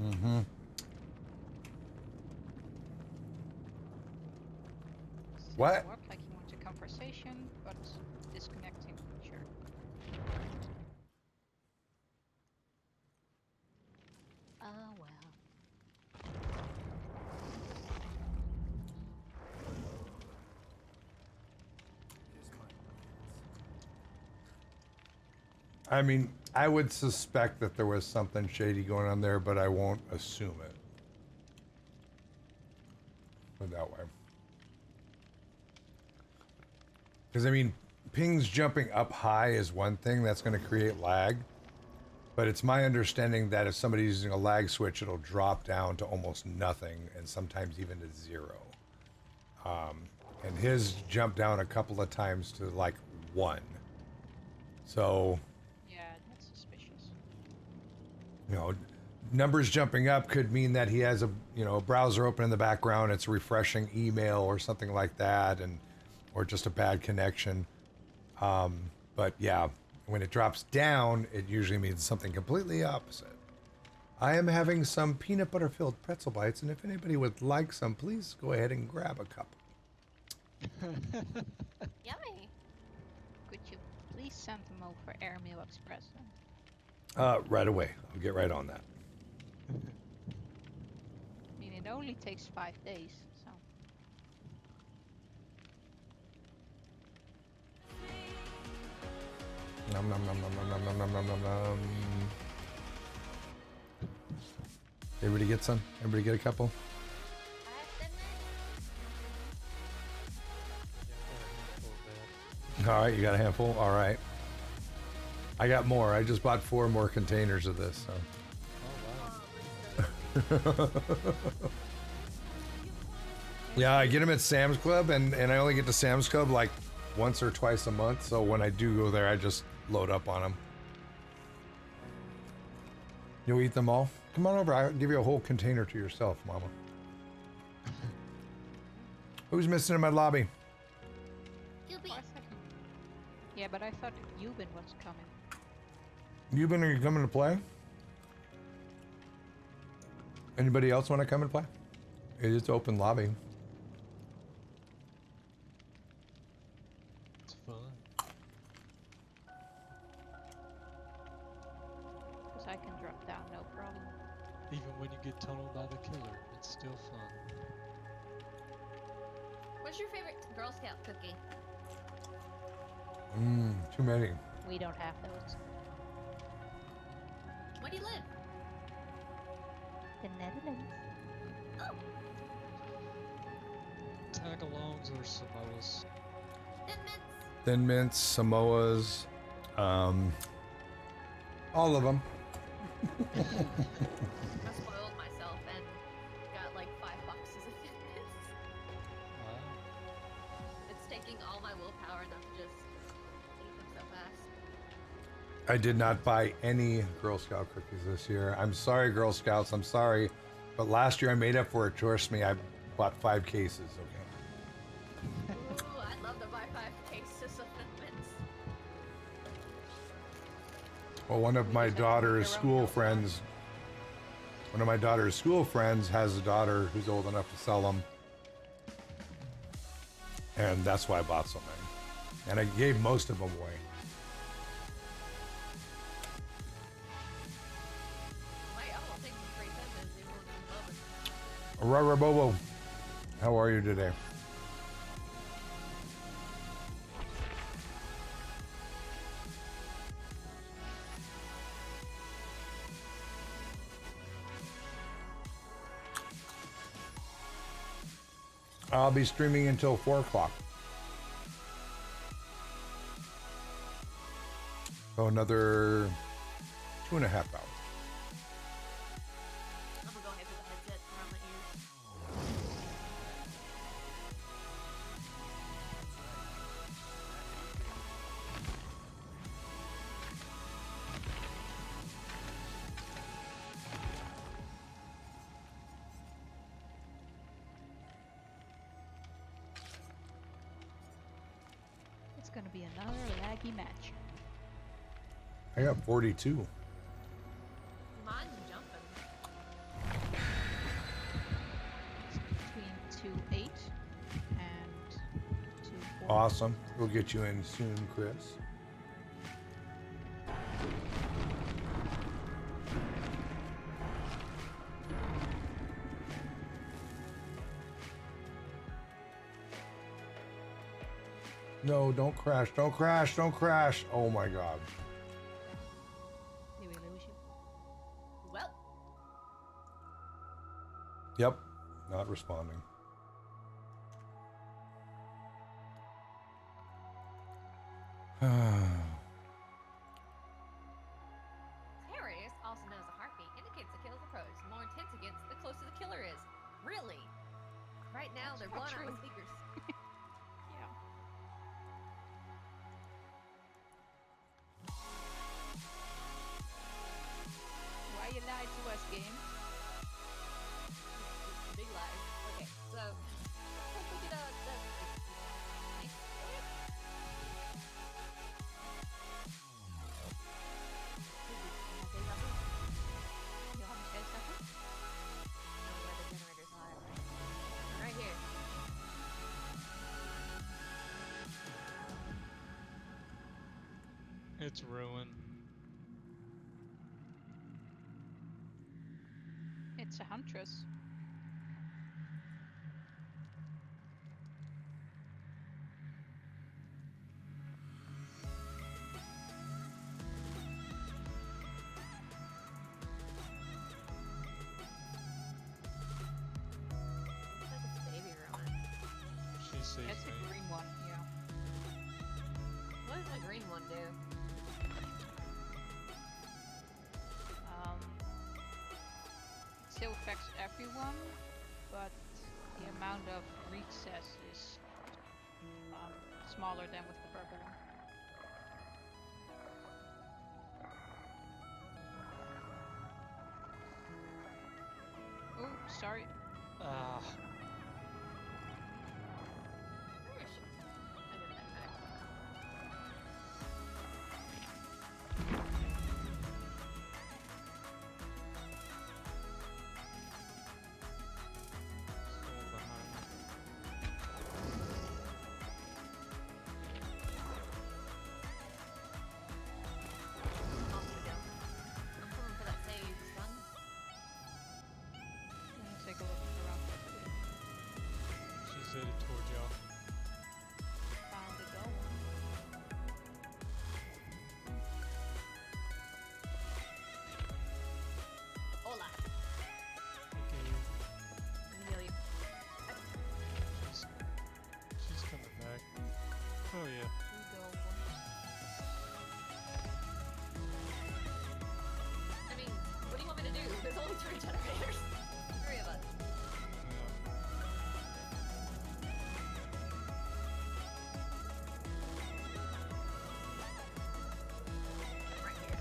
Mm-hmm. What? Work like you want a conversation, but disconnecting. Sure. Oh well. I mean, I would suspect that there was something shady going on there, but I won't assume it. Put it that way. Because, I mean, pings jumping up high is one thing that's going to create lag. But it's my understanding that if somebody's using a lag switch, it'll drop down to almost nothing and sometimes even to 0. And his jumped down a couple of times to like 1. So, Yeah, that's suspicious. you know, numbers jumping up could mean that he has a, you know, a browser open in the background. It's refreshing email or something like that, and or just a bad connection. But yeah, when it drops down, it usually means something completely opposite. I am having some peanut butter filled pretzel bites, and if anybody would like some, please go ahead and grab a couple. Yummy. Could you please send them over Airmail Express then? Right away. I'll get right on that. I mean, it only takes 5 days, so. Nom nom nom nom nom nom nom nom nom nom nom. Everybody get some? Everybody get a couple? All right, you got a handful? All right. I got more. I just bought 4 more containers of this, so. Yeah, I get them at Sam's Club, and I only get to Sam's Club like once or twice a month, so when I do go there, I just load up on them. You'll eat them all? Come on over. I'll give you a whole container to yourself, Mama. Who's missing in my lobby? Yeah, but I thought Euban was coming. Euban, are you coming to play? Anybody else want to come and play? It's open lobby. It's fun. Because I can drop down, no problem. Even when you get tunneled by the killer, it's still fun. What's your favorite Girl Scout cookie? Too many. We don't have those. Where do you live? The Netherlands. Oh, Tagalongs or Samoas. Thin Mints, Samoas, all of them. I spoiled myself and got like 5 boxes of Thin Mints. Wow. It's taking all my willpower not to just eat them so fast. I did not buy any Girl Scout cookies this year. I'm sorry, Girl Scouts. I'm sorry. But last year I made up for it. Trust me, I bought 5 cases, okay? Ooh, I'd love to buy 5 cases of Thin Mints. Well, one of my daughter's school friends has a daughter who's old enough to sell them. And that's why I bought so many. And I gave most of them away. Rara Bobo, how are you today? I'll be streaming until 4 o'clock. So another 2.5 hours. I'm gonna go ahead with the headset around my ears. It's gonna be another laggy match. I got 42. Mine's jumping. It's between 2.8 and 2.4. Awesome. We'll get you in soon, Chris. No, don't crash. Don't crash. Don't crash. Oh my God. Did we lose you? Well, Yep. Not responding. Terrorist, also known as a heartbeat, indicates the kill's approach. The more intense it gets, the closer the killer is. Really? Right now, they're blowing out my speakers. Yeah. It's ruined. It's a huntress. Looks like it's baby ruin. She sees It's me. a green one, yeah. What does the green one do? It still affects everyone, but the amount of recess is smaller than with the purple one. Oh, sorry. Ah. Where is she? I did that back. Still behind me. Off we go. I'm coming for that save, son. Let me take a look around quickly. She's headed towards y'all. Found the goal. Hola. Okay, Let me heal you. she's coming back. Oh yeah. I mean, what do you want me to do? There's only 3 generators. 3 of us. I'm right here.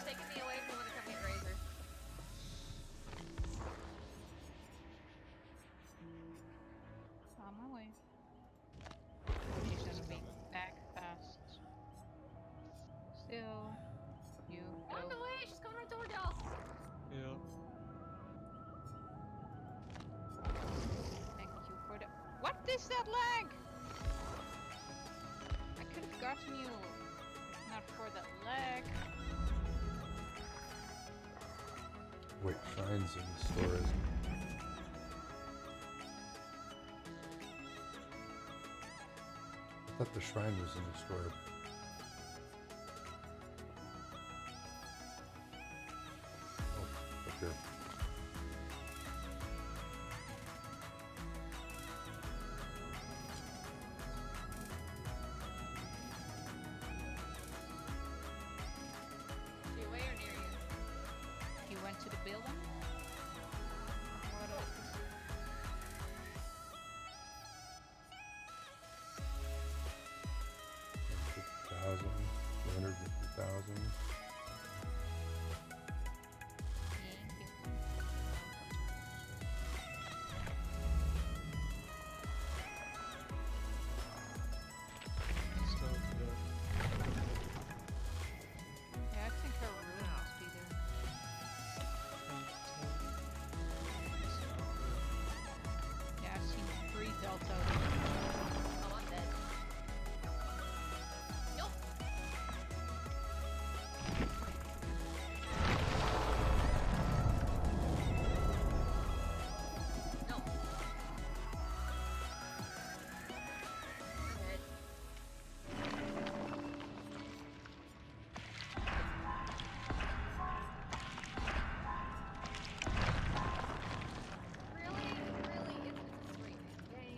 Taking me away if you want to come get Razor. On my way. She's gonna be back fast. Still, you On go. the way! She's coming right toward y'all! Yeah. Thank you for the. What is that lag? I could have gotten you if not for that lag. Wait, Shrine's in the store, isn't it? I thought the Shrine was in the store. Oh, up here. She away or near you? You went to the building? What else? 250,000, 250,000. Thank you. Still good. Yeah, I think her room must be there. Yeah, I've seen 3 Delta. Oh, I'm dead. Nope. No. I'm dead. Really? Really? It's a 3-man game.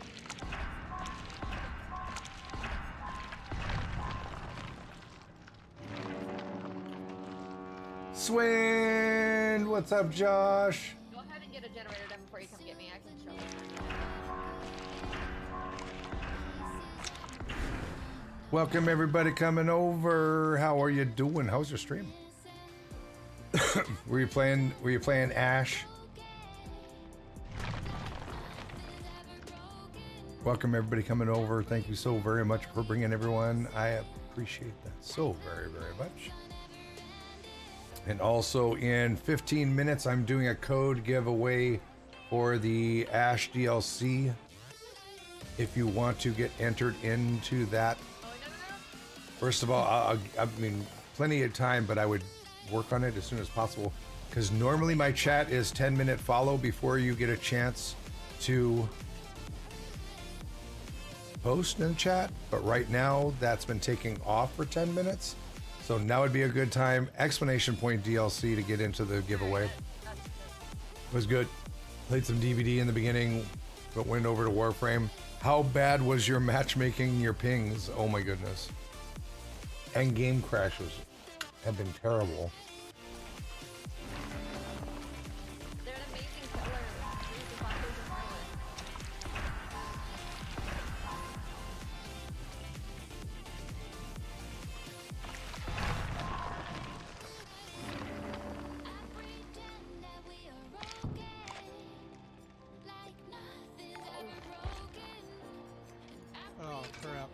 Swin! What's up, Josh? Go ahead and get a generator done before you come get me. I can show you. Welcome everybody coming over. How are you doing? How's your stream? Were you playing Ash? Welcome everybody coming over. Thank you so very much for bringing everyone. I appreciate that so very, very much. And also in 15 minutes, I'm doing a code giveaway for the Ash DLC. if you want to get entered into that. First of all, I mean, plenty of time, but I would work on it as soon as possible. Because normally my chat is 10-minute follow before you get a chance to post in the chat. But right now, that's been taking off for 10 minutes. So now would be a good time. Exclamation point DLC to get into the giveaway. It was good. Played some DVD in the beginning, but went over to Warframe. How bad was your matchmaking, your pings? Oh my goodness. And game crashes have been terrible. They're an amazing killer. Use the buffers and Merlin. Oh crap.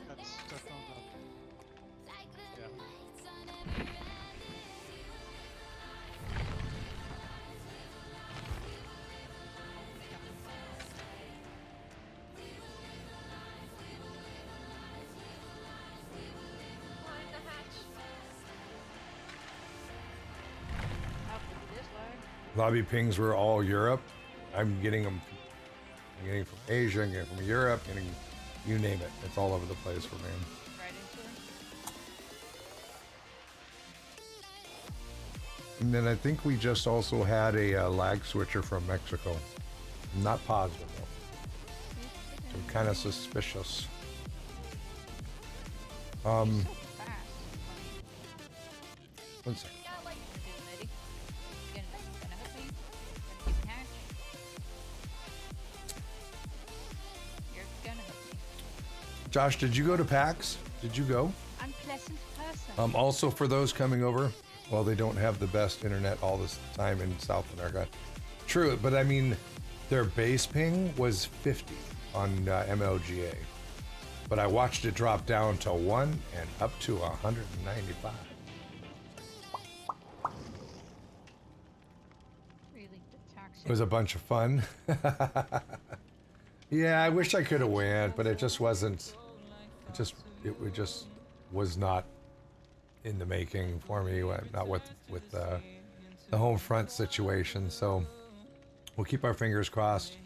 Got stuck on the... Yeah. Find the hatch. Lobby pings were all Europe. I'm getting them. I'm getting from Asia, I'm getting from Europe, getting you name it. It's all over the place for me. Right into it. And then I think we just also had a lag switcher from Mexico. Not positive though. I'm kind of suspicious. One second. Josh, did you go to PAX? Did you go? Unpleasant person. Also for those coming over, well, they don't have the best internet all this time in South America. True, but I mean, their base ping was 50 on MLGA. But I watched it drop down to 1 and up to 195. Really, the taxi. It was a bunch of fun. Yeah, I wish I could have went, but it just wasn't. It just was not in the making for me. Not with the home front situation. So we'll keep our fingers crossed.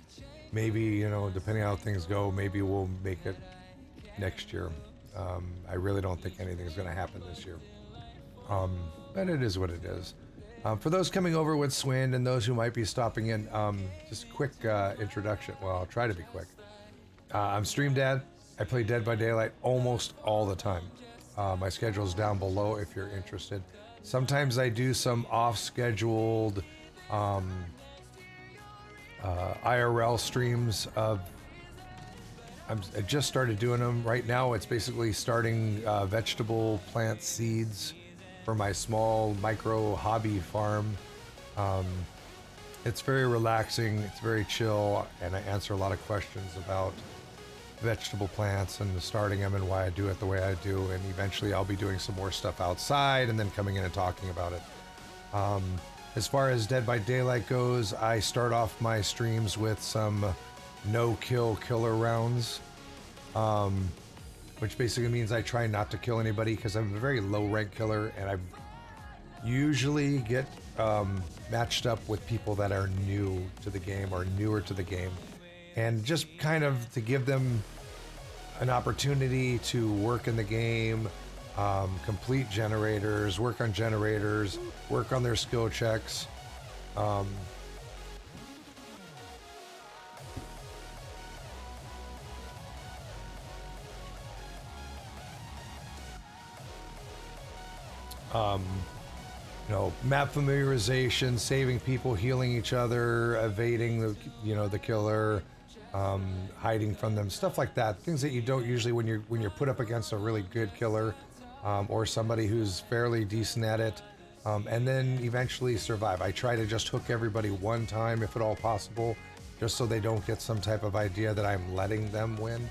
Maybe, you know, depending on how things go, maybe we'll make it next year. I really don't think anything's going to happen this year. But it is what it is. For those coming over with Swin and those who might be stopping in, just a quick introduction. Well, I'll try to be quick. I'm Stream Dad. I play Dead by Daylight almost all the time. My schedule's down below if you're interested. Sometimes I do some off-scheduled IRL streams of. I just started doing them. Right now it's basically starting vegetable plant seeds for my small micro hobby farm. It's very relaxing, it's very chill, and I answer a lot of questions about vegetable plants and starting them and why I do it the way I do, and eventually I'll be doing some more stuff outside and then coming in and talking about it. As far as Dead by Daylight goes, I start off my streams with some no-kill killer rounds, which basically means I try not to kill anybody because I'm a very low-rank killer, and I usually get matched up with people that are new to the game or newer to the game, and just kind of to give them an opportunity to work in the game, complete generators, work on generators, work on their skill checks. You know, map familiarization, saving people, healing each other, evading the, you know, the killer, hiding from them, stuff like that. Things that you don't usually when you're put up against a really good killer, or somebody who's fairly decent at it, and then eventually survive. I try to just hook everybody one time if at all possible, just so they don't get some type of idea that I'm letting them win.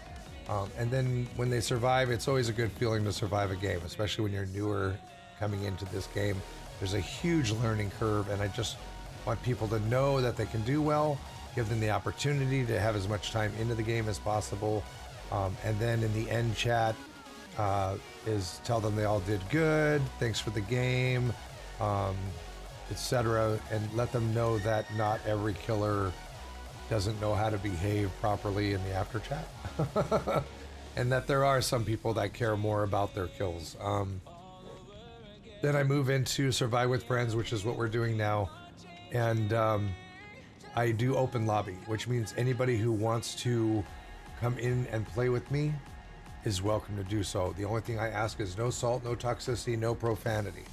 And then when they survive, it's always a good feeling to survive a game, especially when you're newer coming into this game. There's a huge learning curve, and I just want people to know that they can do well, give them the opportunity to have as much time into the game as possible. And then in the end chat is tell them they all did good, thanks for the game, etc. And let them know that not every killer doesn't know how to behave properly in the after chat. And that there are some people that care more about their kills. Then I move into Survive with Friends, which is what we're doing now. And I do open lobby, which means anybody who wants to come in and play with me is welcome to do so. The only thing I ask is no salt, no toxicity, no profanity.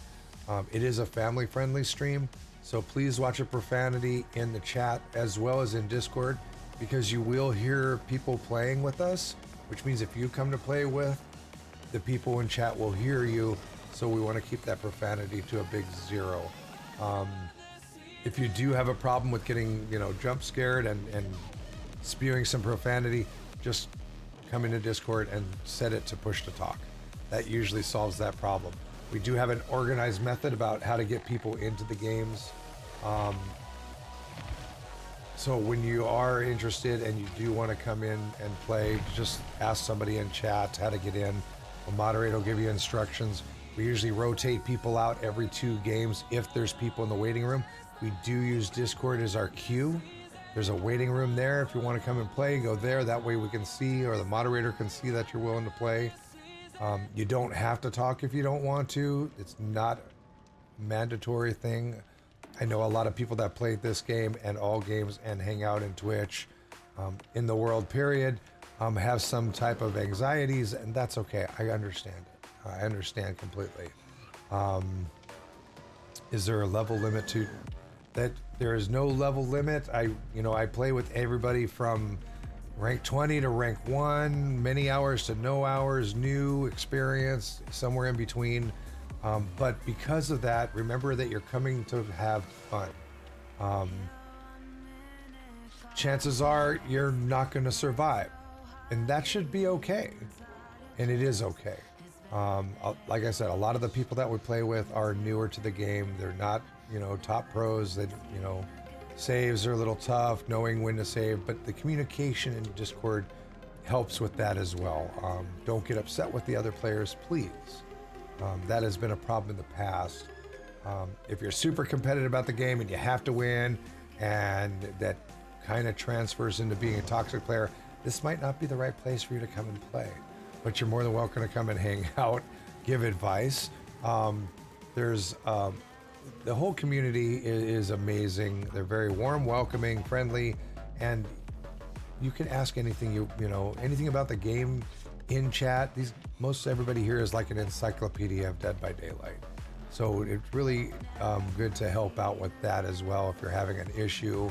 It is a family-friendly stream, so please watch a profanity in the chat as well as in Discord, because you will hear people playing with us, which means if you come to play with, the people in chat will hear you, so we want to keep that profanity to a big 0. If you do have a problem with getting, jump scared and spewing some profanity, just come into Discord and set it to push to talk. That usually solves that problem. We do have an organized method about how to get people into the games. So when you are interested and you do want to come in and play, just ask somebody in chat how to get in. A moderator will give you instructions. We usually rotate people out every 2 games if there's people in the waiting room. We do use Discord as our queue. There's a waiting room there. If you want to come and play, go there. That way we can see, or the moderator can see that you're willing to play. You don't have to talk if you don't want to. It's not a mandatory thing. I know a lot of people that play this game and all games and hang out in Twitch in the world period have some type of anxieties, and that's okay. I understand it. I understand completely. Is there a level limit to that? There is no level limit. I play with everybody from rank 20 to rank 1, many hours to no hours, new experience, somewhere in between. But because of that, remember that you're coming to have fun. Chances are you're not going to survive, and that should be okay. And it is okay. Like I said, a lot of the people that we play with are newer to the game. They're not, top pros. They, saves are a little tough, knowing when to save, but the communication in Discord helps with that as well. Don't get upset with the other players, please. That has been a problem in the past. If you're super competitive about the game and you have to win, and that kind of transfers into being a toxic player, this might not be the right place for you to come and play. But you're more than welcome to come and hang out, give advice. The whole community is amazing. They're very warm, welcoming, friendly, and you can ask anything anything about the game in chat. Most everybody here is like an encyclopedia of Dead by Daylight. So it's really good to help out with that as well if you're having an issue.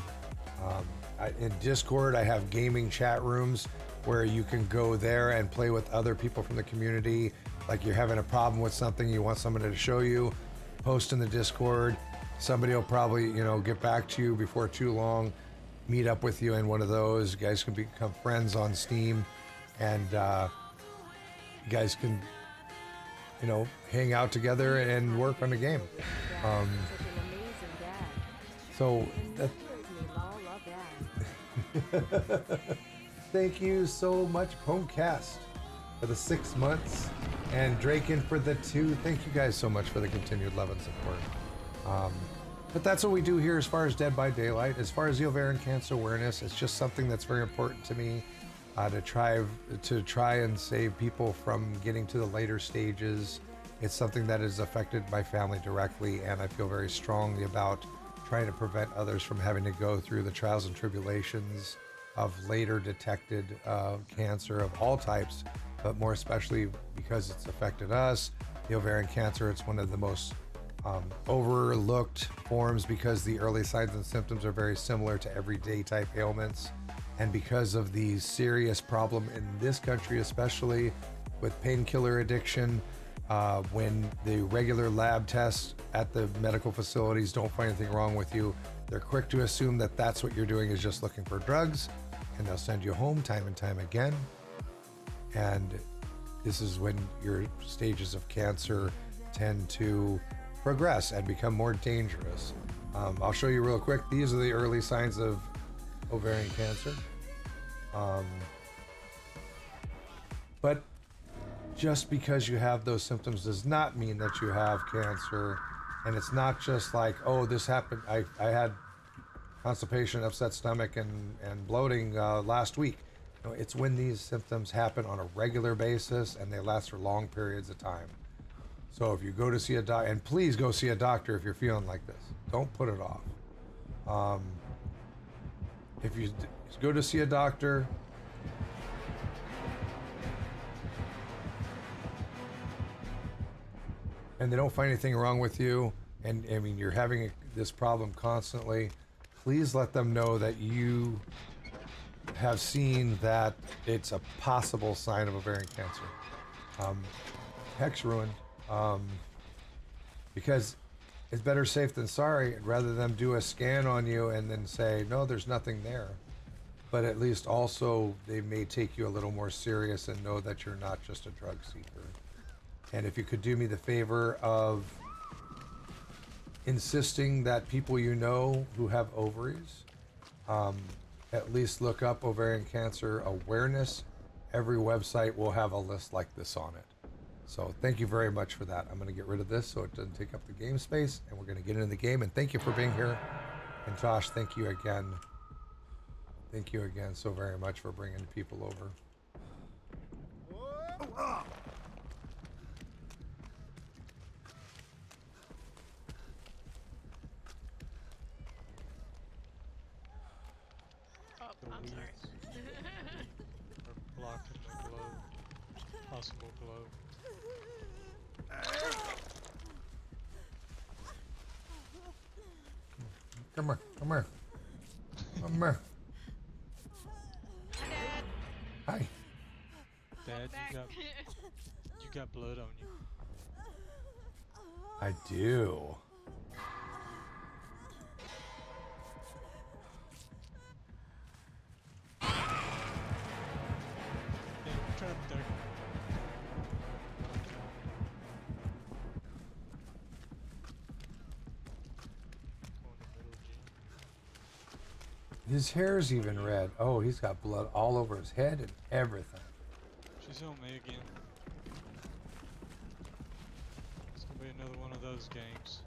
In Discord, I have gaming chat rooms where you can go there and play with other people from the community. Like you're having a problem with something, you want somebody to show you, post in the Discord. Somebody will probably, get back to you before too long, meet up with you in one of those. You guys can become friends on Steam, and you guys can, hang out together and work on the game. So that, thank you so much, Pomecast, for the 6 months, and Draken for the 2. Thank you guys so much for the continued love and support. But that's what we do here as far as Dead by Daylight. As far as the ovarian cancer awareness, it's just something that's very important to me, to try and save people from getting to the later stages. It's something that has affected my family directly, and I feel very strongly about trying to prevent others from having to go through the trials and tribulations of later detected cancer of all types, but more especially because it's affected us. The ovarian cancer, it's one of the most overlooked forms because the early signs and symptoms are very similar to everyday type ailments. And because of the serious problem in this country, especially with painkiller addiction, when the regular lab tests at the medical facilities don't find anything wrong with you, they're quick to assume that that's what you're doing is just looking for drugs, and they'll send you home time and time again. And this is when your stages of cancer tend to progress and become more dangerous. I'll show you real quick. These are the early signs of ovarian cancer. But just because you have those symptoms does not mean that you have cancer. And it's not just like, oh, this happened. I had constipation, upset stomach, and bloating last week. No, it's when these symptoms happen on a regular basis and they last for long periods of time. So if you go to see a doctor, and please go see a doctor if you're feeling like this. Don't put it off. If you go to see a doctor, and they don't find anything wrong with you, and I mean you're having this problem constantly, please let them know that you have seen that it's a possible sign of ovarian cancer. Heck's ruined, because it's better safe than sorry, rather than do a scan on you and then say, no, there's nothing there. But at least also they may take you a little more serious and know that you're not just a drug seeker. And if you could do me the favor of insisting that people you know who have ovaries at least look up ovarian cancer awareness. Every website will have a list like this on it. So thank you very much for that. I'm going to get rid of this so it doesn't take up the game space, and we're going to get into the game. And thank you for being here. And Josh, thank you again. Thank you again so very much for bringing people over. I'm sorry. We're blocking the glow. Possible glow. Come here, come here. Come here. Hi. Dad, you got blood on you. I do. Trapped there. His hair's even red. Oh, he's got blood all over his head and everything. She's on me again. It's gonna be another one of those games.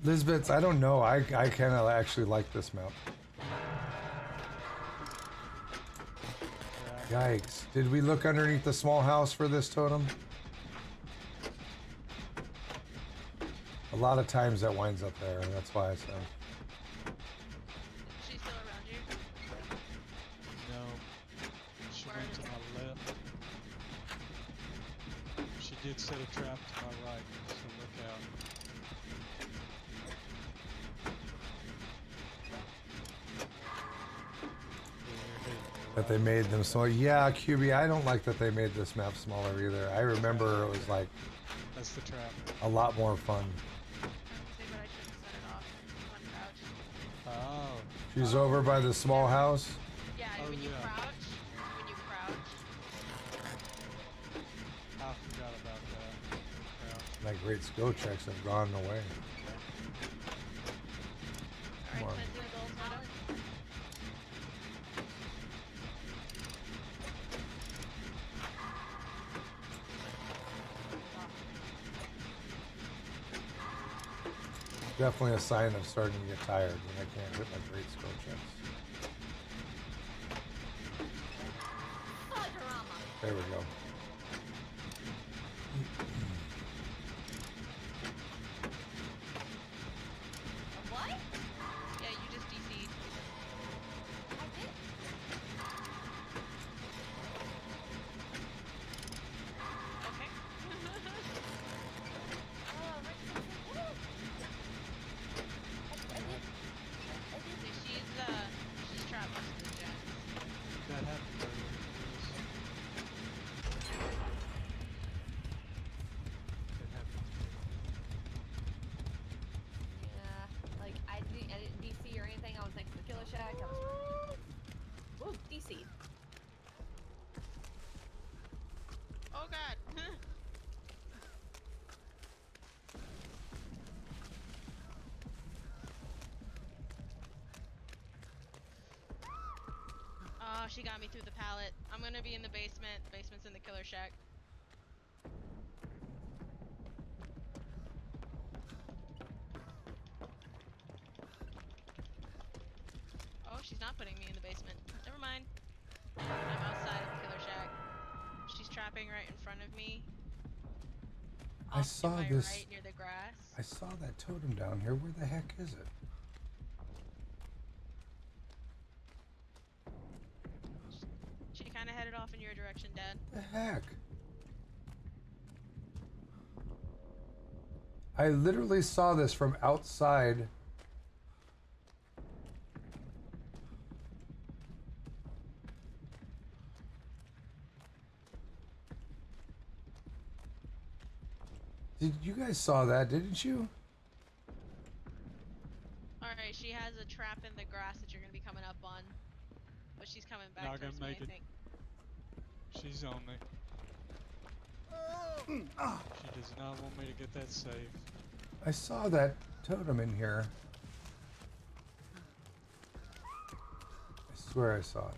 Lisbeth, I don't know. I kind of actually like this map. Yikes. Did we look underneath the small house for this totem? A lot of times that winds up there, and that's why I said. She's still around you? No. She went to my left. She did set a trap to my right, so look out. That they made them small. Yeah, QB, I don't like that they made this map smaller either. I remember it was like That's the trap. a lot more fun. Oh. She's over by the small house. Yeah, when you crouch. I forgot about that. Yeah. My great skill checks have gone away. Come on. Definitely a sign of starting to get tired when I can't hit my great skill checks. There we go. What? Yeah, you just DC'd. I did? Okay. She's trapped in the jet. That happened earlier. she got me through the pallet. I'm gonna be in the basement. Basement's in the killer shack. Oh, she's not putting me in the basement. Never mind. I'm outside of the killer shack. She's trapping right in front of me. I saw to my this. right near the grass. I saw that totem down here. Where the heck is it? She kind of headed off in your direction, Dad. The heck? I literally saw this from outside. Did you guys saw that, didn't you? Alright, she has a trap in the grass that you're gonna be coming up on. But she's coming back Not towards gonna me, make I it. think. She's on me. She does not want me to get that save. I saw that totem in here. I swear I saw it.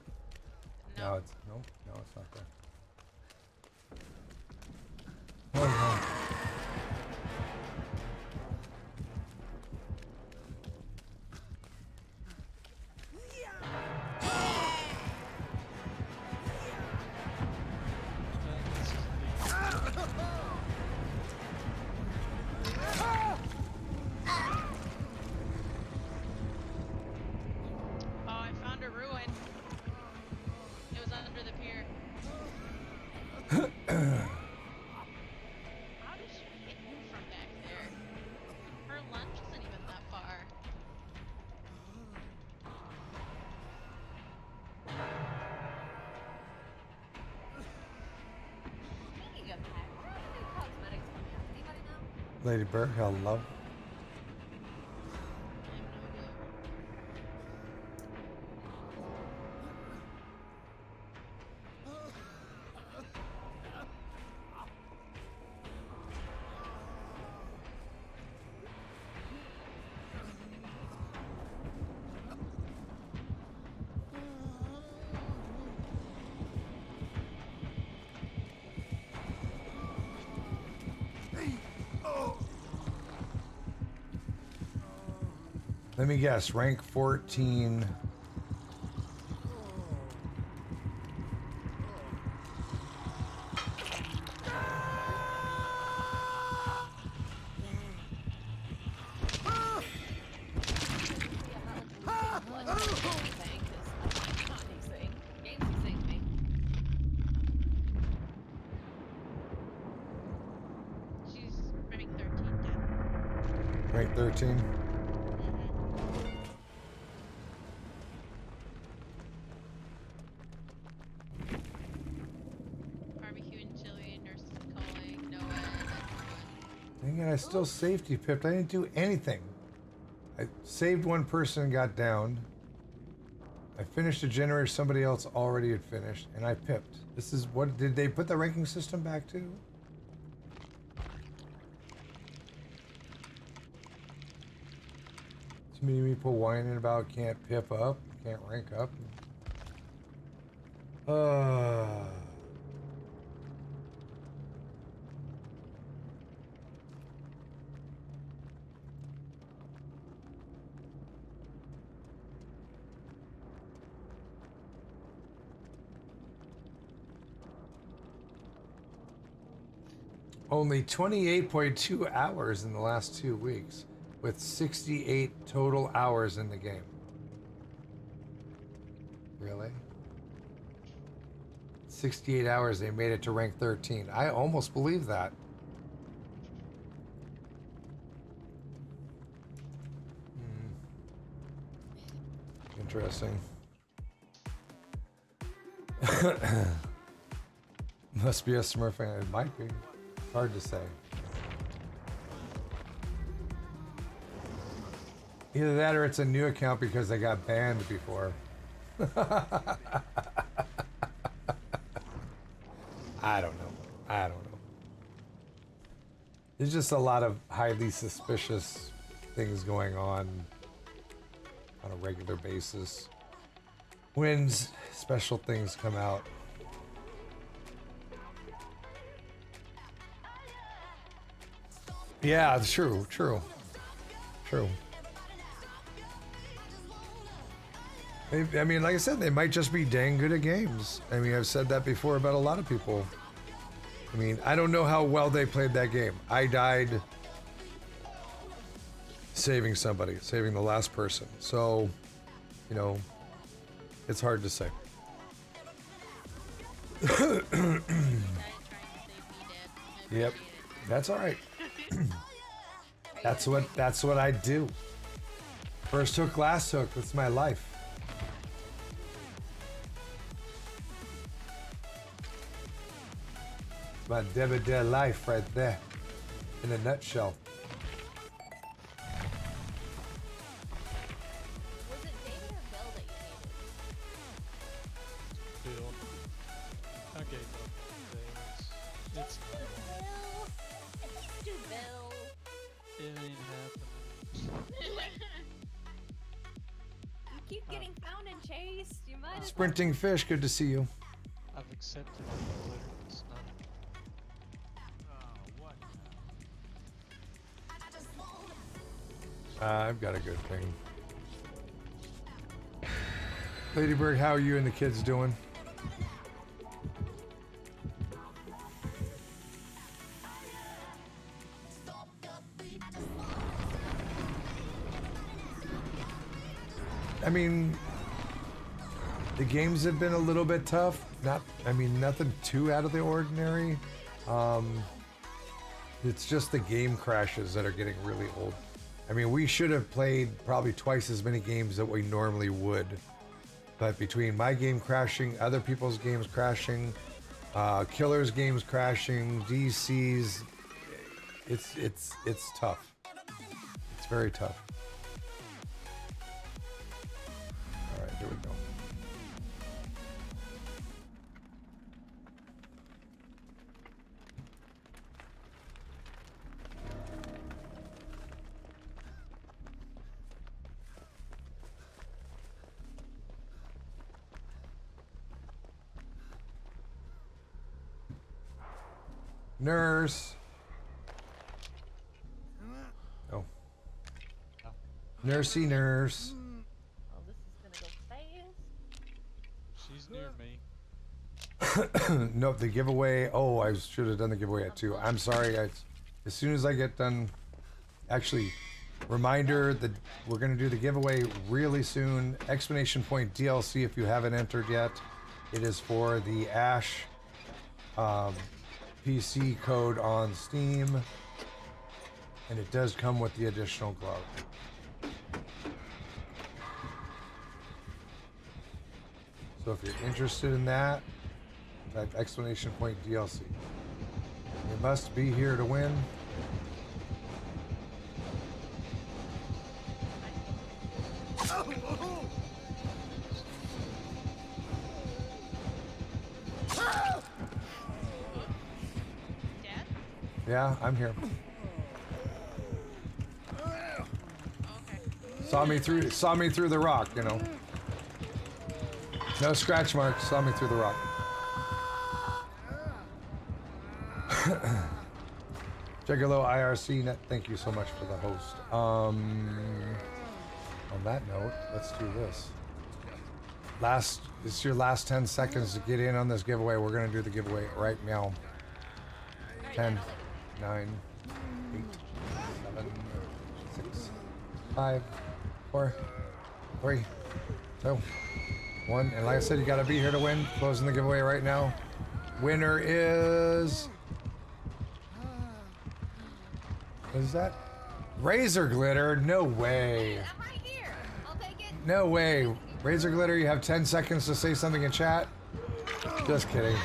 No, it's no, it's not there. Oh, no. Oh, I found a ruin. It was under the pier. How did she hit you from back there? Her lunge isn't even that far. Speaking of packs, where are the new cosmetics coming out? Anybody know? Lady Bird, hello. Let me guess, rank 14. She's rank 13, Dad. Rank 13. Barbecue and chili, nurses calling, Noah, Dang it, I still safety pipped. I didn't do anything. I saved one person and got downed. I finished a generator somebody else already had finished, and I pipped. This is what, did they put the ranking system back too? Too many people whining about can't pip up, can't rank up. Only 28.2 hours in the last 2 weeks, with 68 total hours in the game. Really? 68 hours, they made it to rank 13. I almost believe that. Interesting. Must be a Smurf fan. It might be. Hard to say. Either that or it's a new account because they got banned before. I don't know. I don't know. There's just a lot of highly suspicious things going on a regular basis. when special things come out. Yeah, it's true. I mean, like I said, they might just be dang good at games. I mean, I've said that before about a lot of people. I mean, I don't know how well they played that game. I died saving somebody, saving the last person. So, you know, it's hard to say. Yep, that's all right. That's what I do. First hook, last hook. That's my life. My debonair life right there, in a nutshell. Was it David or Bill that you needed? Bill. I gave up on things. It's Bill. Let's do Bill. it ain't happening. You keep getting found and chased. You might as Sprinting fish, good to see you. I've accepted the glitter. It's not. I've got a good thing. Ladybird, how are you and the kids doing? I mean, the games have been a little bit tough. Nothing too out of the ordinary. It's just the game crashes that are getting really old. I mean, we should have played probably twice as many games that we normally would. But between my game crashing, other people's games crashing, Killer's games crashing, DC's, it's tough. It's very tough. All right, here we go. Nurse. Oh. Nursey nurse. Oh, this is gonna go fast. She's near me. Nope, the giveaway. Oh, I should have done the giveaway at 2. I'm sorry. As soon as I get done, actually, reminder that we're going to do the giveaway really soon. Explanation Point DLC, if you haven't entered yet. It is for the Ash PC code on Steam. And it does come with the additional glove. So if you're interested in that, type Explanation Point DLC. You must be here to win. Dad? Yeah, I'm here. Okay. Saw me through the rock, you know. No scratch marks, saw me through the rock. Juggalo IRC net, thank you so much for the host. On that note, let's do this. It's your last 10 seconds to get in on this giveaway. We're gonna do the giveaway right now. 10, 9, 8, 7, 6, 5, 4, 3, 2, 1. And like I said, you gotta be here to win. Closing the giveaway right now. Winner is... What is that? Razor Glitter? No way. I'm right here. I'll take it. No way. Razor Glitter, you have 10 seconds to say something in chat? Just kidding.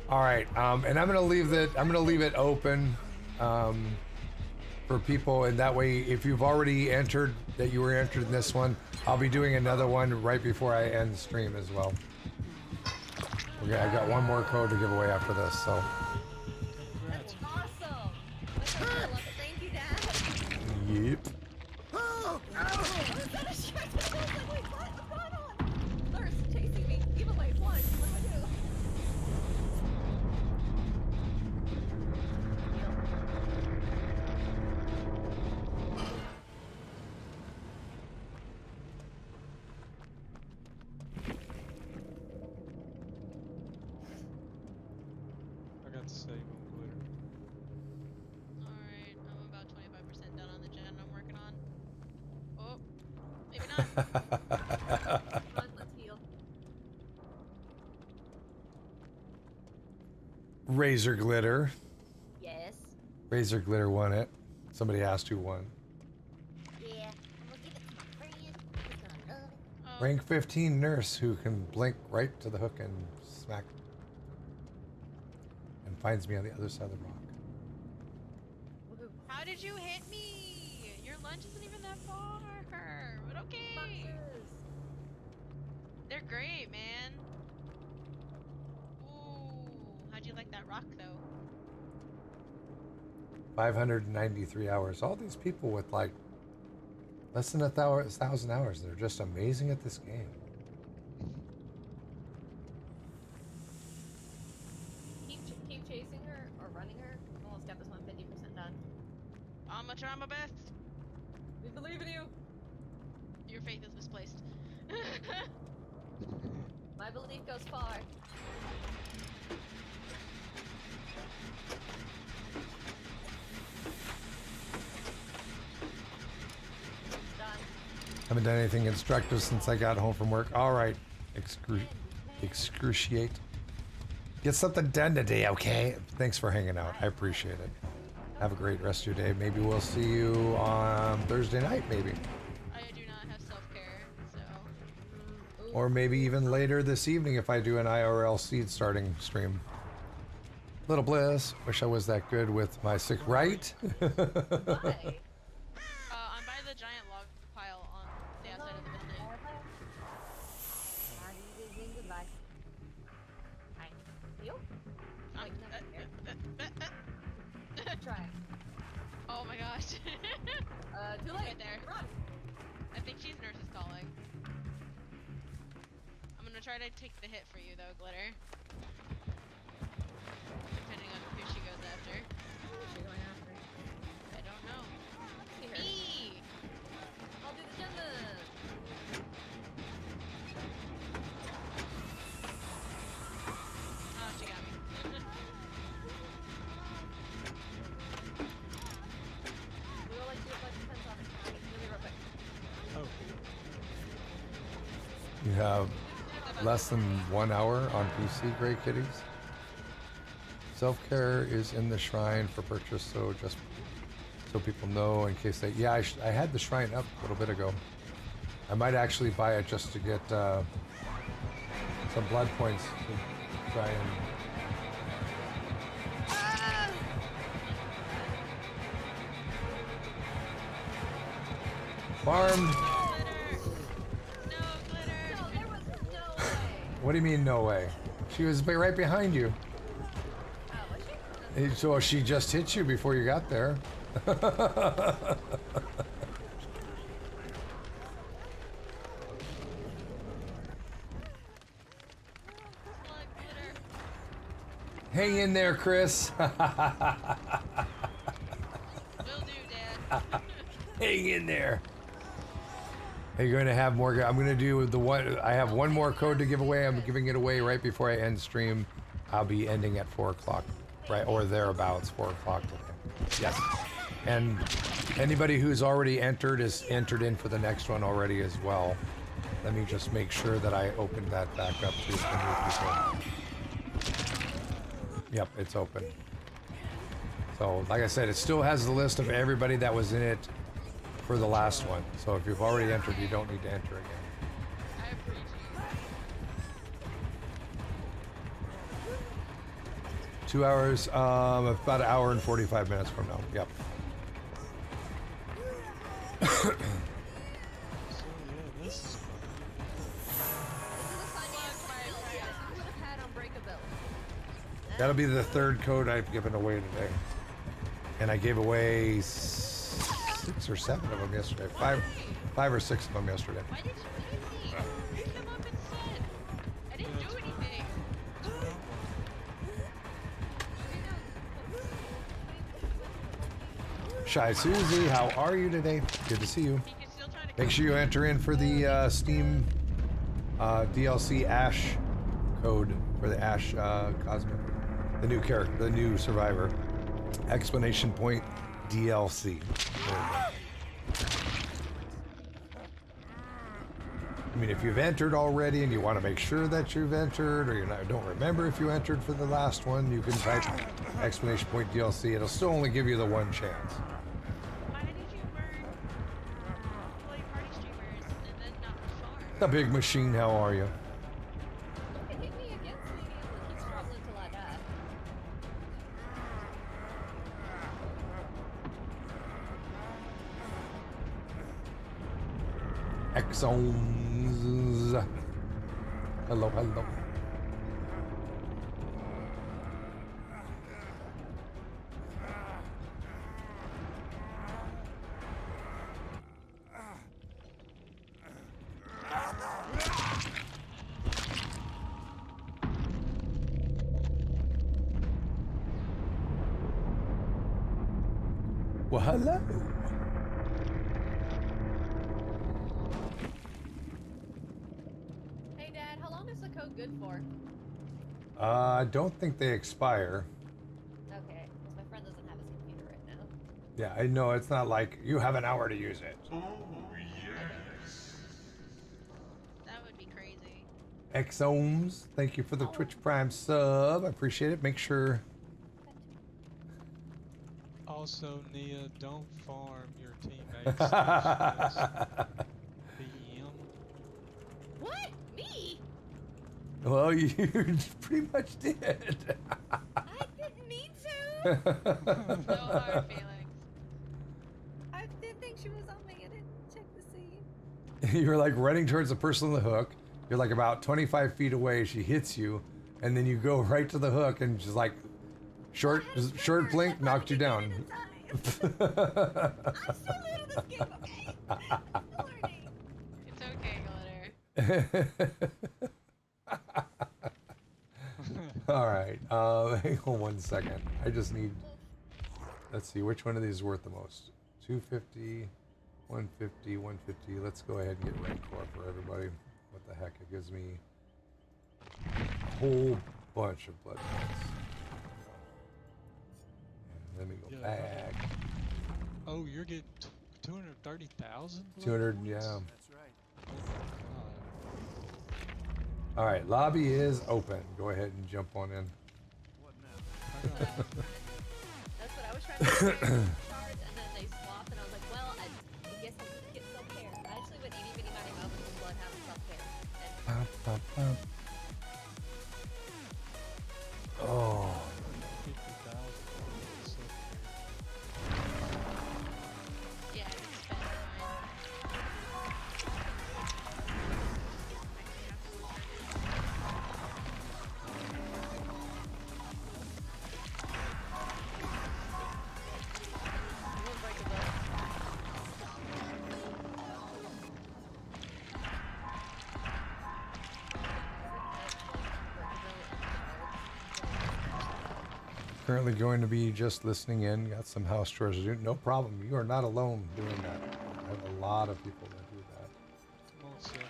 All right, and I'm gonna leave it open for people, and that way, if you've already entered, that you were entered in this one, I'll be doing another one right before I end the stream as well. Okay, I got one more code to give away after this, so. That's awesome. Thank you, Dad. Yep. Oh, is that a shit? I was like, wait, what? What's going on? Nurse chasing me. Give away one. What do I do? I got to save on glitter. Alright, I'm about 25% done on the gen I'm working on. Oh, maybe not. Come on, let's heal. Razor glitter. Yes. Razor glitter won it. Somebody asked who won. Yeah. I'm gonna give it to my friend. He's gonna love it. Rank 15 nurse who can blink right to the hook and smack. And finds me on the other side of the rock. How did you hit me? Your lunch isn't even that far. But okay. They're great, man. Ooh, how'd you like that rock though? 593 hours. All these people with like less than 1,000 hours. They're just amazing at this game. Keep chasing her or running her. Almost got this one 50% done. I'm gonna try my best. We believe in you. Your faith is misplaced. My belief goes far. Done. Haven't done anything instructive since I got home from work. All right. Excruciate. Get something done today, okay? Thanks for hanging out. I appreciate it. Have a great rest of your day. Maybe we'll see you on Thursday night, maybe. I do not have self-care, so... Or maybe even later this evening if I do an IRL seed starting stream. Little Bliss. Wish I was that good with my sick. Right? I'm by the giant log pile on the outside of the building. Goodbye. Hi. You? Wait, no, try. Oh my gosh. Too late. Right there. Run. I think she's nurses calling. I'm gonna try to take the hit for you though, Glitter. Depending on who she goes after. Who is she going after? I don't know. See her. Me! I'll do the gem. Oh, she got me. We will like do a bunch of pens on it. Really real quick. Oh. You have less than 1 hour on PC, Gray Kitties. Self-care is in the shrine for purchase, so just so people know in case they... Yeah, I had the shrine up a little bit ago. I might actually buy it just to get some blood points to try and... Farm! What do you mean, no way? She was right behind you. So she just hit you before you got there. Hang in there, Chris. Will do, Dad. Hang in there. Are you going to have more? I'm going to do the one. I have one more code to give away. I'm giving it away right before I end stream. I'll be ending at 4 o'clock, right, or thereabouts, 4 o'clock today. Yes. And anybody who's already entered is entered in for the next one already as well. Let me just make sure that I open that back up to the new people. Yep, it's open. So, like I said, it still has the list of everybody that was in it for the last one. So if you've already entered, you don't need to enter again. I appreciate it. 2 hours, about an hour and 45 minutes from now. Yep. So yeah, this is That'll be the third code I've given away today. And I gave away 6 6 or 7 of them yesterday. Five or 6 of them yesterday. Why did you leave me? You come up and said. I didn't do anything. Shy Susie, how are you today? Good to see you. Make sure you enter in for the Steam DLC Ash code for the Ash Cosmic, the new character, the new survivor. Explanation point DLC. I mean, if you've entered already and you want to make sure that you've entered, or you don't remember if you entered for the last one, you can type explanation point DLC. It'll still only give you the one chance. Why did you burn employee party streamers and then not farm? The big machine, how are you? Hit me again, sweetie. We'll keep struggling till I die. Exons. Hello, hello. Well, hello. Hey, Dad, how long is the code good for? I don't think they expire. Okay, because my friend doesn't have his computer right now. Yeah, I know. It's not like you have an hour to use it. That would be crazy. Exomes, thank you for the Twitch Prime sub. I appreciate it. Make sure. Also, Nia, don't farm your teammates. BM. What? Me? Well, you pretty much did. I didn't mean to. No hard feelings. I didn't think she was on me. I didn't check to see. You were like running towards the person on the hook. You're like about 25 feet away. She hits you, and then you go right to the hook, and just like short blink knocked you down. I'm so new to this game, okay? I'm still learning. It's okay, Glitter. All right. Hang on one second. I just need. Let's see which one of these is worth the most. 250, 150, 150. Let's go ahead and get Rancor for everybody. What the heck? It gives me a whole bunch of blood points. Let me go back. Oh, you're getting 230,000? 200, yeah. That's right. All right, lobby is open. Go ahead and jump on in. That's what I was trying to do. Cards, and then they swapped, and I was like, well, I guess I'll just get self-care. I actually went eeny, meeny, miny, moe, and bloodhound self-care. Oh. Yeah, I didn't spend mine. Currently going to be just listening in. Got some house chores to do. No problem. You are not alone doing that. I have a lot of people that do that. Come on, sir.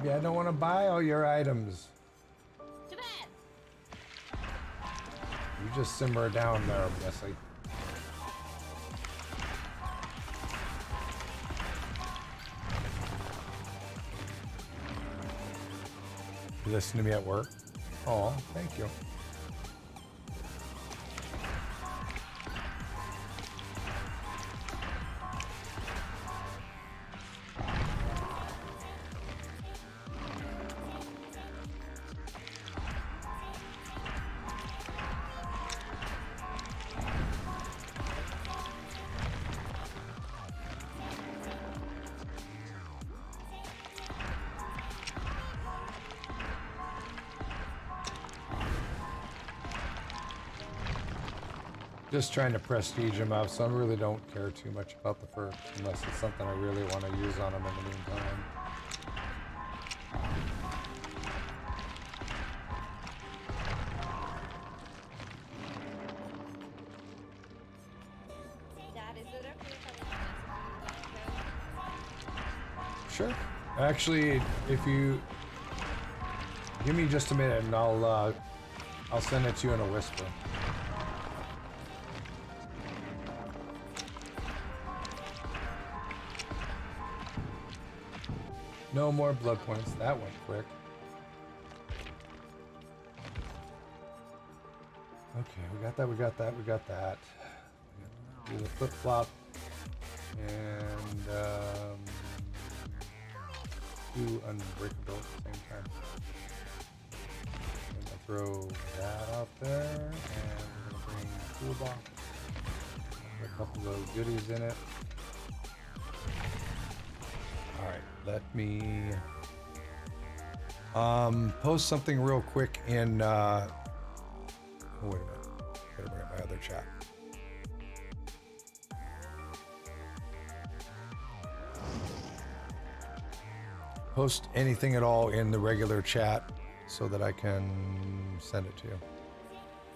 Maybe I don't want to buy all your items. Too bad. You just simmer down there, Bessie. You listen to me at work? Oh, thank you. Just trying to prestige him up, so I really don't care too much about the perks unless it's something I really want to use on him in the meantime. Dad, is it okay if I message you? Sure. Actually, if you give me just a minute, and I'll send it to you in a whisper. No more blood points. That went quick. Okay, we got that. We got that. We got that. Do the flip flop and do unbreakable at the same time. I'm gonna throw that out there, and we're gonna bring the toolbox. Put a couple of goodies in it. All right, let me post something real quick in. Oh, wait a minute. Gotta bring up my other chat. Post anything at all in the regular chat so that I can send it to you.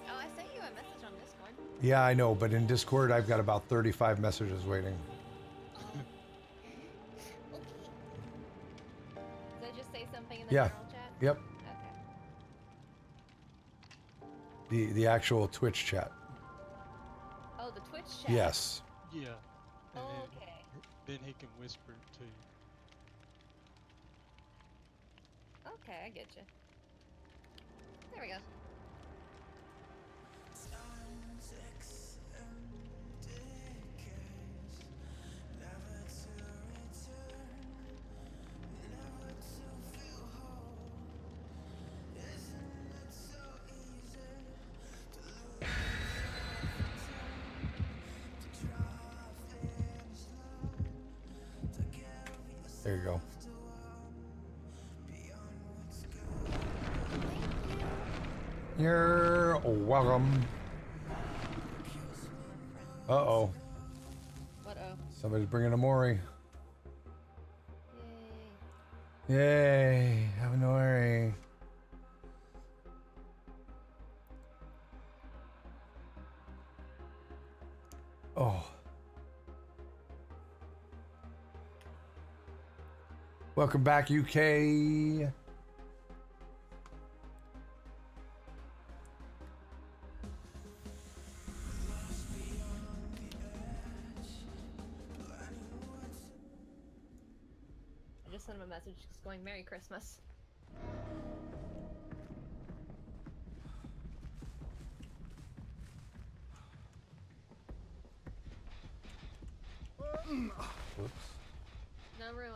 Oh, I sent you a message on Discord. Yeah, I know, but in Discord I've got about 35 messages waiting. So just say something in the Yeah. general chat? Yep. Okay. The actual Twitch chat. Oh, the Twitch chat? Yes. Yeah. And Okay. then he can whisper it to you. Okay, I get you. There we go. There you go. You're welcome. Uh-oh. What-oh? Somebody's bringing a Mori. Yay. Yay. Have a Mori. Oh. Welcome back, UK. I just sent him a message just going, Merry Christmas. Whoops. No ruin.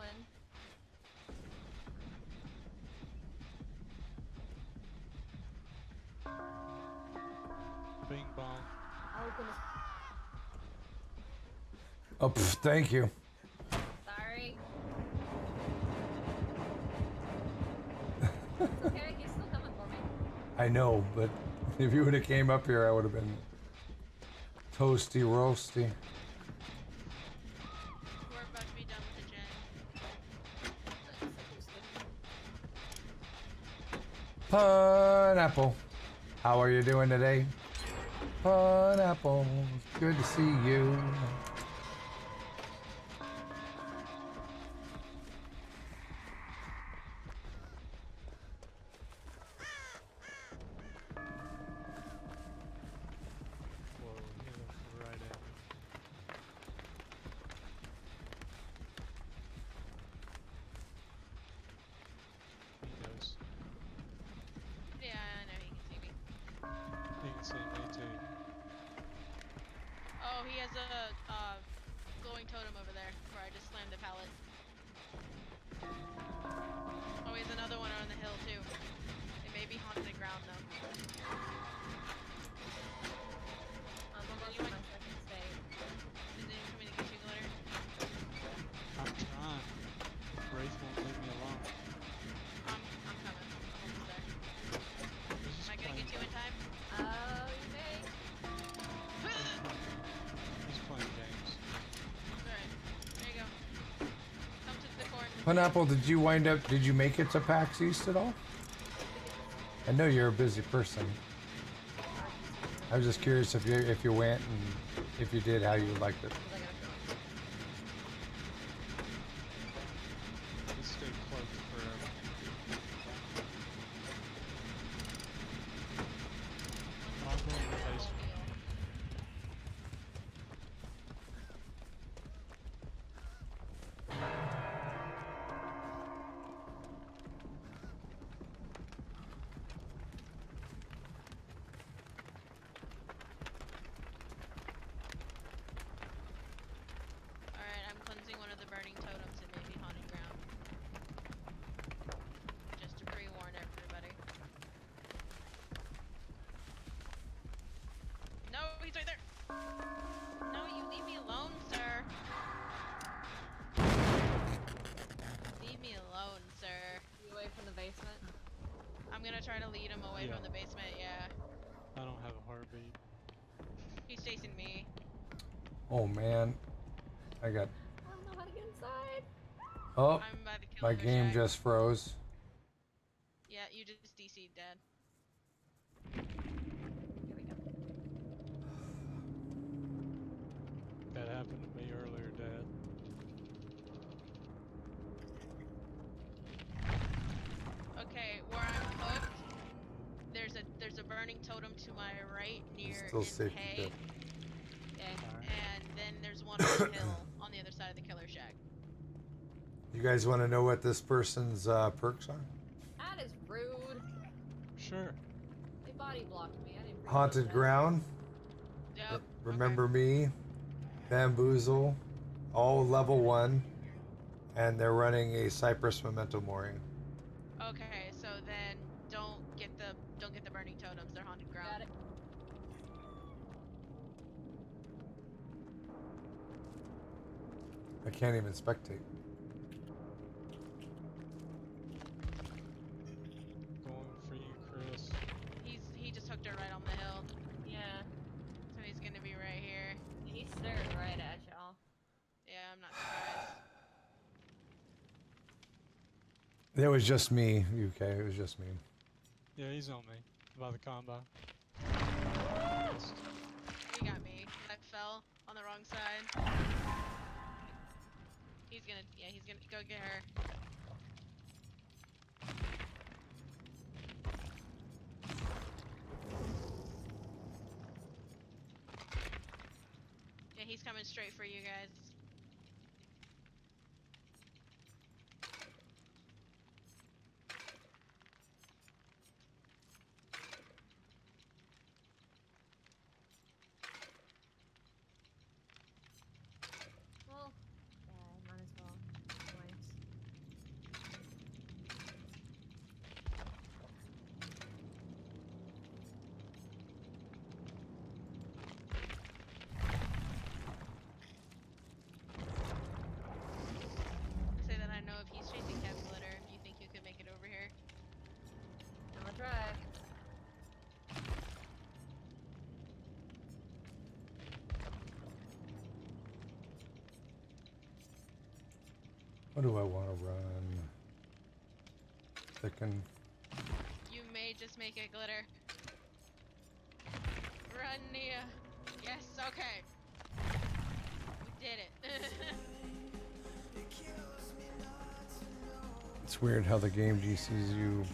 Bing bong. Oh, goodness. Oh, thank you. Sorry. It's okay, he's still coming for me. I know, but if you would have came up here, I would have been toasty roasty. We're about to be done with the gen. Pineapple, how are you doing today? Pineapple, good to see you. Whoa, he hit us right at me. He knows. Yeah, I know he can see me. He can see me too. Oh, he has a glowing totem over there where I just slammed the pallet. Oh, he has another one on the hill too. It may be haunted ground though. I'm almost on my second stage. Is anyone coming to get you, Glitter? I'm trying. Wraith won't leave me alone. I'm coming. I'm almost there. He's Am just I gonna playing. get you in time? Oh, you may. Pineapple, did you make it to PAX East at all? I know you're a busy person. I was just curious if you went, and if you did, how you liked it. Just stay close forever. I'll go in the basement. Alright, I'm cleansing one of the burning totems and maybe haunted ground. Just to pre-warn everybody. No, he's right there! No, you leave me alone, sir! Leave me alone, sir. You away from the basement? I'm gonna try to lead him away Yeah. from the basement, yeah. I don't have a heartbeat. He's chasing me. Oh man, I got. I don't know how to get inside. Oh, I'm by the my killer game shack. just froze. Yeah, you just DC'd, Dad. Here we go. That happened to me earlier, Dad. Okay, where I'm hooked, there's a burning totem to my right near Still in safe to hay. death. Okay. Alright. And then there's one on the hill on the other side of the killer shack. You guys want to know what this person's perks are? That is rude. Sure. They body blocked me. I didn't appreciate Haunted that. Ground. Yep. Remember Me. Bamboozle. All level 1. And they're running a Cypress Memento Mori. Okay, so then don't get the burning totems. They're haunted ground. Got it. I can't even spectate. Going for you, Chris. He just hooked her right on the hill. Yeah. So he's gonna be right here. He's staring right at y'all. Yeah, I'm not surprised. It was just me, UK. It was just me. Yeah, he's on me. By the combo. He got me. I fell on the wrong side. He's gonna go get her. Yeah, he's coming straight for you guys. Well, yeah, might as well. Anyways. Say that I know if he's chasing Cat Glitter, if you think you could make it over here. I'm gonna try. What do I want to run? Thicken. You may just make it glitter. Run, Nia. Yes, okay. We did it. It's weird how the game GCs you.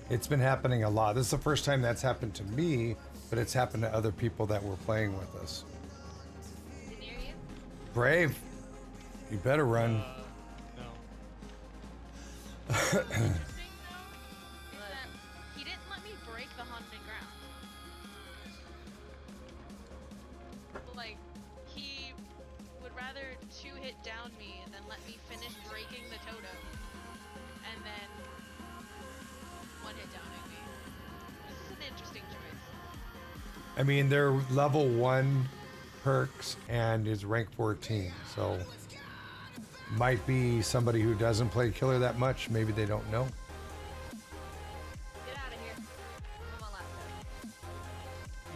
It's been happening a lot. This is the first time that's happened to me, but it's happened to other people that were playing with us. Is it near you? Brave, you better run. No. Interesting though, is that he didn't let me break the haunted ground. Like, he would rather two-hit down me than let me finish breaking the totem, and then one-hit downing me. This is an interesting choice. I mean, they're level 1 perks and is rank 14, so might be somebody who doesn't play killer that much. Maybe they don't know. Get out of here. I'm on laptop.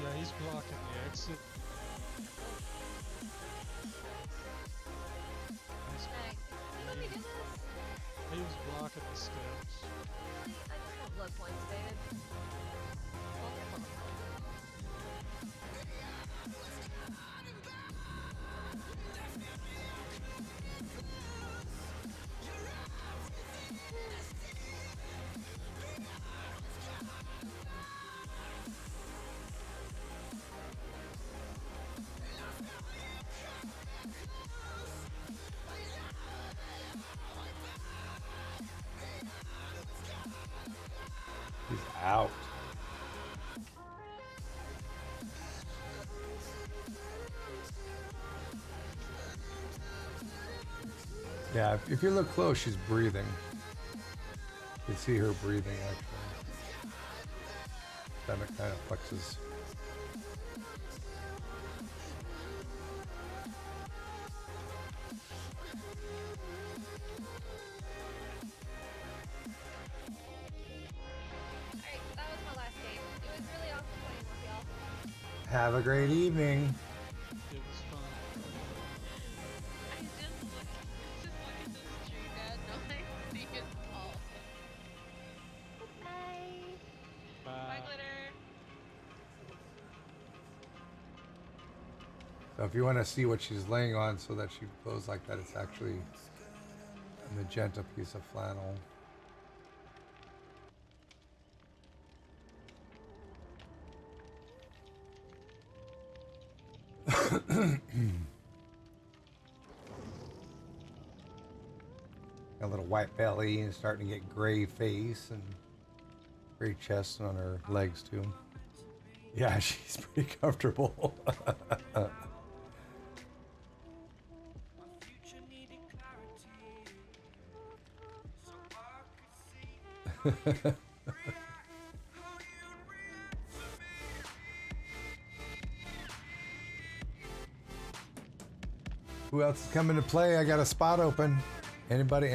Yeah, he's blocking the exit. Hey, you let me do this? He was blocking the steps. Really? I just want blood points, David. Well, He's out. Yeah, if you look close, she's breathing. You can see her breathing actually. Stomach kind of flexes. alright, that was my last game. It was really awesome playing with y'all. Have a great evening. It was fun. I just look at this tree, Dad. No, I see his ball. Bye. Bye, Glitter. So if you want to see what she's laying on so that she goes like that, it's actually a magenta piece of flannel. A little white belly and starting to get gray face and gray chest on her legs too. Yeah, she's pretty comfortable. Who else is coming to play? I got a spot open. Anybody?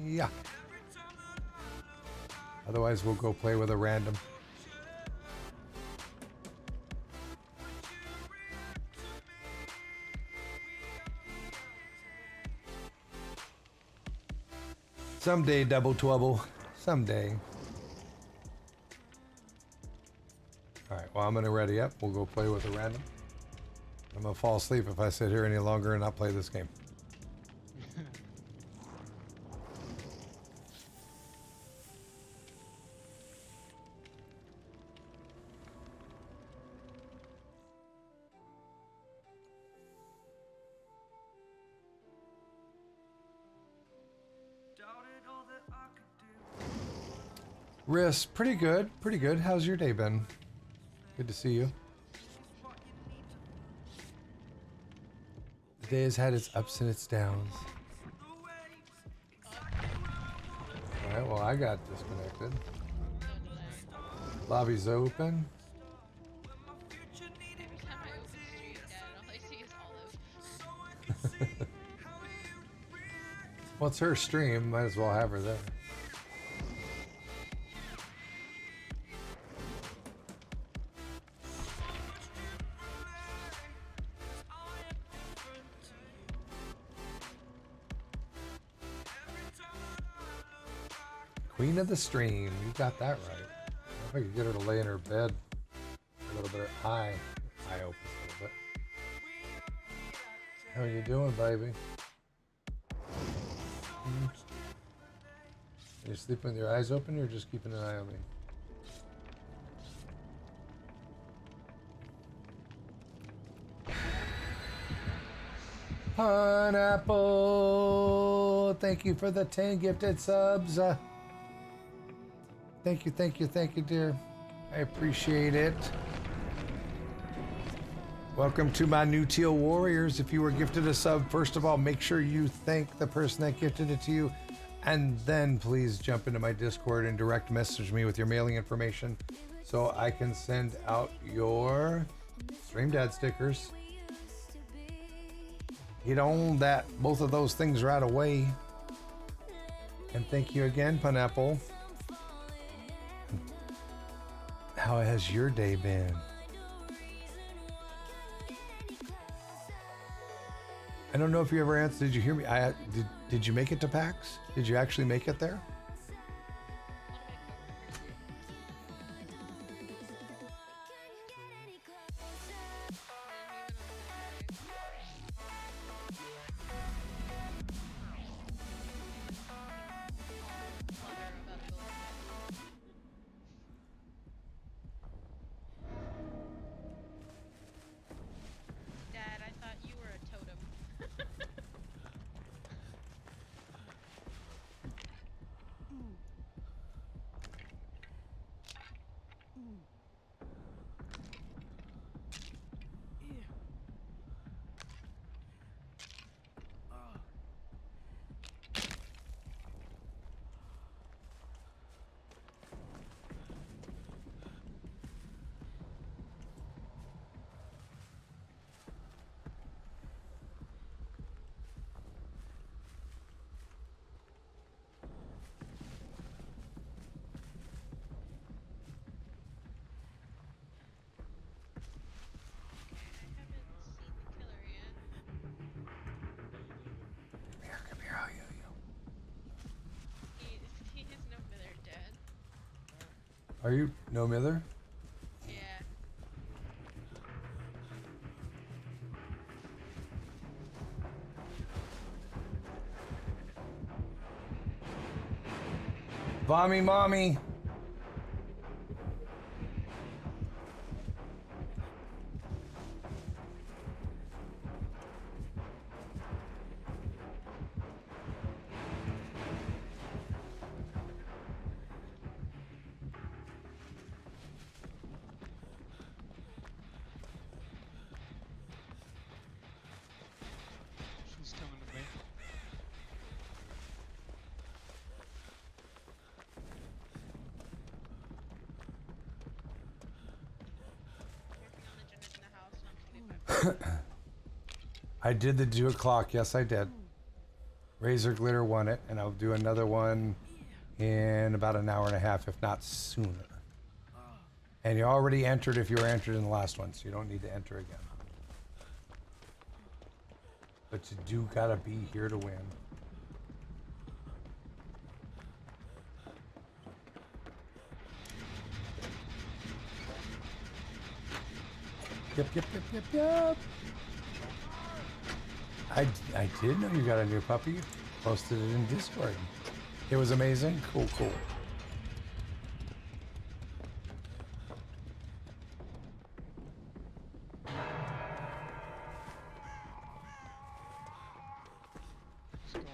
Yeah. Otherwise, we'll go play with a random. Someday, double trouble. Someday. All right, well, I'm going to ready up. We'll go play with a random. I'm going to fall asleep if I sit here any longer and not play this game. Riss, pretty good, pretty good. How's your day been? Good to see you. The day has had its ups and its downs. Alright, well, I got disconnected. Lobby's open. Every time I open stream, Dad, all I see is Olive. Well, it's her stream. Might as well have her there. Queen of the stream. You got that right. If I could get her to lay in her bed a little bit eye opens a little bit. How are you doing, baby? Are you sleeping with your eyes open or just keeping an eye on me? Pineapple! Thank you for the 10 gifted subs. Thank you, dear. I appreciate it. Welcome to my new Teal Warriors. If you were gifted a sub, first of all, make sure you thank the person that gifted it to you. And then please jump into my Discord and direct message me with your mailing information so I can send out your Stream Dad stickers. Get on that, both of those things right away. And thank you again, Pineapple. How has your day been? I don't know if you ever answered. Did you hear me? Did you make it to PAX? Did you actually make it there? Dad, I thought you were a totem. Come here, how you? He is no Miller, Dad. Are you no Miller? Yeah. Vommy mommy. She's coming to me. I did the 2 o'clock. Yes, I did. Razor Glitter won it, and I'll do another one in about an hour and a half, if not sooner. And you already entered if you were entered in the last one, so you don't need to enter again. But you do gotta be here to win. Yep. I did know you got a new puppy. Posted it in Discord. It was amazing. Cool. Just going to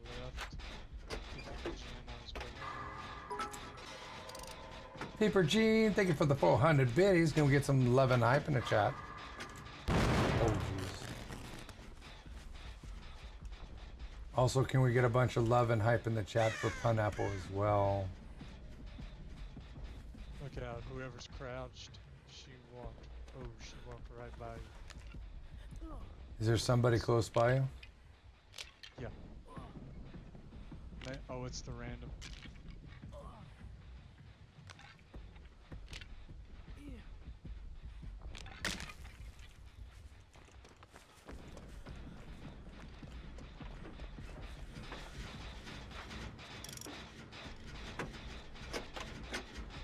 my left. Paper Gene, thank you for the 400 biddies. Can we get some love and hype in the chat? Oh, jeez. Also, can we get a bunch of love and hype in the chat for Pineapple as well? Look out, whoever's crouched, she walked right by you. Is there somebody close by you? Yeah. Oh, it's the random.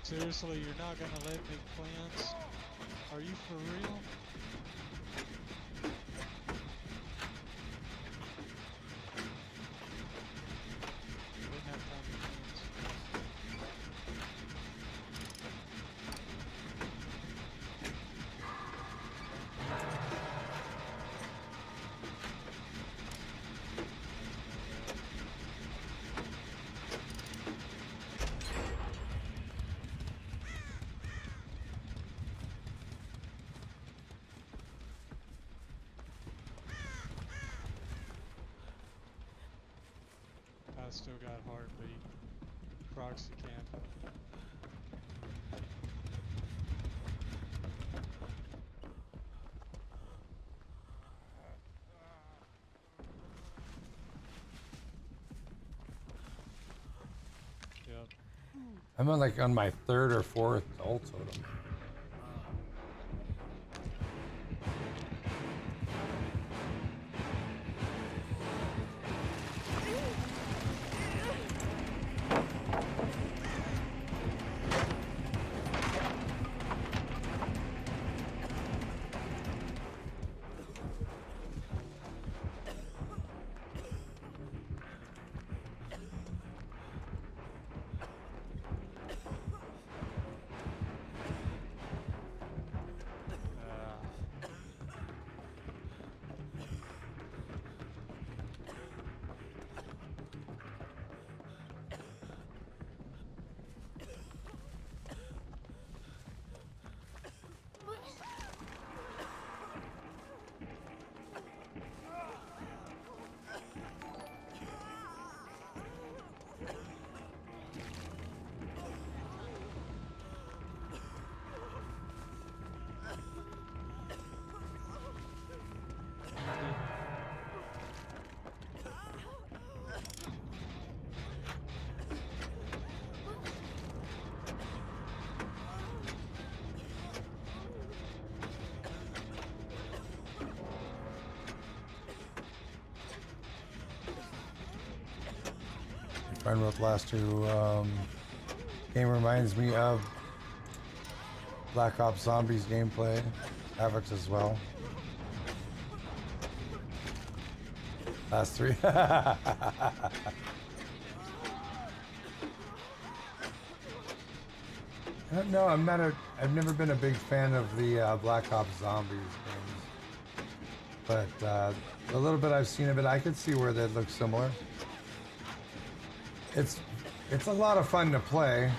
Seriously, you're not gonna let me cleanse? Are you for real? Didn't have time to cleanse. I still got heartbeat. Proxy camp. Yep. I'm on my 3rd or 4th ult totem. friend wrote the last two. Game reminds me of Black Ops Zombies gameplay. Havoc's as well. Last three. No, I'm not a. I've never been a big fan of the Black Ops Zombies games, but the little bit I've seen of it, I could see where they'd look similar. It's a lot of fun to play.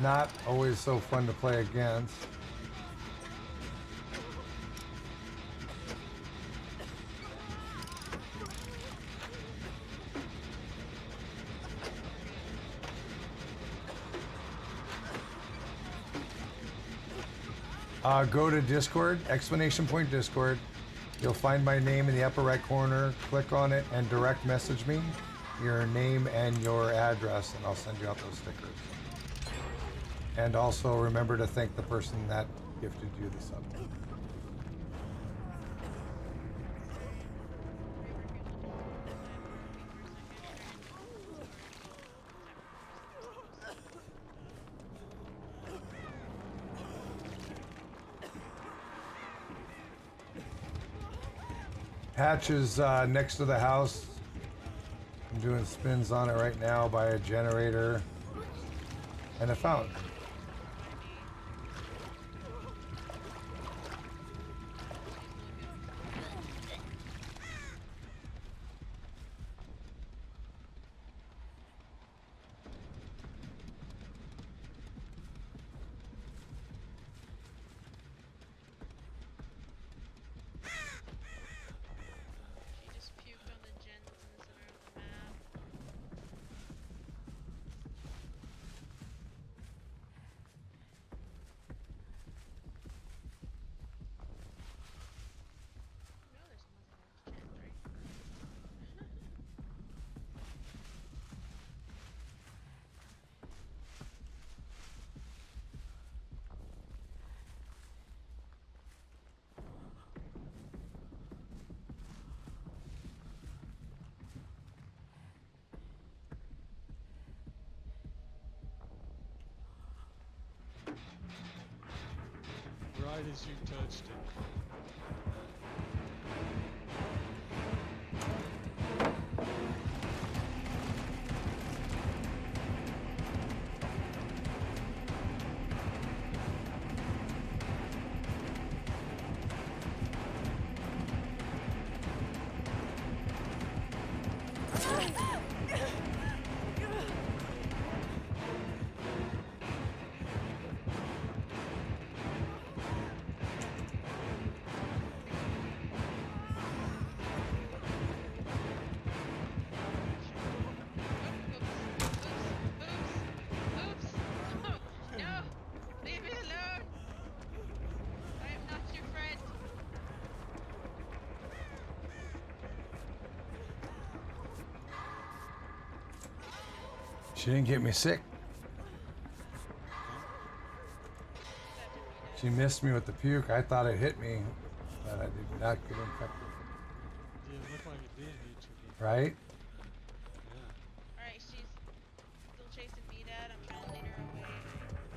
Not always so fun to play against. Go to Discord, exclamation point Discord. You'll find my name in the upper right corner. Click on it and direct message me your name and your address, and I'll send you out those stickers. And also remember to thank the person that gifted you the sub. Hatch is next to the house. I'm doing spins on it right now by a generator and a fountain. Right as you touched it. She didn't get me sick. She missed me with the puke. I thought it hit me, but I did not get infected. Yeah, it looked like it did hit you. Right? Yeah. Alright, she's still chasing me, Dad. I'm trying to lead her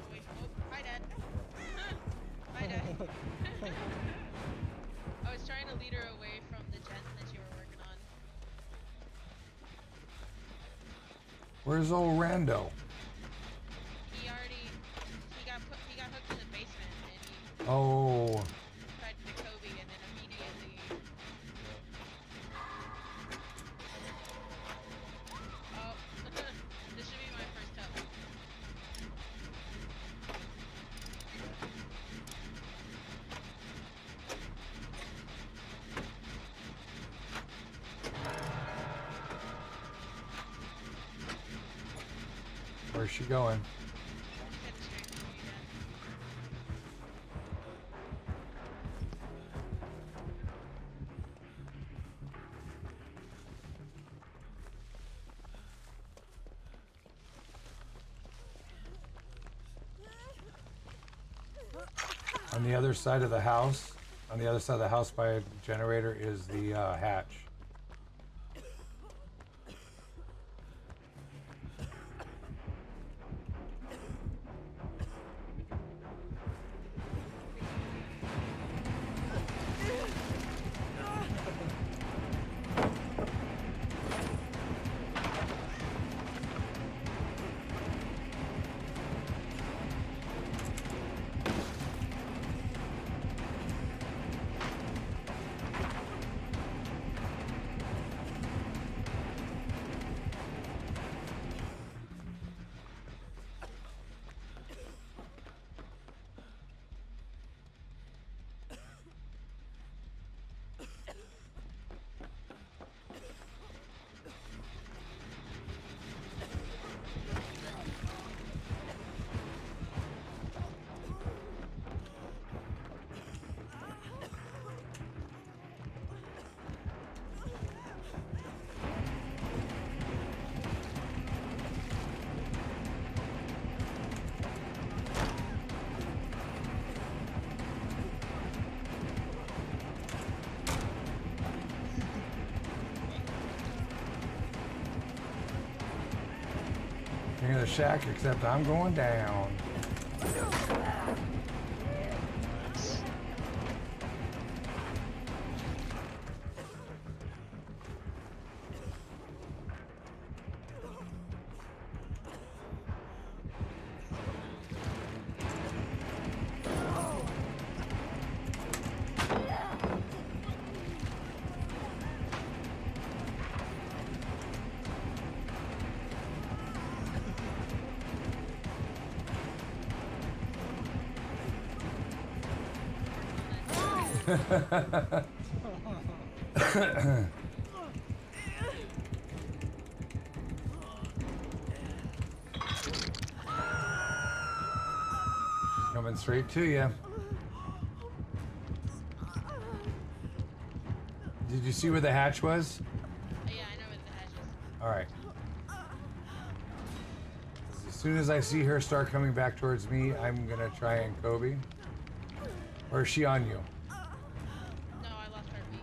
away from. Oh, hi, Dad. Hi, Dad. I was trying to lead her away from the gen that you were working on. Where's old Rando? He got hooked in the basement and he Oh. tried to Kobe and then immediately. Oh, this should be my first tub. Where's she going? On the other side of the house, by a generator is the hatch. shack, except I'm going down. Coming straight to you. Did you see where the hatch was? Yeah, I know where the hatch is. All right. As soon as I see her start coming back towards me, I'm gonna try and Kobe. Or is she on you? No, I lost her beat.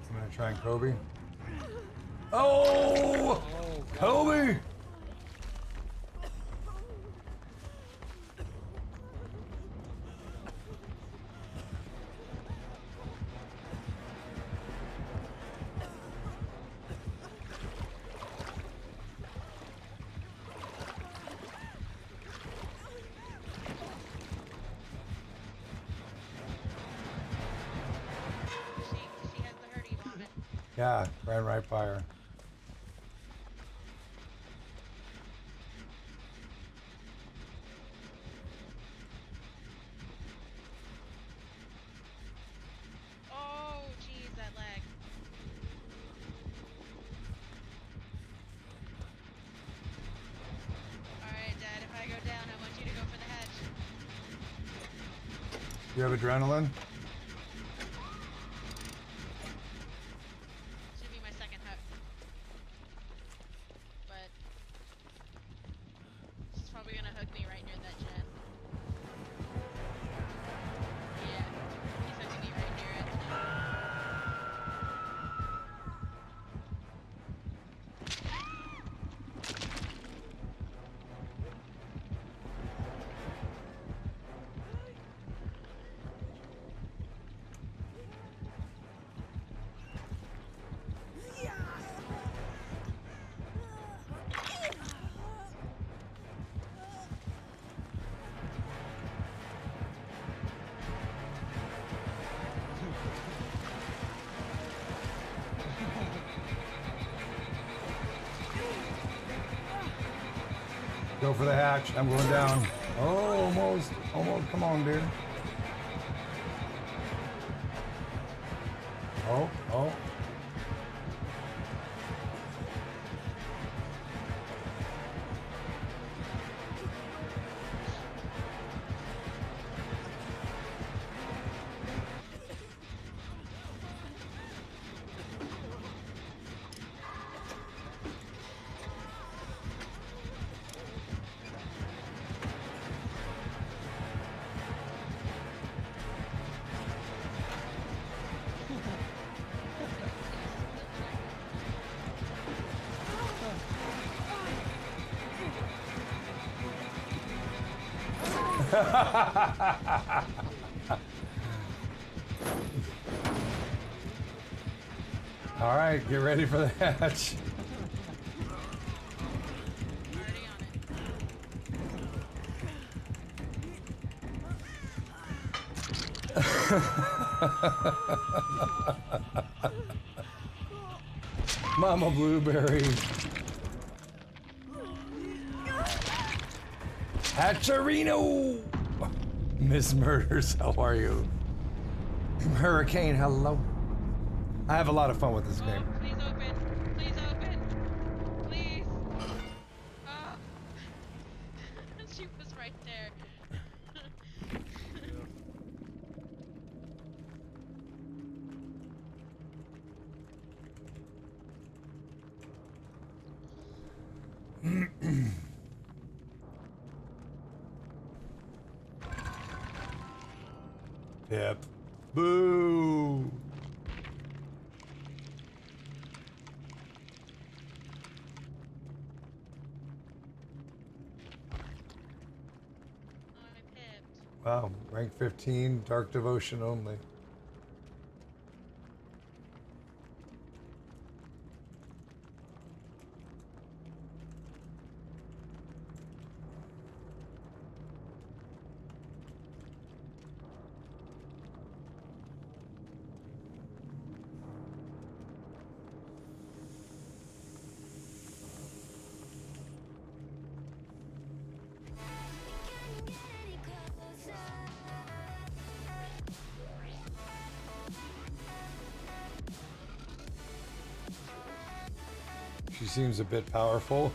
I'm gonna try and Kobe. Oh! Kobe! She has the hurdies on it. Yeah, ran right by her. Oh, jeez, that lag. Alright, Dad, if I go down, I want you to go for the hatch. You have adrenaline? Should be my second hook. But she's probably gonna hook me right near that gen. Yeah, he's hooking me right near it. Go for the hatch. I'm going down. Oh, almost. Almost. Come on, dude. Oh, oh. All right, get ready for the hatch. Already on it. Mama Blueberry. Hatcherino! Miss Murders, how are you? Hurricane, hello. I have a lot of fun with this game. Please open. Please open. Please. Oh. She was right there. Yep. Boo! Wow, rank 15, dark devotion only. She seems a bit powerful.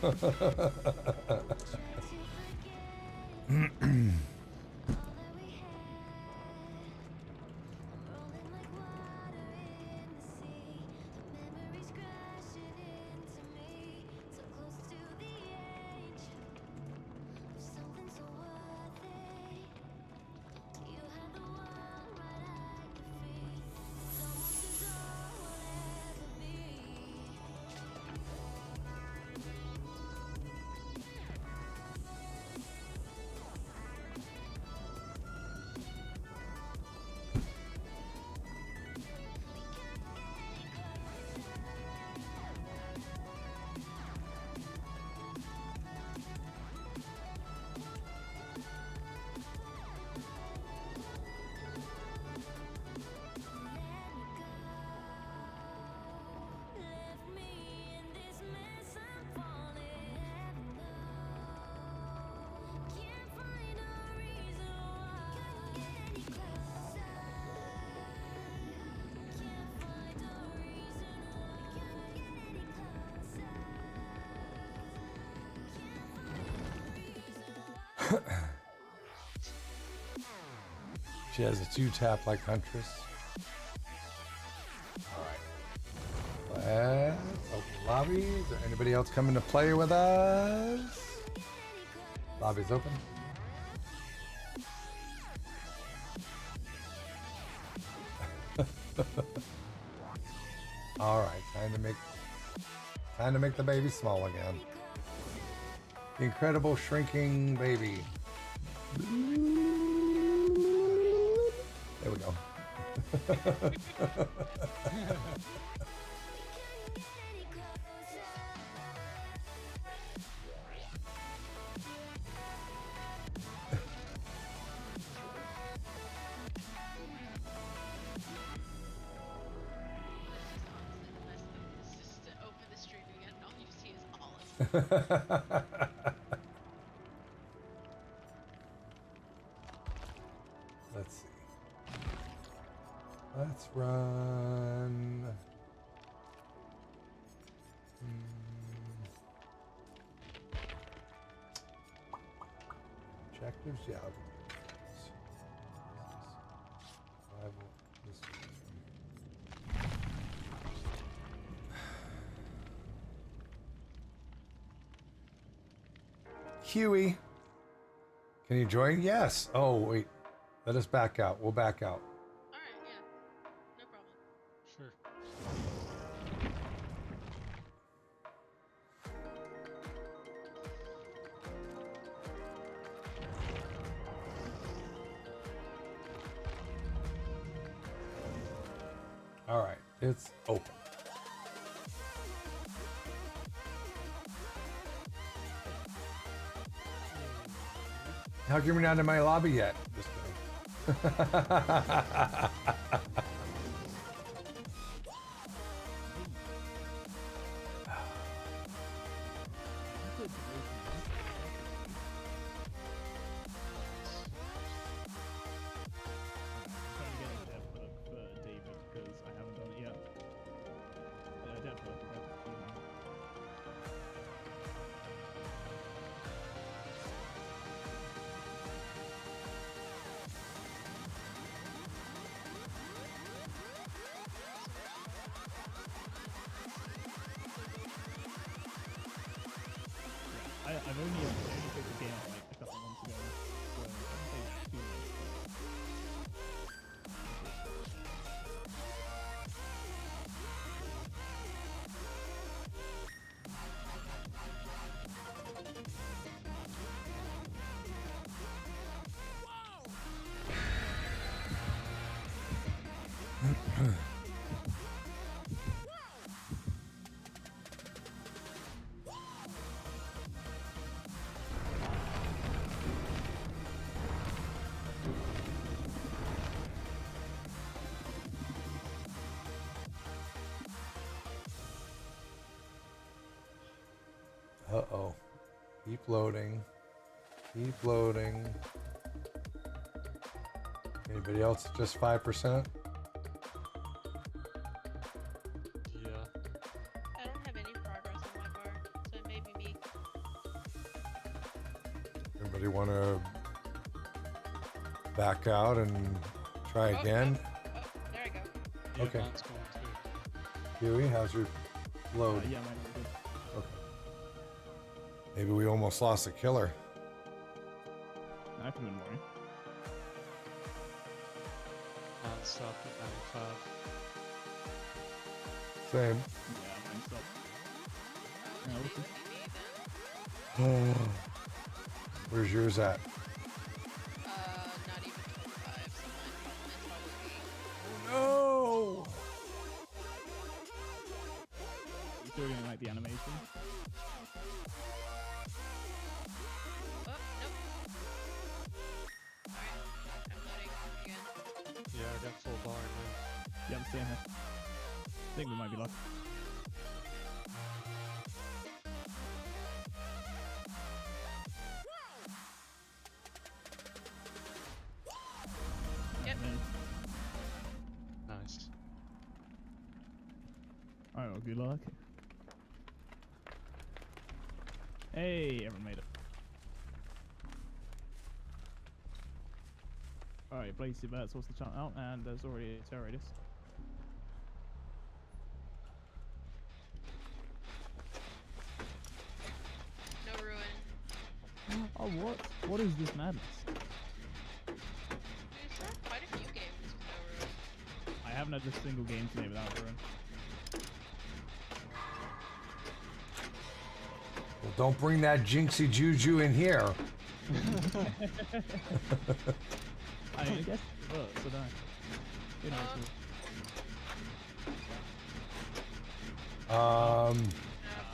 She has a 2-tap like Huntress. Alright. Let's open lobby. Is there anybody else coming to play with us? Lobby's open. Alright, time to make the baby small again. The incredible shrinking baby. There we go. Just to open the stream again, and all you see is Olive. Let's see. Let's run. Objectives, yeah. Survival, this one. Huey, can you join? Yes. Oh, wait. Let us back out. We'll back out. Alright, yeah. No problem. Sure. All right. It's open. How come you're not in my lobby yet? Just kidding. I've only picked the game up like a couple months ago, so I haven't played too much. Uh-oh. Keep loading. Keep loading. Anybody else just 5%? Yeah. I don't have any progress on my bar, so it may be me. Everybody want to back out and try again? Oh, there I go. Yeah, Okay. mine's going too. Huey, how's your load? Yeah, mine was good. Okay. Maybe we almost lost a killer. I could have been worried. Mine stopped at 95. Same. Yeah, mine stopped. Yeah, listen. Where's yours at? Not even 25, so mine's probably 8. Oh no! You still gonna like the animation? Oh, nope. Alright, I'm loading again. Yeah, I got full bar now. Yeah, I'm staying here. I think we might be lucky. Yep. Nice. Alright, well, good luck. Hey, everyone made it. Alright, place your bets. What's the chance? Oh, and there's already a terrorist. No ruin. Oh, what? What is this madness? There's quite a few games with no ruin. I haven't had a single game today without ruin. Well, don't bring that jinxie juju in here. I guess it works, I don't know. Who knows?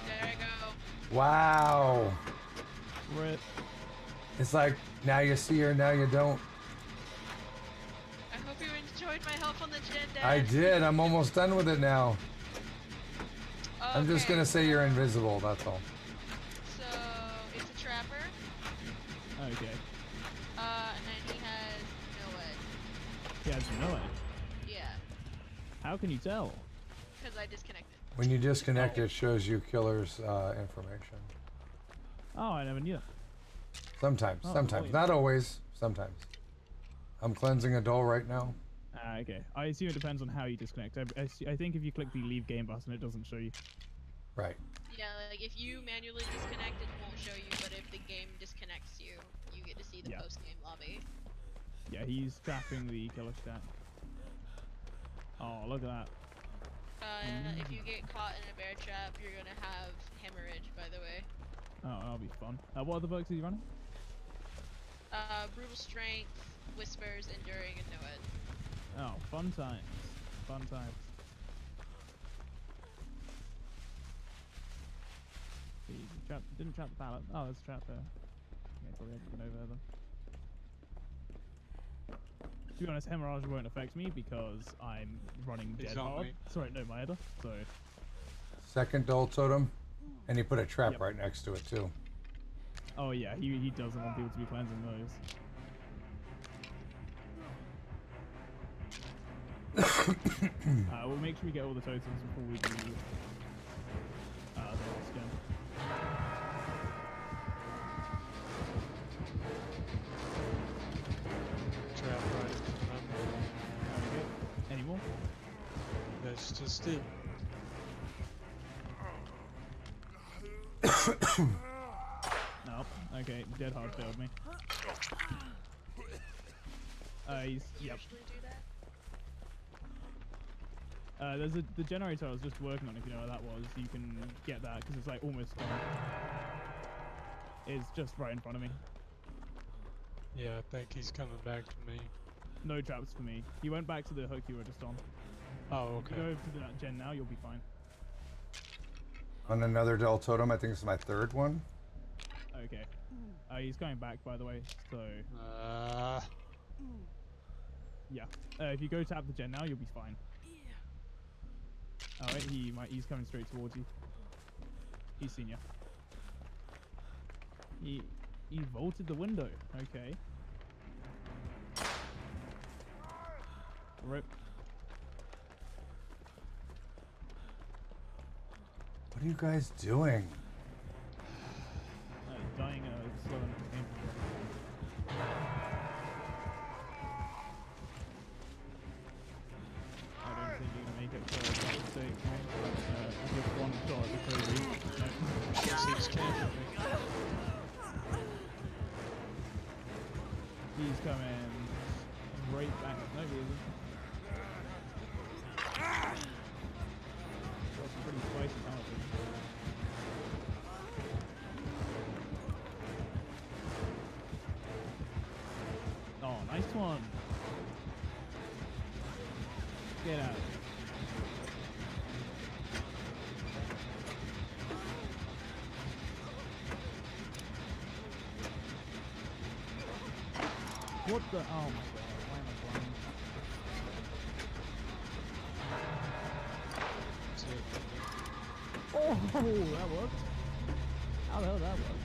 There I go. Wow. Rip. It's like now you see her, now you don't. I hope you enjoyed my help on the gen desk. I did. I'm almost done with it now. I'm just Okay. gonna say you're invisible. That's all. So, it's a trapper. Okay. And then he has no edge. He has no edge. Yeah, How can you tell? because I disconnected. When you disconnect, it shows you killer's information. Oh, I never knew that. Sometimes, Oh, sometimes, wait. not always. Sometimes. I'm cleansing a doll right now. Okay. I assume it depends on how you disconnect. I think if you click the leave game button, it doesn't show you. Right. Yeah, like if you manually disconnect, it won't show you, but if the game disconnects you, you get to see the Yeah. post-game lobby. Yeah, he's trapping the killer stat. Oh, look at that. If you get caught in a bear trap, you're gonna have hemorrhage, by the way. Oh, that'll be fun. What other perks are you running? Brutal strength, whispers, enduring, and no edge. Oh, fun times. Fun times. He didn't trap the pallet. Oh, there's a trap there. Okay, probably have to get over there then. To be honest, hemorrhage won't affect me because I'm running He's dead on hard. me. Sorry, no, my header. So, Second doll totem, and he put a trap Yep. right next to it too. oh yeah, he doesn't want people to be cleansing those. We'll make sure we get all the totems before we do the last scan. Trap right in front of me. Okay. Any more? That's just it. Nope. Okay, dead hard failed me. He's yep. Usually do that. There's the generator I was just working on. If you know what that was, you can get that because it's like almost gone. It's just right in front of me. Yeah, I think he's coming back to me. No traps for me. He went back to the hook you were just on. Oh, If you go over to that gen now, you'll be fine. On another Del Totem, I think it's my third one. Okay. He's going back, by the way. So. Yeah. If you go tap the gen now, you'll be fine. All right. He's coming straight towards you. He's seen you. He vaulted the window. Okay. Rip. What are you guys doing? Dying slow and painful. I don't think you're gonna make it for a mistake, mate. Just one shot at the crazy. Seems careful. He's coming right back. No, he isn't. Got some pretty spicy penalties. Oh, nice one. Get out. What the? Oh my god, why am I blind? Oh, that worked. How the hell did that work?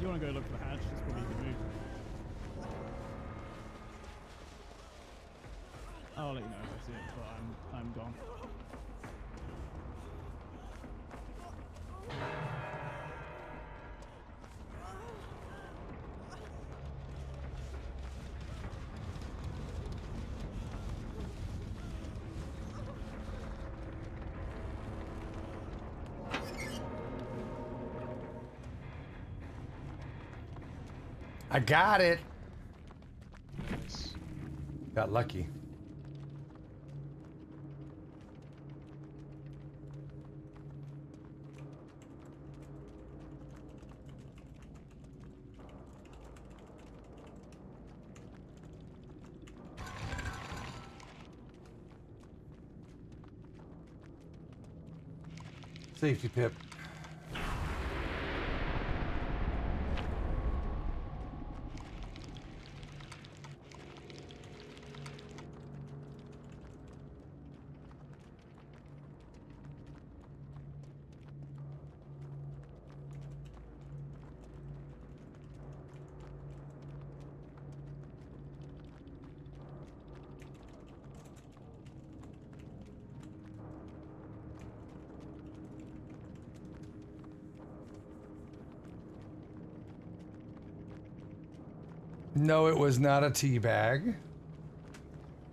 You want to go look for the hatch? That's probably a good move. I'll let you know if I see it, but I'm gone. I got it. Nice. Got lucky. Safety pip. No, it was not a tea bag.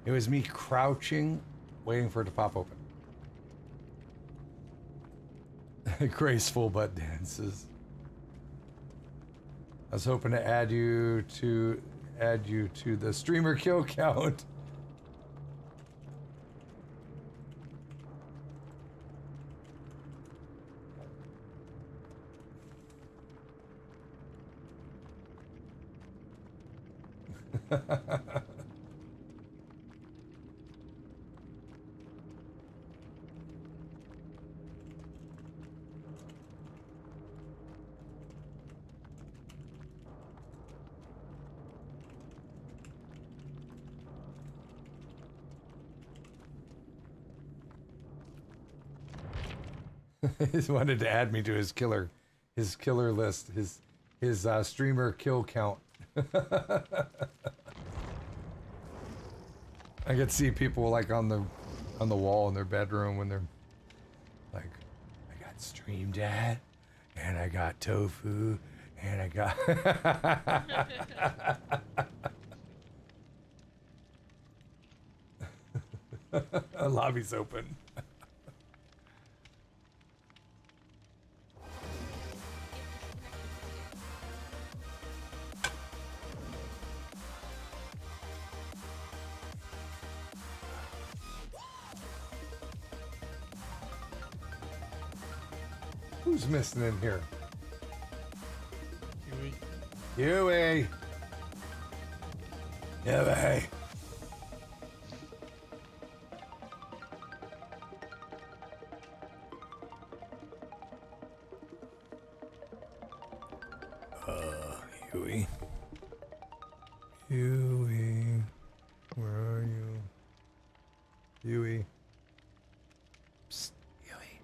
It was me crouching, waiting for it to pop open. Graceful butt dances. I was hoping to add you to the streamer kill count. He just wanted to add me to his killer list, his streamer kill count. I could see people like on the wall in their bedroom when they're like, I got Stream Dad, and I got Tofu, and I got. Lobby's open. Who's missing in here? Huey. Huey! Yeah, but hey. Huey. Huey. Where are you? Huey. Psst, Huey.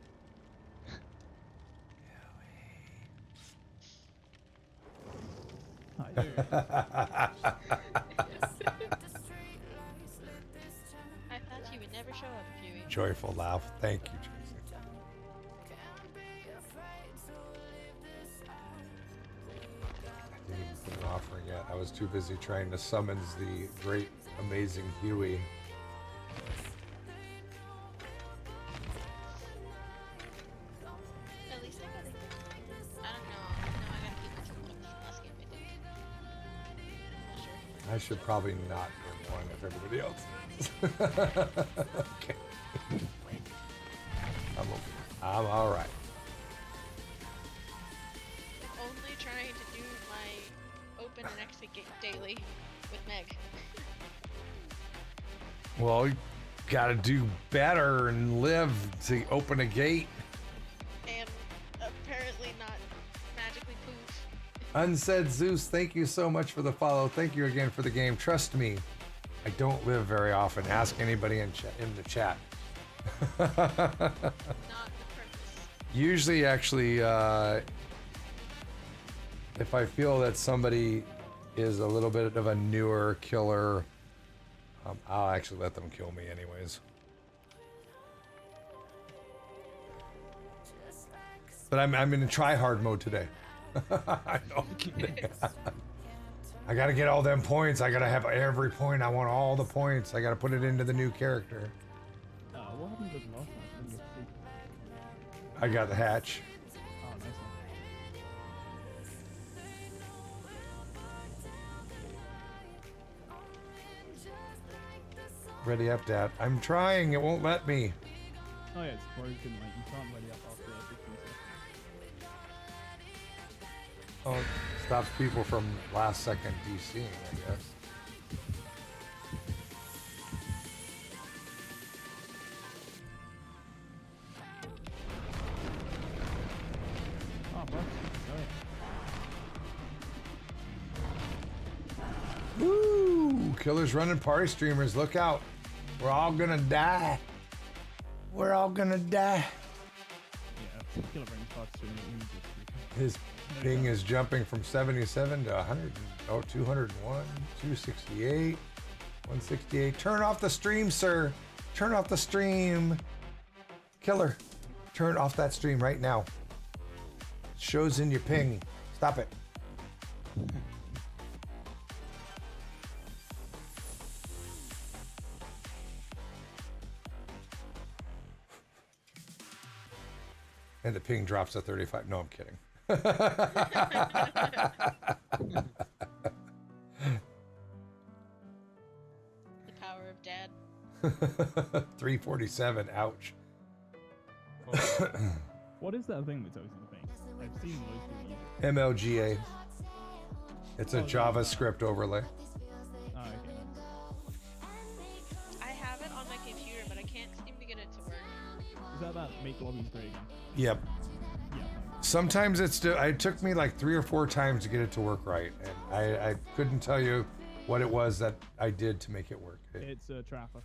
I thought you would never show up, Huey. Joyful laugh. Thank you, Tracy. I didn't even put an offer yet. I was too busy trying to summons the great, amazing Huey. At least I gotta. I don't know. No, I gotta keep myself up from last game, I think. I'm not sure. I should probably not get one if everybody else is. Okay. I'm all right. I'm only trying to do my open and exit gate daily with Meg. Well, you gotta do better and live to open a gate. And apparently not magically poof. Unsaid Zeus, thank you so much for the follow. Thank you again for the game. Trust me, I don't live very often. Ask anybody in the chat. Not the purpose. Usually, actually, if I feel that somebody is a little bit of a newer killer, I'll actually let them kill me anyways. But I'm in try hard mode today. I know, I'm kidding. I gotta get all them points. I gotta have every point. I want all the points. I gotta put it into the new character. What happened to the last match? I didn't get to see. I got the hatch. Oh, nice one. Ready up, Dad. I'm trying. It won't let me. Oh yeah, it's broken. Like you can't ready up after 15 seconds. Oh, it stops people from last second DCing, I guess. Oh, bro. Sorry. Woo! Killers running party streamers. Look out. We're all gonna die. We're all gonna die. Yeah, killer brain parts doing it immediately. His ping is jumping from 77 to 100. Oh, 201, 268, 168. Turn off the stream, sir. Turn off the stream. Killer, turn off that stream right now. It shows in your ping. Stop it. And the ping drops to 35. No, I'm kidding. The power of dad. 347. Ouch. What is that thing that's always in the thing? I've seen most people use it. MLGA. It's a JavaScript overlay. Oh, okay. I have it on my computer, but I can't seem to get it to work. Is that make lobbies great again? Yep. Yeah. Sometimes it took me like 3 or 4 times to get it to work right, and I couldn't tell you what it was that I did to make it work. It's a trapper.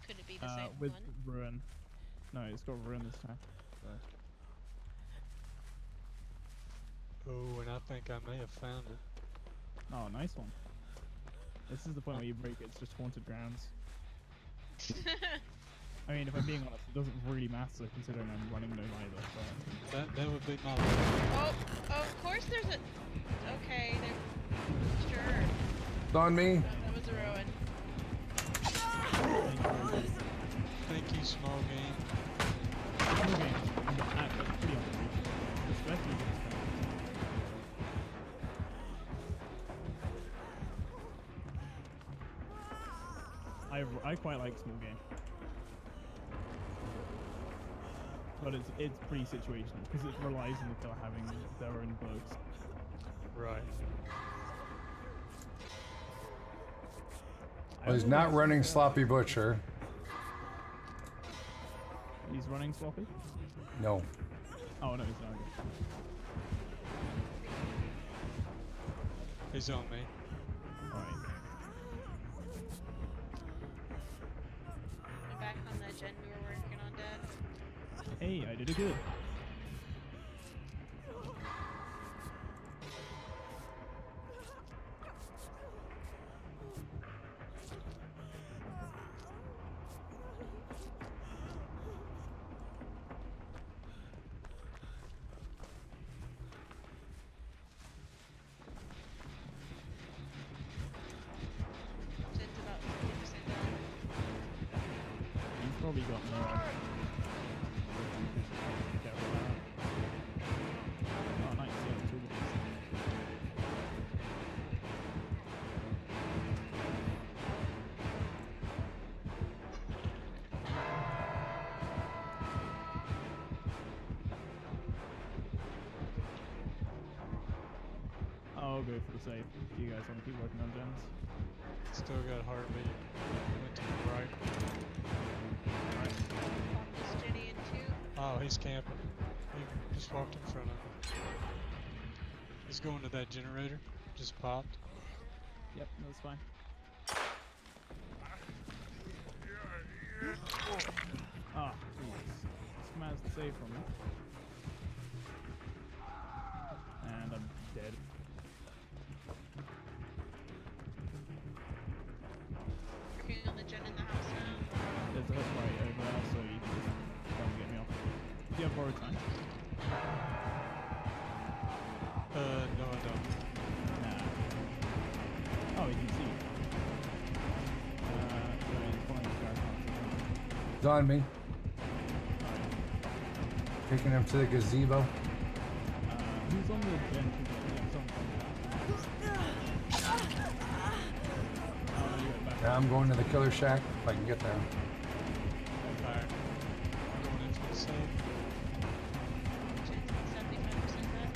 Could it be the same with one? ruin. No, it's got ruin this time. So. Oh, and I think I may have found it. Oh, nice one. This is the point where you break it. It's just haunted grounds. I mean, if I'm being honest, it doesn't really matter considering I'm running no either. But That would be my. Oh, of course there's a. Okay, there. Sure. It's on me. That was a ruin. Thank you, small game. small game, that's pretty underrated. Especially with this I quite like small game. But it's pretty situational because it relies on the killer having their own bugs. Right. Well, he's not running Sloppy Butcher. He's running Sloppy? No. Oh, no, he's not. He's on me. Alright. I'm back on the gen we were working on, Dad. Hey, I did it good. Gen's about 50% done. He's probably got more. Oh, nice. Yeah, two of these. I'll go for the save. Do you guys want to keep working on gens? Still got heartbeat. Went to the right. Pop this Jenny in too. Oh, he's camping. He just walked in front of me. He's going to that generator. Just popped. Yep, that's fine. Ah, Jesus. This man's the save from me. And I'm dead. Working on the gen in the house now. There's a hook right over there, so you can just come and get me off. Do you have borrowed time? No, I don't. Nah. Oh, you can see. He's following this guy's house. He's on me. Taking him to the gazebo. Who's on the bench? Yeah, someone's on the house. Now I'm going to the killer shack if I can get there. Alright. Going in for the save. Gen's at 75% done.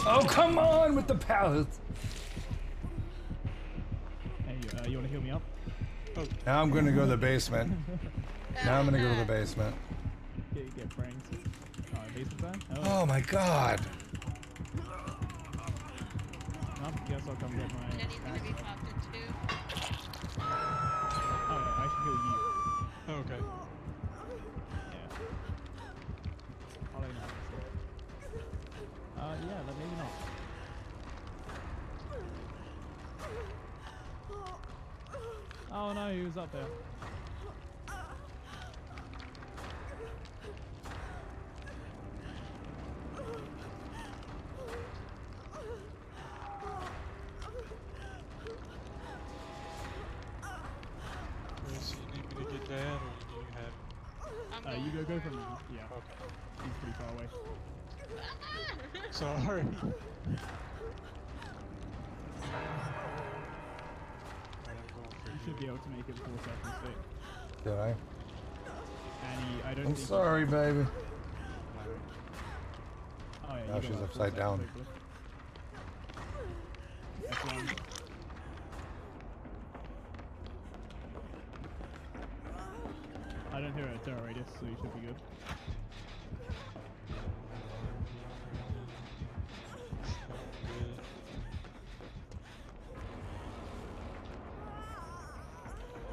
Oh, come on with the pallets! Hey, you want to heal me up? Oh. Now I'm going to go to the basement. Now I'm going to go to the basement. Get frames. Basement time? Oh my god! Well, guess I'll come get my... Jenny's gonna be popped in too. Oh, yeah, I should heal you. Okay. Yeah. I'll let you know. Yeah, then maybe not. Oh no, he was up there. So you need me to get that, or do you have You go from yeah. Okay. He's pretty far away. Sorry. You should be able to make it 4 seconds fit. Did I? And I don't I'm think sorry, baby. Oh, yeah, Now you she's got upside down. F1. I don't hear a terror radius, so you should be good.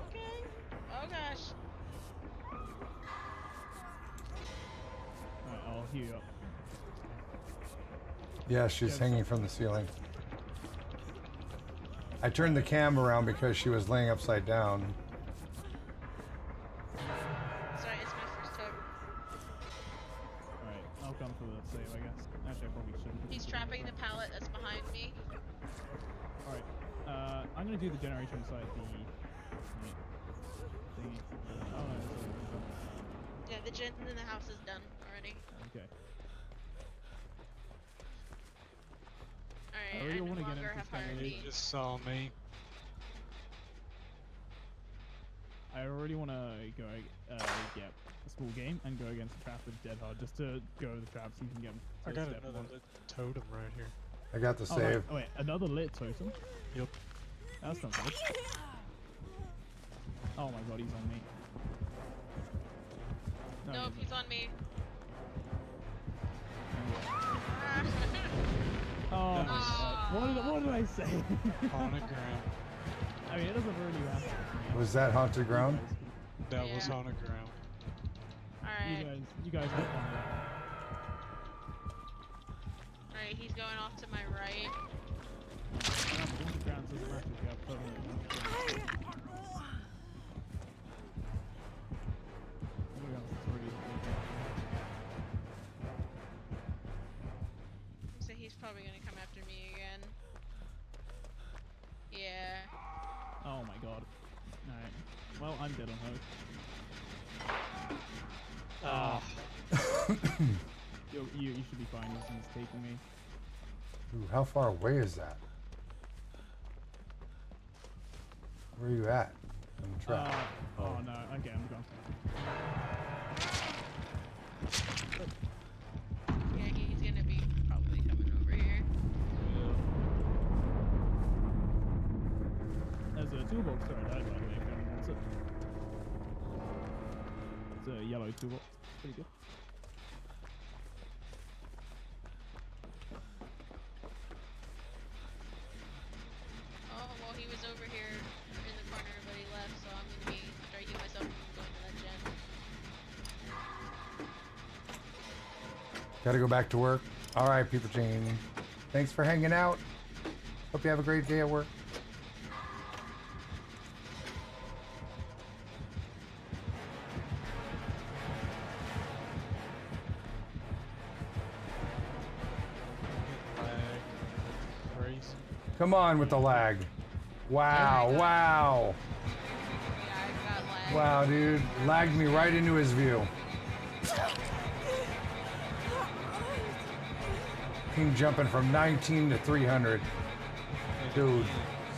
Okay. Oh gosh. Alright, I'll heal you up. Yeah, she's hanging from the ceiling. I turned the cam around because she was laying upside down. Sorry, it's my first hug. Alright, I'll come for the save, I guess. Actually, I probably shouldn't. He's trapping the pallet that's behind me. Alright, I'm gonna do the generation inside the... Oh no, Yeah, the gen in the house is done already. okay. Alright, I really no wanna get longer into have this guy. heartbeat. He just saw me. I I really want to go get a small game and go against the trap with Dead Hard just to go over the traps so you can get them. I got another lit totem right here. I got the Oh, save. wait, another lit totem? Yep. That's not good. Oh my god, he's on me. No, Nope, he's on me. Oh my god. What did I say? Haunted ground. I mean, it doesn't really matter. Was that haunted ground? That was haunted ground. Alright. You guys have fun. Alright, he's going off to my right. Haunted ground doesn't matter if you have permanent. So he's probably gonna come after me again. Yeah. Oh my god. Alright. Well, I'm dead on hope. You should be fine. He's taking me. Ooh, how far away is that? Where are you at? On the trap. Oh no. Okay, I'm gone. Yeah, he's gonna be probably coming over here. There's a toolbox there I died by the way. What's it? It's a yellow toolbox. Pretty good. Oh, well, he was over here in the corner, but he left, so I'm gonna be dragging myself from going to that gen. Gotta go back to work. All right, People Chain. Thanks for hanging out. Hope you have a great day at work. Come on with the lag. Wow, wow. Wow, dude. Lagged me right into his view. King jumping from 19 to 300. Dude,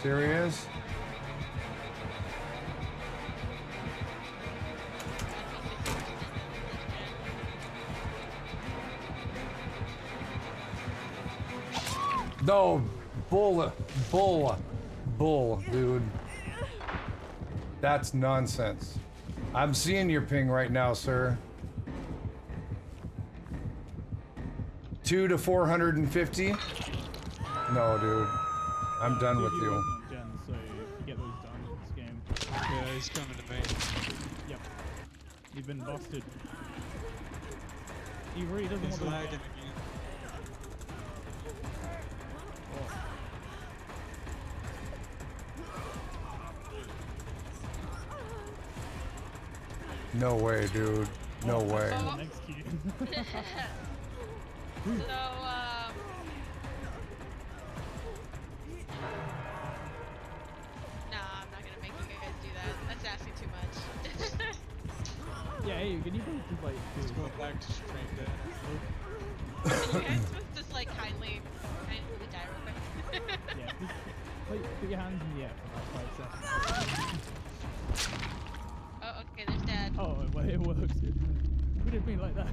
serious? No, bull, dude. That's nonsense. I'm seeing your ping right now, sir. 2 to 450? No, dude. I'm done with you. Gen, so if you get those done in this game. Yeah, he's coming to me. Yep. You've been busted. He really doesn't He's want to. lagging again. No way, dude. No way. Next to you. So, nah, I'm not gonna make you guys do that. That's asking too much. Yeah, hey, can you just like Let's go back to stream dead. Can you guys just like kindly die real quick? Yeah, just put your hands in the air for about 5 seconds. Oh, okay, there's Dad. Oh, well, it works. We didn't mean like that.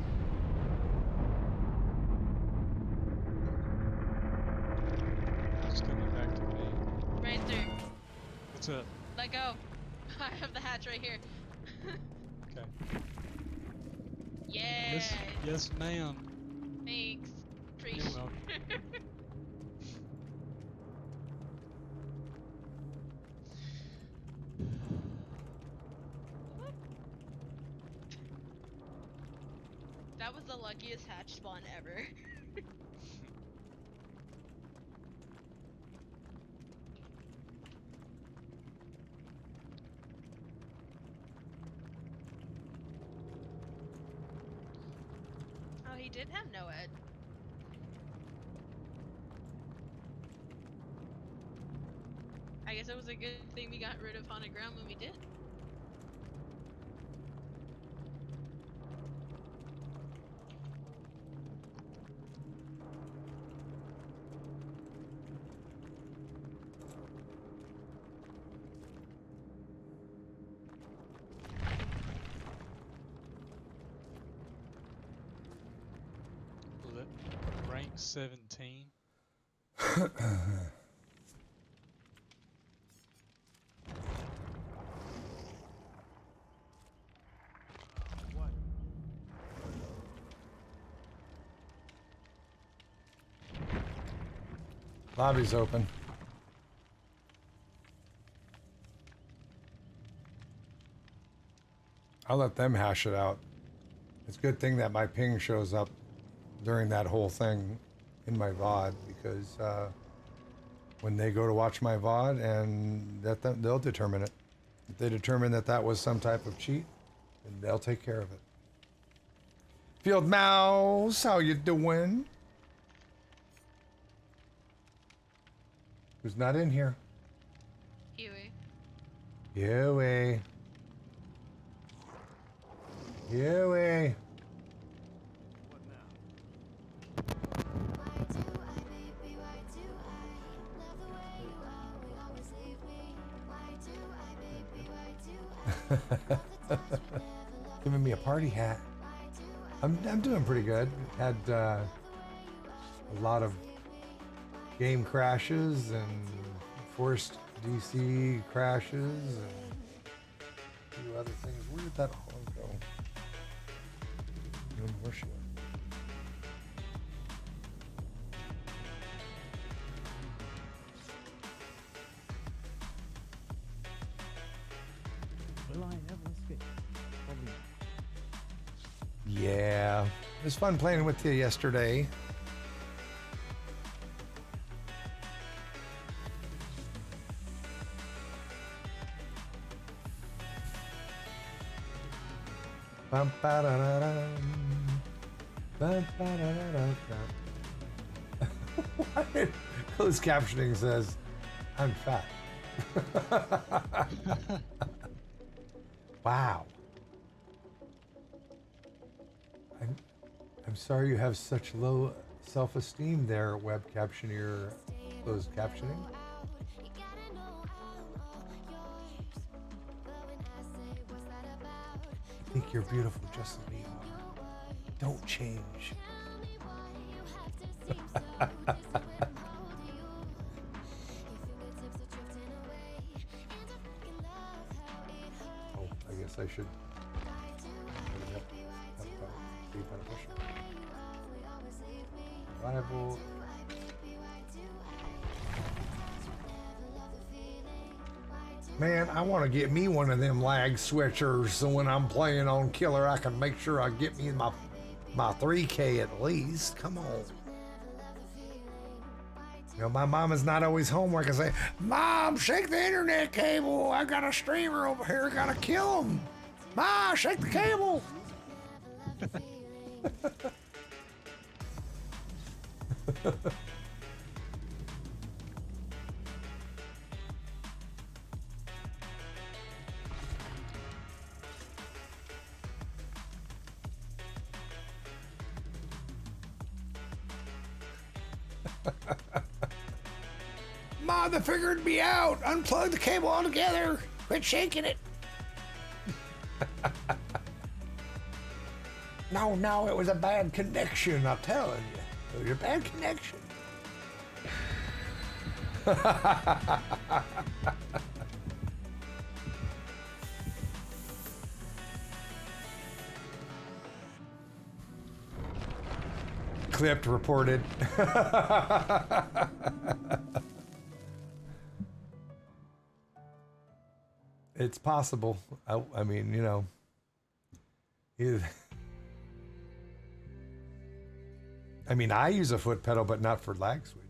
He's coming back to me. Racer, What's up? let go. I have the hatch right here. Okay. Yeah. Yes, ma'am. Thanks. You're Appreciate welcome. That was the luckiest hatch spawn ever. Oh, he did have no ed. I guess it was a good thing we got rid of haunted ground when we did. 17. Lobby's open. I'll let them hash it out. It's a good thing that my ping shows up during that whole thing in my VOD, because when they go to watch my VOD, and they'll determine it. If they determine that that was some type of cheat, then they'll take care of it. Field Mouse, how you doing? Who's not in here? Huey. Huey. Huey. Giving me a party hat. I'm doing pretty good. Had a lot of game crashes and forced DC crashes and a few other things. Where did that Holland go? Where she went? Will I ever escape? Probably not. Yeah, it was fun playing with you yesterday. Bum, ba-da-da-dum. Bum, ba-da-da-da-dum. Closed captioning says, "I'm fat." Wow. I'm sorry you have such low self-esteem there, web captioneer, closed captioning. I think you're beautiful just the way you are. Don't change. Oh, I guess I should. Rival. Man, I want to get me one of them lag switchers, so when I'm playing on killer, I can make sure I get me my 3K at least. Come on. You know, my mom is not always home where I can say, "Mom, shake the internet cable. I got a streamer over here. Gotta kill him. Ma, shake the cable." Ma, they figured me out. Unplug the cable altogether. Quit shaking it. No, it was a bad connection, I'm telling you. It was a bad connection. Clipped, reported. It's possible. I mean, you know. I mean, I use a foot pedal, but not for lag switch.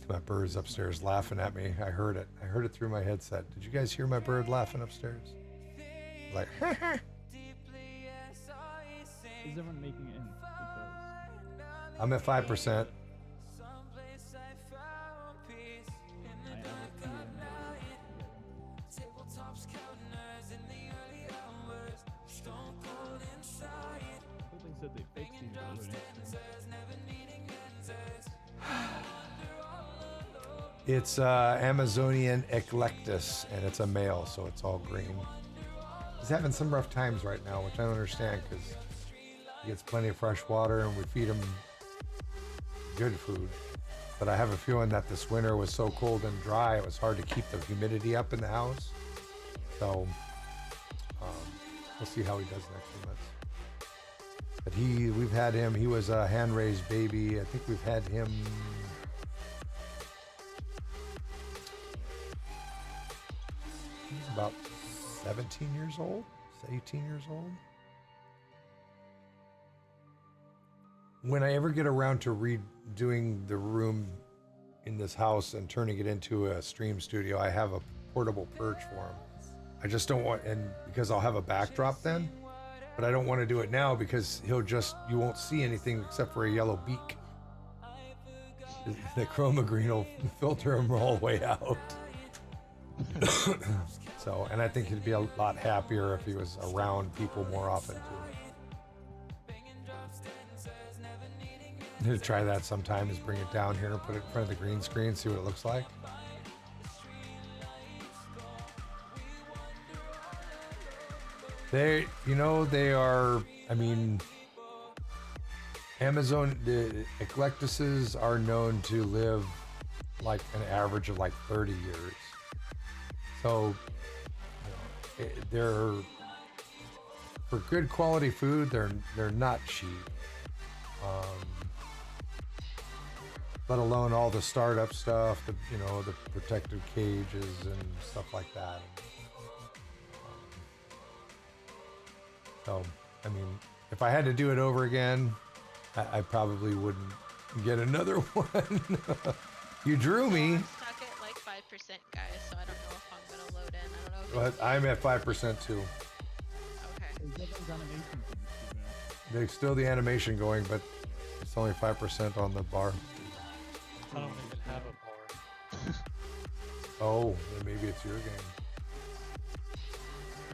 My bird's upstairs laughing at me. I heard it. I heard it through my headset. Did you guys hear my bird laughing upstairs? Like, Is everyone making it in? Because I'm at 5%. I have a feeling they said they fixed these balloons. It's Amazonian eclectus, and it's a male, so it's all green. He's having some rough times right now, which I don't understand, because He gets plenty of fresh water, and we feed him good food. But I have a feeling that this winter was so cold and dry, it was hard to keep the humidity up in the house. So we'll see how he does next few months. But we've had him, he was a hand-raised baby. I think we've had him, he's about 17 years old, 18 years old. When I ever get around to redoing the room in this house and turning it into a stream studio, I have a portable perch for him. I just don't want, and because I'll have a backdrop then, but I don't want to do it now because you won't see anything except for a yellow beak. The chroma green will filter him all the way out. So, and I think he'd be a lot happier if he was around people more often too. I'm gonna try that sometime, is bring it down here and put it in front of the green screen, see what it looks like. They are, I mean, the eclectuses are known to live like an average of like 30 years. So they're, for good quality food, they're not cheap. Let alone all the startup stuff, the protective cages and stuff like that. So, I mean, if I had to do it over again, I probably wouldn't get another one. You drew me. I'm stuck at like 5%, guys, so I don't know if I'm gonna load in. I don't know if But I'm at 5% too. Okay. There's still the animation going, but it's only 5% on the bar. I don't even have a bar. Oh, then maybe it's your game.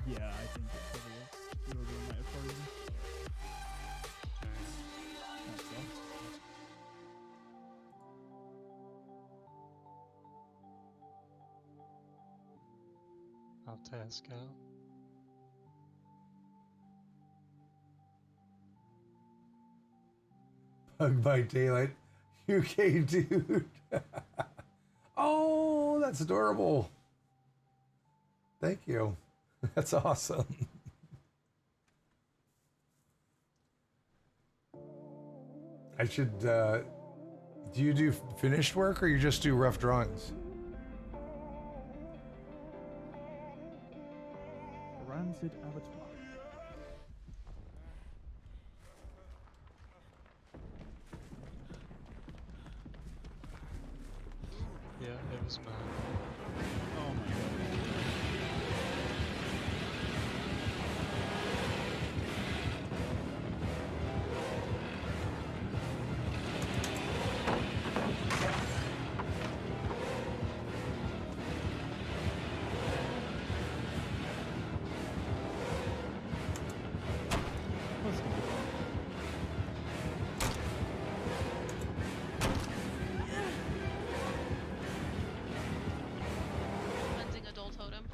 Yeah, I think it probably is. Your game might have frozen. That sucks. I'll task out. Bug by Daylight. UK dude. Oh, that's adorable. Thank you. That's awesome. I should, do you do finished work or you just do rough drawings? Rancid Avatar. Yeah, it was mine. Oh my god. Let's go. Cleansing adult totem.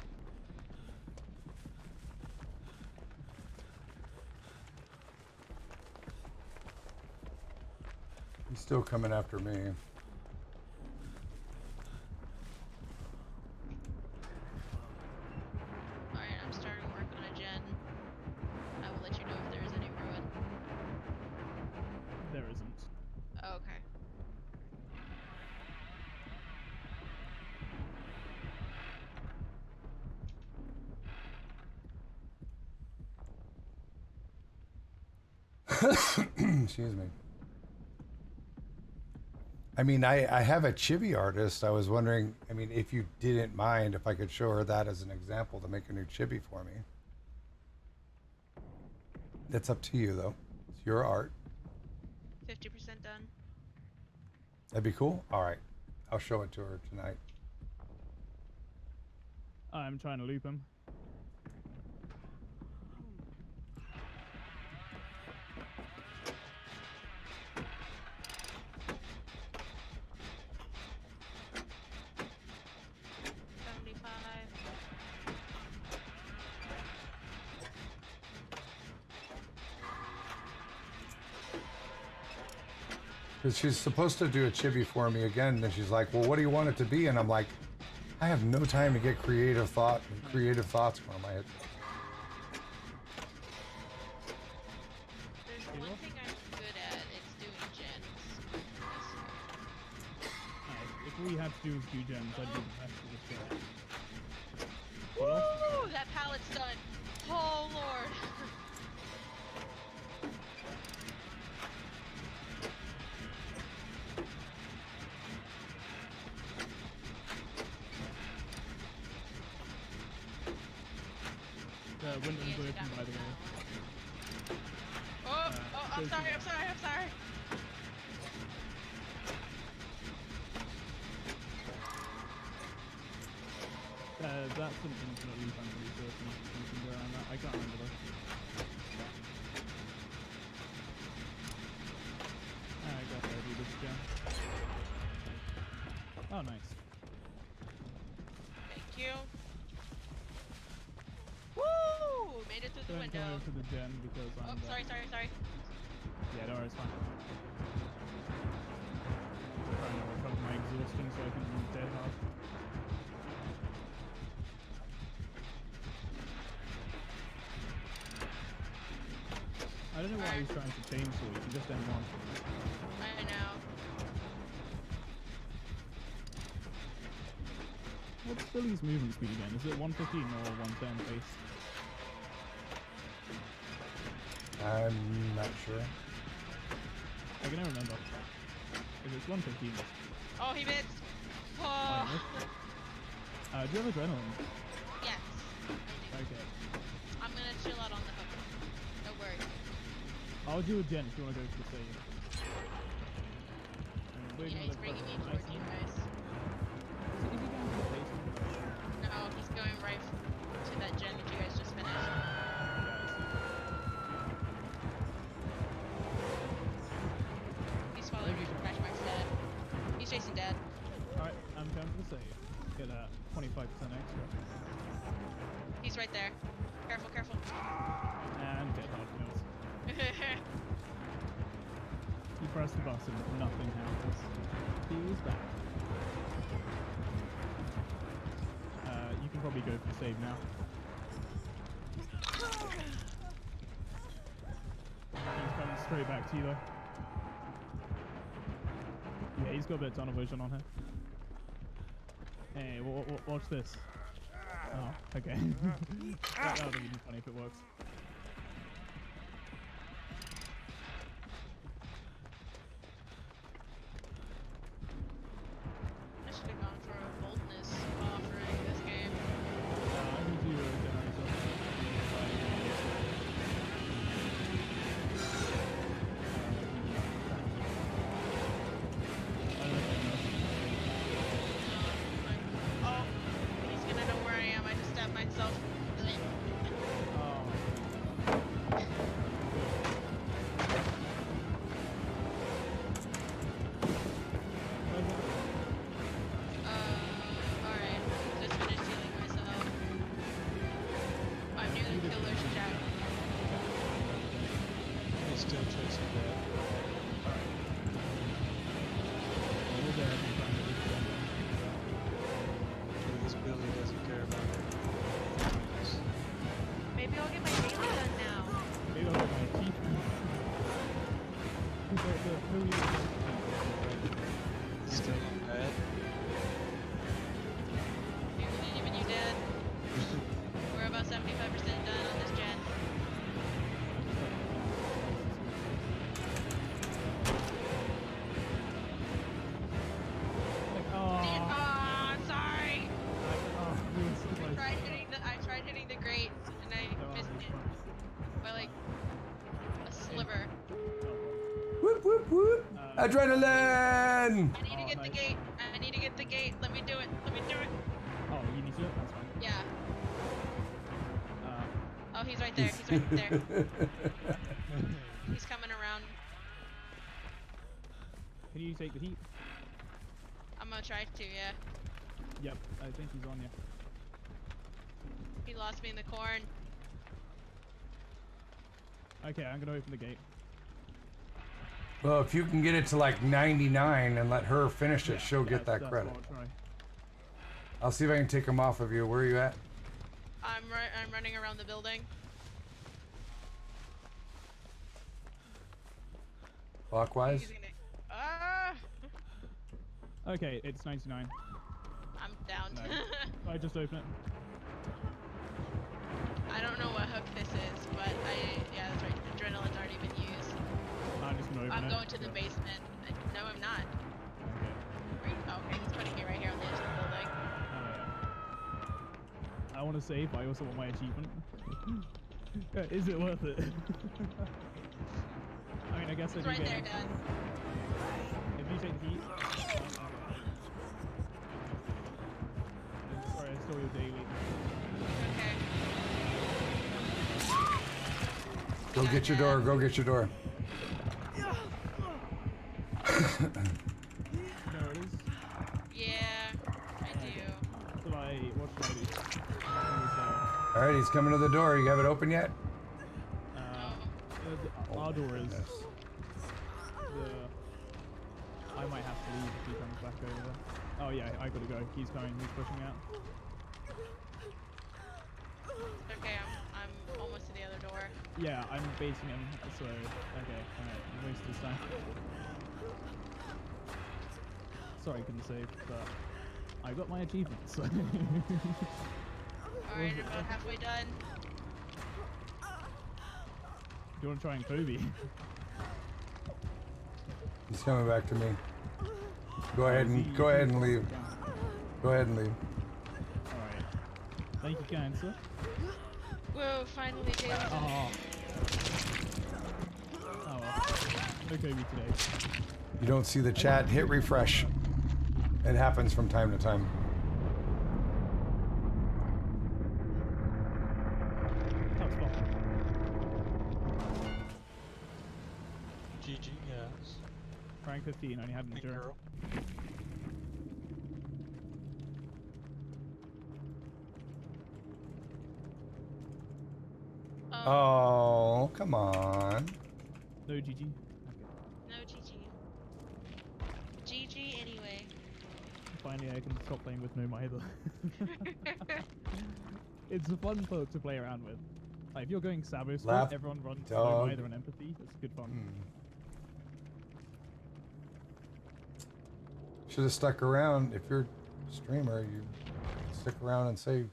He's still coming after me. Alright, I'm starting work on a gen. I will let you know if there is any ruin. There isn't. Okay. Excuse me. I mean, I have a chibi artist. I was wondering, I mean, if you didn't mind, if I could show her that as an example to make a new chibi for me. It's up to you, though. It's your art. 50% done. That'd be cool. All right. I'll show it to her tonight. I'm trying to loop him. Because she's supposed to do a chibi for me again, and she's like, well, what do you want it to be? And I'm like, I have no time to get creative thoughts going on my head. There's one thing I'm good at, it's doing gens. If all you had to do was do gens, I'd do the rest of the shit. Woo! That pallet's done. Oh lord. The window's open, by the way. Oh, I'm sorry. That's an infinite loop I'm pretty certain you can go around that. I can't remember though. I guess I'll do this gem. Oh, nice. Thank you. Woo! Made it through the Don't window. go over to the gen because I'm sorry. Yeah, don't worry, it's fine. I'm trying to recover my exhaustion so I can move dead hard. I don't know why he's trying to chainsaw, you can just end one. I know. What's Billy's movement speed again? Is it 115 or 110 pace? I'm not sure. I can never remember. If it's 115. Oh, he missed! Oh. Do you have adrenaline? Yes. Okay. I'm gonna chill out on the hook. Don't worry. I'll do a gen if you want to go to the save. Yeah, he's bringing me towards you guys. Is he going to the basement? No, he's going right to that gen that you guys just finished. He's following me from Crash Mark's dad. He's chasing dad. Alright, I'm going to the save. Get a 25% extra. He's right there. Careful. And get hard kills. You press the button, nothing happens. He's back. You can probably go for the save now. He's coming straight back to you though. Yeah, he's got a bit of tunnel vision on him. Hey, watch this. Oh, okay. That'll be funny if it works. I should have gone for a boldness offering this game. I can do a generator. Oh, he's gonna know where I am. I just stabbed myself. Alright. Just finished healing myself. I'm nearly killer's jack. He's still chasing that. This Billy doesn't care about it. Maybe I'll get my daily done now. Maybe I'll get my teeth. Still on bad. Do you believe in you, Dad? We're about 75% done on this gen. Sorry! I tried hitting the grate and I missed it by like a sliver. Whoop whoop whoop! Adrenaline! I need to get the gate. I need to get the gate. Let me do it. Oh, you need to do it? That's fine. Yeah. Oh, he's right there. He's right there. He's coming around. Can you take the heat? I'm gonna try to, yeah. Yep, I think he's on you. He lost me in the corn. Okay, I'm gonna open the gate. Well, if you can get it to like 99 and let her finish it, she'll get that that's credit. what I'll try. I'll see if I can take them off of you. Where are you at? I'm running around the building. Clockwise? He's gonna- Ah! Okay, it's 99. I'm down. No. I just open it. I don't know what hook this is, but yeah, that's right. Adrenaline's already been used. I'm just gonna open I'm it. going to the basement. No, I'm not. Oh, okay, he's putting it right here on the edge of the building. I want to save, but I also want my achievement. Is it worth it? I mean, I guess It's I do right get there, it. Dad. If you take the heat. Sorry, I stole your daily. Go get your door. Go get your door. There it is. Yeah, I do. What should I do? All right, he's coming to the door. You have it open yet? Our door is. I might have to leave if he comes back over there. Oh yeah, I gotta go. He's coming. He's pushing out. Okay, I'm almost to the other door. Yeah, I'm baiting him. So okay, alright. Most of this time. Sorry, I couldn't save, but I got my achievements. Alright, I'm about halfway done. Do you want to try and Kobe? He's coming back to me. Go ahead and leave. Go ahead and leave. Alright. Thank you, kind sir. Whoa, finally, Taylor. Oh well. No Kobe today. You don't see the chat, hit refresh. It happens from time to time. GG, yes. Rank 15, only had an endurance. Girl. Oh, come on. No GG. Okay. No GG. GG anyway. Finally, I can stop playing with Gnome either. It's a fun perk to play around with. Like, if you're going Sabo squad, Lap everyone runs dog. Gnome either and Empathy. It's good fun. Should have stuck around. If you're a streamer, you stick around and say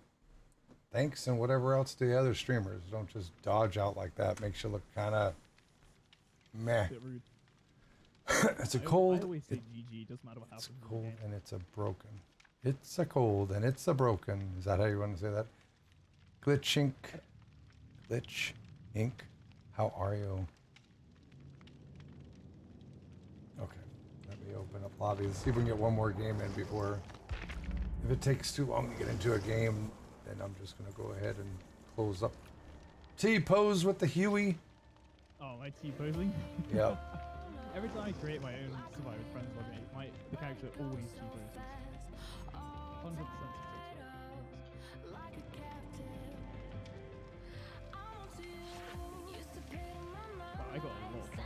thanks and whatever else to the other streamers. Don't just dodge out like that. Makes you look kind of meh. Bit rude. It's a I cold. always say GG, doesn't matter what happens. It's cold and it's a broken. It's a cold and it's a broken. Is that how you want to say that? Glitch Inc. Glitch Inc. How are you? Okay. Let me open up lobby. Let's see if we can get one more game in before. If it takes too long to get into a game, then I'm just going to go ahead and close up. T-pose with the Huey. Oh, my T-posing? Yep. Every time I create my own Survivor friends log in, the character always T-poses. 100% success rate. I got a lot of fun.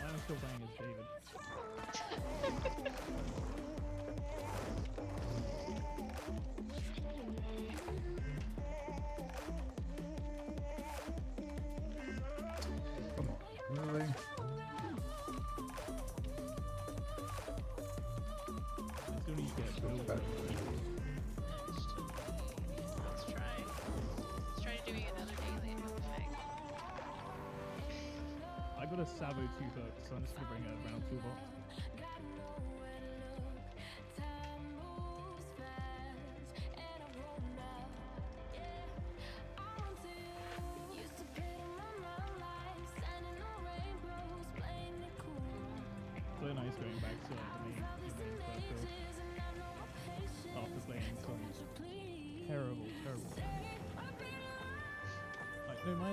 I'm still playing as David. Come on. Really? I still need to get build. Let's try. Let's try doing another daily thing. I got a Sabo 2 hook, so I'm just gonna bring a round toolbox.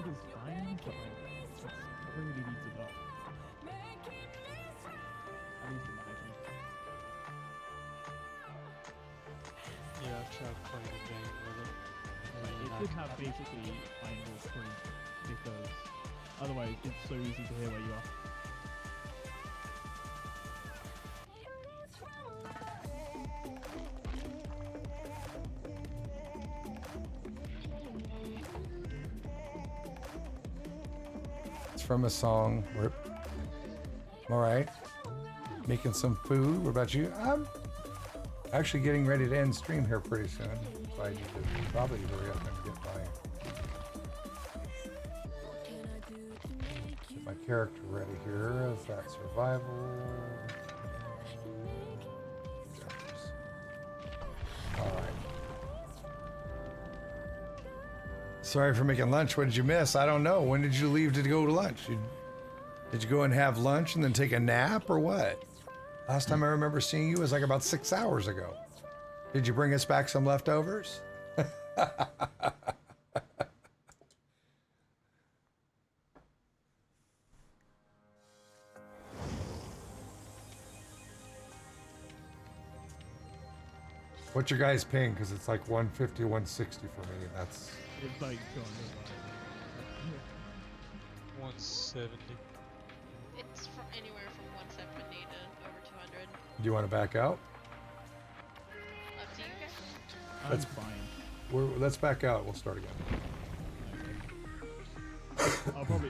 egg is fine, but like, it really needs it up. At least in my opinion. Yeah, I've tried playing a game with it. Like, it should have basically final proof, because otherwise it's so easy to hear where you are. It's from a song. Rip. All right. Making some food. What about you? I'm actually getting ready to end stream here pretty soon. So I need to probably hurry up and get my character ready here. Is that survival? All right. Sorry for making lunch. What did you miss? I don't know. When did you leave to go to lunch? Did you go and have lunch and then take a nap or what? Last time I remember seeing you was like about 6 hours ago. Did you bring us back some leftovers? What's your guys' ping? Because it's like 150, 160 for me. That's. It's like 170. It's from anywhere from 170 to over 200. Do you want to back out? Up to you guys. That's fine. Let's back out. We'll start again. I'll probably.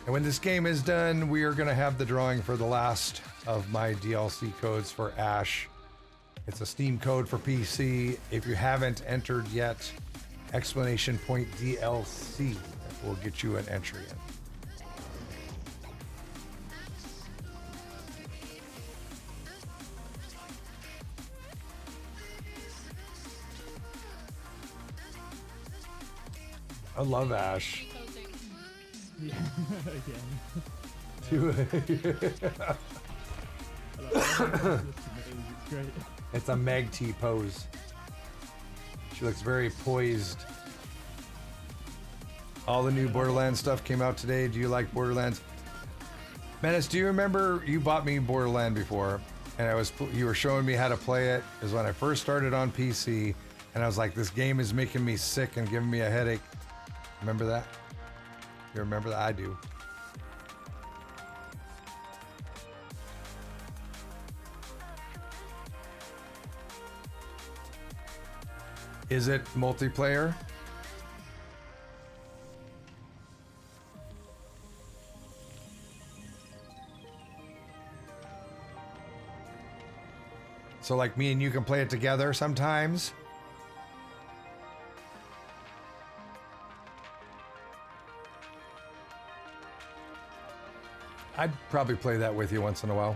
And when this game is done, we are going to have the drawing for the last of my DLC codes for Ash. It's a Steam code for PC. If you haven't entered yet, exclamation point DLC will get you an entry in. I love Ash. Yeah, again. It's great. It's a Meg T pose. She looks very poised. All the new Borderlands stuff came out today. Do you like Borderlands? Menace, do you remember you bought me Borderland before, and you were showing me how to play it? Is when I first started on PC, and I was like, this game is making me sick and giving me a headache. Remember that? You remember that? I do. Is it multiplayer? So like me and you can play it together sometimes? I'd probably play that with you once in a while.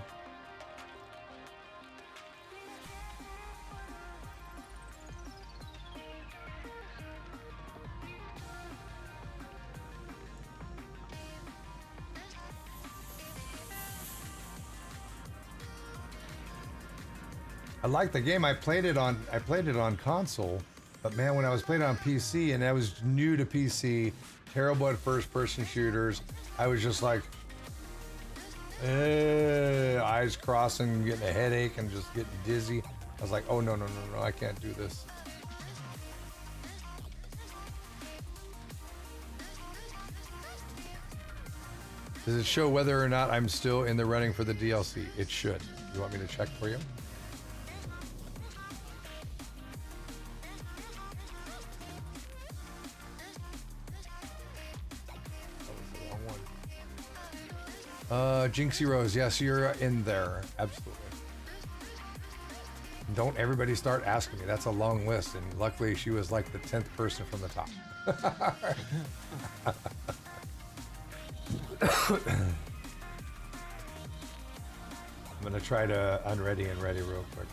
I like the game. I played it on console, but man, when I was playing it on PC and I was new to PC, terrible at first-person shooters, I was just like, eyes crossing, getting a headache and just getting dizzy. I was like, oh no, I can't do this. Does it show whether or not I'm still in the running for the DLC? It should. You want me to check for you? Jinxie Rose, yes, you're in there. Absolutely. Don't everybody start asking me. That's a long list, and luckily she was like the 10th person from the top. I'm gonna try to unready and ready real quick.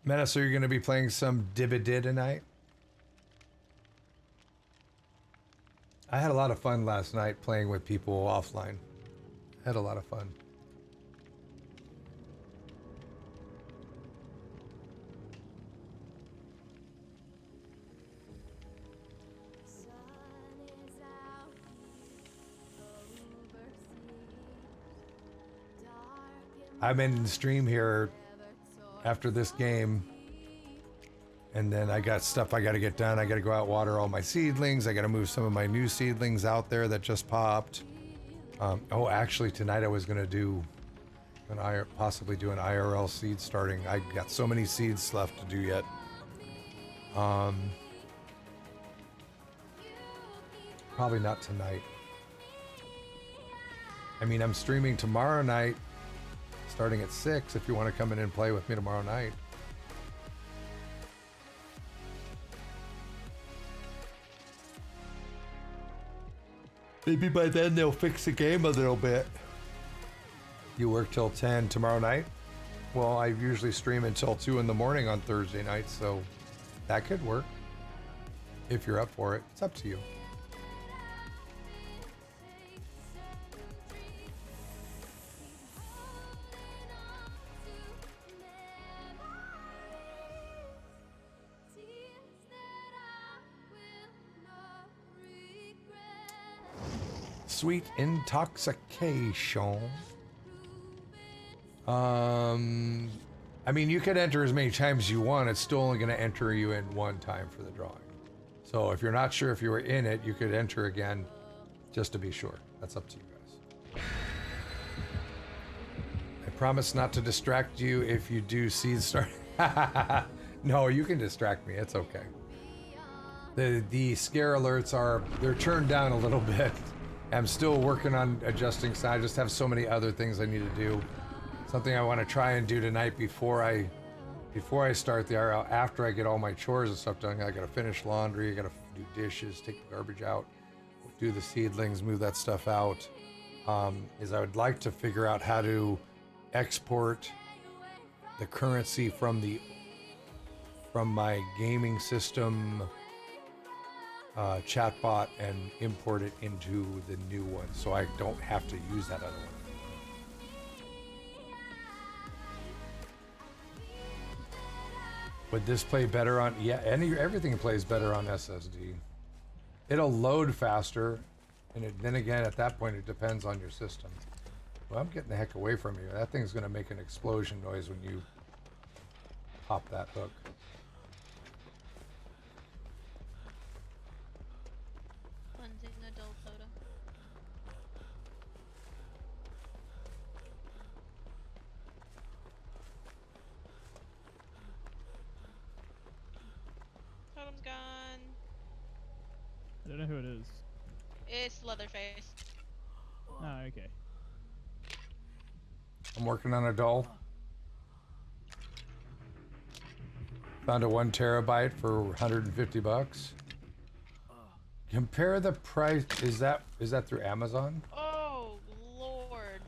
Menace, are you going to be playing some Dibba-Did tonight? I had a lot of fun last night playing with people offline. I had a lot of fun. I'm in stream here after this game, and then I got stuff I got to get done. I got to go out water all my seedlings. I got to move some of my new seedlings out there that just popped. Oh, actually tonight I was going to do possibly do an IRL seed starting. I got so many seeds left to do yet. Probably not tonight. I mean, I'm streaming tomorrow night starting at 6 if you want to come in and play with me tomorrow night. Maybe by then they'll fix the game a little bit. You work till 10 tomorrow night? Well, I usually stream until 2 in the morning on Thursday night, so that could work. If you're up for it, it's up to you. Sweet intoxication. I mean, you could enter as many times as you want. It's still only going to enter you in one time for the drawing. So if you're not sure if you were in it, you could enter again just to be sure. That's up to you guys. I promise not to distract you if you do seed start. No, you can distract me. It's okay. The scare alerts they're turned down a little bit. I'm still working on adjusting, so I just have so many other things I need to do. Something I want to try and do tonight before I start the RL. After I get all my chores and stuff done, I gotta finish laundry, I gotta do dishes, take the garbage out, do the seedlings, move that stuff out. Is I would like to figure out how to export the currency from my gaming system chatbot and import it into the new one, so I don't have to use that other one. Would this play better on? Yeah, everything plays better on SSD. It'll load faster, and then again, at that point, it depends on your system. Well, I'm getting the heck away from you. That thing's gonna make an explosion noise when you pop that hook. Cleansing adult soda. Totem's gone. I don't know who it is. It's Leatherface. Oh, okay. I'm working on a doll. Found a 1 terabyte for 150 bucks. Compare the price. Is that through Amazon? Oh, Lord.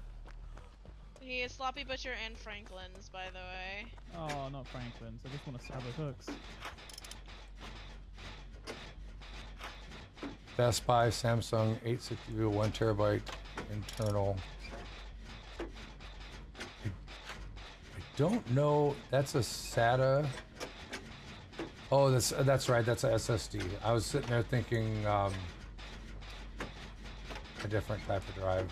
He is Sloppy Butcher and Franklin's, by the way. Oh, not Franklin's. I just want to stab with hooks. Best Buy, Samsung 860 view, 1 terabyte internal. I don't know. That's a SATA. Oh, that's right. That's a SSD. I was sitting there thinking a different type of drive.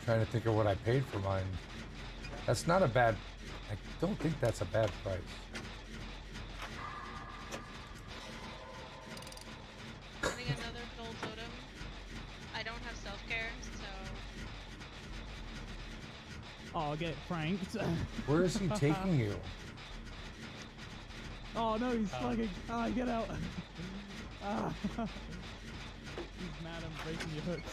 Trying to think of what I paid for mine. That's not a bad. I don't think that's a bad price. Getting another gold totem. I don't have self-care, so... Oh, I'll get pranked. Where is he taking you? Oh no, he's slugging. Ah, get out. Ah. He's mad I'm breaking your hooks.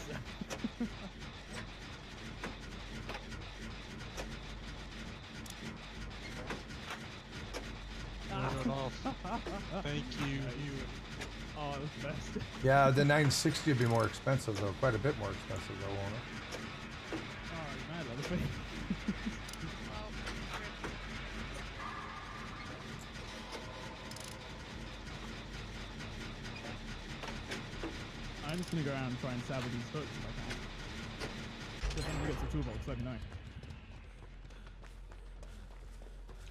Turn it off. Thank you. Oh, it was the best. Yeah, the 960 would be more expensive though, quite a bit more expensive though, won't it? Oh, he's mad at the thing. I'm just gonna go around and try and salvage these hooks if I can. If anyone gets a toolbox, let me know.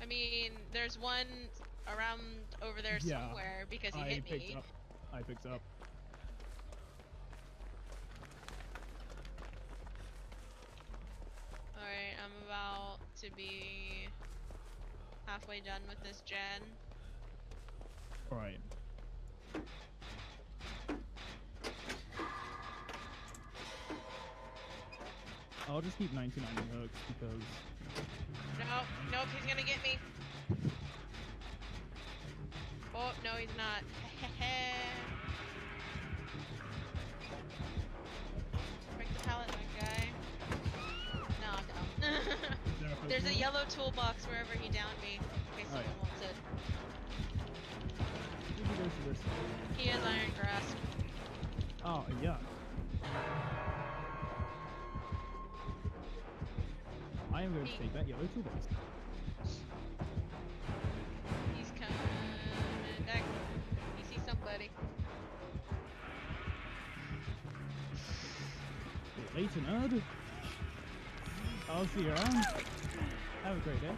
I mean, there's one around over there somewhere because he hit me. I picked up. Alright, I'm about to be halfway done with this gen. Alright. I'll just keep 99 hooks because... Nope, he's gonna get me. Oh, no, he's not. Break the pallet, my guy. No, I'm down. There's a yellow toolbox wherever he downed me. In case someone wants it. He has iron grasp. Oh, yeah. I am going to take that yellow toolbox. He's coming back. He sees somebody. Later, nerd. I'll see you around. Have a great day.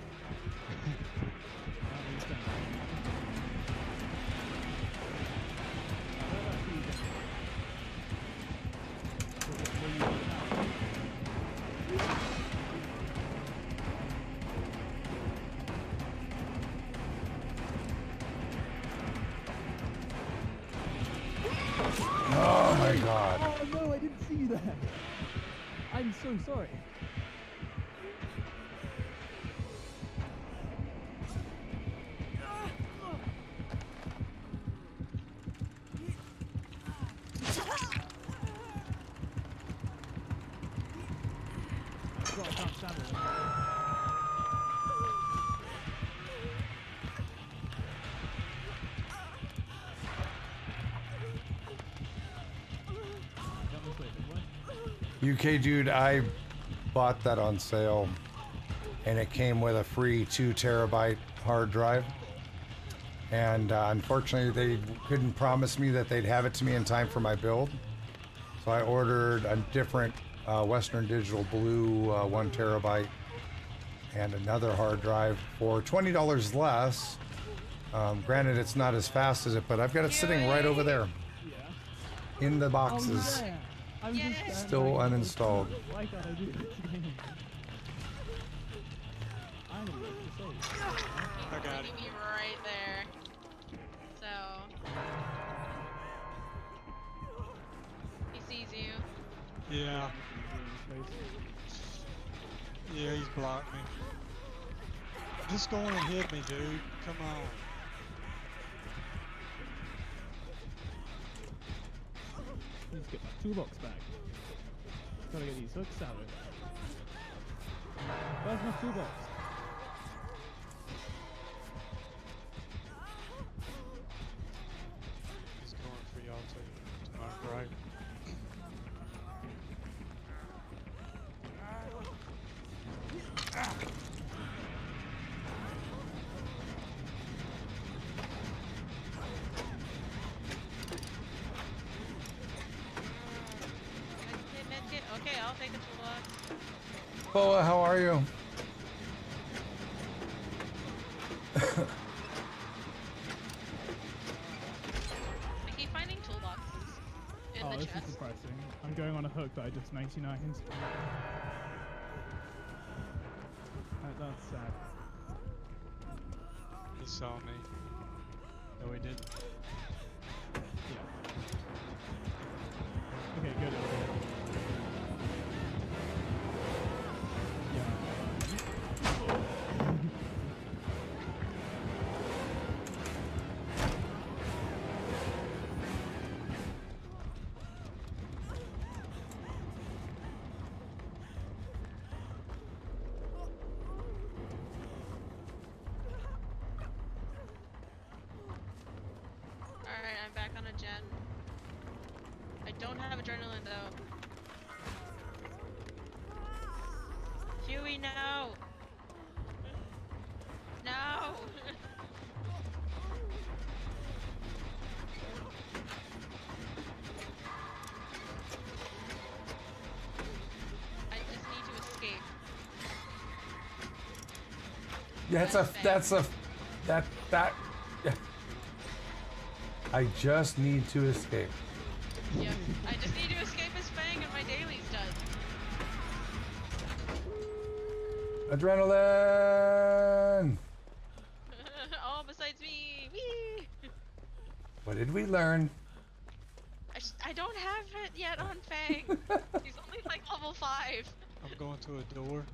Oh my god. Oh no, I didn't see that. I'm so sorry. UK dude, I bought that on sale and it came with a free 2 terabyte hard drive. And unfortunately they couldn't promise me that they'd have it to me in time for my build. So I ordered a different Western Digital Blue 1 terabyte and another hard drive for $20 less. Granted, it's not as fast as it, but I've got it sitting right over there in the boxes. Still uninstalled. Why can't I do this again? I don't know what to say. I got it. Me right there. So he sees you. Yeah. Yeah, he's blocked me. Just go on and hit me, dude. Come on. Need to get my toolbox back. Gotta get these hooks out of it. Where's my toolbox? He's going for y'all to my right. Okay, I'll take the toolbox. Boa, how are you? I keep finding toolboxes in the this chest. is depressing. I'm going on a hook that I just 99'd. That's sad. He saw me. No, he didn't. Yeah. Okay, good. don't have adrenaline though. Huey, no! No! I just need to escape. Yeah, yeah. I just need to escape. Yep, I just need to escape his fang and my daily's done. Adrenaline! All besides me! Whee! What did we learn? I don't have it yet on Fang. He's only like level 5. I'm going to a door.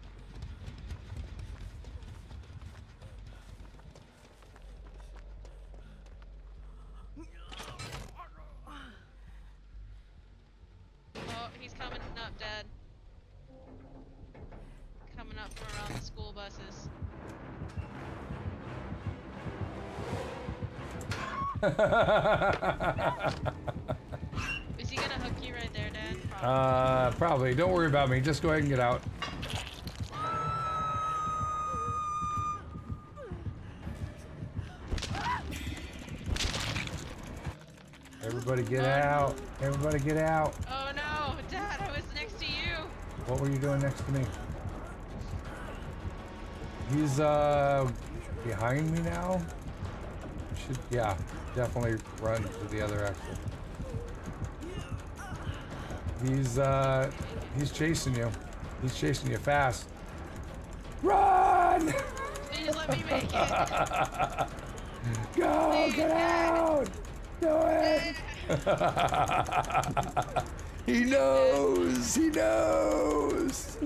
Oh, he's coming up, Dad. Coming up from around the school buses. Is he gonna hook you right there, Dad? Probably. Probably. Don't worry about me. Just go ahead and get out. Everybody get out. Everybody get out. Oh no, Dad, I was next to you. What were you doing next to me? He's behind me now. Should, yeah, definitely run to the other exit. He's chasing you. He's chasing you fast. Run! Please let me make it. Go, Please, get out! Do it! He knows! He knows!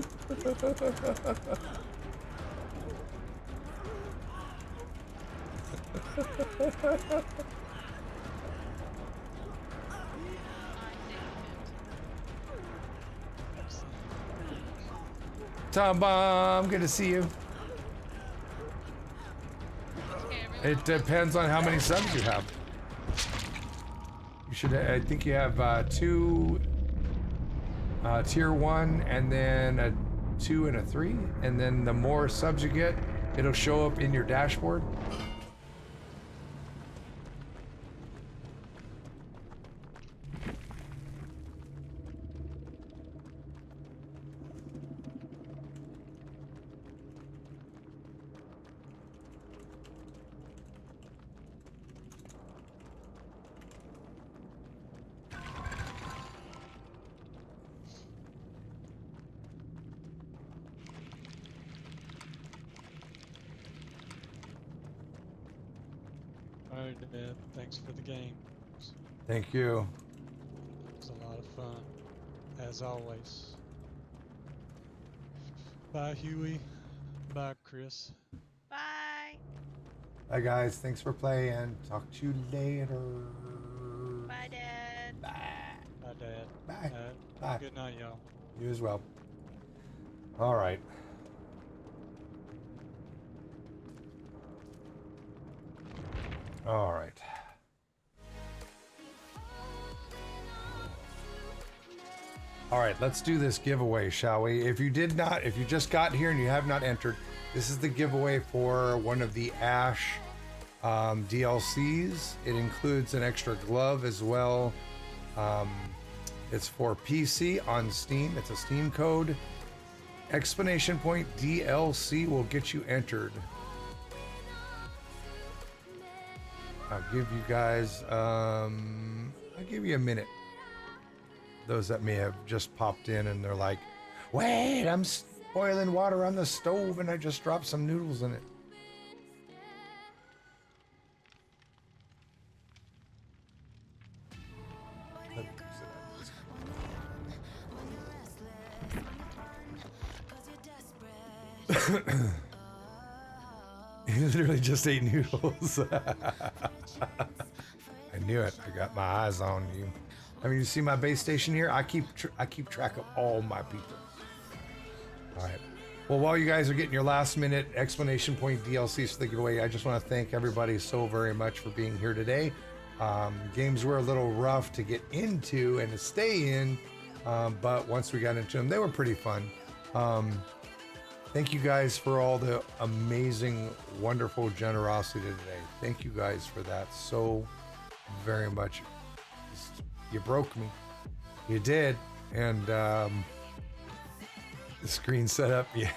Tom Bomb, good to see you. It depends on how many subs you have. You should, I think you have 2 tier 1 and then a 2 and a 3, and then the more subs you get, it'll show up in your dashboard. Alright, Dad. Thanks for the games. Thank you. It was a lot of fun, as always. Bye, Huey. Bye, Chris. Bye. Bye, guys. Thanks for playing. Talk to you later. Bye, Dad. Bye. Bye, Dad. Bye. Bye. Good night, y'all. You as well. All right. All right. All right, let's do this giveaway, shall we? If you just got here and you have not entered, this is the giveaway for one of the Ash DLCs. It includes an extra glove as well. It's for PC on Steam. It's a Steam code. Explanation point DLC will get you entered. I'll give you guys, I'll give you a minute. Those that may have just popped in and they're like, wait, I'm boiling water on the stove and I just dropped some noodles in it. You literally just ate noodles. I knew it. I got my eyes on you. I mean, you see my base station here? I keep track of all my people. All right. Well, while you guys are getting your last minute explanation point DLCs for the giveaway, I just want to thank everybody so very much for being here today. Games were a little rough to get into and to stay in, but once we got into them, they were pretty fun. Thank you guys for all the amazing, wonderful generosity today. Thank you guys for that so very much. You broke me. You did. And the screen setup, yeah,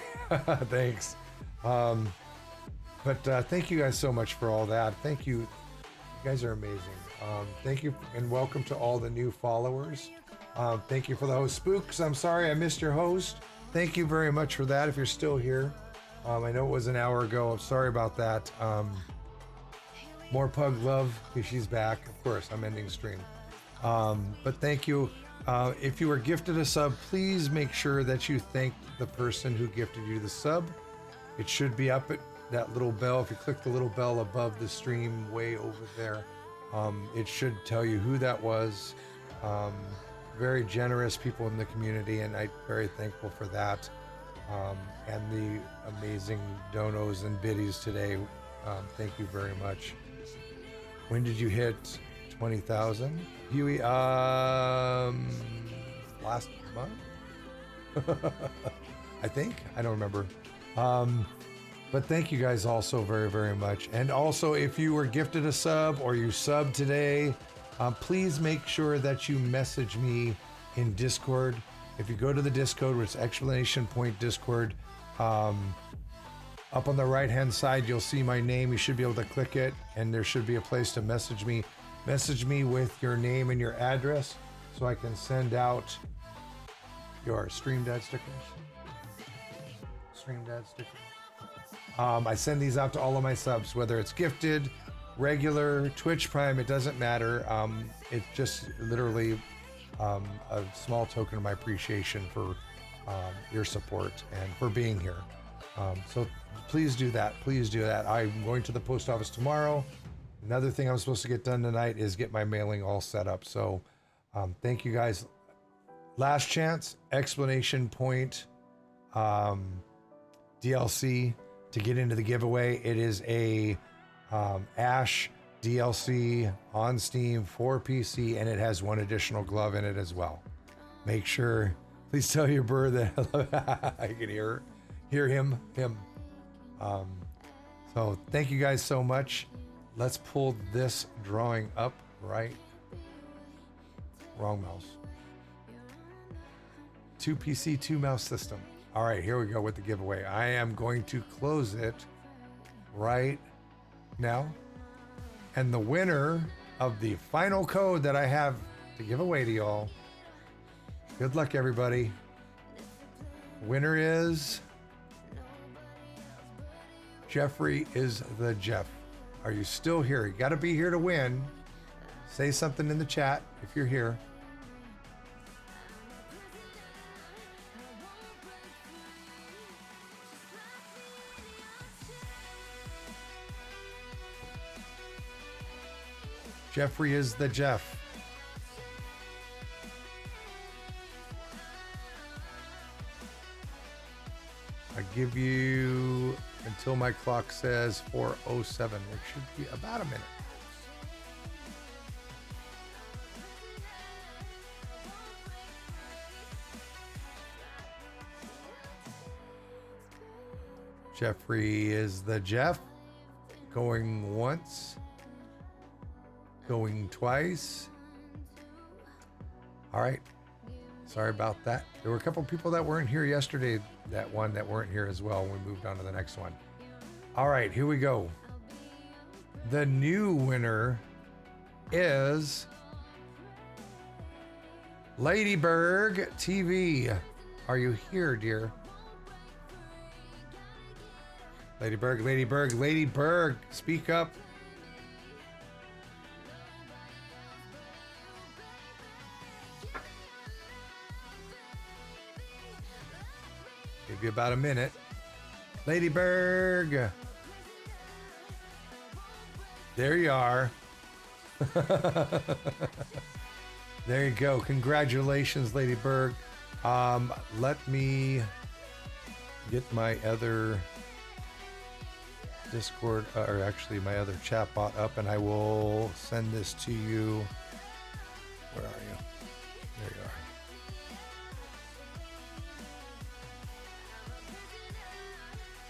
thanks. But thank you guys so much for all that. Thank you. You guys are amazing. Thank you and welcome to all the new followers. Thank you for the host, Spooks. I'm sorry I missed your host. Thank you very much for that if you're still here. I know it was an hour ago. I'm sorry about that. More pug love because she's back. Of course, I'm ending stream. But thank you. If you were gifted a sub, please make sure that you thank the person who gifted you the sub. It should be up at that little bell. If you click the little bell above the stream way over there, it should tell you who that was. Very generous people in the community, and I'm very thankful for that. And the amazing donos and biddies today. Thank you very much. When did you hit 20,000? Huey, last month? I think. I don't remember. But thank you guys also very, very much. And also, if you were gifted a sub or you subbed today, please make sure that you message me in Discord. If you go to the Discord, which is exclamation point Discord, up on the right hand side, you'll see my name. You should be able to click it, and there should be a place to message me. Message me with your name and your address so I can send out your Stream Dad stickers. Stream Dad stickers. I send these out to all of my subs, whether it's gifted, regular, Twitch Prime, it doesn't matter. It's just literally a small token of my appreciation for your support and for being here. So please do that. Please do that. I'm going to the post office tomorrow. Another thing I'm supposed to get done tonight is get my mailing all set up. So thank you guys. Last chance, explanation point, DLC to get into the giveaway. It is a Ash DLC on Steam for PC, and it has one additional glove in it as well. Make sure, please tell your bird that I can hear him. So thank you guys so much. Let's pull this drawing up right. Wrong mouse. 2 PC, 2 mouse system. All right, here we go with the giveaway. I am going to close it right now. And the winner of the final code that I have to give away to y'all. Good luck, everybody. Winner is Jeffrey is the Jeff. Are you still here? You got to be here to win. Say something in the chat if you're here. Jeffrey is the Jeff. I give you until my clock says 4:07, which should be about a minute. Jeffrey is the Jeff. Going once. Going twice. All right. Sorry about that. There were a couple people that weren't here yesterday that weren't here as well. We moved on to the next one. All right, here we go. The new winner is Ladybird TV. Are you here, dear? Ladybird, speak up. Give you about a minute. Ladybird. There you are. There you go. Congratulations, Ladybird. Let me get my other Discord, or actually my other chat bot up, and I will send this to you. Where are you? There you are.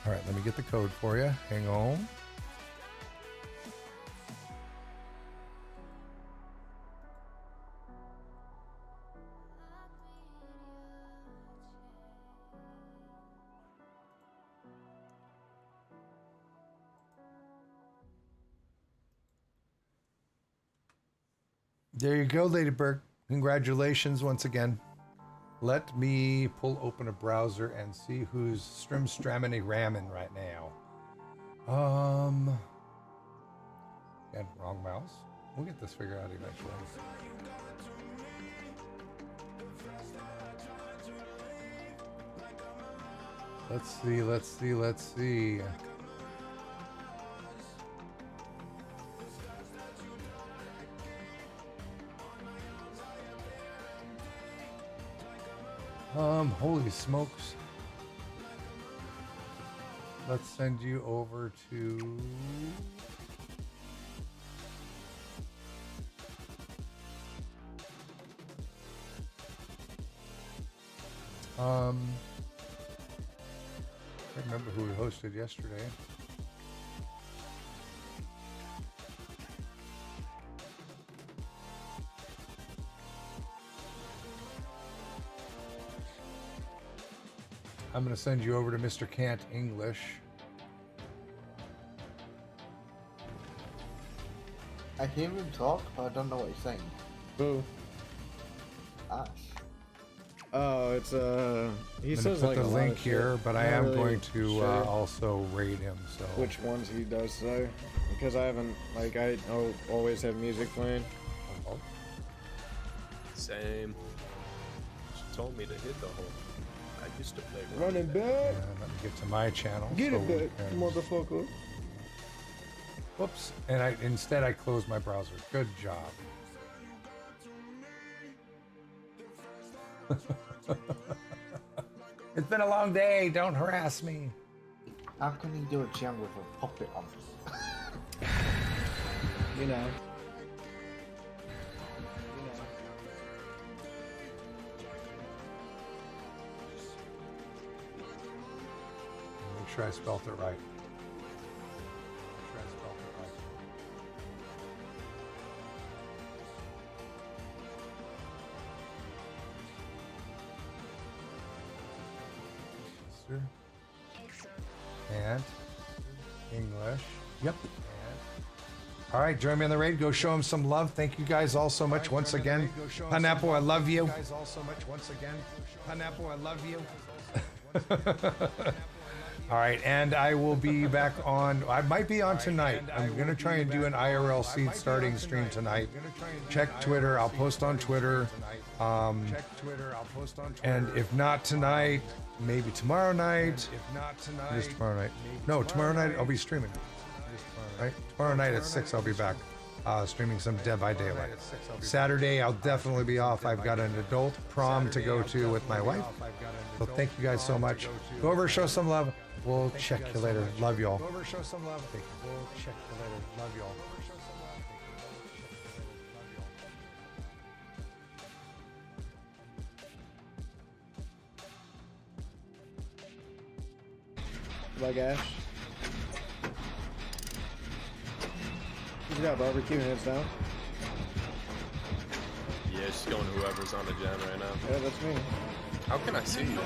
All right, let me get the code for you. Hang on. There you go, Ladybird. Congratulations once again. Let me pull open a browser and see who's stramini ramming right now. And wrong mouse. We'll get this figured out eventually. Let's see. Holy smokes. Let's send you over to... I remember who we hosted yesterday. I'm going to send you over to Mr. Can't English. I hear him talk, but I don't know what he's saying. Who? Ash. Oh, it's he says put like the a lot link of here, shit. but I Not am really going to sure also rate him. So which ones he does say, because I haven't like I always have music playing. Same. She told me to hit the hole. I used to play Running back. Yeah, let me get to my channel. Get so it we back, can- motherfucker. Whoops! And instead I closed my browser. Good job. It's been a long day. Don't harass me. How can he do a jam with a puppet on? You know. Make sure I spelt it right. Make sure I spelt it right. Sister. And English. Yep. And all right, join me on the raid. Go show him some love. Thank you guys all so much once again. Pineapple, I love you. Guys all so much once again. Pineapple, I love you. All right, and I will be back on. I might be on tonight. I'm gonna try and do an IRL seed starting stream tonight. Check Twitter. I'll post on Twitter. And if not tonight, maybe tomorrow night. If not tonight, just tomorrow night. No, tomorrow night I'll be streaming. Right, tomorrow night at 6 I'll be back. Streaming some Dead by Daylight. Saturday I'll definitely be off. I've got an adult prom to go to with my wife. So thank you guys so much. Go over, show some love. We'll check you later. Love y'all. Go over, show some love. We'll check you later. Love y'all. Like Ash. You got barbecue hands down. Yeah, she's going whoever's on the gen right now. Yeah, that's me. How can I see you?